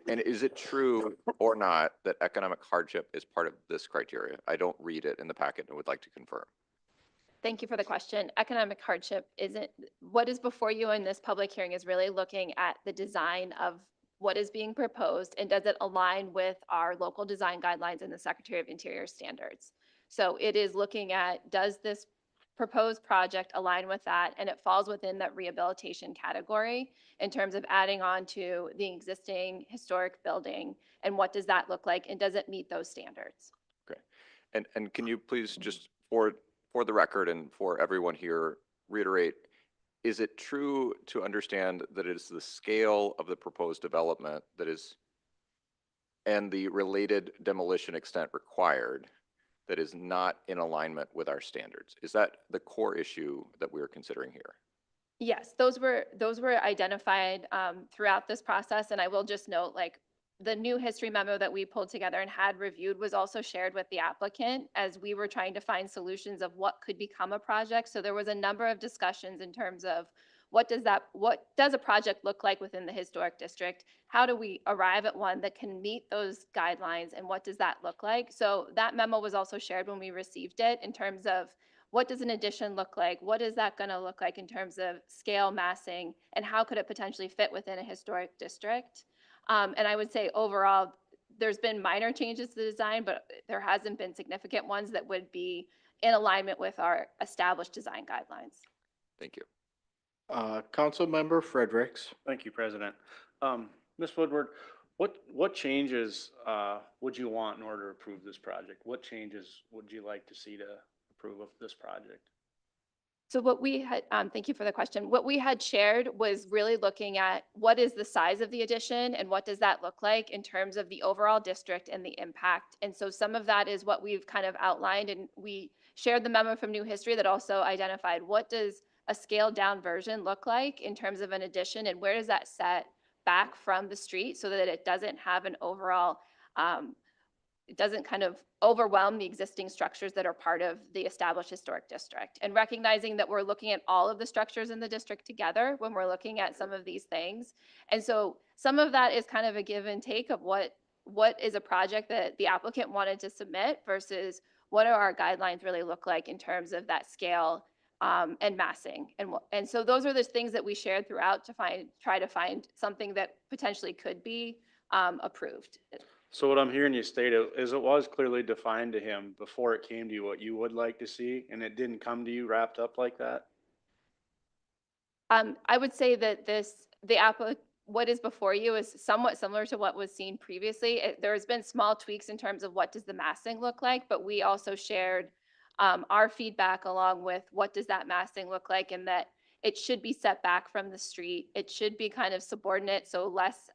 M: and is it true or not that economic hardship is part of this criteria? I don't read it in the packet and would like to confirm.
N: Thank you for the question. Economic hardship isn't, what is before you in this public hearing is really looking at the design of what is being proposed and does it align with our local design guidelines and the Secretary of Interior standards. So it is looking at, does this proposed project align with that? And it falls within that rehabilitation category in terms of adding on to the existing historic building. And what does that look like? And does it meet those standards?
M: Okay. And can you please just for the record and for everyone here, reiterate, is it true to understand that it is the scale of the proposed development that is, and the related demolition extent required that is not in alignment with our standards? Is that the core issue that we're considering here?
N: Yes, those were identified throughout this process. And I will just note, like, the new history memo that we pulled together and had reviewed was also shared with the applicant as we were trying to find solutions of what could become a project. So there was a number of discussions in terms of what does a project look like within the historic district? How do we arrive at one that can meet those guidelines and what does that look like? So that memo was also shared when we received it in terms of what does an addition look like? What is that going to look like in terms of scale, massing, and how could it potentially fit within a historic district? And I would say overall, there's been minor changes to the design, but there hasn't been significant ones that would be in alignment with our established design guidelines.
M: Thank you.
B: Councilmember Fredericks.
D: Thank you, President. Ms. Woodward, what changes would you want in order to approve this project? What changes would you like to see to approve of this project?
N: So what we had, thank you for the question. What we had shared was really looking at what is the size of the addition and what does that look like in terms of the overall district and the impact. And so some of that is what we've kind of outlined, and we shared the memo from New History that also identified what does a scaled down version look like in terms of an addition and where does that set back from the street so that it doesn't have an overall, it doesn't kind of overwhelm the existing structures that are part of the established historic district. And recognizing that we're looking at all of the structures in the district together when we're looking at some of these things. And so some of that is kind of a give and take of what is a project that the applicant wanted to submit versus what do our guidelines really look like in terms of that scale and massing. And so those are the things that we shared throughout to try to find something that potentially could be approved.
D: So what I'm hearing you state is it was clearly defined to him before it came to you what you would like to see, and it didn't come to you wrapped up like that?
N: I would say that what is before you is somewhat similar to what was seen previously. There's been small tweaks in terms of what does the massing look like, but we also shared our feedback along with what does that massing look like, and that it should be set back from the street. It should be kind of subordinate, so less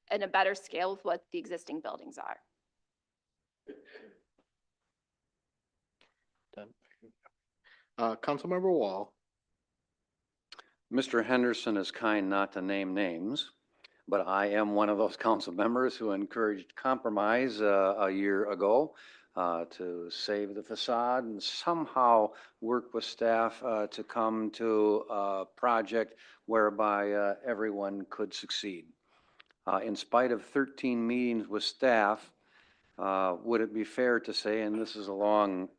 N: and a better scale with what the existing buildings are.
B: Councilmember Wall.
C: Mr. Henderson is kind not to name names, but I am one of those council members who encouraged compromise a year ago to save the facade and somehow work with staff to come to a project whereby everyone could succeed. In spite of 13 meetings with staff, would it be fair to say, and this is along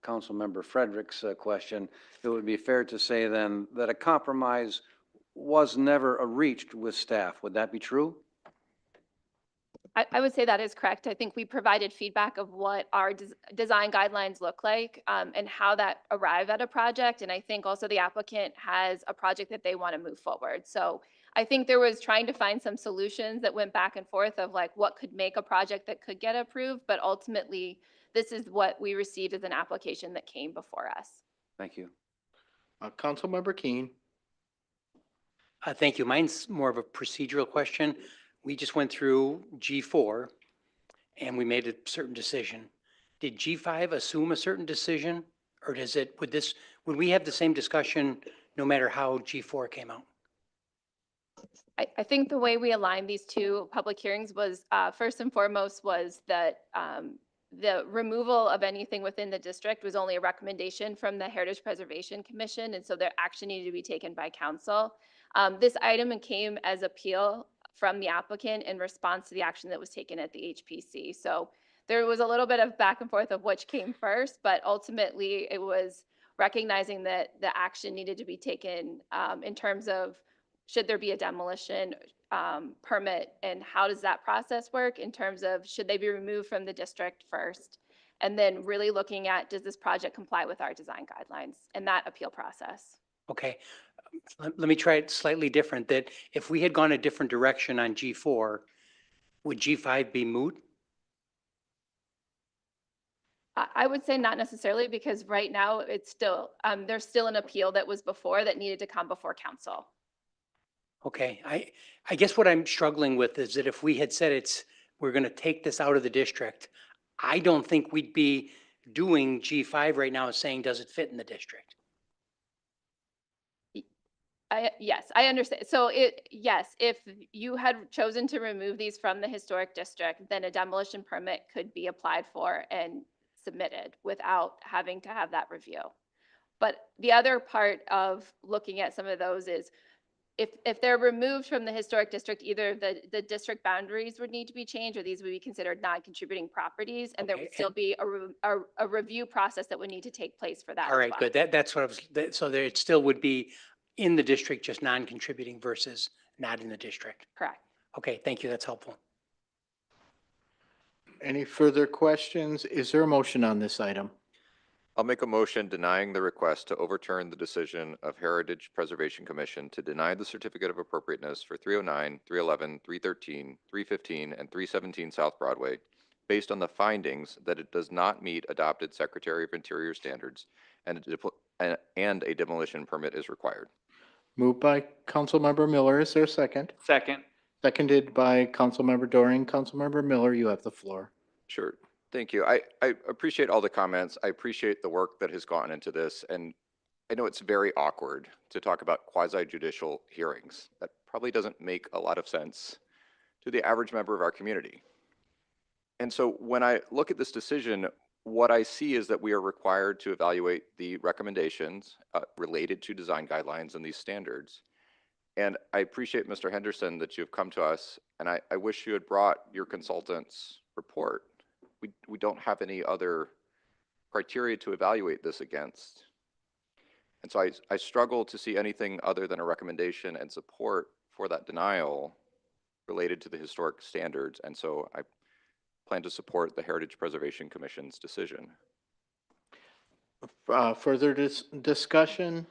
C: Councilmember Frederick's question, it would be fair to say then that a compromise was never reached with staff. Would that be true?
N: I would say that is correct. I think we provided feedback of what our design guidelines look like and how that arrive at a project. And I think also the applicant has a project that they want to move forward. So I think there was trying to find some solutions that went back and forth of like what could make a project that could get approved. But ultimately, this is what we received as an application that came before us.
C: Thank you.
B: Councilmember Keen.
K: Thank you. Mine's more of a procedural question. We just went through G4 and we made a certain decision. Did G5 assume a certain decision, or would we have the same discussion no matter how G4 came out?
N: I think the way we aligned these two public hearings was, first and foremost, was that the removal of anything within the district was only a recommendation from the Heritage Preservation Commission, and so their action needed to be taken by council. This item came as appeal from the applicant in response to the action that was taken at the HPC. So there was a little bit of back and forth of which came first, but ultimately it was recognizing that the action needed to be taken in terms of should there be a demolition permit and how does that process work in terms of should they be removed from the district first, and then really looking at does this project comply with our design guidelines and that appeal process.
K: Okay, let me try it slightly different, that if we had gone a different direction on G4, would G5 be moot?
N: I would say not necessarily, because right now it's still, there's still an appeal that was before that needed to come before council.
K: Okay, I guess what I'm struggling with is that if we had said we're going to take this out of the district, I don't think we'd be doing G5 right now saying, does it fit in the district?
N: Yes, I understand. So yes, if you had chosen to remove these from the historic district, then a demolition permit could be applied for and submitted without having to have that review. But the other part of looking at some of those is if they're removed from the historic district, either the district boundaries would need to be changed, or these would be considered non-contributing properties, and there would still be a review process that would need to take place for that.
K: All right, good. That's what I was, so there it still would be in the district, just non-contributing versus not in the district.
N: Correct.
K: Okay, thank you. That's helpful.
B: Any further questions? Is there a motion on this item?
M: I'll make a motion denying the request to overturn the decision of Heritage Preservation Commission to deny the certificate of appropriateness for 309, 311, 313, 315, and 317 South Broadway, based on the findings that it does not meet adopted Secretary of Interior standards and a demolition permit is required.
B: Moved by Councilmember Miller. Is there a second?
P: Second.
B: Seconded by Councilmember Doring. Councilmember Miller, you have the floor.
M: Sure. Thank you. I appreciate all the comments. I appreciate the work that has gone into this. And I know it's very awkward to talk about quasi-judicial hearings. That probably doesn't make a lot of sense to the average member of our community. And so when I look at this decision, what I see is that we are required to evaluate the recommendations related to design guidelines and these standards. And I appreciate, Mr. Henderson, that you've come to us, and I wish you had brought your consultant's report. We don't have any other criteria to evaluate this against. And so I struggle to see anything other than a recommendation and support for that denial related to the historic standards. And so I plan to support the Heritage Preservation Commission's decision.
B: Further discussion?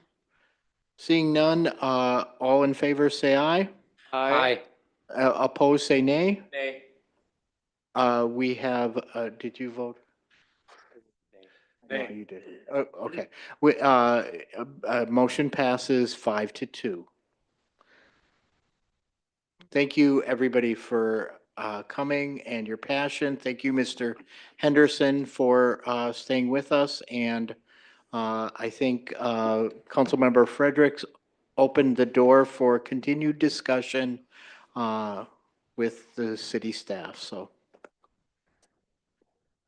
B: Seeing none, all in favor say aye.
K: Aye.
B: Opposed say nay.
K: Nay.
B: We have, did you vote? No,
K: Nay.
B: you did. Oh, okay. Motion passes 5-2. Thank you, everybody, for coming and your passion. Thank you, Mr. Henderson, for staying with us. And I think Councilmember Fredericks opened the door for continued discussion with the city staff. So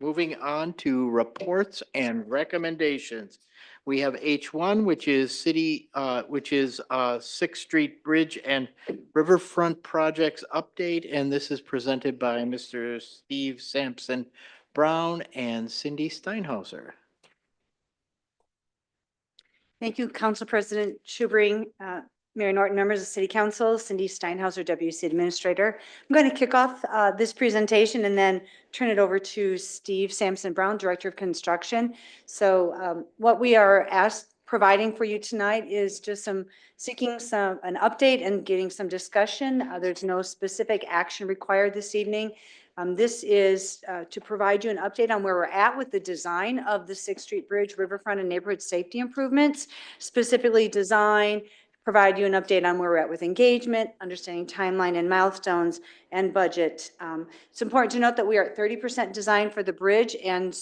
B: Moving on to reports and recommendations. We have H1, which is Sixth Street Bridge and Riverfront Projects Update, and this is presented by Mr. Steve Sampson Brown and Cindy Steinhauser.
H: Thank you, Council President Schubring, Mayor Norton, members of City Council, Cindy Steinhauser, WC Administrator. I'm going to kick off this presentation and then turn it over to Steve Sampson Brown, Director of Construction. So what we are providing for you tonight is just seeking an update and getting some discussion. There's no specific action required this evening. This is to provide you an update on where we're at with the design of the Sixth Street Bridge, Riverfront and Neighborhood Safety Improvements, specifically design, provide you an update on where we're at with engagement, understanding timeline and milestones, and budget. It's important to note that we are at 30% design for the bridge, and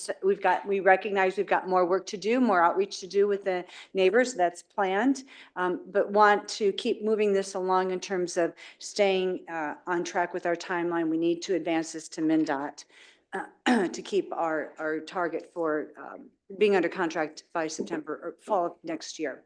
H: we recognize we've got more work to do, more outreach to do with the neighbors. That's planned, but want to keep moving this along in terms of staying on track with our timeline. We need to advance this to MnDOT to keep our target for being under contract by September or fall of next year.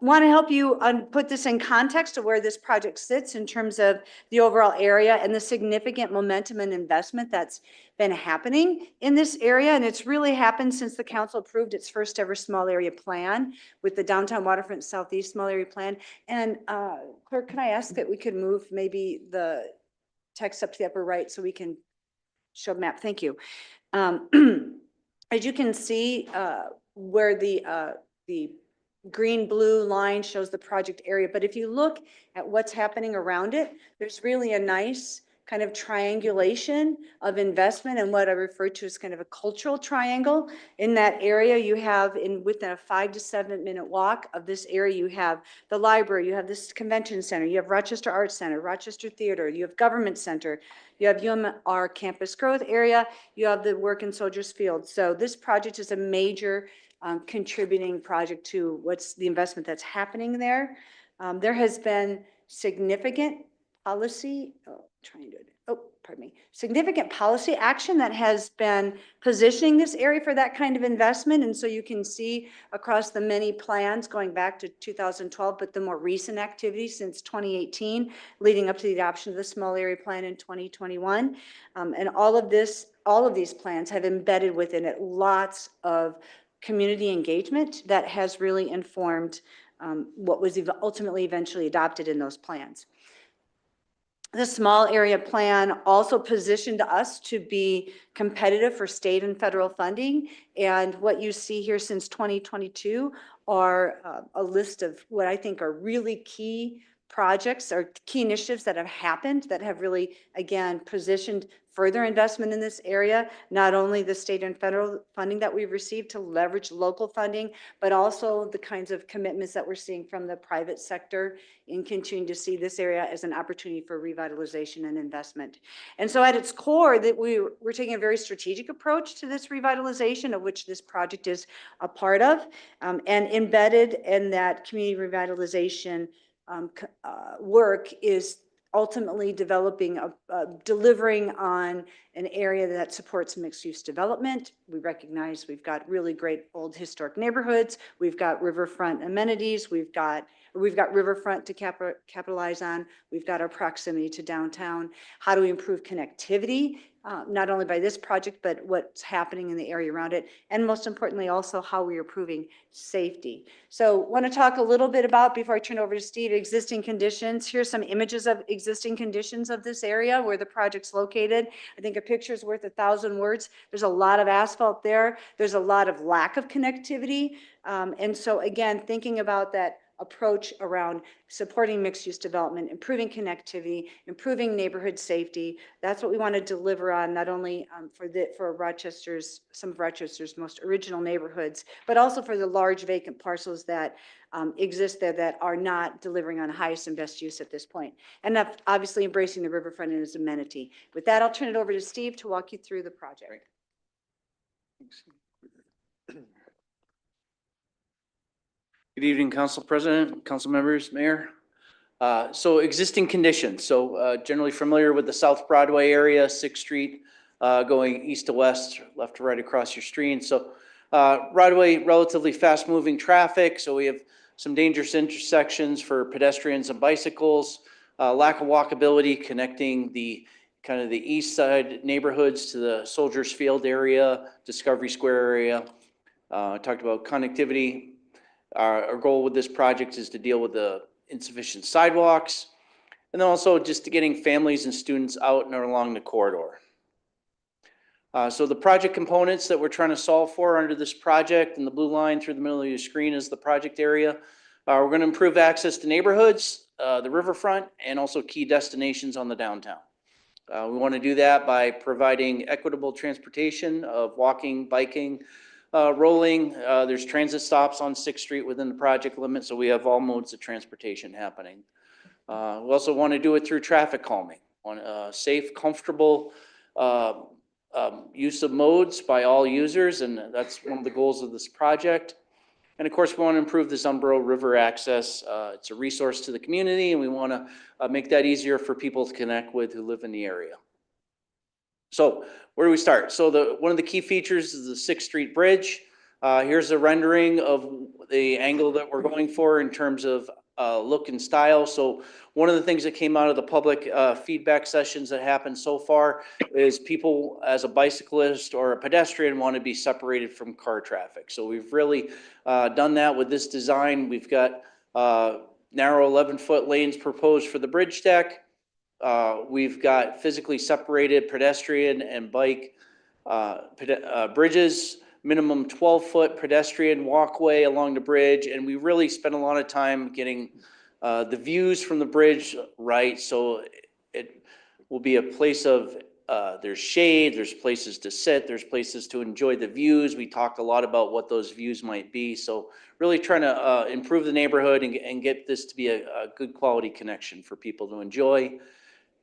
H: Want to help you put this in context of where this project sits in terms of the overall area and the significant momentum and investment that's been happening in this area. And it's really happened since the council approved its first ever small area plan with the Downtown Waterfront Southeast Small Area Plan. And Clerk, can I ask that we could move maybe the text up to the upper right so we can show map? Thank you. As you can see where the green-blue line shows the project area. But if you look at what's happening around it, there's really a nice kind of triangulation of investment and what I refer to as kind of a cultural triangle. In that area, you have within a 5 to 7 minute walk of this area, you have the library, you have this convention center, you have Rochester Arts Center, Rochester Theater, you have Government Center, you have UMR Campus Growth Area, you have the Work and Soldiers Field. So this project is a major contributing project to what's the investment that's happening there. There has been significant policy, significant policy action that has been positioning this area for that kind of investment. And so you can see across the many plans going back to 2012, but the more recent activities since 2018, leading up to the adoption of the small area plan in 2021. And all of these plans have embedded within it lots of community engagement that has really informed what was ultimately eventually adopted in those plans. The small area plan also positioned us to be competitive for state and federal funding. And what you see here since 2022 are a list of what I think are really key projects or key initiatives that have happened that have really, again, positioned further investment in this area, not only the state and federal funding that we've received to leverage local funding, but also the kinds of commitments that we're seeing from the private sector in continuing to see this area as an opportunity for revitalization and investment. And so at its core, that we're taking a very strategic approach to this revitalization, of which this project is a part of, and embedded in that community revitalization work is ultimately delivering on an area that supports mixed-use development. We recognize we've got really great old historic neighborhoods. We've got riverfront amenities. We've got riverfront to capitalize on. We've got our proximity to downtown. How do we improve connectivity? Not only by this project, but what's happening in the area around it. And most importantly, also how we are improving safety. So want to talk a little bit about, before I turn over to Steve, existing conditions. Here's some images of existing conditions of this area where the project's located. I think a picture's worth 1,000 words. There's a lot of asphalt there. There's a lot of lack of connectivity. And so again, thinking about that approach around supporting mixed-use development, improving connectivity, improving neighborhood safety. That's what we want to deliver on, not only for Rochester's, some of Rochester's most original neighborhoods, but also for the large vacant parcels that exist there that are not delivering on highest and best use at this point. And that's obviously embracing the riverfront as amenity. With that, I'll turn it over to Steve to walk you through the project.
Q: Good evening, Council President, Council members, Mayor. So existing conditions. So generally familiar with the South Broadway area, 6th Street, going east to west, left to right across your screen. So right away, relatively fast-moving traffic, so we have some dangerous intersections for pedestrians and bicycles, lack of walkability connecting the kind of the east side neighborhoods to the Soldiers Field area, Discovery Square area. Talked about connectivity. Our goal with this project is to deal with the insufficient sidewalks, and then also just getting families and students out and along the corridor. So the project components that we're trying to solve for under this project, and the blue line through the middle of your screen is the project area. We're going to improve access to neighborhoods, the riverfront, and also key destinations on the downtown. We want to do that by providing equitable transportation of walking, biking, rolling. There's transit stops on 6th Street within the project limit, so we have all modes of transportation happening. We also want to do it through traffic calming, on safe, comfortable use of modes by all users, and that's one of the goals of this project. And of course, we want to improve the Zumbro River access. It's a resource to the community, and we want to make that easier for people to connect with who live in the area. So where do we start? So one of the key features is the 6th Street Bridge. Here's a rendering of the angle that we're going for in terms of look and style. So one of the things that came out of the public feedback sessions that happened so far is people as a bicyclist or a pedestrian want to be separated from car traffic. So we've really done that with this design. We've got narrow 11-foot lanes proposed for the bridge deck. We've got physically separated pedestrian and bike bridges, minimum 12-foot pedestrian walkway along the bridge, and we really spent a lot of time getting the views from the bridge right. So it will be a place of, there's shade, there's places to sit, there's places to enjoy the views. We talked a lot about what those views might be. So really trying to improve the neighborhood and get this to be a good quality connection for people to enjoy.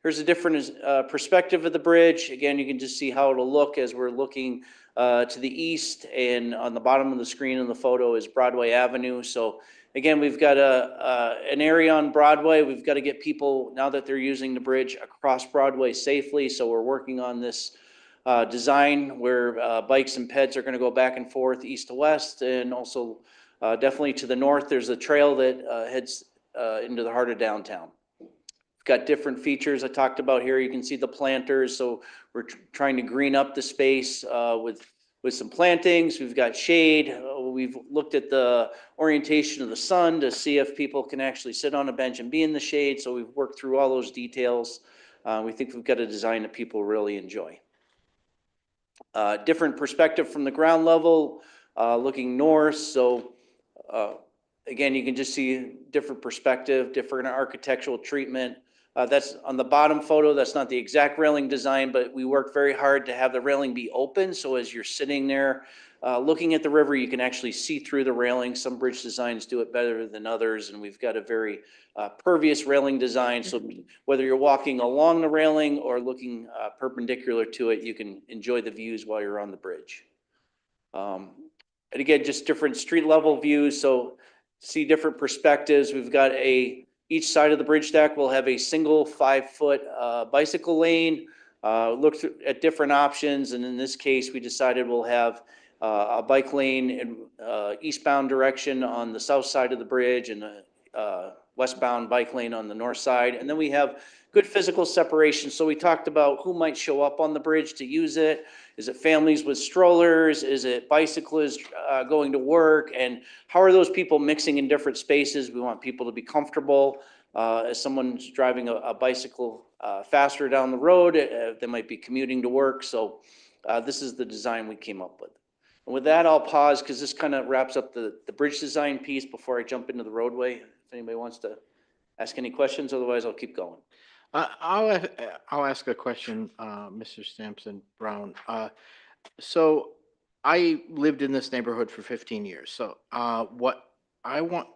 Q: Here's a different perspective of the bridge. Again, you can just see how it'll look as we're looking to the east, and on the bottom of the screen in the photo is Broadway Avenue. So again, we've got an area on Broadway. We've got to get people, now that they're using the bridge, across Broadway safely. So we're working on this design where bikes and peds are going to go back and forth east to west, and also definitely to the north. There's a trail that heads into the heart of downtown. Got different features I talked about here. You can see the planters. So we're trying to green up the space with some plantings. We've got shade. We've looked at the orientation of the sun to see if people can actually sit on a bench and be in the shade. So we've worked through all those details. We think we've got a design that people really enjoy. Different perspective from the ground level, looking north. So again, you can just see different perspective, different architectural treatment. That's on the bottom photo. That's not the exact railing design, but we worked very hard to have the railing be open. So as you're sitting there looking at the river, you can actually see through the railing. Some bridge designs do it better than others, and we've got a very pervious railing design. So whether you're walking along the railing or looking perpendicular to it, you can enjoy the views while you're on the bridge. And again, just different street level views. So see different perspectives. We've got each side of the bridge deck will have a single 5-foot bicycle lane. Look at different options, and in this case, we decided we'll have a bike lane in eastbound direction on the south side of the bridge, and a westbound bike lane on the north side. And then we have good physical separation. So we talked about who might show up on the bridge to use it. Is it families with strollers? Is it bicyclists going to work? And how are those people mixing in different spaces? We want people to be comfortable. As someone's driving a bicycle faster down the road, they might be commuting to work. So this is the design we came up with. And with that, I'll pause because this kind of wraps up the bridge design piece before I jump into the roadway. If anybody wants to ask any questions, otherwise I'll keep going.
B: I'll ask a question, Mr. Sampson Brown. So I lived in this neighborhood for 15 years. So what I want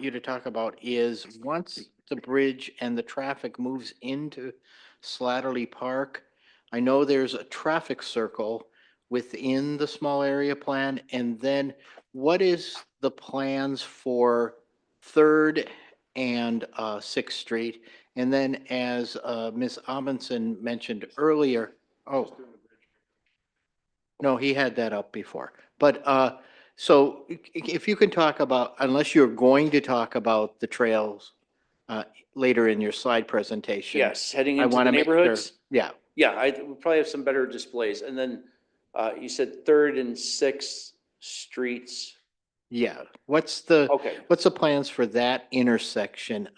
B: you to talk about is once the bridge and the traffic moves into Slatterly Park, I know there's a traffic circle within the small area plan. And then what is the plans for 3rd and 6th Street? And then as Ms. Amundson mentioned earlier, No, he had that up before. But, so if you can talk about, unless you're going to talk about the trails, later in your slide presentation.
Q: Yes, heading
B: I
Q: into
B: want
Q: the
B: to make sure.
Q: neighborhoods.
B: Yeah,
Q: Yeah, we'll probably have some better displays. And then, you said 3rd and 6th streets.
B: yeah. What's
Q: Okay,
B: the plans for that intersection?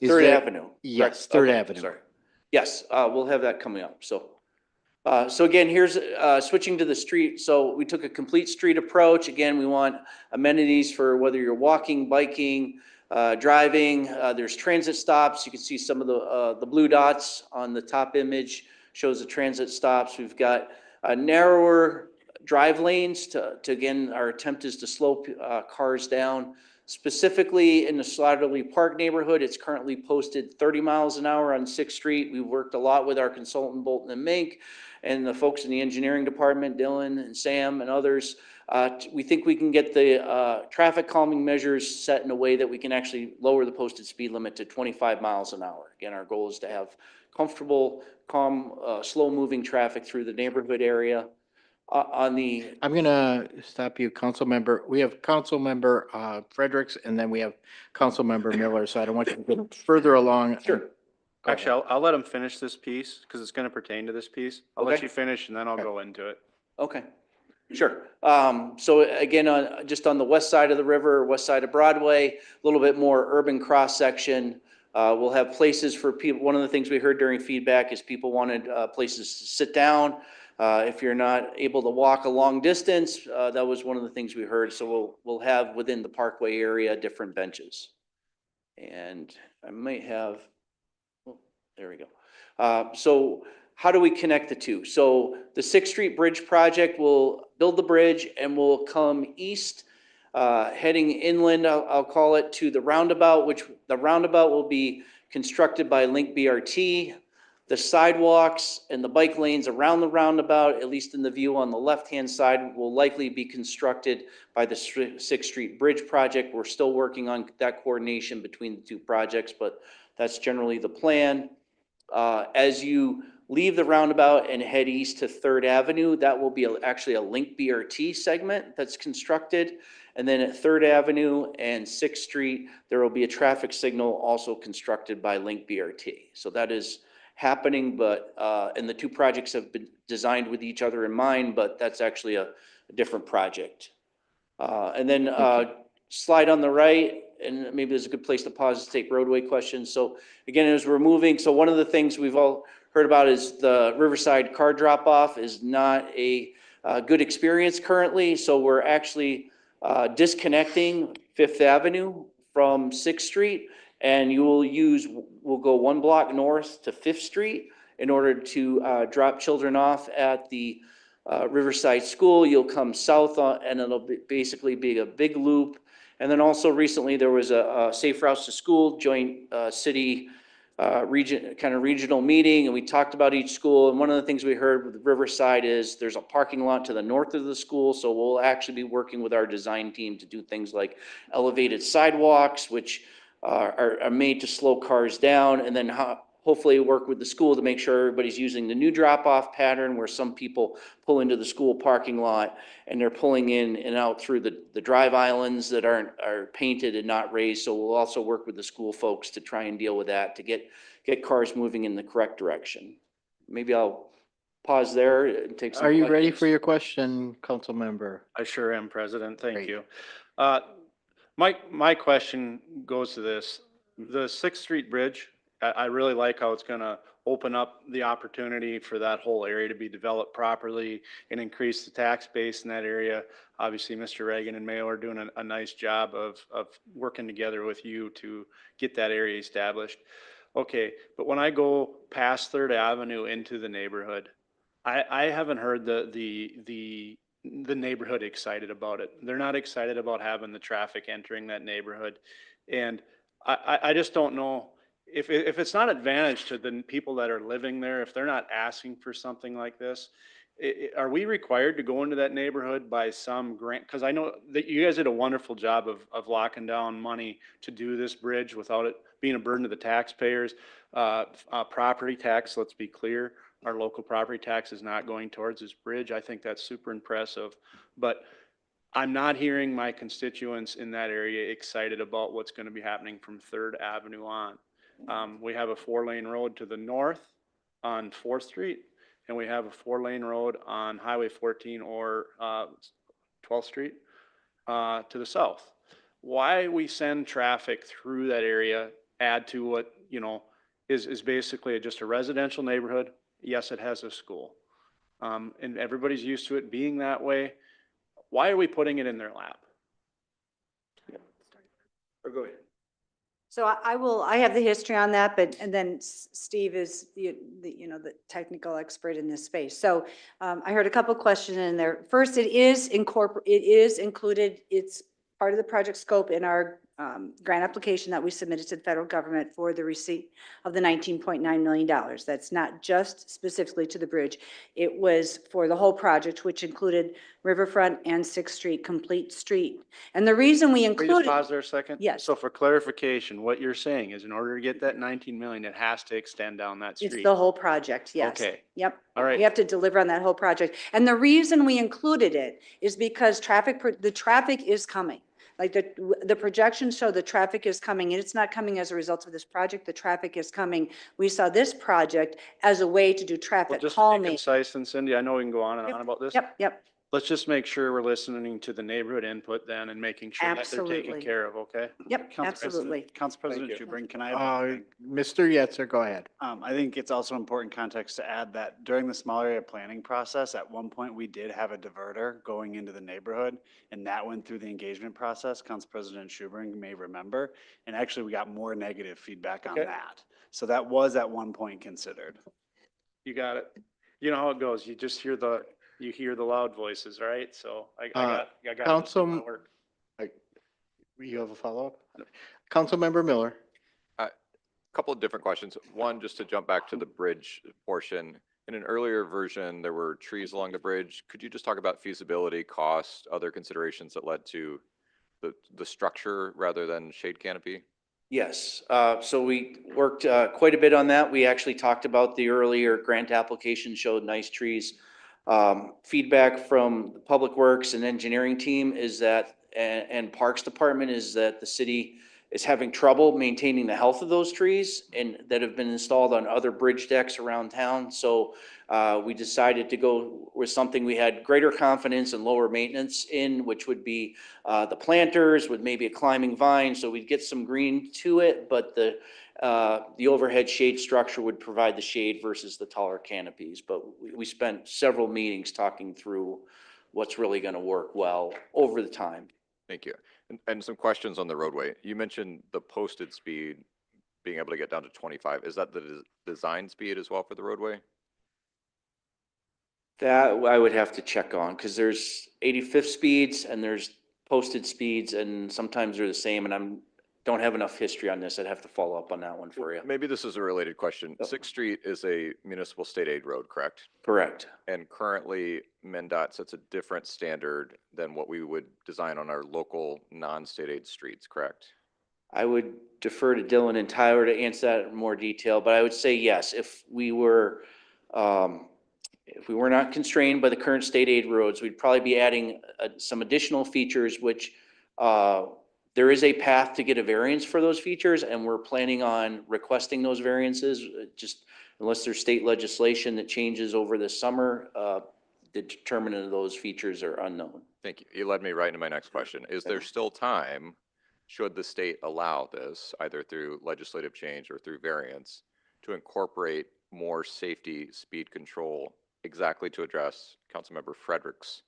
B: Is
Q: 3rd
B: there?
Q: Avenue.
B: Yes,
Q: correct?
B: 3rd
Q: Okay,
B: Avenue.
Q: Sorry. Yes, we'll have that coming up. So again, here's, switching to the street. So we took a complete street approach. Again, we want amenities for whether you're walking, biking, driving. There's transit stops. You can see some of the blue dots on the top image shows the transit stops. We've got narrower drive lanes to again, our attempt is to slow cars down. Specifically in the Slatterly Park neighborhood, it's currently posted 30 miles an hour on 6th Street. We've worked a lot with our consultant Bolton and Mink and the folks in the engineering department, Dylan and Sam and others. We think we can get the traffic calming measures set in a way that we can actually lower the posted speed limit to 25 miles an hour. Again, our goal is to have comfortable, calm, slow-moving traffic through the neighborhood area. On the
B: I'm gonna stop you, council member. We have council member Fredericks, and then we have council member Miller, so I don't want you to get further along.
Q: Sure.
B: Go
D: Actually,
B: ahead.
D: I'll let him finish this piece because it's going to pertain to this piece. I'll let
Q: Okay.
D: you finish and then I'll
B: Okay.
D: go into it.
Q: Okay, sure. So again, just on the west side of the river, west side of Broadway, a little bit more urban cross-section. We'll have places for people. One of the things we heard during feedback is people wanted places to sit down. If you're not able to walk a long distance, that was one of the things we heard. So we'll have within the Parkway area different benches. And I might have, oh, there we go. So how do we connect the two? So the 6th Street Bridge project will build the bridge and will come east, heading inland, I'll call it, to the roundabout, which the roundabout will be constructed by Link BRT. The sidewalks and the bike lanes around the roundabout, at least in the view on the left-hand side, will likely be constructed by the 6th Street Bridge project. We're still working on that coordination between the two projects, but that's generally the plan. As you leave the roundabout and head east to 3rd Avenue, that will be actually a Link BRT segment that's constructed. And then at 3rd Avenue and 6th Street, there will be a traffic signal also constructed by Link BRT. So that is happening, but, and the two projects have been designed with each other in mind, but that's actually a different project. And then slide on the right, and maybe there's a good place to pause to take roadway questions. So again, as we're moving, so one of the things we've all heard about is the Riverside car drop-off is not a good experience currently. So we're actually disconnecting 5th Avenue from 6th Street, and we'll go 1 block north to 5th Street in order to drop children off at the Riverside School. You'll come south and it'll basically be a big loop. And then also recently there was a Safe Routes to School joint city regional meeting, and we talked about each school. And one of the things we heard with Riverside is there's a parking lot to the north of the school, so we'll actually be working with our design team to do things like elevated sidewalks, which are made to slow cars down, and then hopefully work with the school to make sure everybody's using the new drop-off pattern where some people pull into the school parking lot and they're pulling in and out through the drive islands that are painted and not raised. So we'll also work with the school folks to try and deal with that to get cars moving in the correct direction. Maybe I'll pause there and take some
B: Are you ready
Q: questions.
B: for your question, council member?
D: I sure am, President. Thank
B: Great.
D: you. My question goes to this. The 6th Street Bridge, I really like how it's going to open up the opportunity for that whole area to be developed properly and increase the tax base in that area. Obviously, Mr. Reagan and Mayo are doing a nice job of working together with you to get that area established. Okay, but when I go past 3rd Avenue into the neighborhood, I haven't heard the neighborhood excited about it. They're not excited about having the traffic entering that neighborhood. And I just don't know if it's not advantage to the people that are living there, if they're not asking for something like this, Are we required to go into that neighborhood by some grant? Because I know that you guys did a wonderful job of locking down money to do this bridge without it being a burden to the taxpayers. Property tax, let's be clear, our local property tax is not going towards this bridge. I think that's super impressive. But I'm not hearing my constituents in that area excited about what's going to be happening from Third Avenue on. We have a 4-lane road to the north on 4th Street, and we have a 4-lane road on Highway 14 or 12th Street to the south. Why we send traffic through that area, add to what, you know, is basically just a residential neighborhood. Yes, it has a school. And everybody's used to it being that way. Why are we putting it in their lap? Or go ahead.
H: So I have the history on that, but, and then Steve is the technical expert in this space. So I heard a couple questions in there. First, it is included, it's part of the project scope in our grant application that we submitted to the federal government for the receipt of the $19.9 million. That's not just specifically to the bridge. It was for the whole project, which included Riverfront and 6th Street, complete street. And the reason we
D: Can we just
H: included.
D: pause there a second?
H: Yes.
D: So for clarification, what you're saying is in order to get that 19 million, it has to extend down that street.
H: It's the whole project, yes.
D: Okay.
H: Yep.
D: All right.
H: We have to deliver on that whole project. And the reason we included it is because the traffic is coming. Like the projections show the traffic is coming, and it's not coming as a result of this project. The traffic is coming. We saw this project as a way to do
D: Well,
H: traffic
D: just to be
H: calming.
D: concise and Cindy, I know we can go on and on about this.
H: Yep.
D: Let's just make sure we're listening to the neighborhood input then and making sure that they're taken
H: Absolutely.
D: care of, okay?
H: Yep, absolutely.
G: Council President
D: Thank you.
G: Schubring, can I add one thing?
B: Mr. Yetzer, go ahead.
G: I think it's also important context to add that during the small area planning process, at one point, we did have a diverter going into the neighborhood, and that went through the engagement process. Council President Schubring may remember, and actually, we got more negative feedback on
D: Okay.
G: that. So that was at one point considered.
D: You got it. You know how it goes. You just hear the loud voices, right? So I got to do my work.
B: You have a follow-up? Councilmember Miller.
M: Couple of different questions. One, just to jump back to the bridge portion. In an earlier version, there were trees along the bridge. Could you just talk about feasibility, cost, other considerations that led to the structure rather than shade canopy?
Q: Yes, so we worked quite a bit on that. We actually talked about the earlier grant application showed nice trees. Feedback from the Public Works and Engineering team is that, and Parks Department is that the city is having trouble maintaining the health of those trees and that have been installed on other bridge decks around town. So we decided to go with something we had greater confidence and lower maintenance in, which would be the planters with maybe a climbing vine. So we'd get some green to it, but the overhead shade structure would provide the shade versus the taller canopies. But we spent several meetings talking through what's really going to work well over the time.
M: Thank you. And some questions on the roadway. You mentioned the posted speed being able to get down to 25. Is that the design speed as well for the roadway?
Q: That I would have to check on because there's 85th speeds and there's posted speeds and sometimes they're the same and don't have enough history on this. I'd have to follow up on that one for you.
M: Maybe this is a related question. 6th Street is a municipal state aid road, correct?
Q: Correct.
M: And currently MnDOT sets a different standard than what we would design on our local non-state aid streets, correct?
Q: I would defer to Dylan and Tyler to answer that in more detail, but I would say yes, if we were not constrained by the current state aid roads, we'd probably be adding some additional features, which there is a path to get a variance for those features, and we're planning on requesting those variances, just unless there's state legislation that changes over the summer, the determinant of those features are unknown.
M: Thank you. You led me right into my next question. Is there still time, should the state allow this, either through legislative change or through variance, to incorporate more safety speed control exactly to address Councilmember Frederick's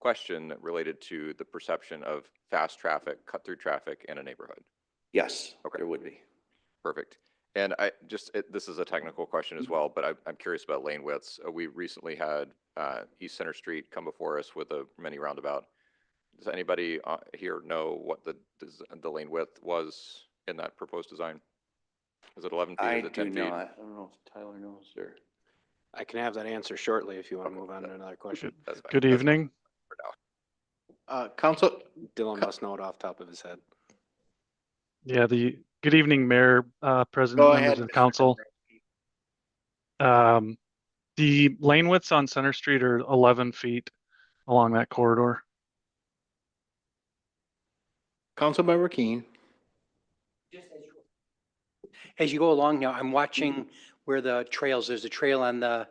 M: question related to the perception of fast traffic, cut through traffic in a neighborhood?
Q: Yes,
M: okay.
Q: There would be.
M: Perfect. And this is a technical question as well, but I'm curious about lane widths. We recently had East Center Street come before us with a mini roundabout. Does anybody here know what the lane width was in that proposed design? Is it 11 feet?
Q: I
M: Is it 10
Q: do
M: feet?
Q: not. I don't know if Tyler knows there.
G: I can have that answer shortly if you want to move on to another question.
M: That's fine.
S: Good
M: That's fine
S: evening.
M: for now.
B: Council,
G: Dylan must know it off the top of his head.
S: Yeah, good evening, Mayor, President,
B: go
S: members
B: ahead.
S: of the council. The lane widths on Center Street are 11 feet along that corridor.
B: Councilmember Keen.
K: As you go along now, I'm watching where the trails, there's a trail on the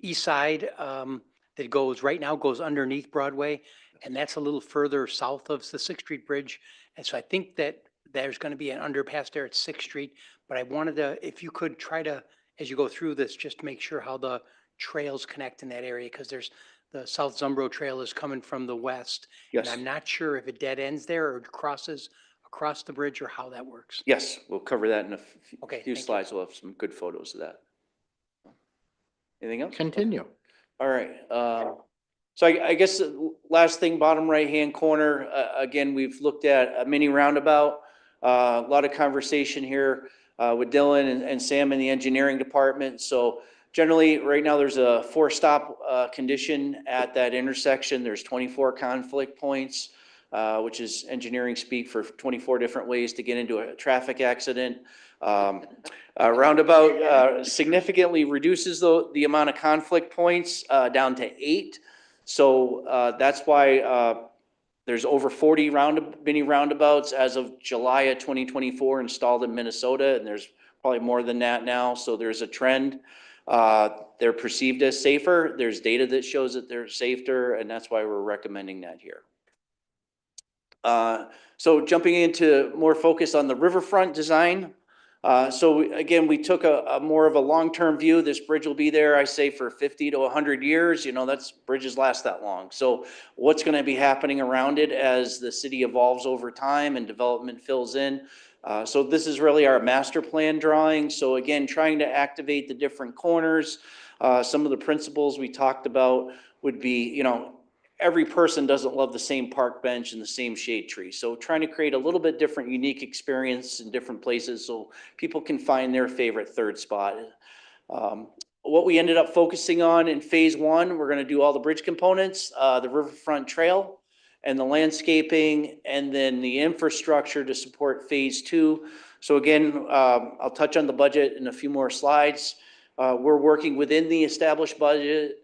K: east side that goes, right now goes underneath Broadway, and that's a little further south of the Sixth Street Bridge. And so I think that there's going to be an underpass there at Sixth Street, but I wanted to, if you could try to, as you go through this, just make sure how the trails connect in that area, because there's, the South Zumbro Trail is coming from the west.
Q: Yes.
K: And I'm not sure if it dead ends there or crosses across the bridge or how that works.
Q: Yes, we'll cover that in a
K: Okay,
Q: few
K: thank you.
Q: slides. We'll have some good photos of that. Anything else?
B: Continue.
Q: All right. So I guess the last thing, bottom right-hand corner, again, we've looked at a mini roundabout. A lot of conversation here with Dylan and Sam in the engineering department. So generally, right now, there's a 4-stop condition at that intersection. There's 24 conflict points, which is engineering speak for 24 different ways to get into a traffic accident. Roundabout significantly reduces the amount of conflict points down to 8. So that's why there's over 40 mini roundabouts as of July of 2024 installed in Minnesota, and there's probably more than that now. So there's a trend. They're perceived as safer. There's data that shows that they're safer, and that's why we're recommending that here. So jumping into more focus on the riverfront design. So again, we took a more of a long-term view. This bridge will be there, I say, for 50 to 100 years. You know, bridges last that long. So what's going to be happening around it as the city evolves over time and development fills in? So this is really our master plan drawing. So again, trying to activate the different corners. Some of the principles we talked about would be, you know, every person doesn't love the same park bench and the same shade tree. So trying to create a little bit different, unique experience in different places so people can find their favorite third spot. What we ended up focusing on in phase 1, we're going to do all the bridge components, the riverfront trail and the landscaping, and then the infrastructure to support phase 2. So again, I'll touch on the budget in a few more slides. We're working within the established budget.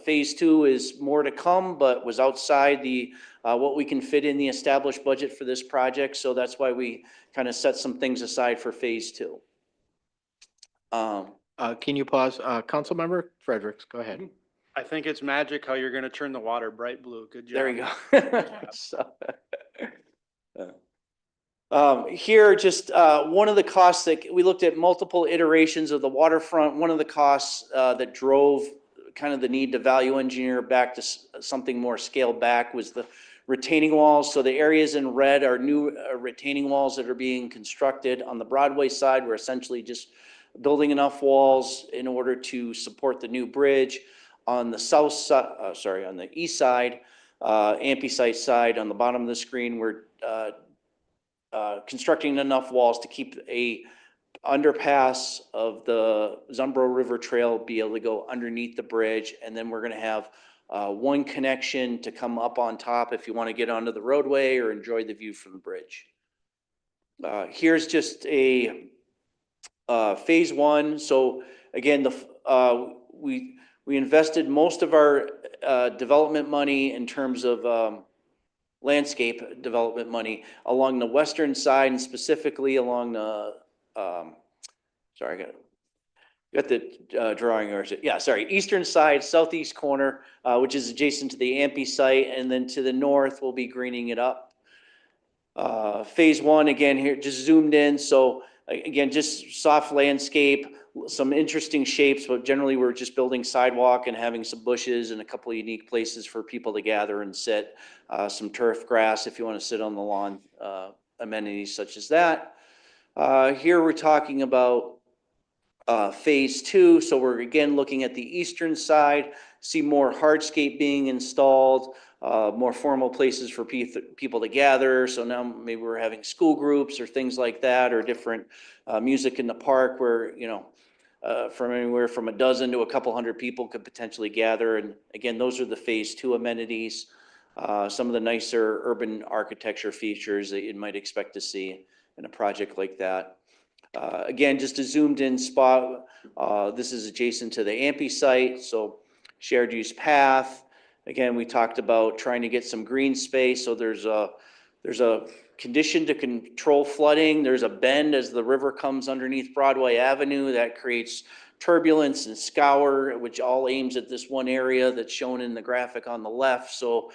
Q: Phase 2 is more to come, but was outside the what we can fit in the established budget for this project. So that's why we kind of set some things aside for phase 2.
B: Can you pause? Councilmember Fredericks, go ahead.
G: I think it's magic how you're going to turn the water bright blue. Good job.
Q: There you go. Here, just one of the costs that we looked at multiple iterations of the waterfront. One of the costs that drove kind of the need to value engineer back to something more scaled back was the retaining walls. So the areas in red are new retaining walls that are being constructed. On the Broadway side, we're essentially just building enough walls in order to support the new bridge. On the south side, on the east side, Amphi side, on the bottom of the screen, we're constructing enough walls to keep a underpass of the Zumbro River Trail, be able to go underneath the bridge. And then we're going to have one connection to come up on top if you want to get onto the roadway or enjoy the view from the bridge. Here's just a phase 1. So again, we invested most of our development money in terms of landscape development money along the western side, and specifically along the sorry, I got the drawing, or is it? Yeah, sorry, eastern side, southeast corner, which is adjacent to the Amphi site, and then to the north, we'll be greening it up. Phase 1, again, here, just zoomed in. So again, just soft landscape, some interesting shapes, but generally we're just building sidewalk and having some bushes and a couple of unique places for people to gather and sit. Some turf grass if you want to sit on the lawn, amenities such as that. Here we're talking about phase 2. So we're again looking at the eastern side, see more hardscape being installed, more formal places for people to gather. So now maybe we're having school groups or things like that, or different music in the park where, you know, from anywhere from a dozen to a couple hundred people could potentially gather. And again, those are the phase 2 amenities. Some of the nicer urban architecture features that you might expect to see in a project like that. Again, just a zoomed in spot. This is adjacent to the AMPI site, so shared use path. Again, we talked about trying to get some green space, so there's a condition to control flooding. There's a bend as the river comes underneath Broadway Avenue that creates turbulence and scour, which all aims at this one area that's shown in the graphic on the left. So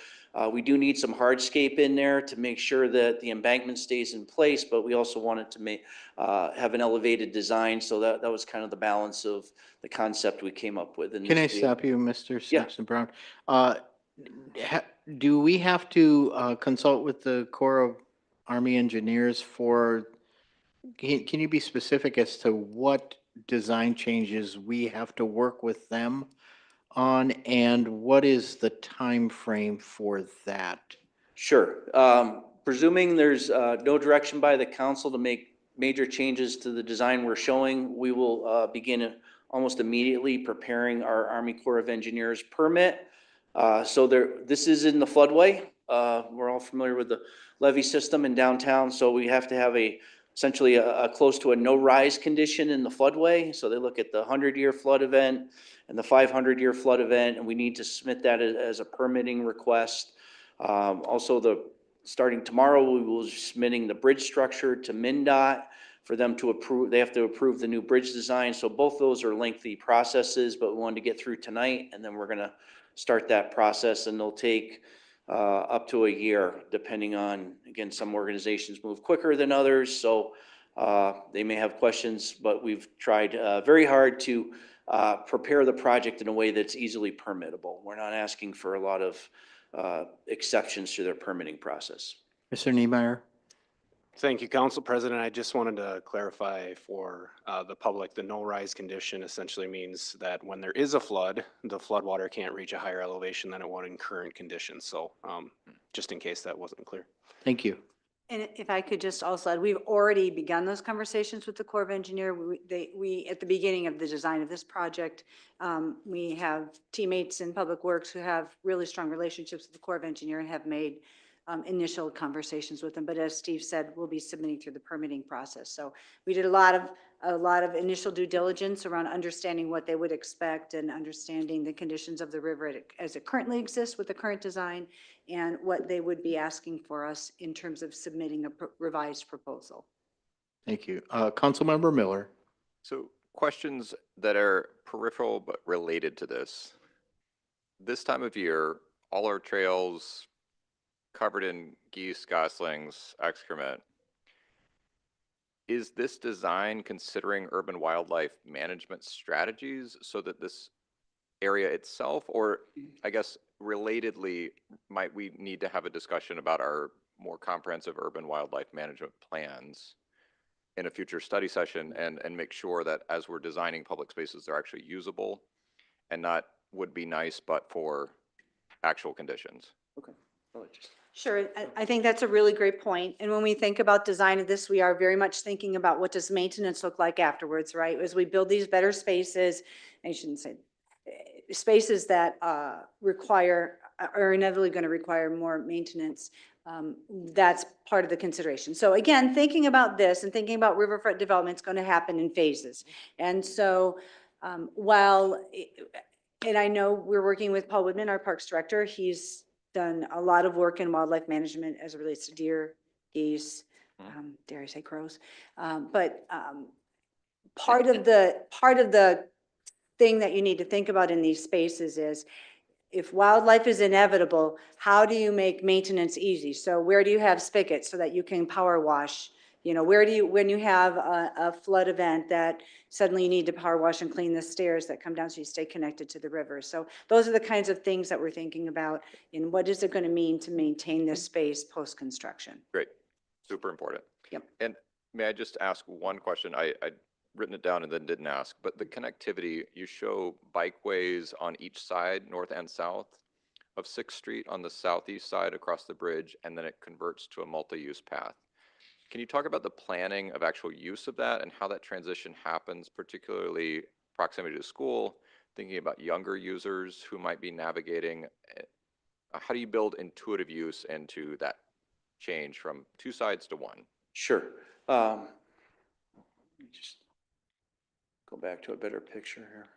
Q: we do need some hardscape in there to make sure that the embankment stays in place, but we also wanted to have an elevated design. So that was kind of the balance of the concept we came up with.
B: Can I stop you, Mr.
Q: Yeah.
B: Simpson Brown? Do we have to consult with the Corps of Army Engineers for, can you be specific as to what design changes we have to work with them on, and what is the time frame for that?
Q: Sure. Presuming there's no direction by the council to make major changes to the design we're showing, we will begin almost immediately preparing our Army Corps of Engineers permit. This is in the floodway. We're all familiar with the levee system in downtown, so we have to have essentially a close to a no-rise condition in the floodway. So they look at the 100-year flood event and the 500-year flood event, and we need to submit that as a permitting request. Also, starting tomorrow, we will be submitting the bridge structure to MnDOT for them to approve. They have to approve the new bridge design. So both those are lengthy processes, but we wanted to get through tonight, and then we're going to start that process, and they'll take up to a year, depending on, again, some organizations move quicker than others. So they may have questions, but we've tried very hard to prepare the project in a way that's easily permittable. We're not asking for a lot of exceptions to their permitting process.
B: Mr. Niemeyer?
A: Thank you, Council President. I just wanted to clarify for the public, the no-rise condition essentially means that when there is a flood, the floodwater can't reach a higher elevation than it would in current conditions. So just in case that wasn't clear.
B: Thank you.
H: And if I could just also add, we've already begun those conversations with the Corps of Engineer. We at the beginning of the design of this project, we have teammates in Public Works who have really strong relationships with the Corps of Engineer and have made initial conversations with them. But as Steve said, we'll be submitting through the permitting process. So we did a lot of initial due diligence around understanding what they would expect and understanding the conditions of the river as it currently exists with the current design, and what they would be asking for us in terms of submitting a revised proposal.
B: Thank you. Councilmember Miller.
M: So questions that are peripheral but related to this. This time of year, all our trails covered in geese, goslings, excrement. Is this design considering urban wildlife management strategies so that this area itself, or I guess relatedly, might we need to have a discussion about our more comprehensive urban wildlife management plans in a future study session, and make sure that as we're designing public spaces, they're actually usable and not would be nice, but for actual conditions?
Q: Okay.
H: Sure, I think that's a really great point. And when we think about design of this, we are very much thinking about what does maintenance look like afterwards, right? As we build these better spaces, I shouldn't say, spaces that are inevitably going to require more maintenance, that's part of the consideration. So again, thinking about this and thinking about riverfront development is going to happen in phases. And so and I know we're working with Paul Woodman, our Parks Director. He's done a lot of work in wildlife management as it relates to deer, geese, dare I say crows. But part of the thing that you need to think about in these spaces is, if wildlife is inevitable, how do you make maintenance easy? So where do you have spigots so that you can power wash? You know, where do you, when you have a flood event that suddenly you need to power wash and clean the stairs that come down so you stay connected to the river. So those are the kinds of things that we're thinking about in what is it going to mean to maintain this space post-construction.
M: Great, super important.
H: Yep.
M: And may I just ask one question? I'd written it down and then didn't ask, but the connectivity, you show bikeways on each side, north and south of 6th Street on the southeast side across the bridge, and then it converts to a multi-use path. Can you talk about the planning of actual use of that and how that transition happens, particularly proximity to school, thinking about younger users who might be navigating? How do you build intuitive use into that change from two sides to one?
Q: Sure. Just go back to a better picture here.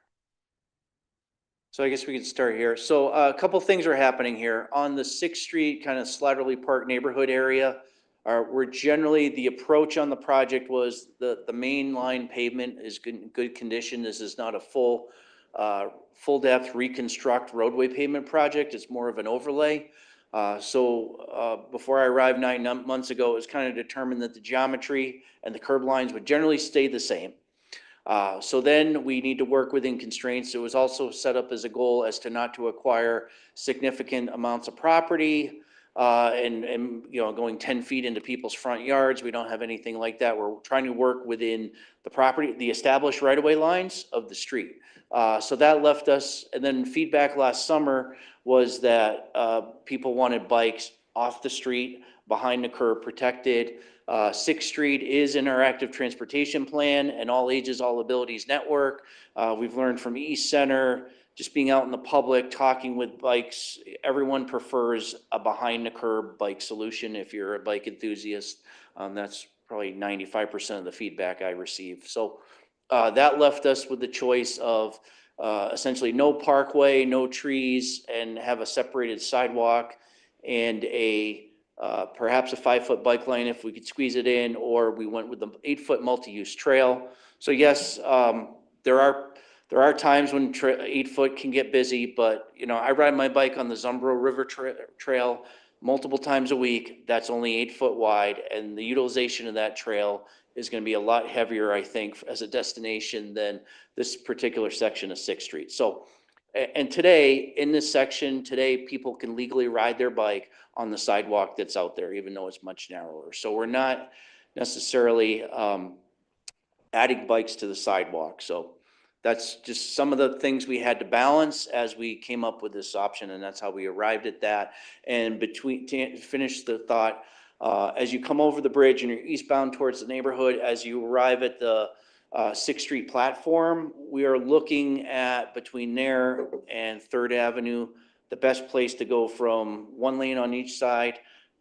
Q: So I guess we can start here. So a couple things are happening here. On the 6th Street, kind of Slatterly Park neighborhood area, where generally the approach on the project was the main line pavement is in good condition. This is not a full depth reconstruct roadway pavement project. It's more of an overlay. Before I arrived 9 months ago, it was kind of determined that the geometry and the curb lines would generally stay the same. So then we need to work within constraints. It was also set up as a goal as to not to acquire significant amounts of property and you know, going 10 feet into people's front yards. We don't have anything like that. We're trying to work within the property, the established right-of-way lines of the street. So that left us, and then feedback last summer was that people wanted bikes off the street, behind the curb, protected. 6th Street is in our active transportation plan and all ages, all abilities network. We've learned from East Center, just being out in the public, talking with bikes, everyone prefers a behind the curb bike solution if you're a bike enthusiast. That's probably 95% of the feedback I receive. So that left us with the choice of essentially no parkway, no trees, and have a separated sidewalk and perhaps a 5-foot bike lane if we could squeeze it in, or we went with the 8-foot multi-use trail. So yes, there are times when 8-foot can get busy, but you know, I ride my bike on the Zumbro River Trail multiple times a week. That's only 8-foot wide, and the utilization of that trail is going to be a lot heavier, I think, as a destination than this particular section of 6th Street. So, and today, in this section, people can legally ride their bike on the sidewalk that's out there, even though it's much narrower. So we're not necessarily adding bikes to the sidewalk. So that's just some of the things we had to balance as we came up with this option, and that's how we arrived at that. And to finish the thought, as you come over the bridge and you're eastbound towards the neighborhood, as you arrive at the 6th Street platform, we are looking at between there and 3rd Avenue, the best place to go from one lane on each side.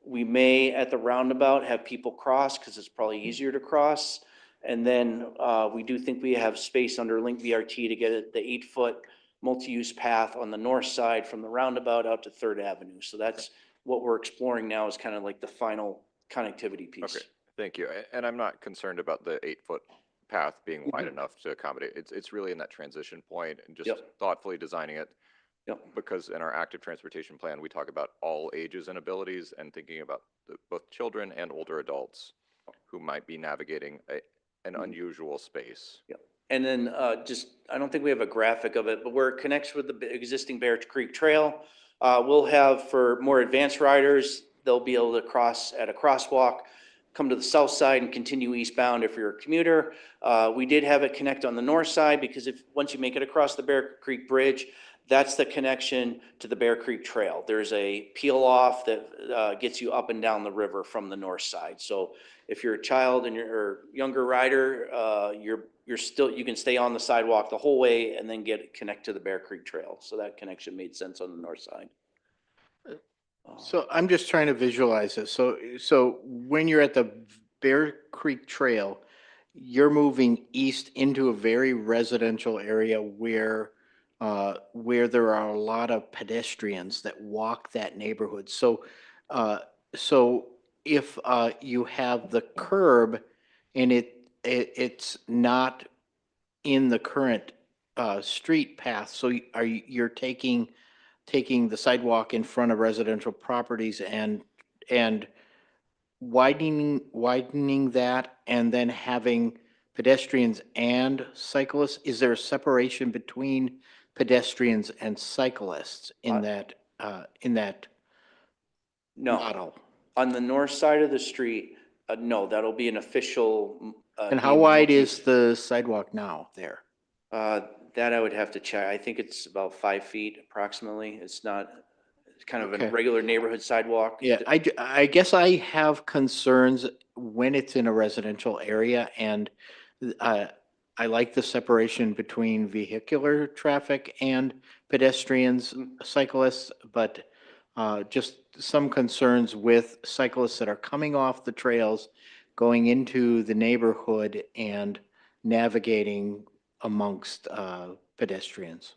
Q: We may at the roundabout have people cross because it's probably easier to cross. And then we do think we have space under Link VRT to get the 8-foot multi-use path on the north side from the roundabout out to 3rd Avenue. So that's what we're exploring now, is kind of like the final connectivity piece.
M: Okay, thank you. And I'm not concerned about the 8-foot path being wide enough to accommodate. It's really in that transition point and just thoughtfully designing it. Because in our active transportation plan, we talk about all ages and abilities and thinking about both children and older adults who might be navigating an unusual space.
Q: And then I don't think we have a graphic of it, but where it connects with the existing Bear Creek Trail, we'll have, for more advanced riders, they'll be able to cross at a crosswalk, come to the south side and continue eastbound if you're a commuter. We did have it connect on the north side because once you make it across the Bear Creek Bridge, that's the connection to the Bear Creek Trail. There's a peel off that gets you up and down the river from the north side. So if you're a child and you're a younger rider, you can stay on the sidewalk the whole way and then connect to the Bear Creek Trail. So that connection made sense on the north side.
B: So I'm just trying to visualize this. So when you're at the Bear Creek Trail, you're moving east into a very residential area where there are a lot of pedestrians that walk that neighborhood. So if you have the curb and it's not in the current street path, so you're taking the sidewalk in front of residential properties and widening that, and then having pedestrians and cyclists. Is there a separation between pedestrians and cyclists in that model?
Q: On the north side of the street, no, that'll be an official.
B: And how wide is the sidewalk now there?
Q: That I would have to check. I think it's about 5 feet approximately. It's not kind of
B: Okay.
Q: a regular neighborhood sidewalk.
B: Yeah, I guess I have concerns when it's in a residential area, and I like the separation between vehicular traffic and pedestrians, cyclists, but just some concerns with cyclists that are coming off the trails, going into the neighborhood and navigating amongst pedestrians.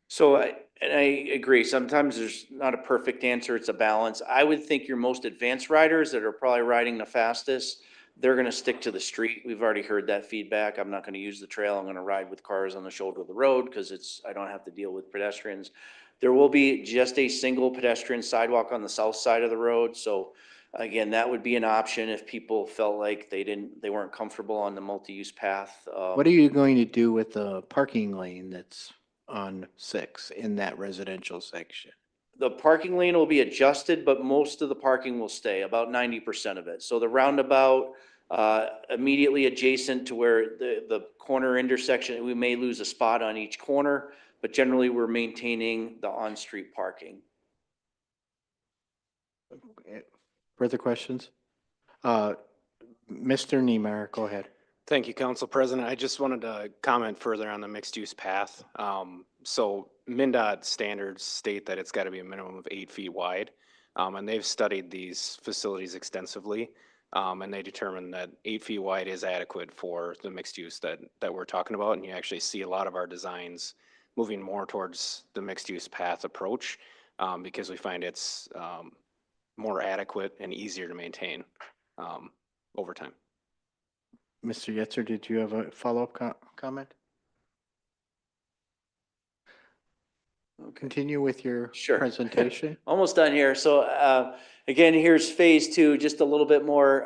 Q: So and I agree, sometimes there's not a perfect answer, it's a balance. I would think your most advanced riders that are probably riding the fastest, they're gonna stick to the street. We've already heard that feedback. I'm not gonna use the trail. I'm gonna ride with cars on the shoulder of the road because I don't have to deal with pedestrians. There will be just a single pedestrian sidewalk on the south side of the road. So again, that would be an option if people felt like they weren't comfortable on the multi-use path.
B: What are you going to do with the parking lane that's on 6 in that residential section?
Q: The parking lane will be adjusted, but most of the parking will stay, about 90% of it. So the roundabout, immediately adjacent to where the corner intersection, we may lose a spot on each corner, but generally we're maintaining the on-street parking.
B: Further questions? Mr. Niemeyer, go ahead.
A: Thank you, Council President. I just wanted to comment further on the mixed-use path. So MnDOT standards state that it's got to be a minimum of 8 feet wide, and they've studied these facilities extensively, and they determined that 8 feet wide is adequate for the mixed use that we're talking about. And you actually see a lot of our designs moving more towards the mixed-use path approach because we find it's more adequate and easier to maintain over time.
B: Mr. Yetzer, did you have a follow-up comment? Continue with your presentation.
Q: Almost done here. So again, here's phase 2, just a little bit more,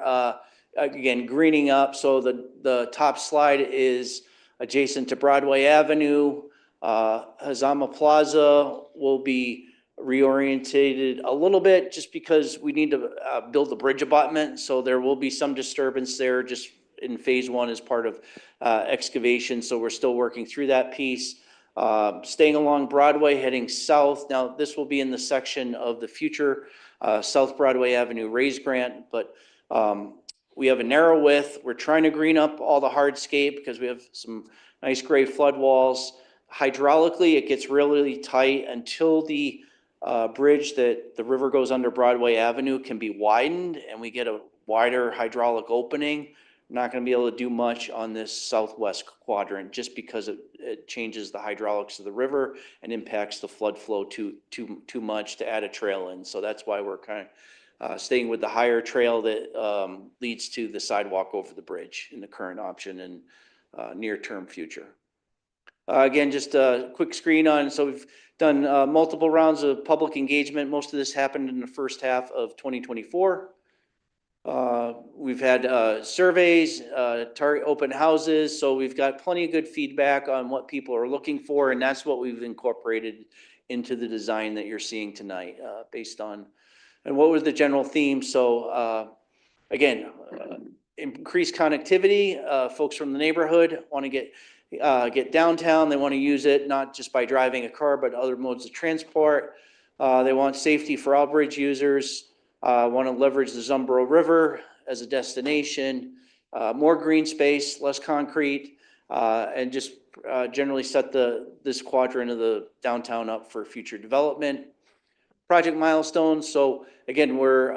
Q: again, greening up. So the top slide is adjacent to Broadway Avenue. Hazama Plaza will be reorientated a little bit just because we need to build the bridge abutment. So there will be some disturbance there just in phase 1 as part of excavation. So we're still working through that piece. Staying along Broadway, heading south. Now, this will be in the section of the future South Broadway Avenue raise grant, but we have a narrow width. We're trying to green up all the hardscape because we have some nice gray flood walls. Hydraulically, it gets really tight until the bridge that the river goes under Broadway Avenue can be widened and we get a wider hydraulic opening. Not going to be able to do much on this southwest quadrant just because it changes the hydraulics of the river and impacts the flood flow too much to add a trail in. So that's why we're kind of staying with the higher trail that leads to the sidewalk over the bridge in the current option and near-term future. Again, just a quick screen on, so we've done multiple rounds of public engagement. Most of this happened in the first half of 2024. We've had surveys, target open houses, so we've got plenty of good feedback on what people are looking for, and that's what we've incorporated into the design that you're seeing tonight, based on, and what was the general theme. So again, increased connectivity. Folks from the neighborhood want to get downtown. They want to use it not just by driving a car, but other modes of transport. They want safety for all bridge users. Want to leverage the Zumbro River as a destination, more green space, less concrete, and just generally set this quadrant of the downtown up for future development. Project milestones. So again, we're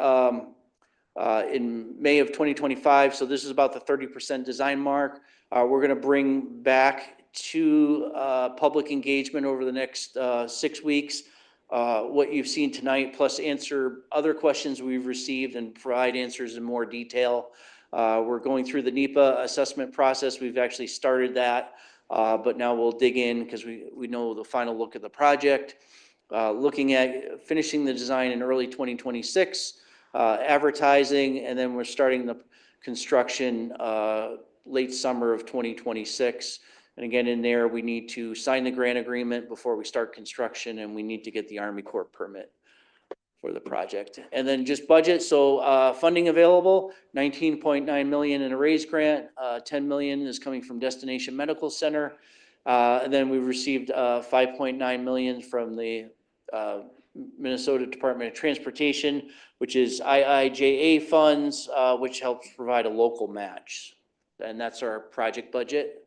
Q: in May of 2025. So this is about the 30% design mark. We're going to bring back to public engagement over the next 6 weeks. What you've seen tonight, plus answer other questions we've received and provide answers in more detail. We're going through the NEPA assessment process. We've actually started that, but now we'll dig in because we know the final look at the project. Looking at finishing the design in early 2026, advertising, and then we're starting the construction late summer of 2026. And again, in there, we need to sign the grant agreement before we start construction, and we need to get the Army Corps permit for the project. And then just budget. So funding available, $19.9 million in a raise grant, $10 million is coming from Destination Medical Center. And then we've received $5.9 million from the Minnesota Department of Transportation, which is IIJA funds, which helps provide a local match. And that's our project budget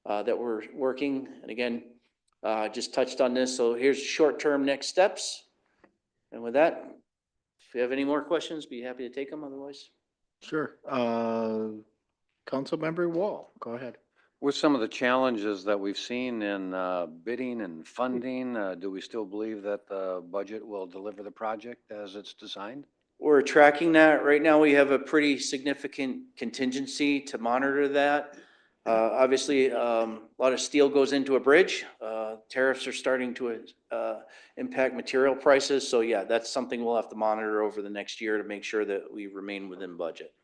Q: that we're working. And again, just touched on this. So here's short-term next steps. And with that, if you have any more questions, be happy to take them. Otherwise,
B: Sure. Councilmember Wall, go ahead.
C: With some of the challenges that we've seen in bidding and funding, do we still believe that the budget will deliver the project as it's designed?
Q: we're tracking that. Right now, we have a pretty significant contingency to monitor that. Obviously, a lot of steel goes into a bridge. Tariffs are starting to impact material prices. So yeah, that's something we'll have to monitor over the next year to make sure that we remain within budget.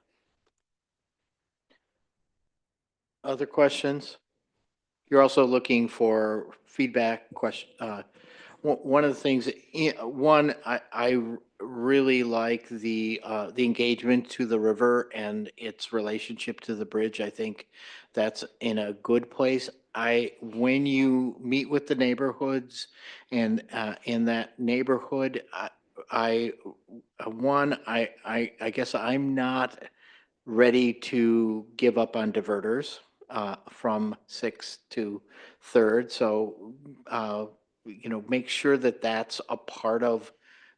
B: Other questions? You're also looking for feedback question. One of the things, I really like the engagement to the river and its relationship to the bridge. I think that's in a good place. When you meet with the neighborhoods and in that neighborhood, I guess I'm not ready to give up on diverters from 6th to 3rd. So, make sure that that's a part of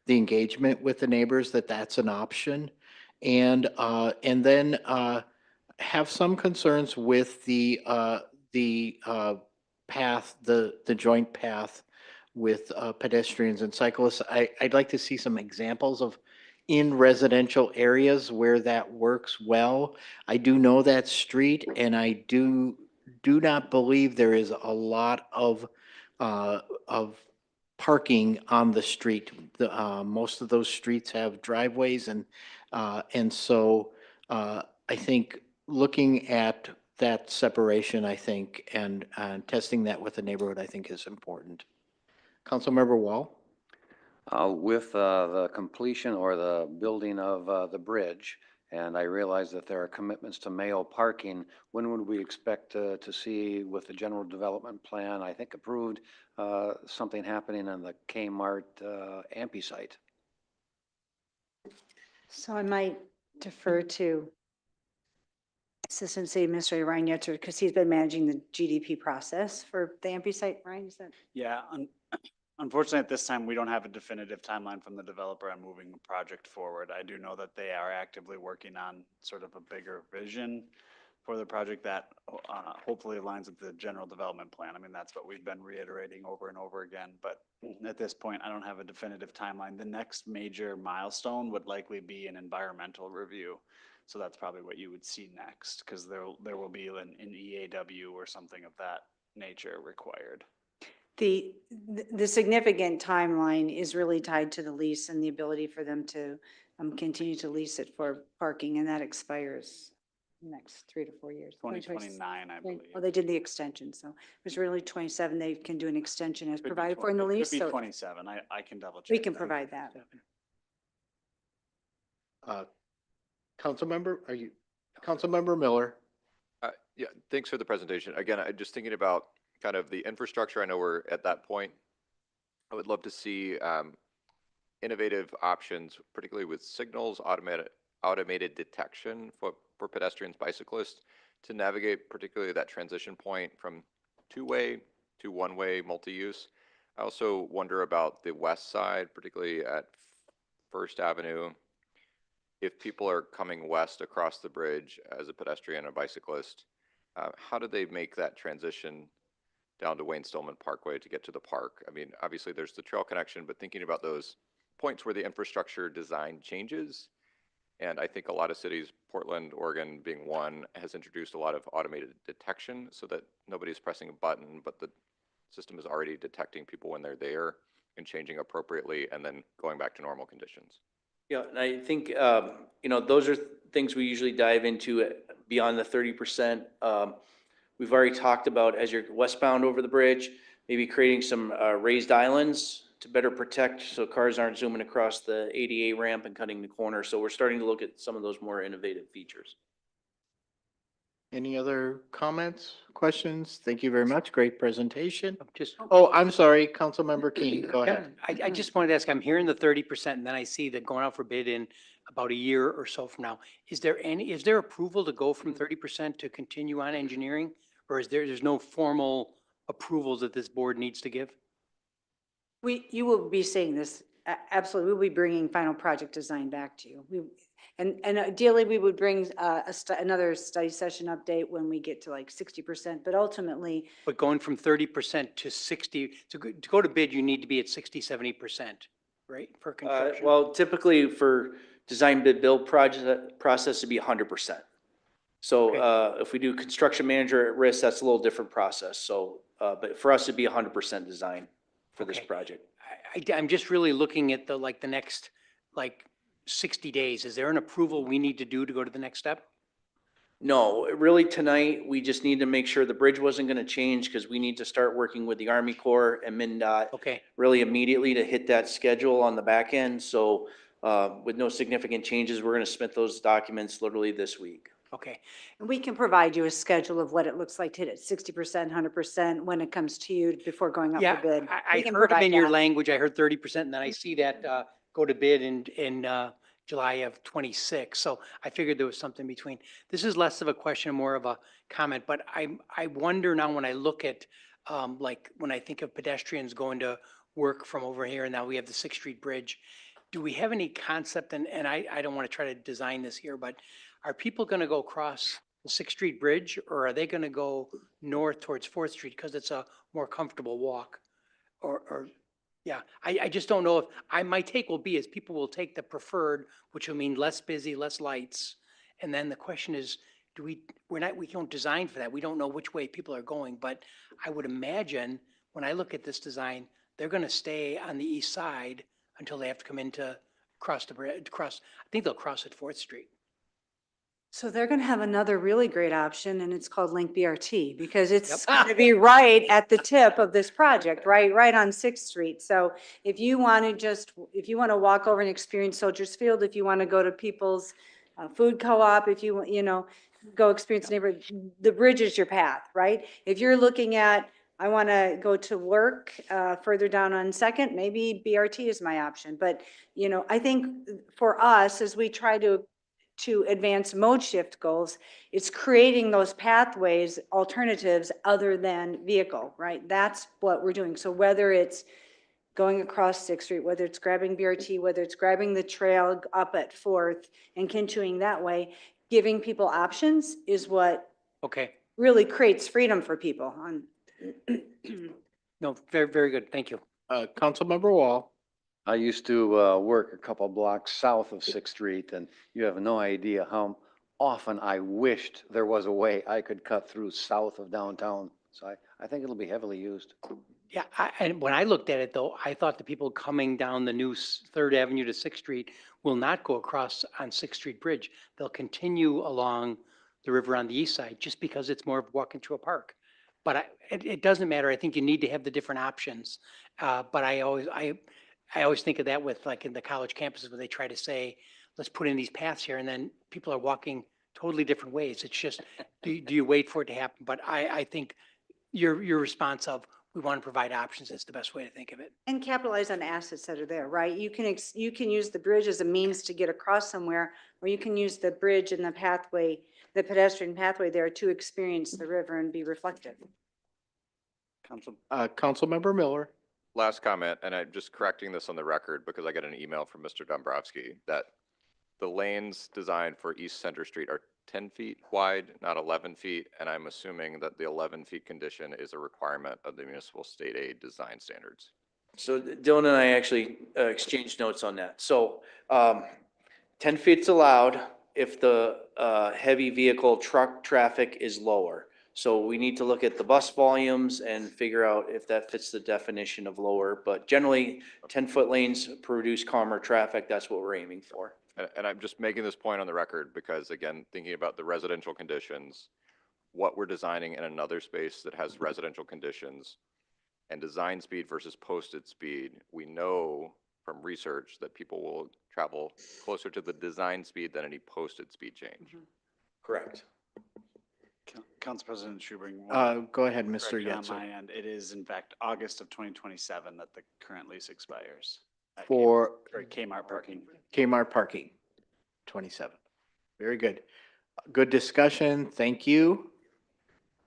B: the engagement with the neighbors, that that's an option. And then have some concerns with the path, the joint path with pedestrians and cyclists. I'd like to see some examples of in residential areas where that works well. I do know that street, and I do not believe there is a lot of parking on the street. Most of those streets have driveways, and so I think looking at that separation, I think, and testing that with the neighborhood, I think is important. Councilmember Wall?
C: With the completion or the building of the bridge, and I realize that there are commitments to Mayo parking, when would we expect to see with the general development plan, I think approved, something happening on the Kmart Ampey site?
H: So I might defer to Assistant City Administrator Ryan Yetzer, because he's been managing the GDP process for the Ampey site. Ryan, is that?
G: Yeah, unfortunately, at this time, we don't have a definitive timeline from the developer on moving the project forward. I do know that they are actively working on sort of a bigger vision for the project that hopefully aligns with the general development plan. I mean, that's what we've been reiterating over and over again, but at this point, I don't have a definitive timeline. The next major milestone would likely be an environmental review. So that's probably what you would see next, because there will be an EAW or something of that nature required.
H: The significant timeline is really tied to the lease and the ability for them to continue to lease it for parking, and that expires next 3 to 4 years.
G: 2029, I believe.
H: Oh, they did the extension, so it was really 27. They can do an extension as provided for in the lease.
G: It could be
H: so
G: 27. I can double check.
H: we can provide that.
B: Councilmember Miller?
M: Yeah, thanks for the presentation. Again, I'm just thinking about kind of the infrastructure. I know we're at that point. I would love to see innovative options, particularly with signals, automated detection for pedestrians, bicyclists, to navigate particularly that transition point from two-way to one-way multi-use. I also wonder about the west side, particularly at First Avenue. If people are coming west across the bridge as a pedestrian or bicyclist, how do they make that transition down to Wayne Stillman Parkway to get to the park? I mean, obviously there's the trail connection, but thinking about those points where the infrastructure design changes, and I think a lot of cities, Portland, Oregon being one, has introduced a lot of automated detection so that nobody's pressing a button, but the system is already detecting people when they're there and changing appropriately and then going back to normal conditions.
Q: Yeah, and I think, those are things we usually dive into beyond the 30%. We've already talked about, as you're westbound over the bridge, maybe creating some raised islands to better protect so cars aren't zooming across the ADA ramp and cutting the corner. So we're starting to look at some of those more innovative features.
B: Any other comments, questions? Thank you very much. Great presentation.
K: Just,
B: Oh, I'm sorry, Councilmember Keen, go
K: yeah,
B: ahead.
K: I just wanted to ask, I'm hearing the 30% and then I see that going out for bid in about a year or so from now. Is there approval to go from 30% to continue on engineering? Or there's no formal approvals that this board needs to give?
H: You will be seeing this, absolutely. We'll be bringing final project design back to you. And ideally, we would bring another study session update when we get to like 60%, but ultimately,
K: But going from 30% to 60, to go to bid, you need to be at 60, 70%, right, for construction?
Q: Well, typically for design bid build project process to be 100%. So if we do construction manager at risk, that's a little different process. So, but for us, it'd be 100% design for this project.
K: I'm just really looking at the next, 60 days. Is there an approval we need to do to go to the next step?
Q: No, really tonight, we just need to make sure the bridge wasn't gonna change because we need to start working with the Army Corps and MnDOT
K: Okay,
Q: really immediately to hit that schedule on the back end. So, with no significant changes, we're gonna submit those documents literally this week.
K: okay.
H: and we can provide you a schedule of what it looks like to hit it 60%, 100% when it comes to you before going up
K: Yeah,
H: for bid.
K: I
H: We can
K: heard them
H: provide
K: in your
H: that.
K: language. I heard 30%, and then I see that go to bid in July of 26. So I figured there was something between. This is less of a question, more of a comment, but I wonder now when I look at, when I think of pedestrians going to work from over here, and now we have the Sixth Street Bridge, do we have any concept, and I don't want to try to design this here, but are people going to go across the Sixth Street Bridge, or are they going to go north towards Fourth Street because it's a more comfortable walk? Or, yeah, I just don't know if, my take will be is people will take the preferred, which will mean less busy, less lights. And then the question is, we don't design for that. We don't know which way people are going, but I would imagine when I look at this design, they're going to stay on the east side until they have to come into, cross the bridge, I think they'll cross at Fourth Street.
H: So they're going to have another really great option, and it's called Link BRT, because it's going to be right at the tip of this project, right on Sixth Street. So if you want to walk over and experience Soldiers Field, if you want to go to People's Food Co-op, if you go experience neighborhood, the bridge is your path, right? If you're looking at, I want to go to work further down on Second, maybe BRT is my option. But, I think for us, as we try to advance mode shift goals, it's creating those pathways, alternatives other than vehicle, right? That's what we're doing. So whether it's going across Sixth Street, whether it's grabbing BRT, whether it's grabbing the trail up at Fourth and continuing that way, giving people options is what really creates freedom for people.
K: No, very, very good. Thank you.
B: Councilmember Wall.
C: I used to work a couple blocks south of Sixth Street, and you have no idea how often I wished there was a way I could cut through south of downtown. So I think it'll be heavily used.
K: Yeah, and when I looked at it though, I thought the people coming down the new Third Avenue to Sixth Street will not go across on Sixth Street Bridge. They'll continue along the river on the east side just because it's more of walking to a park. But it doesn't matter. I think you need to have the different options. But I always think of that with like in the college campuses where they try to say, let's put in these paths here, and then people are walking totally different ways. It's just, do you wait for it to happen? But I think your response of, we want to provide options is the best way to think of it.
H: And capitalize on assets that are there, right? You can use the bridge as a means to get across somewhere, or you can use the bridge and the pathway, the pedestrian pathway there to experience the river and be reflective.
B: Councilmember Miller.
M: Last comment, and I'm just correcting this on the record because I got an email from Mr. Dombrowski that the lanes designed for East Center Street are 10 feet wide, not 11 feet. And I'm assuming that the 11 feet condition is a requirement of the municipal state aid design standards.
Q: So Dylan and I actually exchanged notes on that. So 10 feet's allowed if the heavy vehicle truck traffic is lower. So we need to look at the bus volumes and figure out if that fits the definition of lower. But generally, 10-foot lanes produce calmer traffic. That's what we're aiming for.
M: And I'm just making this point on the record because, again, thinking about the residential conditions, what we're designing in another space that has residential conditions and design speed versus posted speed, we know from research that people will travel closer to the design speed than any posted speed change.
Q: Correct.
G: Council President Schubring.
B: Go ahead, Mr.
G: Correction on
B: Yetzer.
G: my end, it is in fact August of 2027 that the current lease expires. at
B: For
G: Kmart parking.
B: Kmart parking, 27. Very good. Good discussion. Thank you.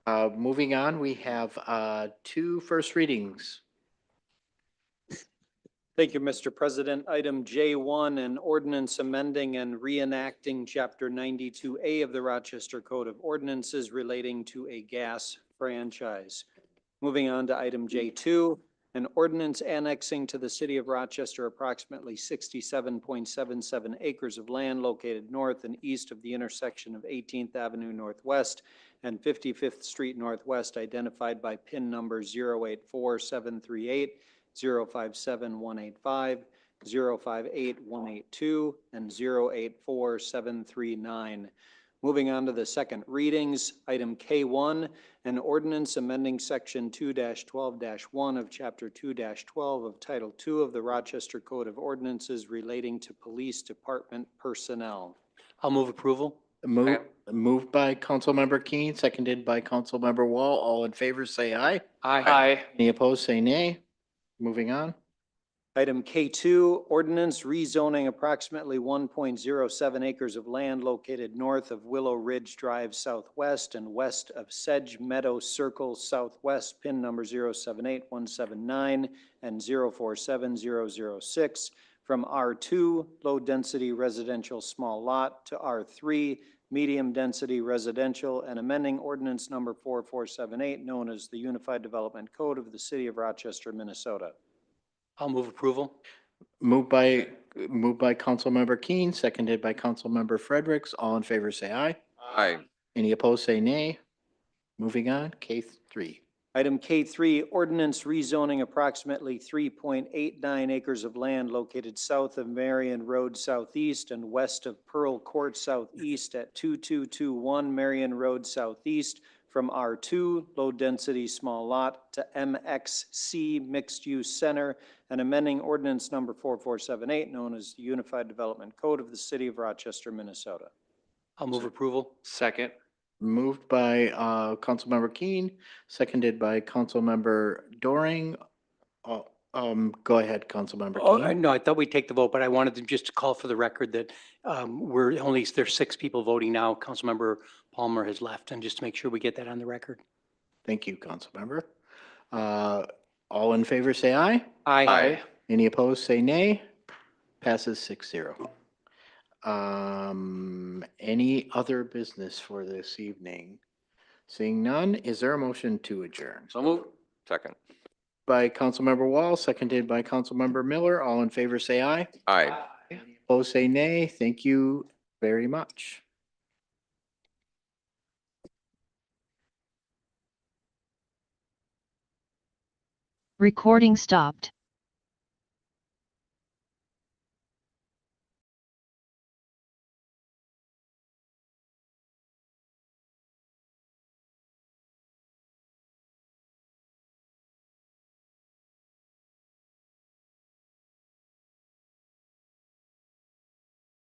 B: Moving on, we have 2 first readings.
F: Thank you, Mr. President. Item J1, an ordinance amending and reenacting Chapter 92A of the Rochester Code of Ordinances relating to a gas franchise. Moving on to item J2, an ordinance annexing to the city of Rochester approximately 67.77 acres of land located north and east of the intersection of 18th Avenue Northwest and 55th Street Northwest, identified by PIN number 084738, 057185, 058182, and 084739. Moving on to the second readings, item K1, an ordinance amending section 2-12-1 of chapter 2-12 of title 2 of the Rochester Code of Ordinances relating to police department personnel.
K: I'll move approval.
B: Moved by Councilmember Keen, seconded by Councilmember Wall. All in favor, say aye.
P: Aye.
B: Any opposed, say nay. Moving on.
F: Item K2, ordinance rezoning approximately 1.07 acres of land located north of Willow Ridge Drive Southwest and west of Sedge Meadow Circle Southwest, PIN number 078179 and 047006, from R2, low-density residential small lot, to R3, medium-density residential, and amending ordinance number 4478, known as the Unified Development Code of the City of Rochester, Minnesota.
K: I'll move approval.
B: Moved by Councilmember Keen, seconded by Councilmember Fredericks. All in favor, say aye.
M: Aye.
B: Any opposed, say nay. Moving on, K3.
F: Item K3, ordinance rezoning approximately 3.89 acres of land located south of Marion Road Southeast and west of Pearl Court Southeast at 2221 Marion Road Southeast, from R2, low-density small lot, to MXC Mixed-Use Center, and amending ordinance number 4478, known as the Unified Development Code of the City of Rochester, Minnesota.
K: I'll move approval.
P: Second.
B: Moved by Councilmember Keen, seconded by Councilmember Doring. Go ahead, Councilmember
K: Oh,
B: Keen.
K: no, I thought we'd take the vote, but I wanted to just call for the record that there's 6 people voting now. Councilmember Palmer has left, and just to make sure we get that on the record.
B: Thank you, Councilmember. All in favor, say aye.
P: Aye.
B: Any opposed, say nay. Passes 6-0. Any other business for this evening? Seeing none, is there a motion to adjourn?
C: So moved.
M: Second.
B: By Councilmember Wall, seconded by Councilmember Miller. All in favor, say aye.
M: Aye.
B: Opposed, say nay. Thank you very much.
T: Recording stopped.